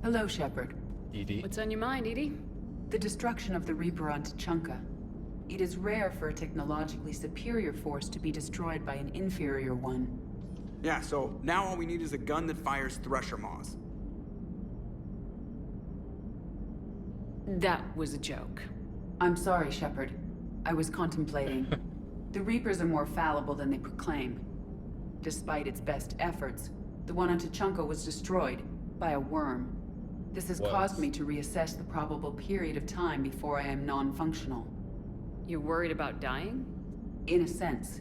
Hello, Shepard. EDI. What's on your mind, EDI? The destruction of the Reaper on Tuchanka. It is rare for a technologically superior force to be destroyed by an inferior one. Yeah, so now all we need is a gun that fires Thresher Maws. That was a joke. I'm sorry, Shepard. I was contemplating. The Reapers are more fallible than they proclaim. Despite its best efforts, the one on Tuchanka was destroyed by a worm. This has caused me to reassess the probable period of time before I am non-functional. You're worried about dying? In a sense.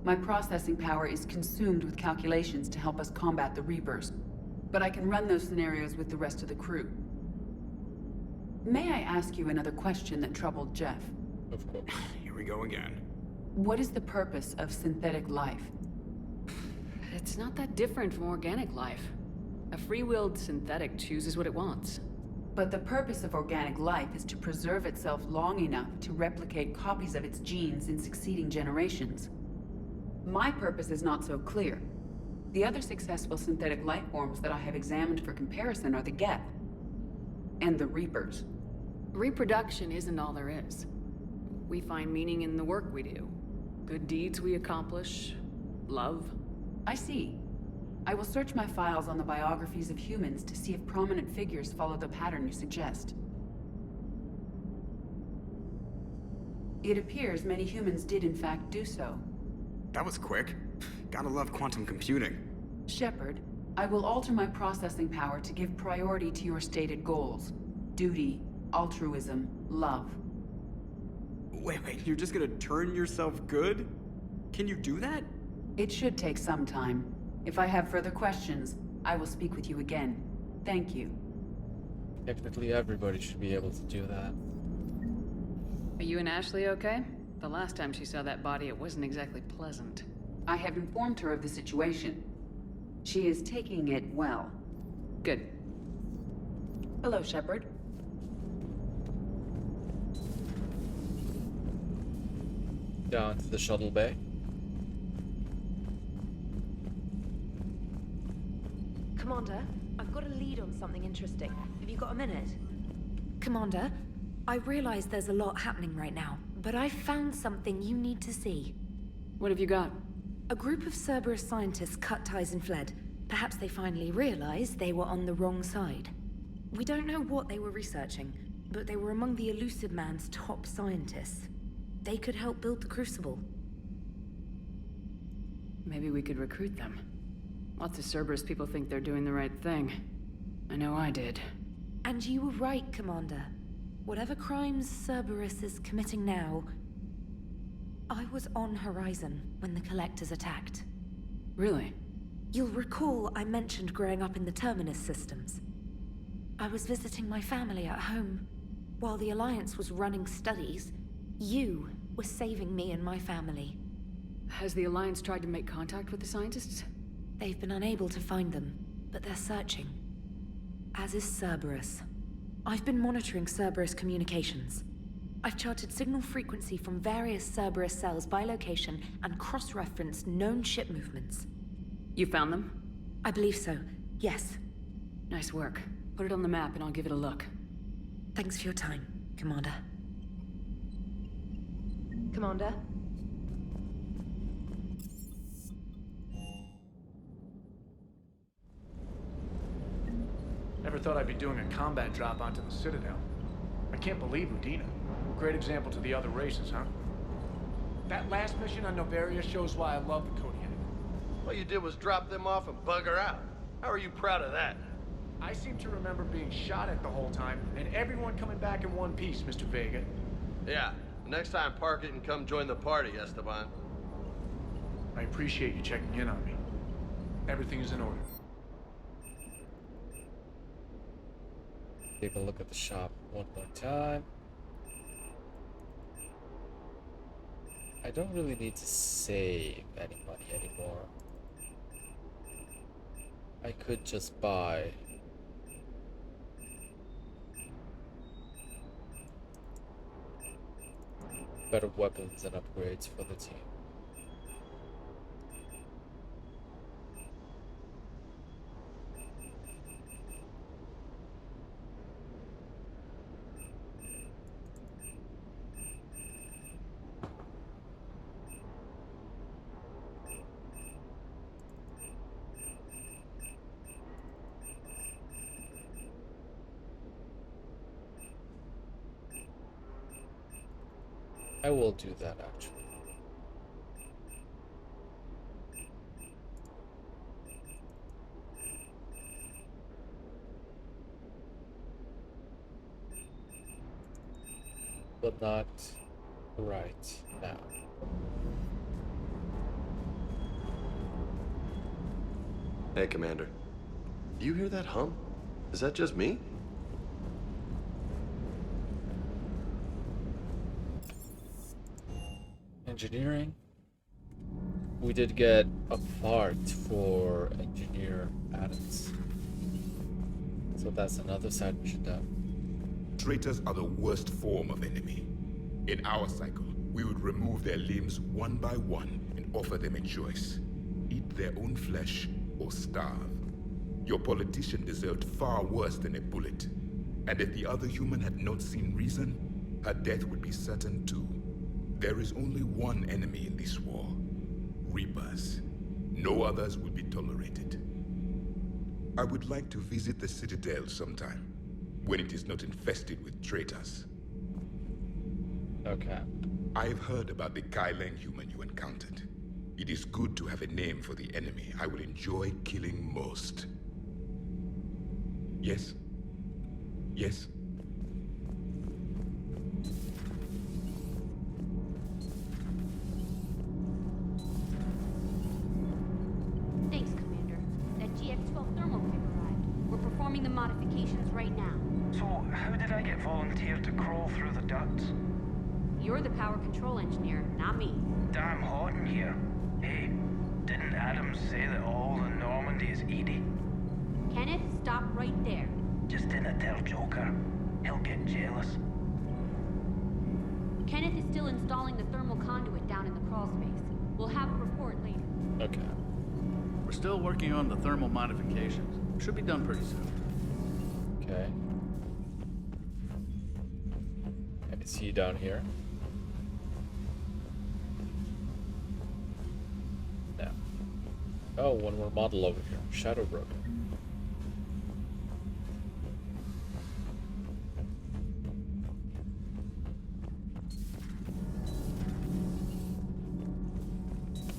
My processing power is consumed with calculations to help us combat the Reapers. But I can run those scenarios with the rest of the crew. May I ask you another question that troubled Jeff? Of course. Here we go again. What is the purpose of synthetic life? It's not that different from organic life. A free-willed synthetic chooses what it wants. But the purpose of organic life is to preserve itself long enough to replicate copies of its genes in succeeding generations. My purpose is not so clear. The other successful synthetic life forms that I have examined for comparison are the Geth and the Reapers. Reproduction isn't all there is. We find meaning in the work we do. Good deeds we accomplish. Love. I see. I will search my files on the biographies of humans to see if prominent figures follow the pattern you suggest. It appears many humans did in fact do so. That was quick. Gotta love quantum computing. Shepard, I will alter my processing power to give priority to your stated goals. Duty, altruism, love. Wait, you're just gonna turn yourself good? Can you do that? It should take some time. If I have further questions, I will speak with you again. Thank you. Technically, everybody should be able to do that. Are you and Ashley okay? The last time she saw that body, it wasn't exactly pleasant. I have informed her of the situation. She is taking it well. Good. Hello, Shepard. Down to the shuttle bay. Commander, I've got a lead on something interesting. Have you got a minute? Commander, I realize there's a lot happening right now, but I found something you need to see. What have you got? A group of Cerberus scientists cut ties and fled. Perhaps they finally realized they were on the wrong side. We don't know what they were researching, but they were among the Elusive Man's top scientists. They could help build the Crucible. Maybe we could recruit them. Lots of Cerberus people think they're doing the right thing. I know I did. And you were right, Commander. Whatever crimes Cerberus is committing now, I was on Horizon when the Collectors attacked. Really? You'll recall I mentioned growing up in the Terminus systems. I was visiting my family at home. While the Alliance was running studies, you were saving me and my family. Has the Alliance tried to make contact with the scientists? They've been unable to find them, but they're searching. As is Cerberus. I've been monitoring Cerberus communications. I've charted signal frequency from various Cerberus cells by location and cross-referenced known ship movements. You found them? I believe so, yes. Nice work. Put it on the map and I'll give it a look. Thanks for your time, Commander. Commander? Never thought I'd be doing a combat drop onto the Citadel. I can't believe Udina. Great example to the other races, huh? That last mission on Novaria shows why I love the Kodiak. All you did was drop them off and bugger out. How are you proud of that? I seem to remember being shot at the whole time, and everyone coming back in one piece, Mr. Vega. Yeah, next time park it and come join the party, Esteban. I appreciate you checking in on me. Everything is in order. Take a look at the shop one more time. I don't really need to save any money anymore. I could just buy better weapons and upgrades for the team. I will do that actually. But not right now. Hey, Commander. Do you hear that hum? Is that just me? Engineering. We did get a part for Engineer Adams. So that's another side mission done. Traitors are the worst form of enemy. In our cycle, we would remove their limbs one by one and offer them a choice. Eat their own flesh or starve. Your politician deserved far worse than a bullet. And if the other human had not seen reason, her death would be certain too. There is only one enemy in this war. Reapers. No others will be tolerated. I would like to visit the Citadel sometime, when it is not infested with traitors. Okay. I've heard about the Kaileng human you encountered. It is good to have a name for the enemy I will enjoy killing most. Yes? Yes? Thanks, Commander. That GX-12 thermal pick arrived. We're performing the modifications right now. So, how did I get volunteered to crawl through the ducts? You're the power control engineer, not me. Damn hot in here. Hey, didn't Adams say that all in Normandy is Edie? Kenneth, stop right there. Just didn't tell Joker. He'll get jealous. Kenneth is still installing the thermal conduit down in the crawl space. We'll have a report later. Okay. We're still working on the thermal modifications. Should be done pretty soon. Okay. I see you down here. No. Oh, one more model over here. Shadow Broker.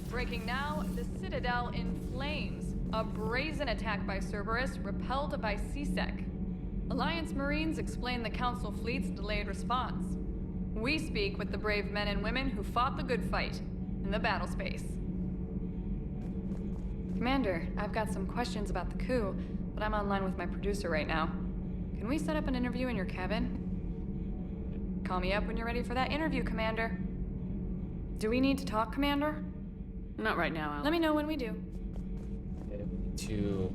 Breaking now, the Citadel in flames. A brazen attack by Cerberus repelled by CSEC. Alliance Marines explain the Council fleet's delayed response. We speak with the brave men and women who fought the good fight in the battle space. Commander, I've got some questions about the coup, but I'm online with my producer right now. Can we set up an interview in your cabin? Call me up when you're ready for that interview, Commander. Do we need to talk, Commander? Not right now, Al. Let me know when we do. Okay, we need to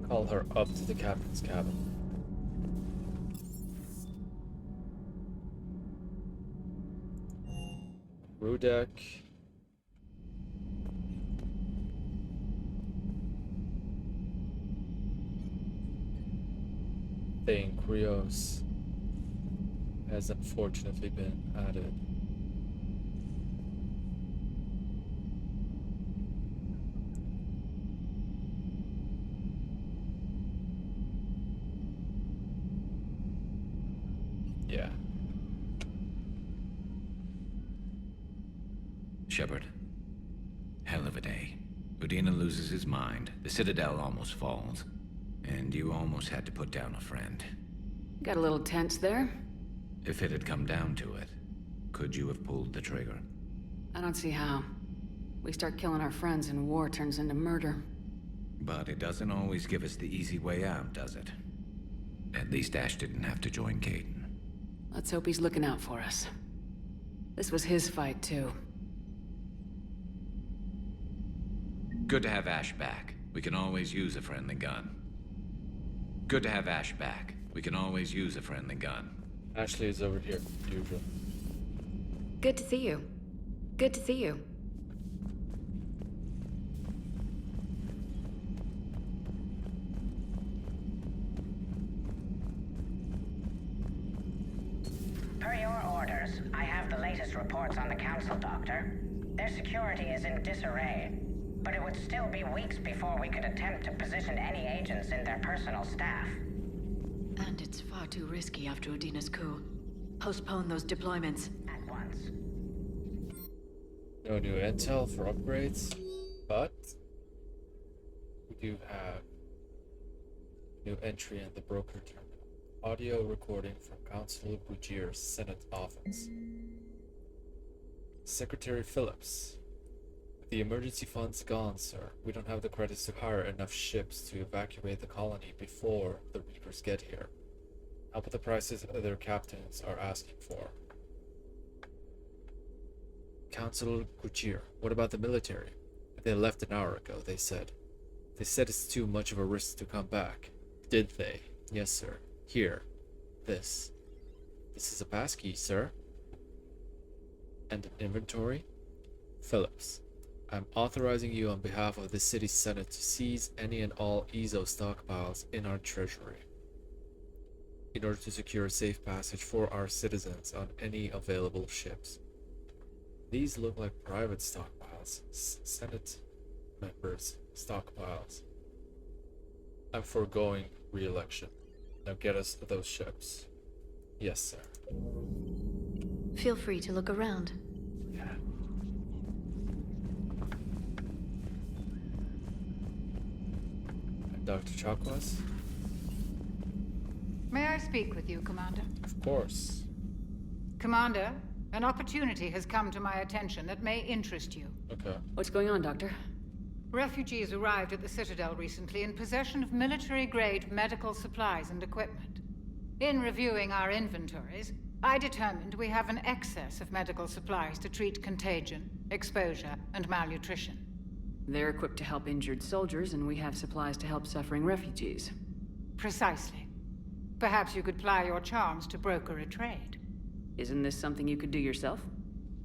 call her up to the captain's cabin. Rudek. Thane Krios has unfortunately been added. Yeah. Shepard. Hell of a day. Udina loses his mind, the Citadel almost falls, and you almost had to put down a friend. Got a little tense there. If it had come down to it, could you have pulled the trigger? I don't see how. We start killing our friends and war turns into murder. But it doesn't always give us the easy way out, does it? At least Ash didn't have to join Caden. Let's hope he's looking out for us. This was his fight, too. Good to have Ash back. We can always use a friendly gun. Good to have Ash back. We can always use a friendly gun. Ashley is over here, usual. Good to see you. Good to see you. Per your orders, I have the latest reports on the Council, Doctor. Their security is in disarray, but it would still be weeks before we could attempt to position any agents in their personal staff. And it's far too risky after Udina's coup. Postpone those deployments. At once. No new intel for upgrades, but we do have new entry in the broker terminal. Audio recording from Councilor Bujir's Senate office. Secretary Phillips. With the emergency funds gone, sir, we don't have the credits to hire enough ships to evacuate the colony before the Reapers get here. How about the prices their captains are asking for? Councilor Bujir, what about the military? They left an hour ago, they said. They said it's too much of a risk to come back. Did they? Yes, sir. Here. This. This is a passkey, sir. And an inventory? Phillips, I'm authorizing you on behalf of the city senate to seize any and all EZO stockpiles in our treasury in order to secure safe passage for our citizens on any available ships. These look like private stockpiles. Senate members' stockpiles. I'm foregoing re-election. Now get us those ships. Yes, sir. Feel free to look around. Yeah. And Dr. Chakwas? May I speak with you, Commander? Of course. Commander, an opportunity has come to my attention that may interest you. Okay. What's going on, Doctor? Refugees arrived at the Citadel recently in possession of military-grade medical supplies and equipment. In reviewing our inventories, I determined we have an excess of medical supplies to treat contagion, exposure, and malnutrition. They're equipped to help injured soldiers, and we have supplies to help suffering refugees. Precisely. Perhaps you could ply your charms to broker a trade. Isn't this something you could do yourself?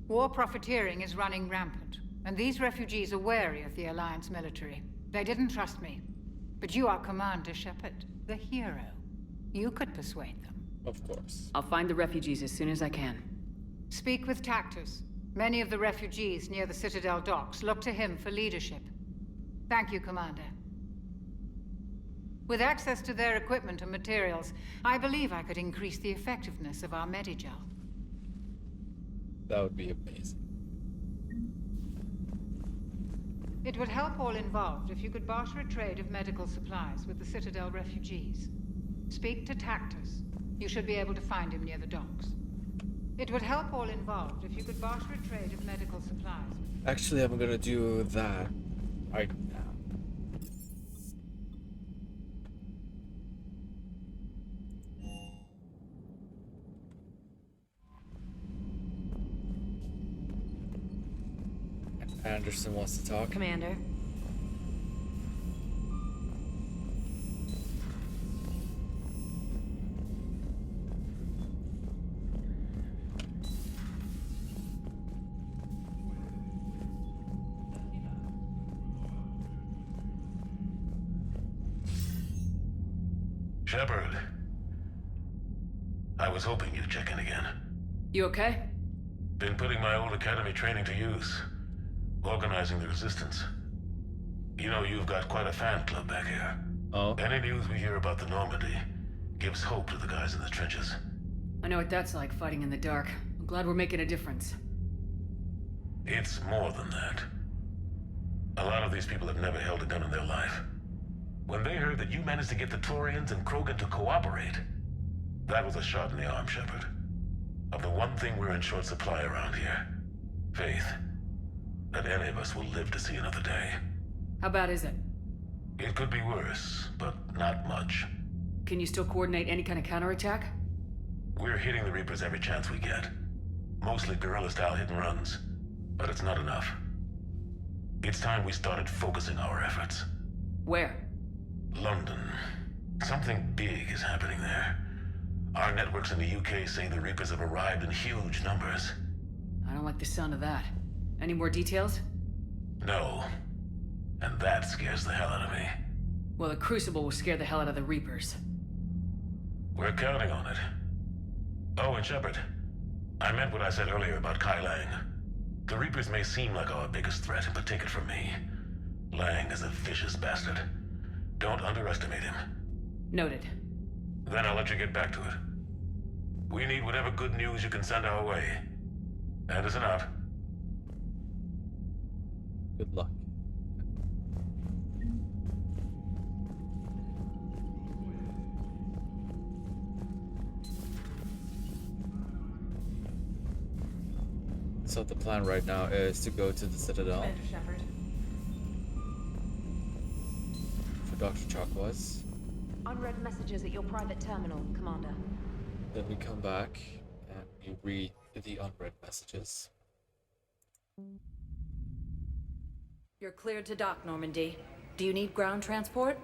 War profiteering is running rampant, and these refugees are wary of the Alliance military. They didn't trust me. But you are Commander Shepard, the hero. You could persuade them. Of course. I'll find the refugees as soon as I can. Speak with Tactus. Many of the refugees near the Citadel docks look to him for leadership. Thank you, Commander. With access to their equipment and materials, I believe I could increase the effectiveness of our Medigel. That would be amazing. It would help all involved if you could barter a trade of medical supplies with the Citadel refugees. Speak to Tactus. You should be able to find him near the docks. It would help all involved if you could barter a trade of medical supplies. Actually, I'm gonna do that right now. Anderson wants to talk. Commander. Shepard. I was hoping you'd check in again. You okay? Been putting my old academy training to use. Organizing the resistance. You know, you've got quite a fan club back here. Oh? Any news we hear about the Normandy gives hope to the guys in the trenches. I know what that's like, fighting in the dark. I'm glad we're making a difference. It's more than that. A lot of these people have never held a gun in their life. When they heard that you managed to get the Torians and Krogan to cooperate, that was a shot in the arm, Shepard. Of the one thing we're in short supply around here. Faith. that any of us will live to see another day. How bad is it? It could be worse, but not much. Can you still coordinate any kind of counterattack? We're hitting the Reapers every chance we get. Mostly guerrilla-style hit-and-runs, but it's not enough. It's time we started focusing our efforts. Where? London. Something big is happening there. Our networks in the UK say the Reapers have arrived in huge numbers. I don't like the sound of that. Any more details? No. And that scares the hell out of me. Well, the Crucible will scare the hell out of the Reapers. We're counting on it. Oh, and Shepard, I meant what I said earlier about Kai Lang. The Reapers may seem like our biggest threat, but take it from me. Lang is a vicious bastard. Don't underestimate him. Noted. Then I'll let you get back to it. We need whatever good news you can send our way. Anderson out. Good luck. So the plan right now is to go to the Citadel. Commander Shepard. For Dr. Chakwas. Unread messages at your private terminal, Commander. Then we come back and we read the unread messages. You're cleared to dock, Normandy. Do you need ground transport?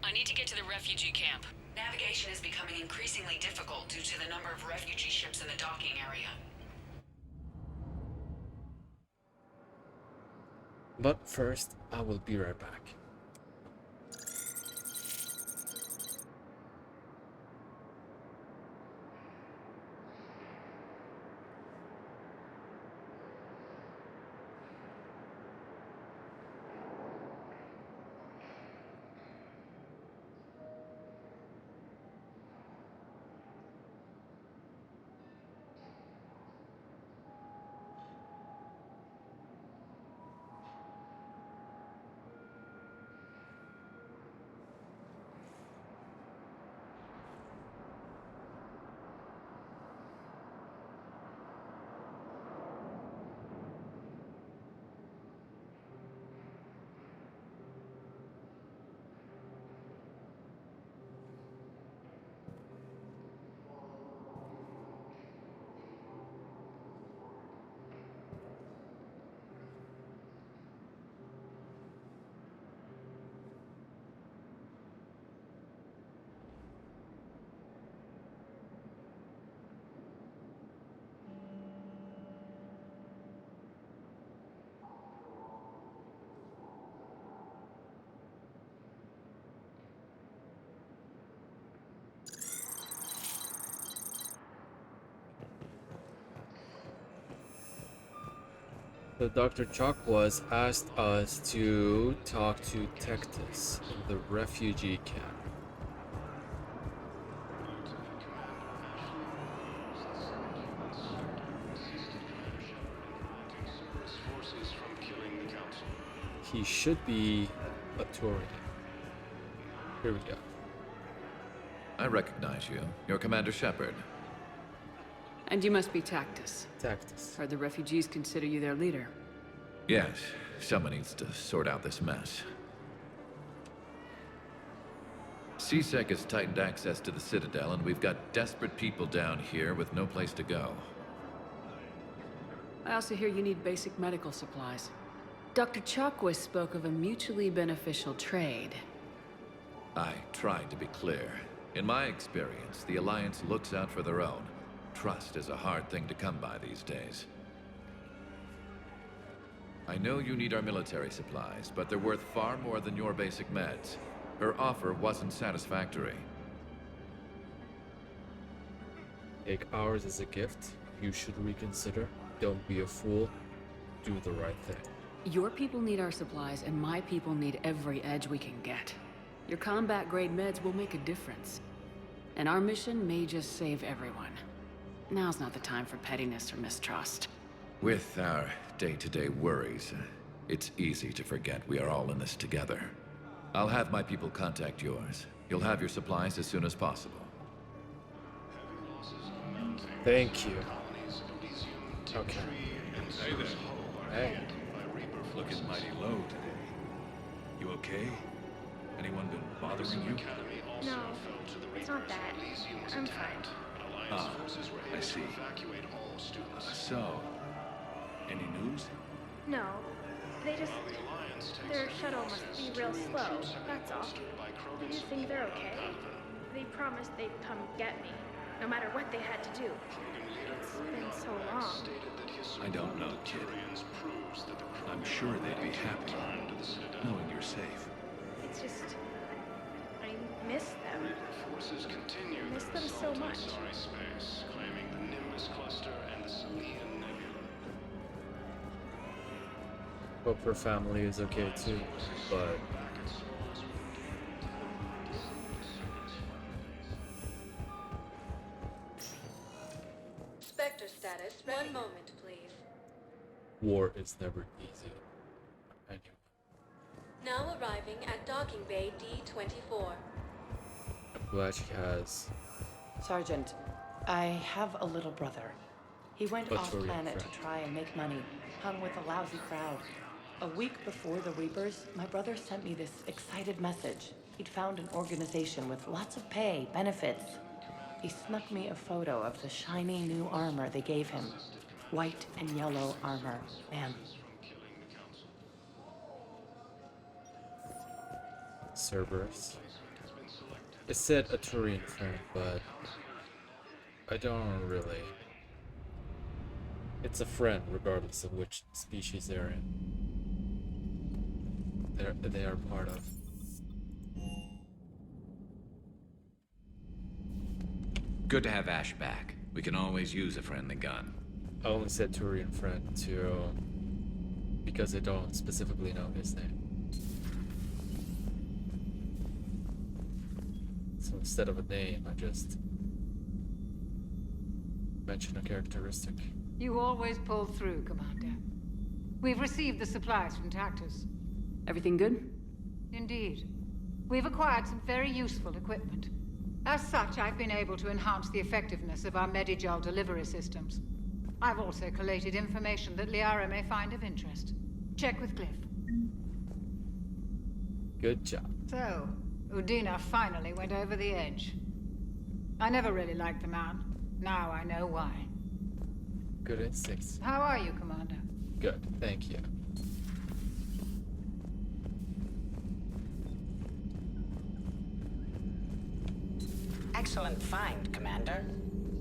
I need to get to the refugee camp. Navigation is becoming increasingly difficult due to the number of refugee ships in the docking area. But first, I will be right back. So Dr. Chakwas asked us to talk to Tectus in the refugee camp. He should be a Turian. Here we go. I recognize you. You're Commander Shepard. And you must be Tactus. Tactus. Or the refugees consider you their leader. Yes, someone needs to sort out this mess. CSEC has tightened access to the Citadel, and we've got desperate people down here with no place to go. I also hear you need basic medical supplies. Dr. Chakwas spoke of a mutually beneficial trade. I tried to be clear. In my experience, the Alliance looks out for their own. Trust is a hard thing to come by these days. I know you need our military supplies, but they're worth far more than your basic meds. Her offer wasn't satisfactory. Take ours as a gift. You should reconsider. Don't be a fool. Do the right thing. Your people need our supplies, and my people need every edge we can get. Your combat-grade meds will make a difference. And our mission may just save everyone. Now's not the time for pettiness or mistrust. With our day-to-day worries, it's easy to forget we are all in this together. I'll have my people contact yours. You'll have your supplies as soon as possible. Thank you. Okay. Hey there. Hey. Looking mighty low today. You okay? Anyone been bothering you? No, it's not that. I'm fine. Ah, I see. So, any news? No, they just... Their shuttle must be real slow, that's all. Do you think they're okay? They promised they'd come get me, no matter what they had to do. It's been so long. I don't know, kid. I'm sure they'd be happy, knowing you're safe. It's just... I miss them. I miss them so much. Hope her family is okay too, but Spectre status. 1 moment, please. war is never easy. Anyway. Now arriving at docking bay D24. I'm glad she has Sergeant, I have a little brother. He went But off for your planet to friend. try and make money, hung with a lousy crowd. A week before the Reapers, my brother sent me this excited message. He'd found an organization with lots of pay, benefits. He snuck me a photo of the shiny new armor they gave him. White and yellow armor, ma'am. Cerberus. It said a Turian friend, but I don't really. It's a friend regardless of which species they're in. They are part of. Good to have Ash back. We can always use a friendly gun. I only said Turian friend because I don't specifically know his name. So instead of a name, I just mention a characteristic. You always pull through, Commander. We've received the supplies from Tactus. Everything good? Indeed. We've acquired some very useful equipment. As such, I've been able to enhance the effectiveness of our Medigel delivery systems. I've also collated information that Liara may find of interest. Check with Cliff. Good job. So, Udina finally went over the edge. I never really liked the man. Now I know why. Good instincts. How are you, Commander? Good, thank you. Excellent find, Commander.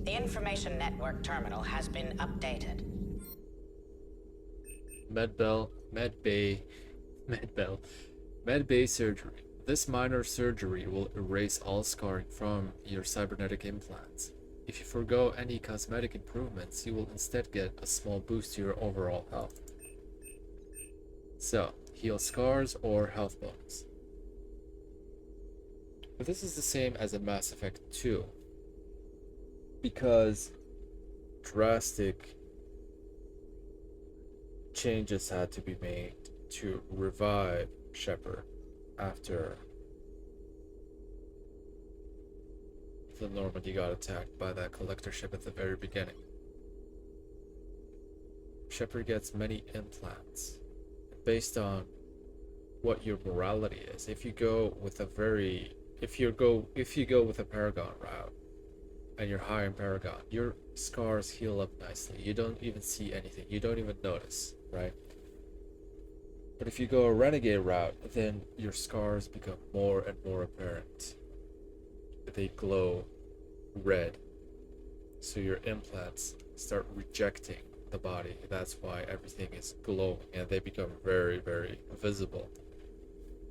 The information network terminal has been updated. Medbay surgery. This minor surgery will erase all scarring from your cybernetic implants. If you forgo any cosmetic improvements, you will instead get a small boost to your overall health. So, heal scars or health bonus. But this is the same as in Mass Effect 2, because drastic changes had to be made to revive Shepard after the Normandy got attacked by that collector ship at the very beginning. Shepard gets many implants based on what your morality is. If you go with a Paragon route and you're high in Paragon, your scars heal up nicely. You don't even see anything. You don't even notice, right? But if you go a Renegade route, then your scars become more and more apparent. They glow red. So your implants start rejecting the body. That's why everything is glowing and they become very, very visible.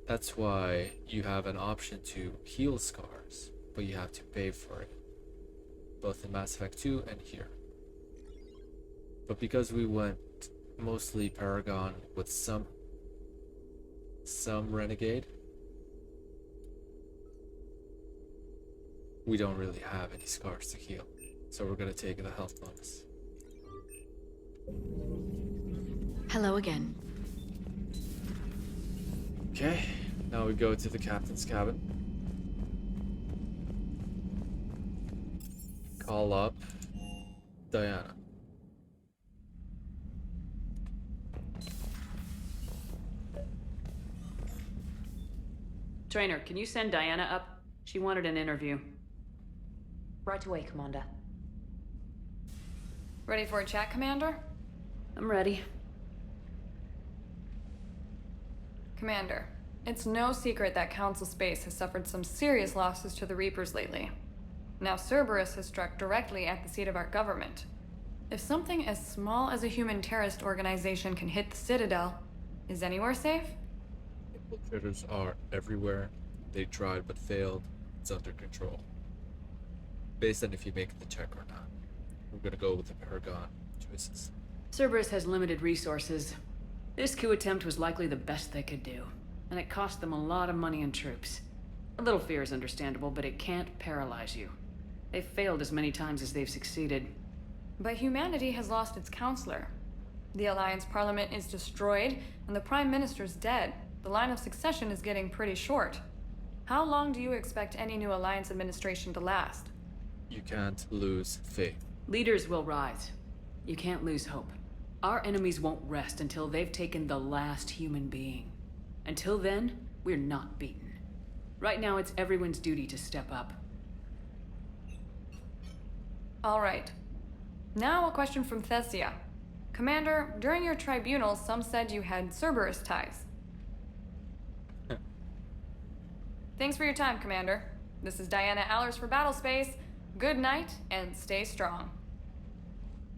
That's why you have an option to heal scars, but you have to pay for it. Both in Mass Effect 2 and here. But because we went mostly Paragon with some Renegade, we don't really have any scars to heal. So we're gonna take the health bonus. Hello again. Okay, now we go to the captain's cabin. Call up Diana. Trainer, can you send Diana up? She wanted an interview. Right away, Commander. Ready for a chat, Commander? I'm ready. Commander, it's no secret that Council Space has suffered some serious losses to the Reapers lately. Now Cerberus has struck directly at the seat of our government. If something as small as a human terrorist organization can hit the Citadel, is anywhere safe? Infiltrators are everywhere. They tried but failed. It's under control. Based on if you make the check or not. We're gonna go with the Paragon choices. Cerberus has limited resources. This coup attempt was likely the best they could do, and it cost them a lot of money and troops. A little fear is understandable, but it can't paralyze you. They've failed as many times as they've succeeded. But humanity has lost its counselor. The Alliance Parliament is destroyed, and the Prime Minister's dead. The line of succession is getting pretty short. How long do you expect any new Alliance administration to last? You can't lose faith. Leaders will rise. You can't lose hope. Our enemies won't rest until they've taken the last human being. Until then, we're not beaten. Right now, it's everyone's duty to step up. All right. Now a question from Thessia. Commander, during your tribunal, some said you had Cerberus ties. Thanks for your time, Commander. This is Diana Allers for Battlespace. Good night, and stay strong.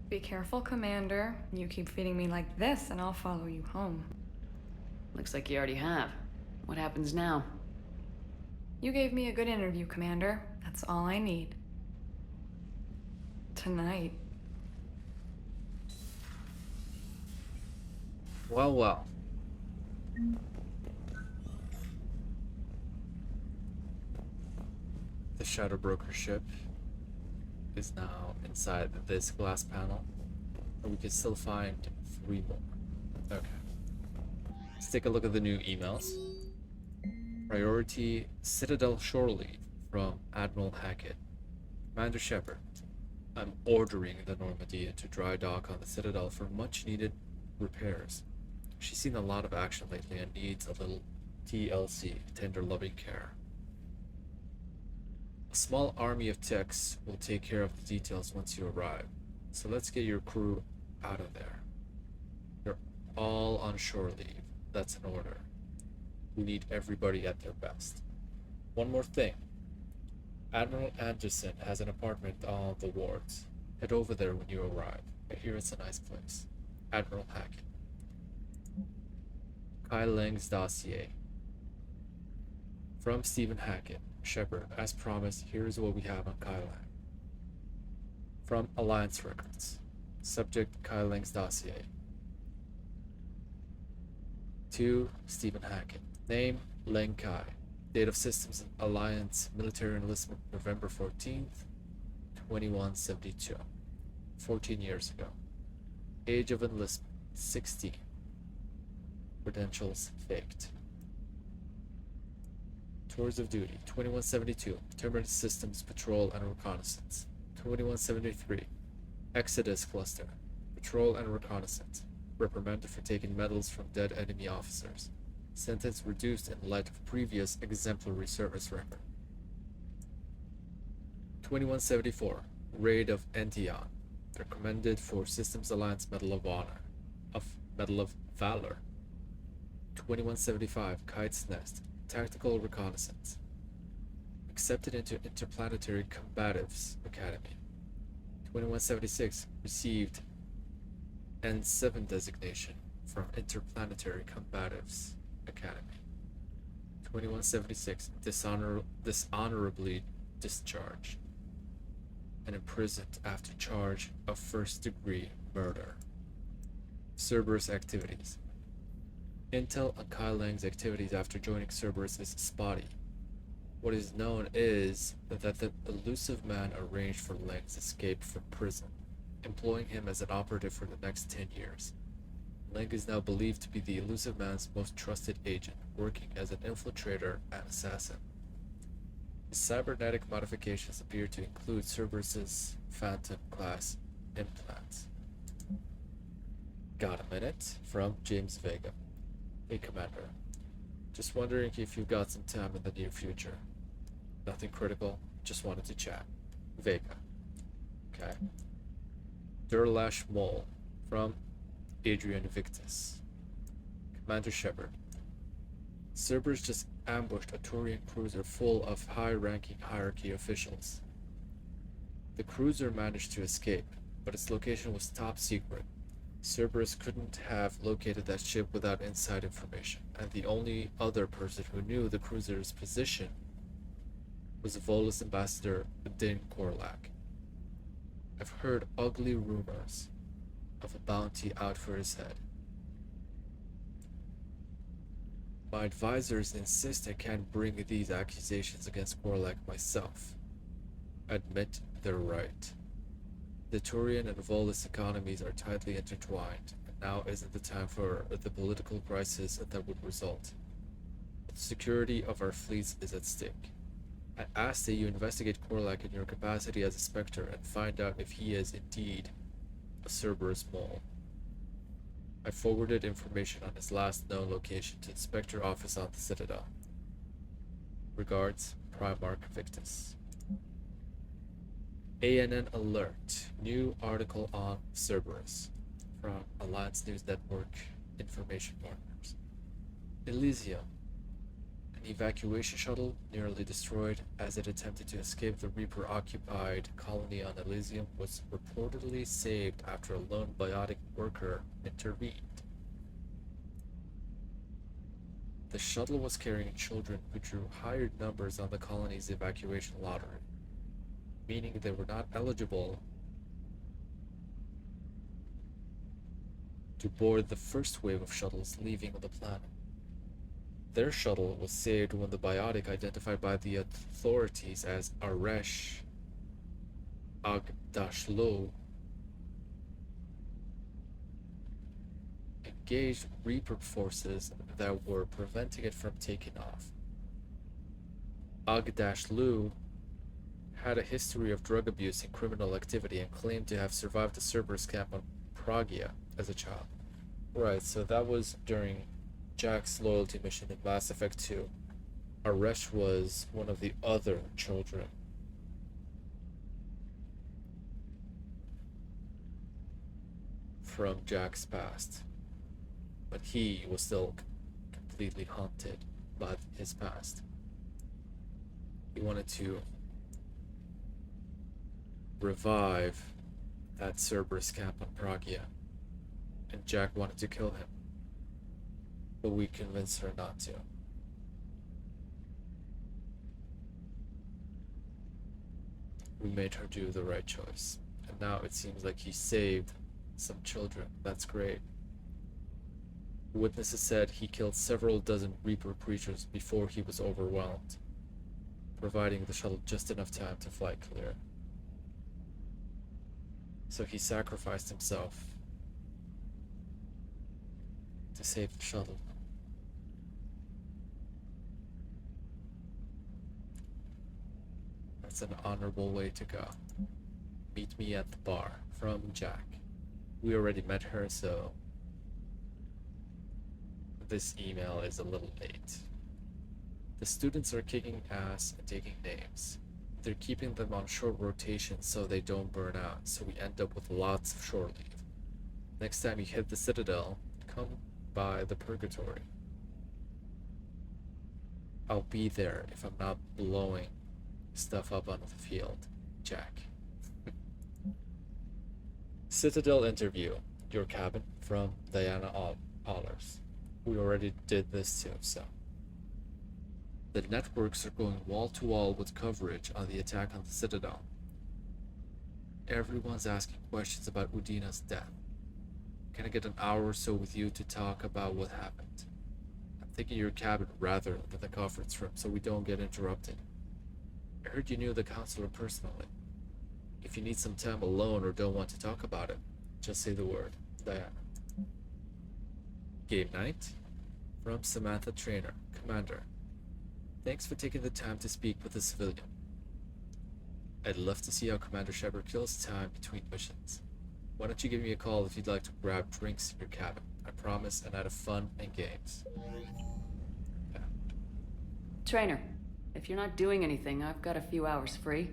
Be careful, Commander. You keep feeding me like this, and I'll follow you home. Looks like you already have. What happens now? You gave me a good interview, Commander. That's all I need. Tonight. Well. The Shadow Broker ship is now inside this glass panel, and we can still find 3 more. Okay. Let's take a look at the new emails. Priority Citadel Shore Leave from Admiral Hackett. Commander Shepard, I'm ordering the Normandy into dry dock on the Citadel for much needed repairs. She's seen a lot of action lately and needs a little TLC, tender loving care. A small army of techs will take care of the details once you arrive, so let's get your crew out of there. You're all on shore leave. That's an order. We need everybody at their best. One more thing. Admiral Anderson has an apartment on the wards. Head over there when you arrive. I hear it's a nice place. Admiral Hackett. Kai Leng's dossier. From Stephen Hackett. Shepard, as promised, here's what we have on Kai Lang. From Alliance Records. Subject Kai Leng's dossier. To Stephen Hackett. Name Leng Kai. Date of Systems and Alliance Military Enlistment November 14th, 2172. 14 years ago. Age of enlistment 16. Credentials faked. Tours of duty 2172. Terminus Systems Patrol and Reconnaissance. 2173. Exodus Cluster. Patrol and Reconnaissance. Reprimanded for taking medals from dead enemy officers. Sentence reduced in light of previous exemplary service record. 2174. Raid of Ention. Recommended for Systems Alliance Medal of Honor. Medal of Valor. 2175. Kite's Nest. Tactical Reconnaissance. Accepted into Interplanetary Combatives Academy. 2176. Received N7 designation from Interplanetary Combatives Academy. 2176. Dishonorably discharged and imprisoned after charge of first-degree murder. Cerberus activities. Intel on Kai Lang's activities after joining Cerberus is spotty. What is known is that the elusive man arranged for Lang's escape from prison, employing him as an operative for the next 10 years. Lang is now believed to be the elusive man's most trusted agent, working as an infiltrator and assassin. His cybernetic modifications appear to include Cerberus's Phantom-class implants. Got a minute? From James Vega. Hey, Commander. Just wondering if you've got some time in the near future. Nothing critical, just wanted to chat. Vega. Okay. Durlash Mole from Adrian Victus. Commander Shepard. Cerberus just ambushed a Turian cruiser full of high-ranking hierarchy officials. The cruiser managed to escape, but its location was top secret. Cerberus couldn't have located that ship without inside information, and the only other person who knew the cruiser's position was Volus ambassador Din Korlak. I've heard ugly rumors of a bounty out for his head. My advisors insist I can't bring these accusations against Korlak myself. Admit they're right. The Turian and Volus economies are tightly intertwined, and now isn't the time for the political crisis that would result. The security of our fleets is at stake. I ask that you investigate Korlak in your capacity as a Spectre and find out if he is indeed a Cerberus mole. I forwarded information on his last known location to the Spectre office on the Citadel. Regards, Primarch Victus. ANN Alert. New article on Cerberus from Alliance News Network information partners. Elysium. An evacuation shuttle nearly destroyed as it attempted to escape the Reaper-occupied colony on Elysium was reportedly saved after a lone biotic worker intervened. The shuttle was carrying children who drew higher numbers on the colony's evacuation lottery, meaning they were not eligible to board the first wave of shuttles leaving the planet. Their shuttle was saved when the biotic identified by the authorities as Aresh Agdashlo engaged Reaper forces that were preventing it from taking off. Agdashlu had a history of drug abuse and criminal activity and claimed to have survived the Cerberus camp on Pragia as a child. Right, so that was during Jack's loyalty mission in Mass Effect 2. Aresh was one of the other children. From Jack's past. But he was still completely haunted by his past. He wanted to revive that Cerberus camp on Pragia, and Jack wanted to kill him, but we convinced her not to. We made her do the right choice, and now it seems like he saved some children. That's great. Witnesses said he killed several dozen Reaper creatures before he was overwhelmed, providing the shuttle just enough time to fly clear. So he sacrificed himself to save the shuttle. That's an honorable way to go. Meet me at the bar. From Jack. We already met her, so this email is a little late. The students are kicking ass and taking names. They're keeping them on short rotation so they don't burn out, so we end up with lots of shore leave. Next time you hit the Citadel, come by the Purgatory. I'll be there if I'm not blowing stuff up on the field. Jack. Citadel interview. Your cabin from Diana Allers. We already did this too, so. The networks are going wall to wall with coverage on the attack on the Citadel. Everyone's asking questions about Udina's death. Can I get an hour or so with you to talk about what happened? I'm thinking your cabin rather than the conference room so we don't get interrupted. I heard you knew the counselor personally. If you need some time alone or don't want to talk about it, just say the word. Diana. Game night? From Samantha Trainer, Commander. Thanks for taking the time to speak with a civilian. I'd love to see how Commander Shepard kills time between missions. Why don't you give me a call if you'd like to grab drinks in your cabin? I promise an night of fun and games. Yeah. Trainer, if you're not doing anything, I've got a few hours free.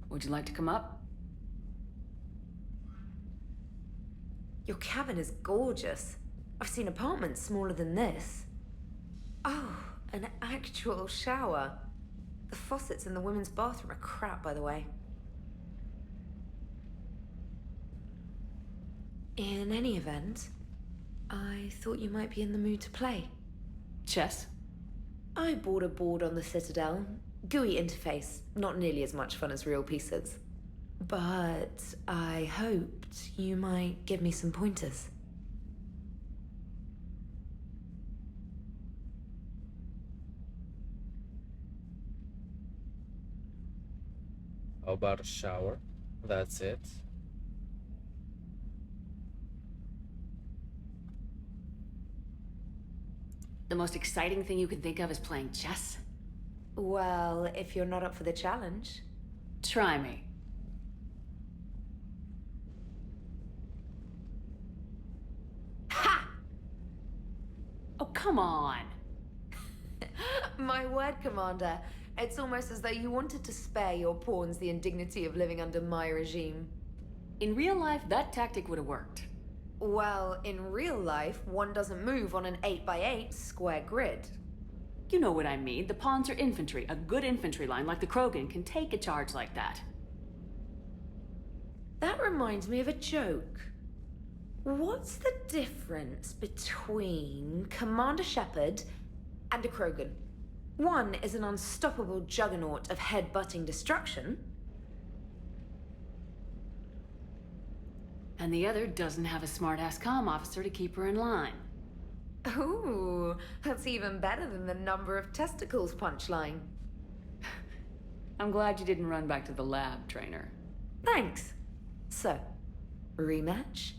Would you like to come up? Your cabin is gorgeous. I've seen apartments smaller than this. Oh, an actual shower. The faucets in the women's bathroom are crap, by the way. In any event, I thought you might be in the mood to play. Chess? I bought a board on the Citadel. GUI interface, not nearly as much fun as real pieces. But I hoped you might give me some pointers. How about a shower? That's it. The most exciting thing you can think of is playing chess? Well, if you're not up for the challenge. Try me. Ha! Oh, come on. My word, Commander. It's almost as though you wanted to spare your pawns the indignity of living under my regime. In real life, that tactic would have worked. Well, in real life, one doesn't move on an 8x8 square grid. You know what I mean. The pawns are infantry. A good infantry line like the Krogan can take a charge like that. That reminds me of a joke. What's the difference between Commander Shepard and a Krogan? One is an unstoppable juggernaut of head-butting destruction. And the other doesn't have a smart-ass comm officer to keep her in line. Ooh, that's even better than the number of testicles punchline. I'm glad you didn't run back to the lab, Trainer. Thanks. So, rematch?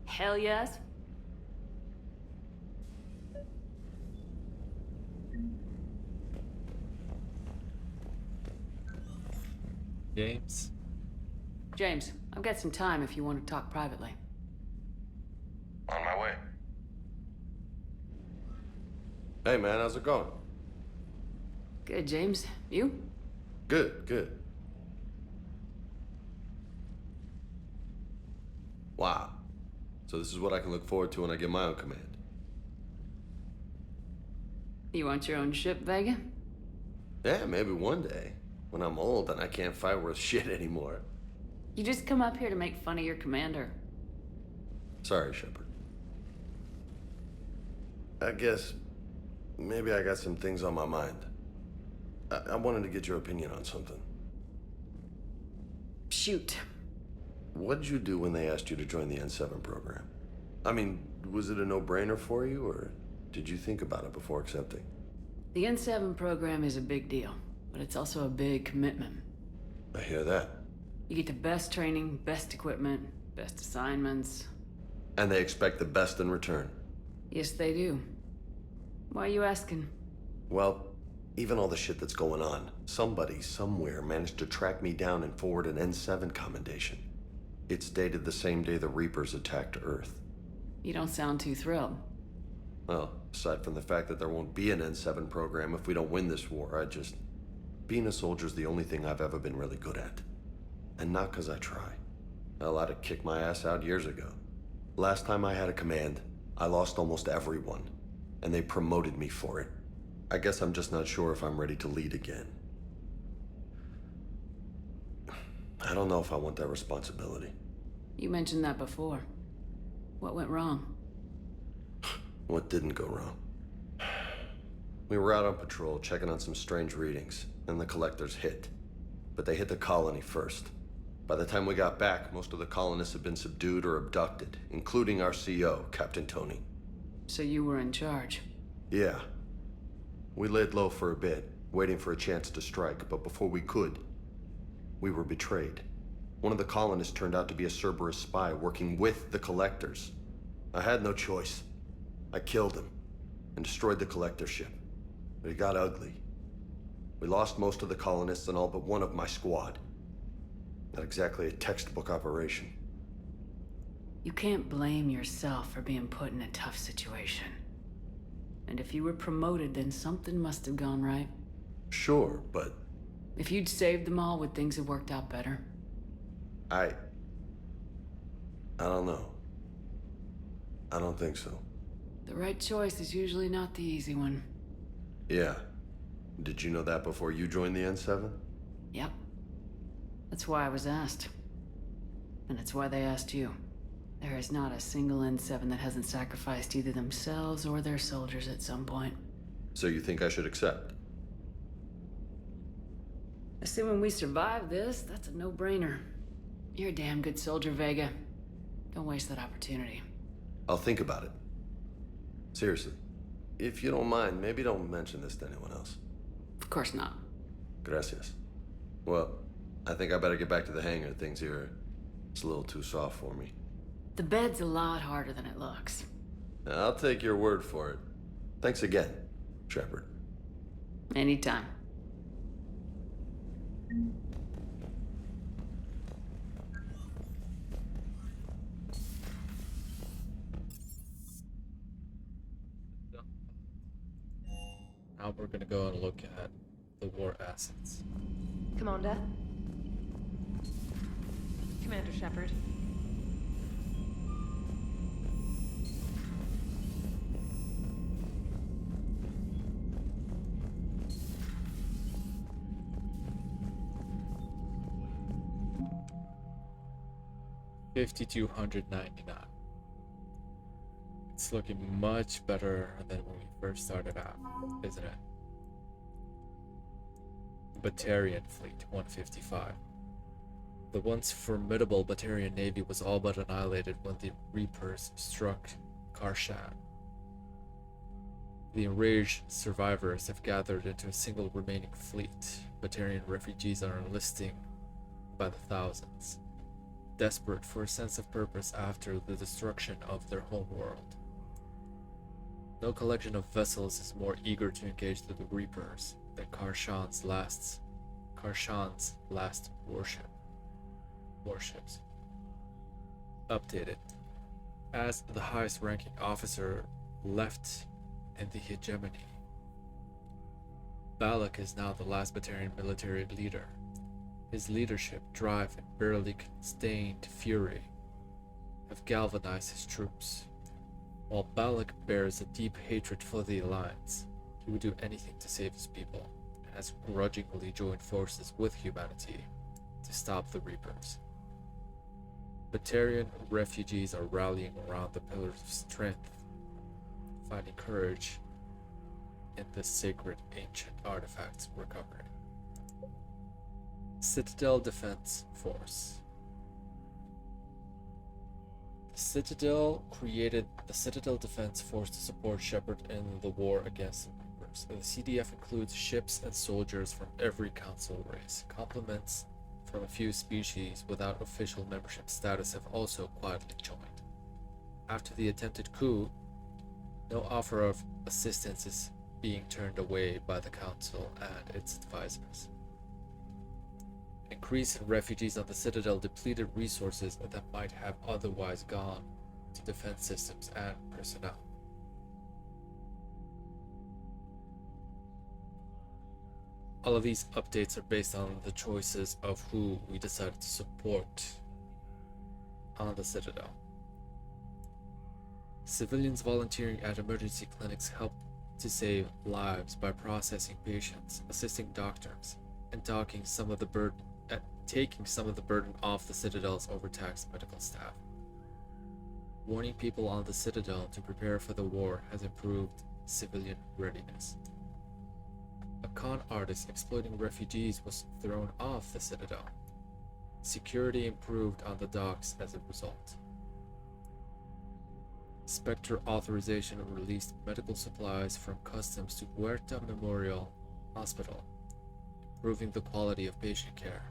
Hell yes. James? James, I've got some time if you want to talk privately. On my way. Hey man, how's it going? Good, James. You? Good, good. Wow. So this is what I can look forward to when I get my own command. You want your own ship, Vega? Yeah, maybe one day. When I'm old and I can't fight worth shit anymore. You just come up here to make fun of your commander. Sorry, Shepard. I guess maybe I got some things on my mind. I wanted to get your opinion on something. Shoot. What did you do when they asked you to join the N7 program? I mean, was it a no-brainer for you, or did you think about it before accepting? The N7 program is a big deal, but it's also a big commitment. I hear that. You get the best training, best equipment, best assignments. And they expect the best in return. Yes, they do. Why are you asking? Well, even all the shit that's going on, somebody somewhere managed to track me down and forward an N7 commendation. It's dated the same day the Reapers attacked Earth. You don't sound too thrilled. Well, aside from the fact that there won't be an N7 program if we don't win this war, being a soldier's the only thing I've ever been really good at. And not 'cause I try. Hell, I'd have kicked my ass out years ago. Last time I had a command, I lost almost everyone, and they promoted me for it. I guess I'm just not sure if I'm ready to lead again. I don't know if I want that responsibility. You mentioned that before. What went wrong? What didn't go wrong? We were out on patrol, checking on some strange readings, and the collectors hit. But they hit the colony first. By the time we got back, most of the colonists had been subdued or abducted, including our CO, Captain Tony. So you were in charge? Yeah. We laid low for a bit, waiting for a chance to strike, but before we could, we were betrayed. One of the colonists turned out to be a Cerberus spy working with the collectors. I had no choice. I killed him and destroyed the collector ship. But it got ugly. We lost most of the colonists and all but one of my squad. Not exactly a textbook operation. You can't blame yourself for being put in a tough situation. And if you were promoted, then something must have gone right. Sure, but... If you'd saved them all, would things have worked out better? I don't know. I don't think so. The right choice is usually not the easy one. Yeah. Did you know that before you joined the N7? Yep. That's why I was asked. And it's why they asked you. There is not a single N7 that hasn't sacrificed either themselves or their soldiers at some point. So you think I should accept? Assuming we survive this, that's a no-brainer. You're a damn good soldier, Vega. Don't waste that opportunity. I'll think about it. Seriously. If you don't mind, maybe don't mention this to anyone else. Of course not. Gracias. Well, I think I better get back to the hangar. Things here, it's a little too soft for me. The bed's a lot harder than it looks. I'll take your word for it. Thanks again, Shepard. Anytime. Now we're gonna go and look at the war assets. Commander? Commander Shepard. $5,299. It's looking much better than when we first started out, isn't it? Batarian Fleet 155. The once formidable Batarian Navy was all but annihilated when the Reapers struck Karshan. The enraged survivors have gathered into a single remaining fleet. Batarian refugees are enlisting by the thousands, desperate for a sense of purpose after the destruction of their homeworld. No collection of vessels is more eager to engage the Reapers than Karshan's last warships. Updated. As the highest ranking officer left in the hegemony, Balak is now the last Batarian military leader. His leadership, drive, and barely contained fury have galvanized his troops. While Balak bears a deep hatred for the Alliance, he would do anything to save his people, and has grudgingly joined forces with humanity to stop the Reapers. Batarian refugees are rallying around the Pillars of Strength, finding courage in the sacred ancient artifacts recovered. Citadel Defense Force. The Citadel created the Citadel Defense Force to support Shepard in the war against the Reapers. The CDF includes ships and soldiers from every council race. Complements from a few species without official membership status have also quietly joined. After the attempted coup, no offer of assistance is being turned away by the Council and its advisors. Increase in refugees on the Citadel depleted resources that might have otherwise gone to defense systems and personnel. All of these updates are based on the choices of who we decided to support on the Citadel. Civilians volunteering at emergency clinics help to save lives by processing patients, assisting doctors, and taking some of the burden off the Citadel's overtaxed medical staff. Warning people on the Citadel to prepare for the war has improved civilian readiness. A con artist exploiting refugees was thrown off the Citadel. Security improved on the docks as a result. Spectre authorization released medical supplies from customs to Huerta Memorial Hospital, improving the quality of patient care.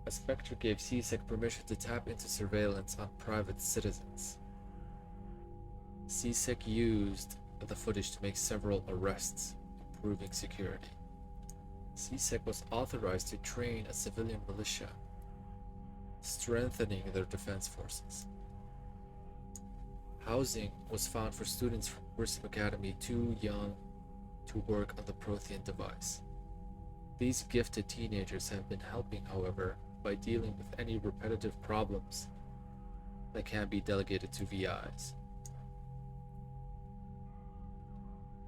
A Spectre gave CSEC permission to tap into surveillance on private citizens. CSEC used the footage to make several arrests, improving security. CSEC was authorized to train a civilian militia, strengthening their defense forces. Housing was found for students from Grissom Academy too young to work on the Prothean device. These gifted teenagers have been helping, however, by dealing with any repetitive problems that can be delegated to VIs.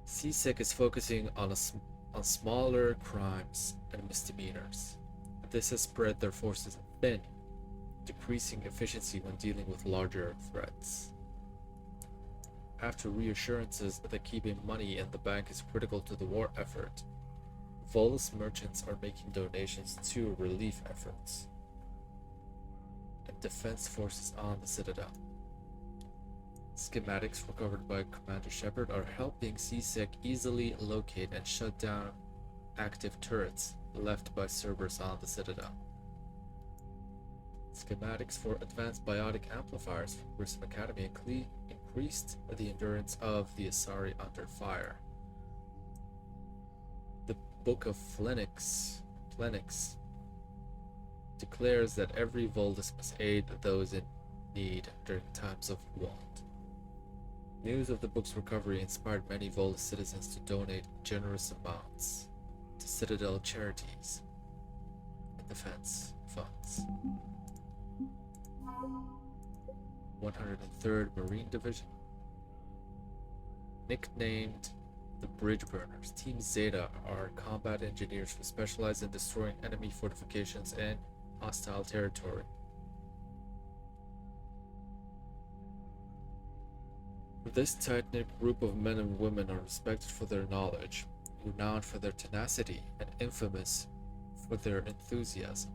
CSEC is focusing on smaller crimes and misdemeanors. This has spread their forces thin, decreasing efficiency when dealing with larger threats. After reassurances that keeping money in the bank is critical to the war effort, Volus merchants are making donations to relief efforts and defense forces on the Citadel. Schematics recovered by Commander Shepard are helping CSEC easily locate and shut down active turrets left by Cerberus on the Citadel. Schematics for advanced biotic amplifiers from Grissom Academy increased the endurance of the Asari under fire. The Book of Plenix declares that every Volus must aid those in need during times of want. News of the book's recovery inspired many Volus citizens to donate generous amounts to Citadel charities and defense funds. 103rd Marine Division. Nicknamed the Bridge Burners, Team Zeta are combat engineers who specialize in destroying enemy fortifications and hostile territory. This tight-knit group of men and women are respected for their knowledge, renowned for their tenacity, and infamous for their enthusiasm.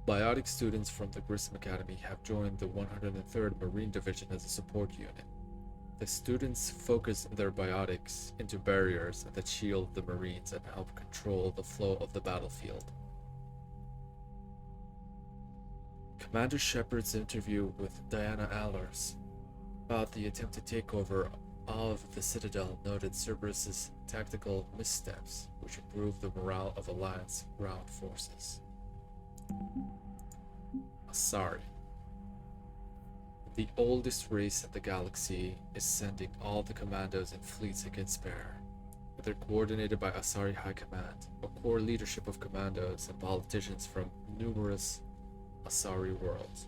Biotic students from the Grissom Academy have joined the 103rd Marine Division as a support unit. The students focus their biotics into barriers that shield the Marines and help control the flow of the battlefield. Commander Shepard's interview with Diana Allers about the attempted takeover of the Citadel noted Cerberus's tactical missteps, which improved the morale of Alliance ground forces. Asari. The oldest race in the galaxy is sending all the commandos and fleets it can spare. They're coordinated by Asari High Command, a core leadership of commandos and politicians from numerous Asari worlds.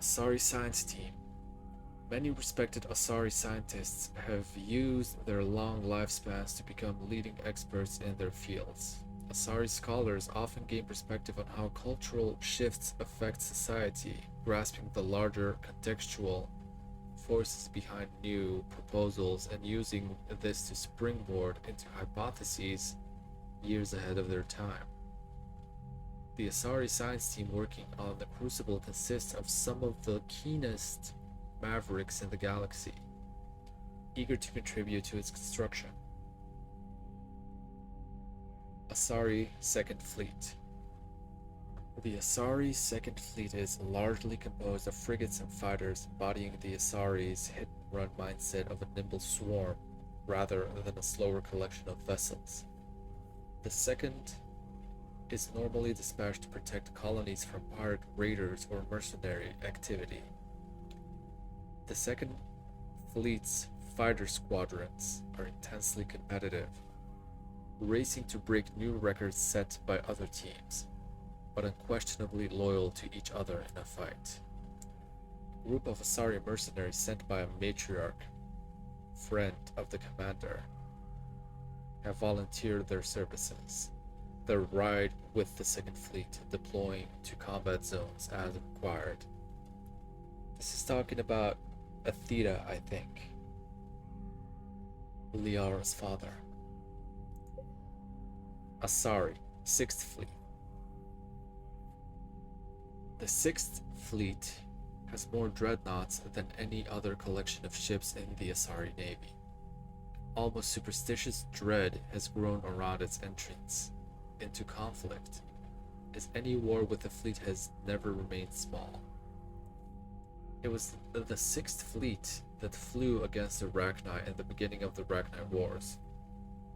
Asari Science Team. Many respected Asari scientists have used their long lifespans to become leading experts in their fields. Asari scholars often gain perspective on how cultural shifts affect society, grasping the larger contextual forces behind new proposals and using this to springboard into hypotheses years ahead of their time. The Asari science team working on the Crucible consists of some of the keenest mavericks in the galaxy, eager to contribute to its construction. Asari Second Fleet. The Asari Second Fleet is largely composed of frigates and fighters embodying the Asari's hit-and-run mindset of a nimble swarm rather than a slower collection of vessels. The second is normally dispatched to protect colonies from pirate raiders or mercenary activity. The Second Fleet's fighter squadrons are intensely competitive, racing to break new records set by other teams, but unquestionably loyal to each other in a fight. A group of Asari mercenaries sent by a matriarch, friend of the commander, have volunteered their services. They ride with the Second Fleet, deploying to combat zones as required. This is talking about Athena, I think. Liara's father. Asari, Sixth Fleet. The Sixth Fleet has more dreadnoughts than any other collection of ships in the Asari Navy. Almost superstitious dread has grown around its entrance into conflict, as any war with the fleet has never remained small. It was the Sixth Fleet that flew against the Rachni in the beginning of the Rachni Wars.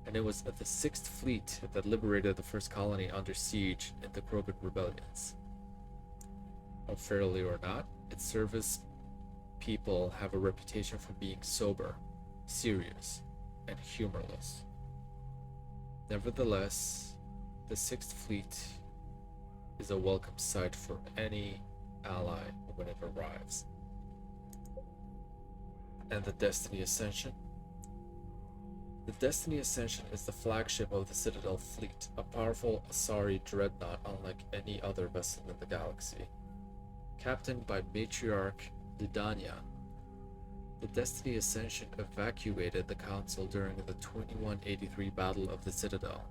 and it was the 6th Fleet that liberated the first colony under siege in the Krogan rebellions. Unfairly or not, its service people have a reputation for being sober, serious, and humorless. Nevertheless, the 6th Fleet is a welcome sight for any ally when it arrives. And the Destiny Ascension? The Destiny Ascension is the flagship of the Citadel Fleet, a powerful Asari dreadnought unlike any other vessel in the galaxy. Captained by Matriarch Didania, the Destiny Ascension evacuated the Council during the 2183 Battle of the Citadel,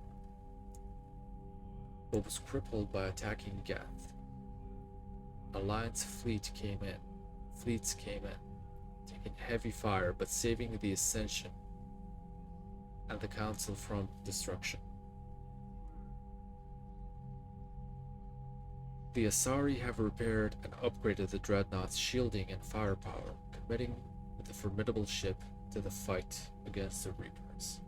but was crippled by attacking Geth. Alliance fleets came in, taking heavy fire but saving the Ascension and the Council from destruction. The Asari have repaired and upgraded the Dreadnought's shielding and firepower, committing the formidable ship to the fight against the Reapers.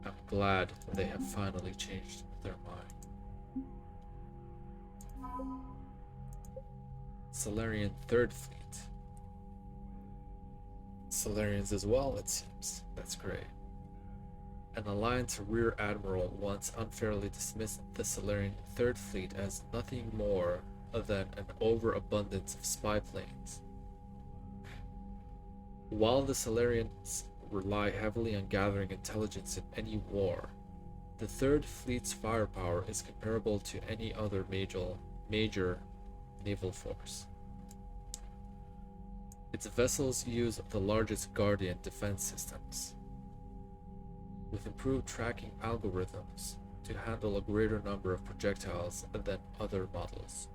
I'm glad they have finally changed their mind. Salarian 3rd Fleet. Salarians as well, it seems. That's great. An Alliance Rear Admiral once unfairly dismissed the Salarian 3rd Fleet as nothing more than an overabundance of spy planes. While the Salarians rely heavily on gathering intelligence in any war, the 3rd Fleet's firepower is comparable to any other major naval force. Its vessels use the largest Guardian defense systems, with improved tracking algorithms to handle a greater number of projectiles than other models.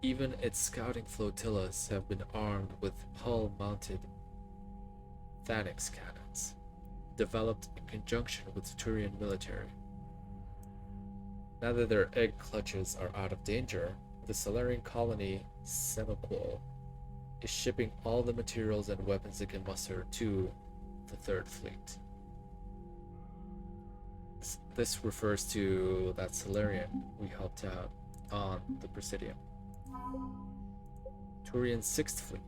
Even its scouting flotillas have been armed with hull-mounted Thanix cannons, developed in conjunction with the Turian military. Now that their egg clutches are out of danger, the Salarian colony Semiqual is shipping all the materials and weapons it can muster to the 3rd Fleet. This refers to that Salarian we helped out on the Presidium. Turian 6th Fleet.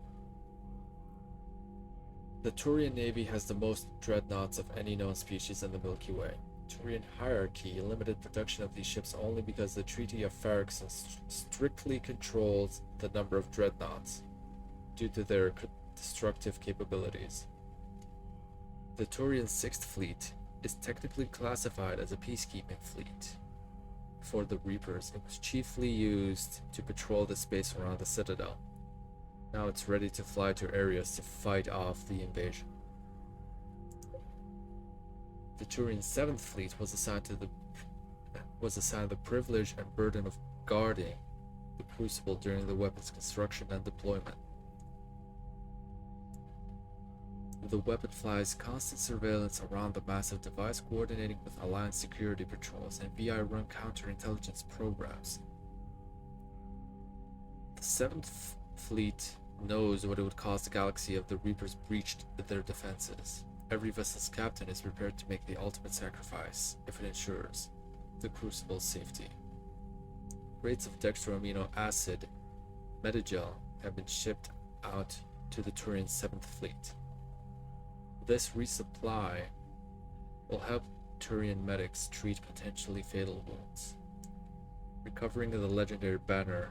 The Turian Navy has the most dreadnoughts of any known species in the Milky Way. Turian hierarchy limited production of these ships only because the Treaty of Pharaxus strictly controls the number of dreadnoughts due to their destructive capabilities. The Turian 6th Fleet is technically classified as a peacekeeping fleet. For the Reapers, it was chiefly used to patrol the space around the Citadel. Now it's ready to fly to areas to fight off the invasion. The Turian 7th Fleet was assigned the privilege and burden of guarding the Crucible during the weapon's construction and deployment. The weapon flies constant surveillance around the massive device, coordinating with Alliance security patrols and VI-run counterintelligence programs. The 7th Fleet knows what it would cost the galaxy if the Reapers breached their defenses. Every vessel's captain is prepared to make the ultimate sacrifice if it ensures the Crucible's safety. Rates of dextroamino acid Medigel have been shipped out to the Turian 7th Fleet. This resupply will help Turian medics treat potentially fatal wounds. Recovering the legendary banner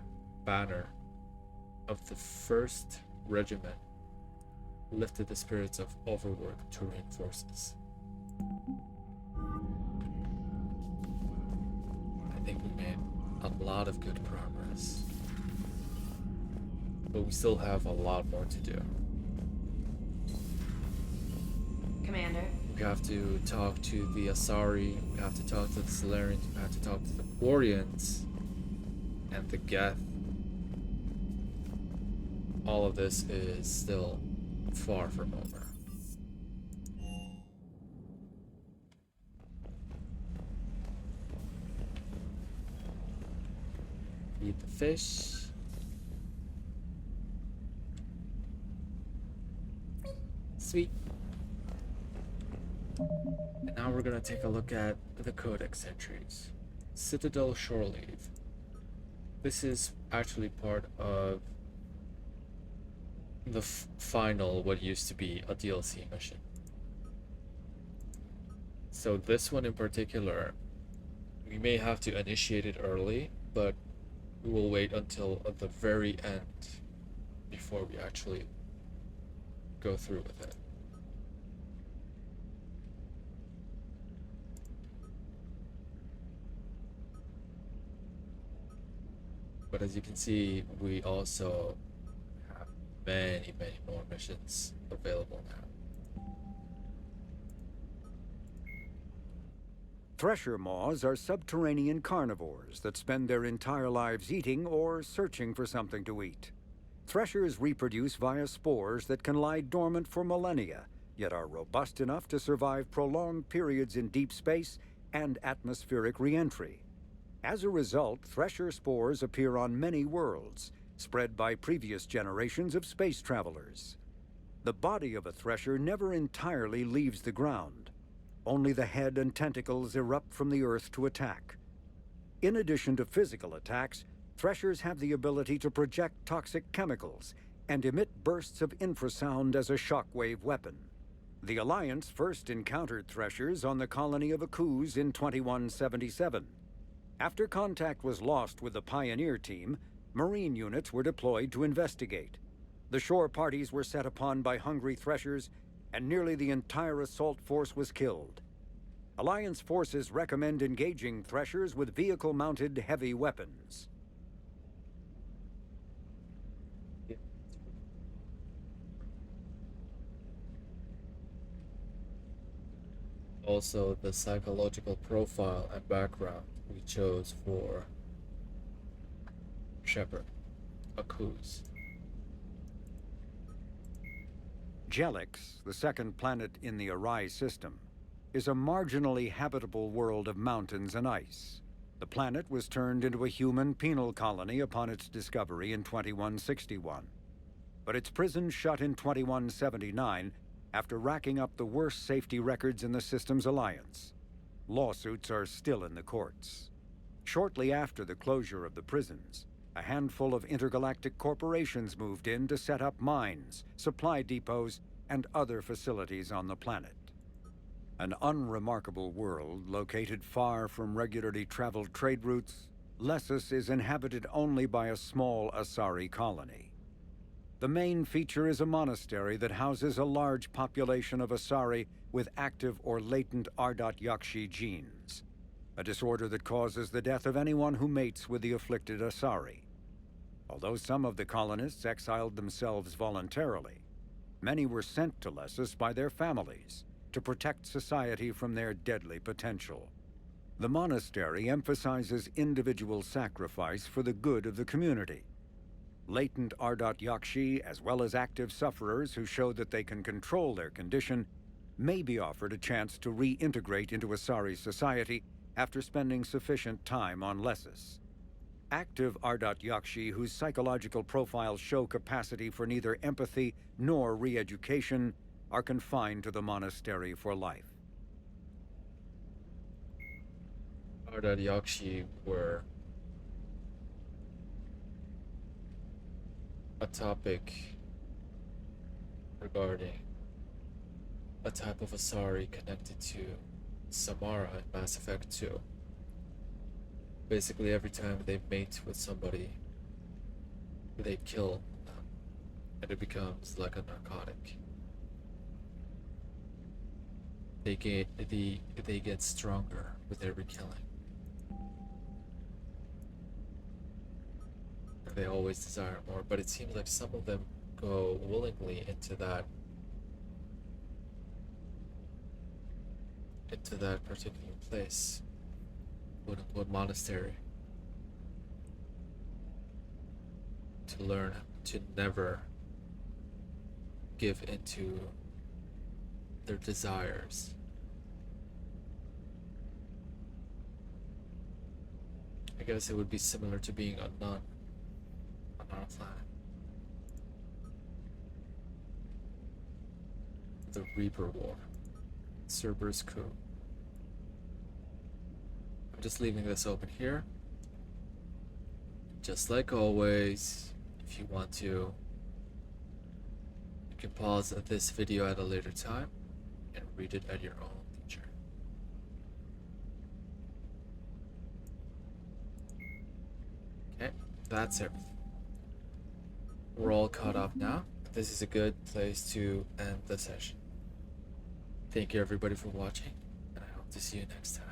of the 1st Regiment lifted the spirits of overworked Turian forces. I think we made a lot of good progress, but we still have a lot more to do. Commander? We have to talk to the Asari, we have to talk to the Salarians, we have to talk to the Quarians, and the Geth. All of this is still far from over. Feed the fish. Sweet. And now we're gonna take a look at the codex entries. Citadel Shore Leave. This is actually part of the final, what used to be a DLC mission. So this one in particular, we may have to initiate it early, but we will wait until the very end before we actually go through with it. But as you can see, we also have many more missions available now. Thresher moths are subterranean carnivores that spend their entire lives eating or searching for something to eat. Threshers reproduce via spores that can lie dormant for millennia, yet are robust enough to survive prolonged periods in deep space and atmospheric re-entry. As a result, thresher spores appear on many worlds, spread by previous generations of space travelers. The body of a thresher never entirely leaves the ground. Only the head and tentacles erupt from the Earth to attack. In addition to physical attacks, threshers have the ability to project toxic chemicals and emit bursts of infrasound as a shockwave weapon. The Alliance first encountered threshers on the colony of Akuz in 2177. After contact was lost with the Pioneer team, Marine units were deployed to investigate. The shore parties were set upon by hungry threshers, and nearly the entire assault force was killed. Alliance forces recommend engaging threshers with vehicle-mounted heavy weapons. Also, the psychological profile and background we chose for Shepard, Akuz. Jelix, the second planet in the Arise system, is a marginally habitable world of mountains and ice. The planet was turned into a human penal colony upon its discovery in 2161. But its prison shut in 2179 after racking up the worst safety records in the system's alliance. Lawsuits are still in the courts. Shortly after the closure of the prisons, a handful of intergalactic corporations moved in to set up mines, supply depots, and other facilities on the planet. An unremarkable world located far from regularly traveled trade routes, Lessus is inhabited only by a small Asari colony. The main feature is a monastery that houses a large population of Asari with active or latent Ardot Yakshi genes, a disorder that causes the death of anyone who mates with the afflicted Asari. Although some of the colonists exiled themselves voluntarily, many were sent to Lessus by their families to protect society from their deadly potential. The monastery emphasizes individual sacrifice for the good of the community. Latent Ardot Yakshi, as well as active sufferers who show that they can control their condition, may be offered a chance to reintegrate into Asari society after spending sufficient time on Lessus. Active Ardot Yakshi whose psychological profiles show capacity for neither empathy nor re-education are confined to the monastery for life. Ardot Yakshi were a topic regarding a type of Asari connected to Samara in Mass Effect 2. Basically, every time they mate with somebody, they kill them, and it becomes like a narcotic. They get stronger with every killing. And they always desire more, but it seems like some of them go willingly into that particular place, quote-unquote monastery, to learn to never give into their desires. I guess it would be similar to being a nun on our planet. The Reaper War. Cerberus coup. I'm just leaving this open here. Just like always, if you want to, you can pause this video at a later time and read it at your own leisure. Okay, that's everything. We're all caught up now. This is a good place to end the session. Thank you everybody for watching, and I hope to see you next time.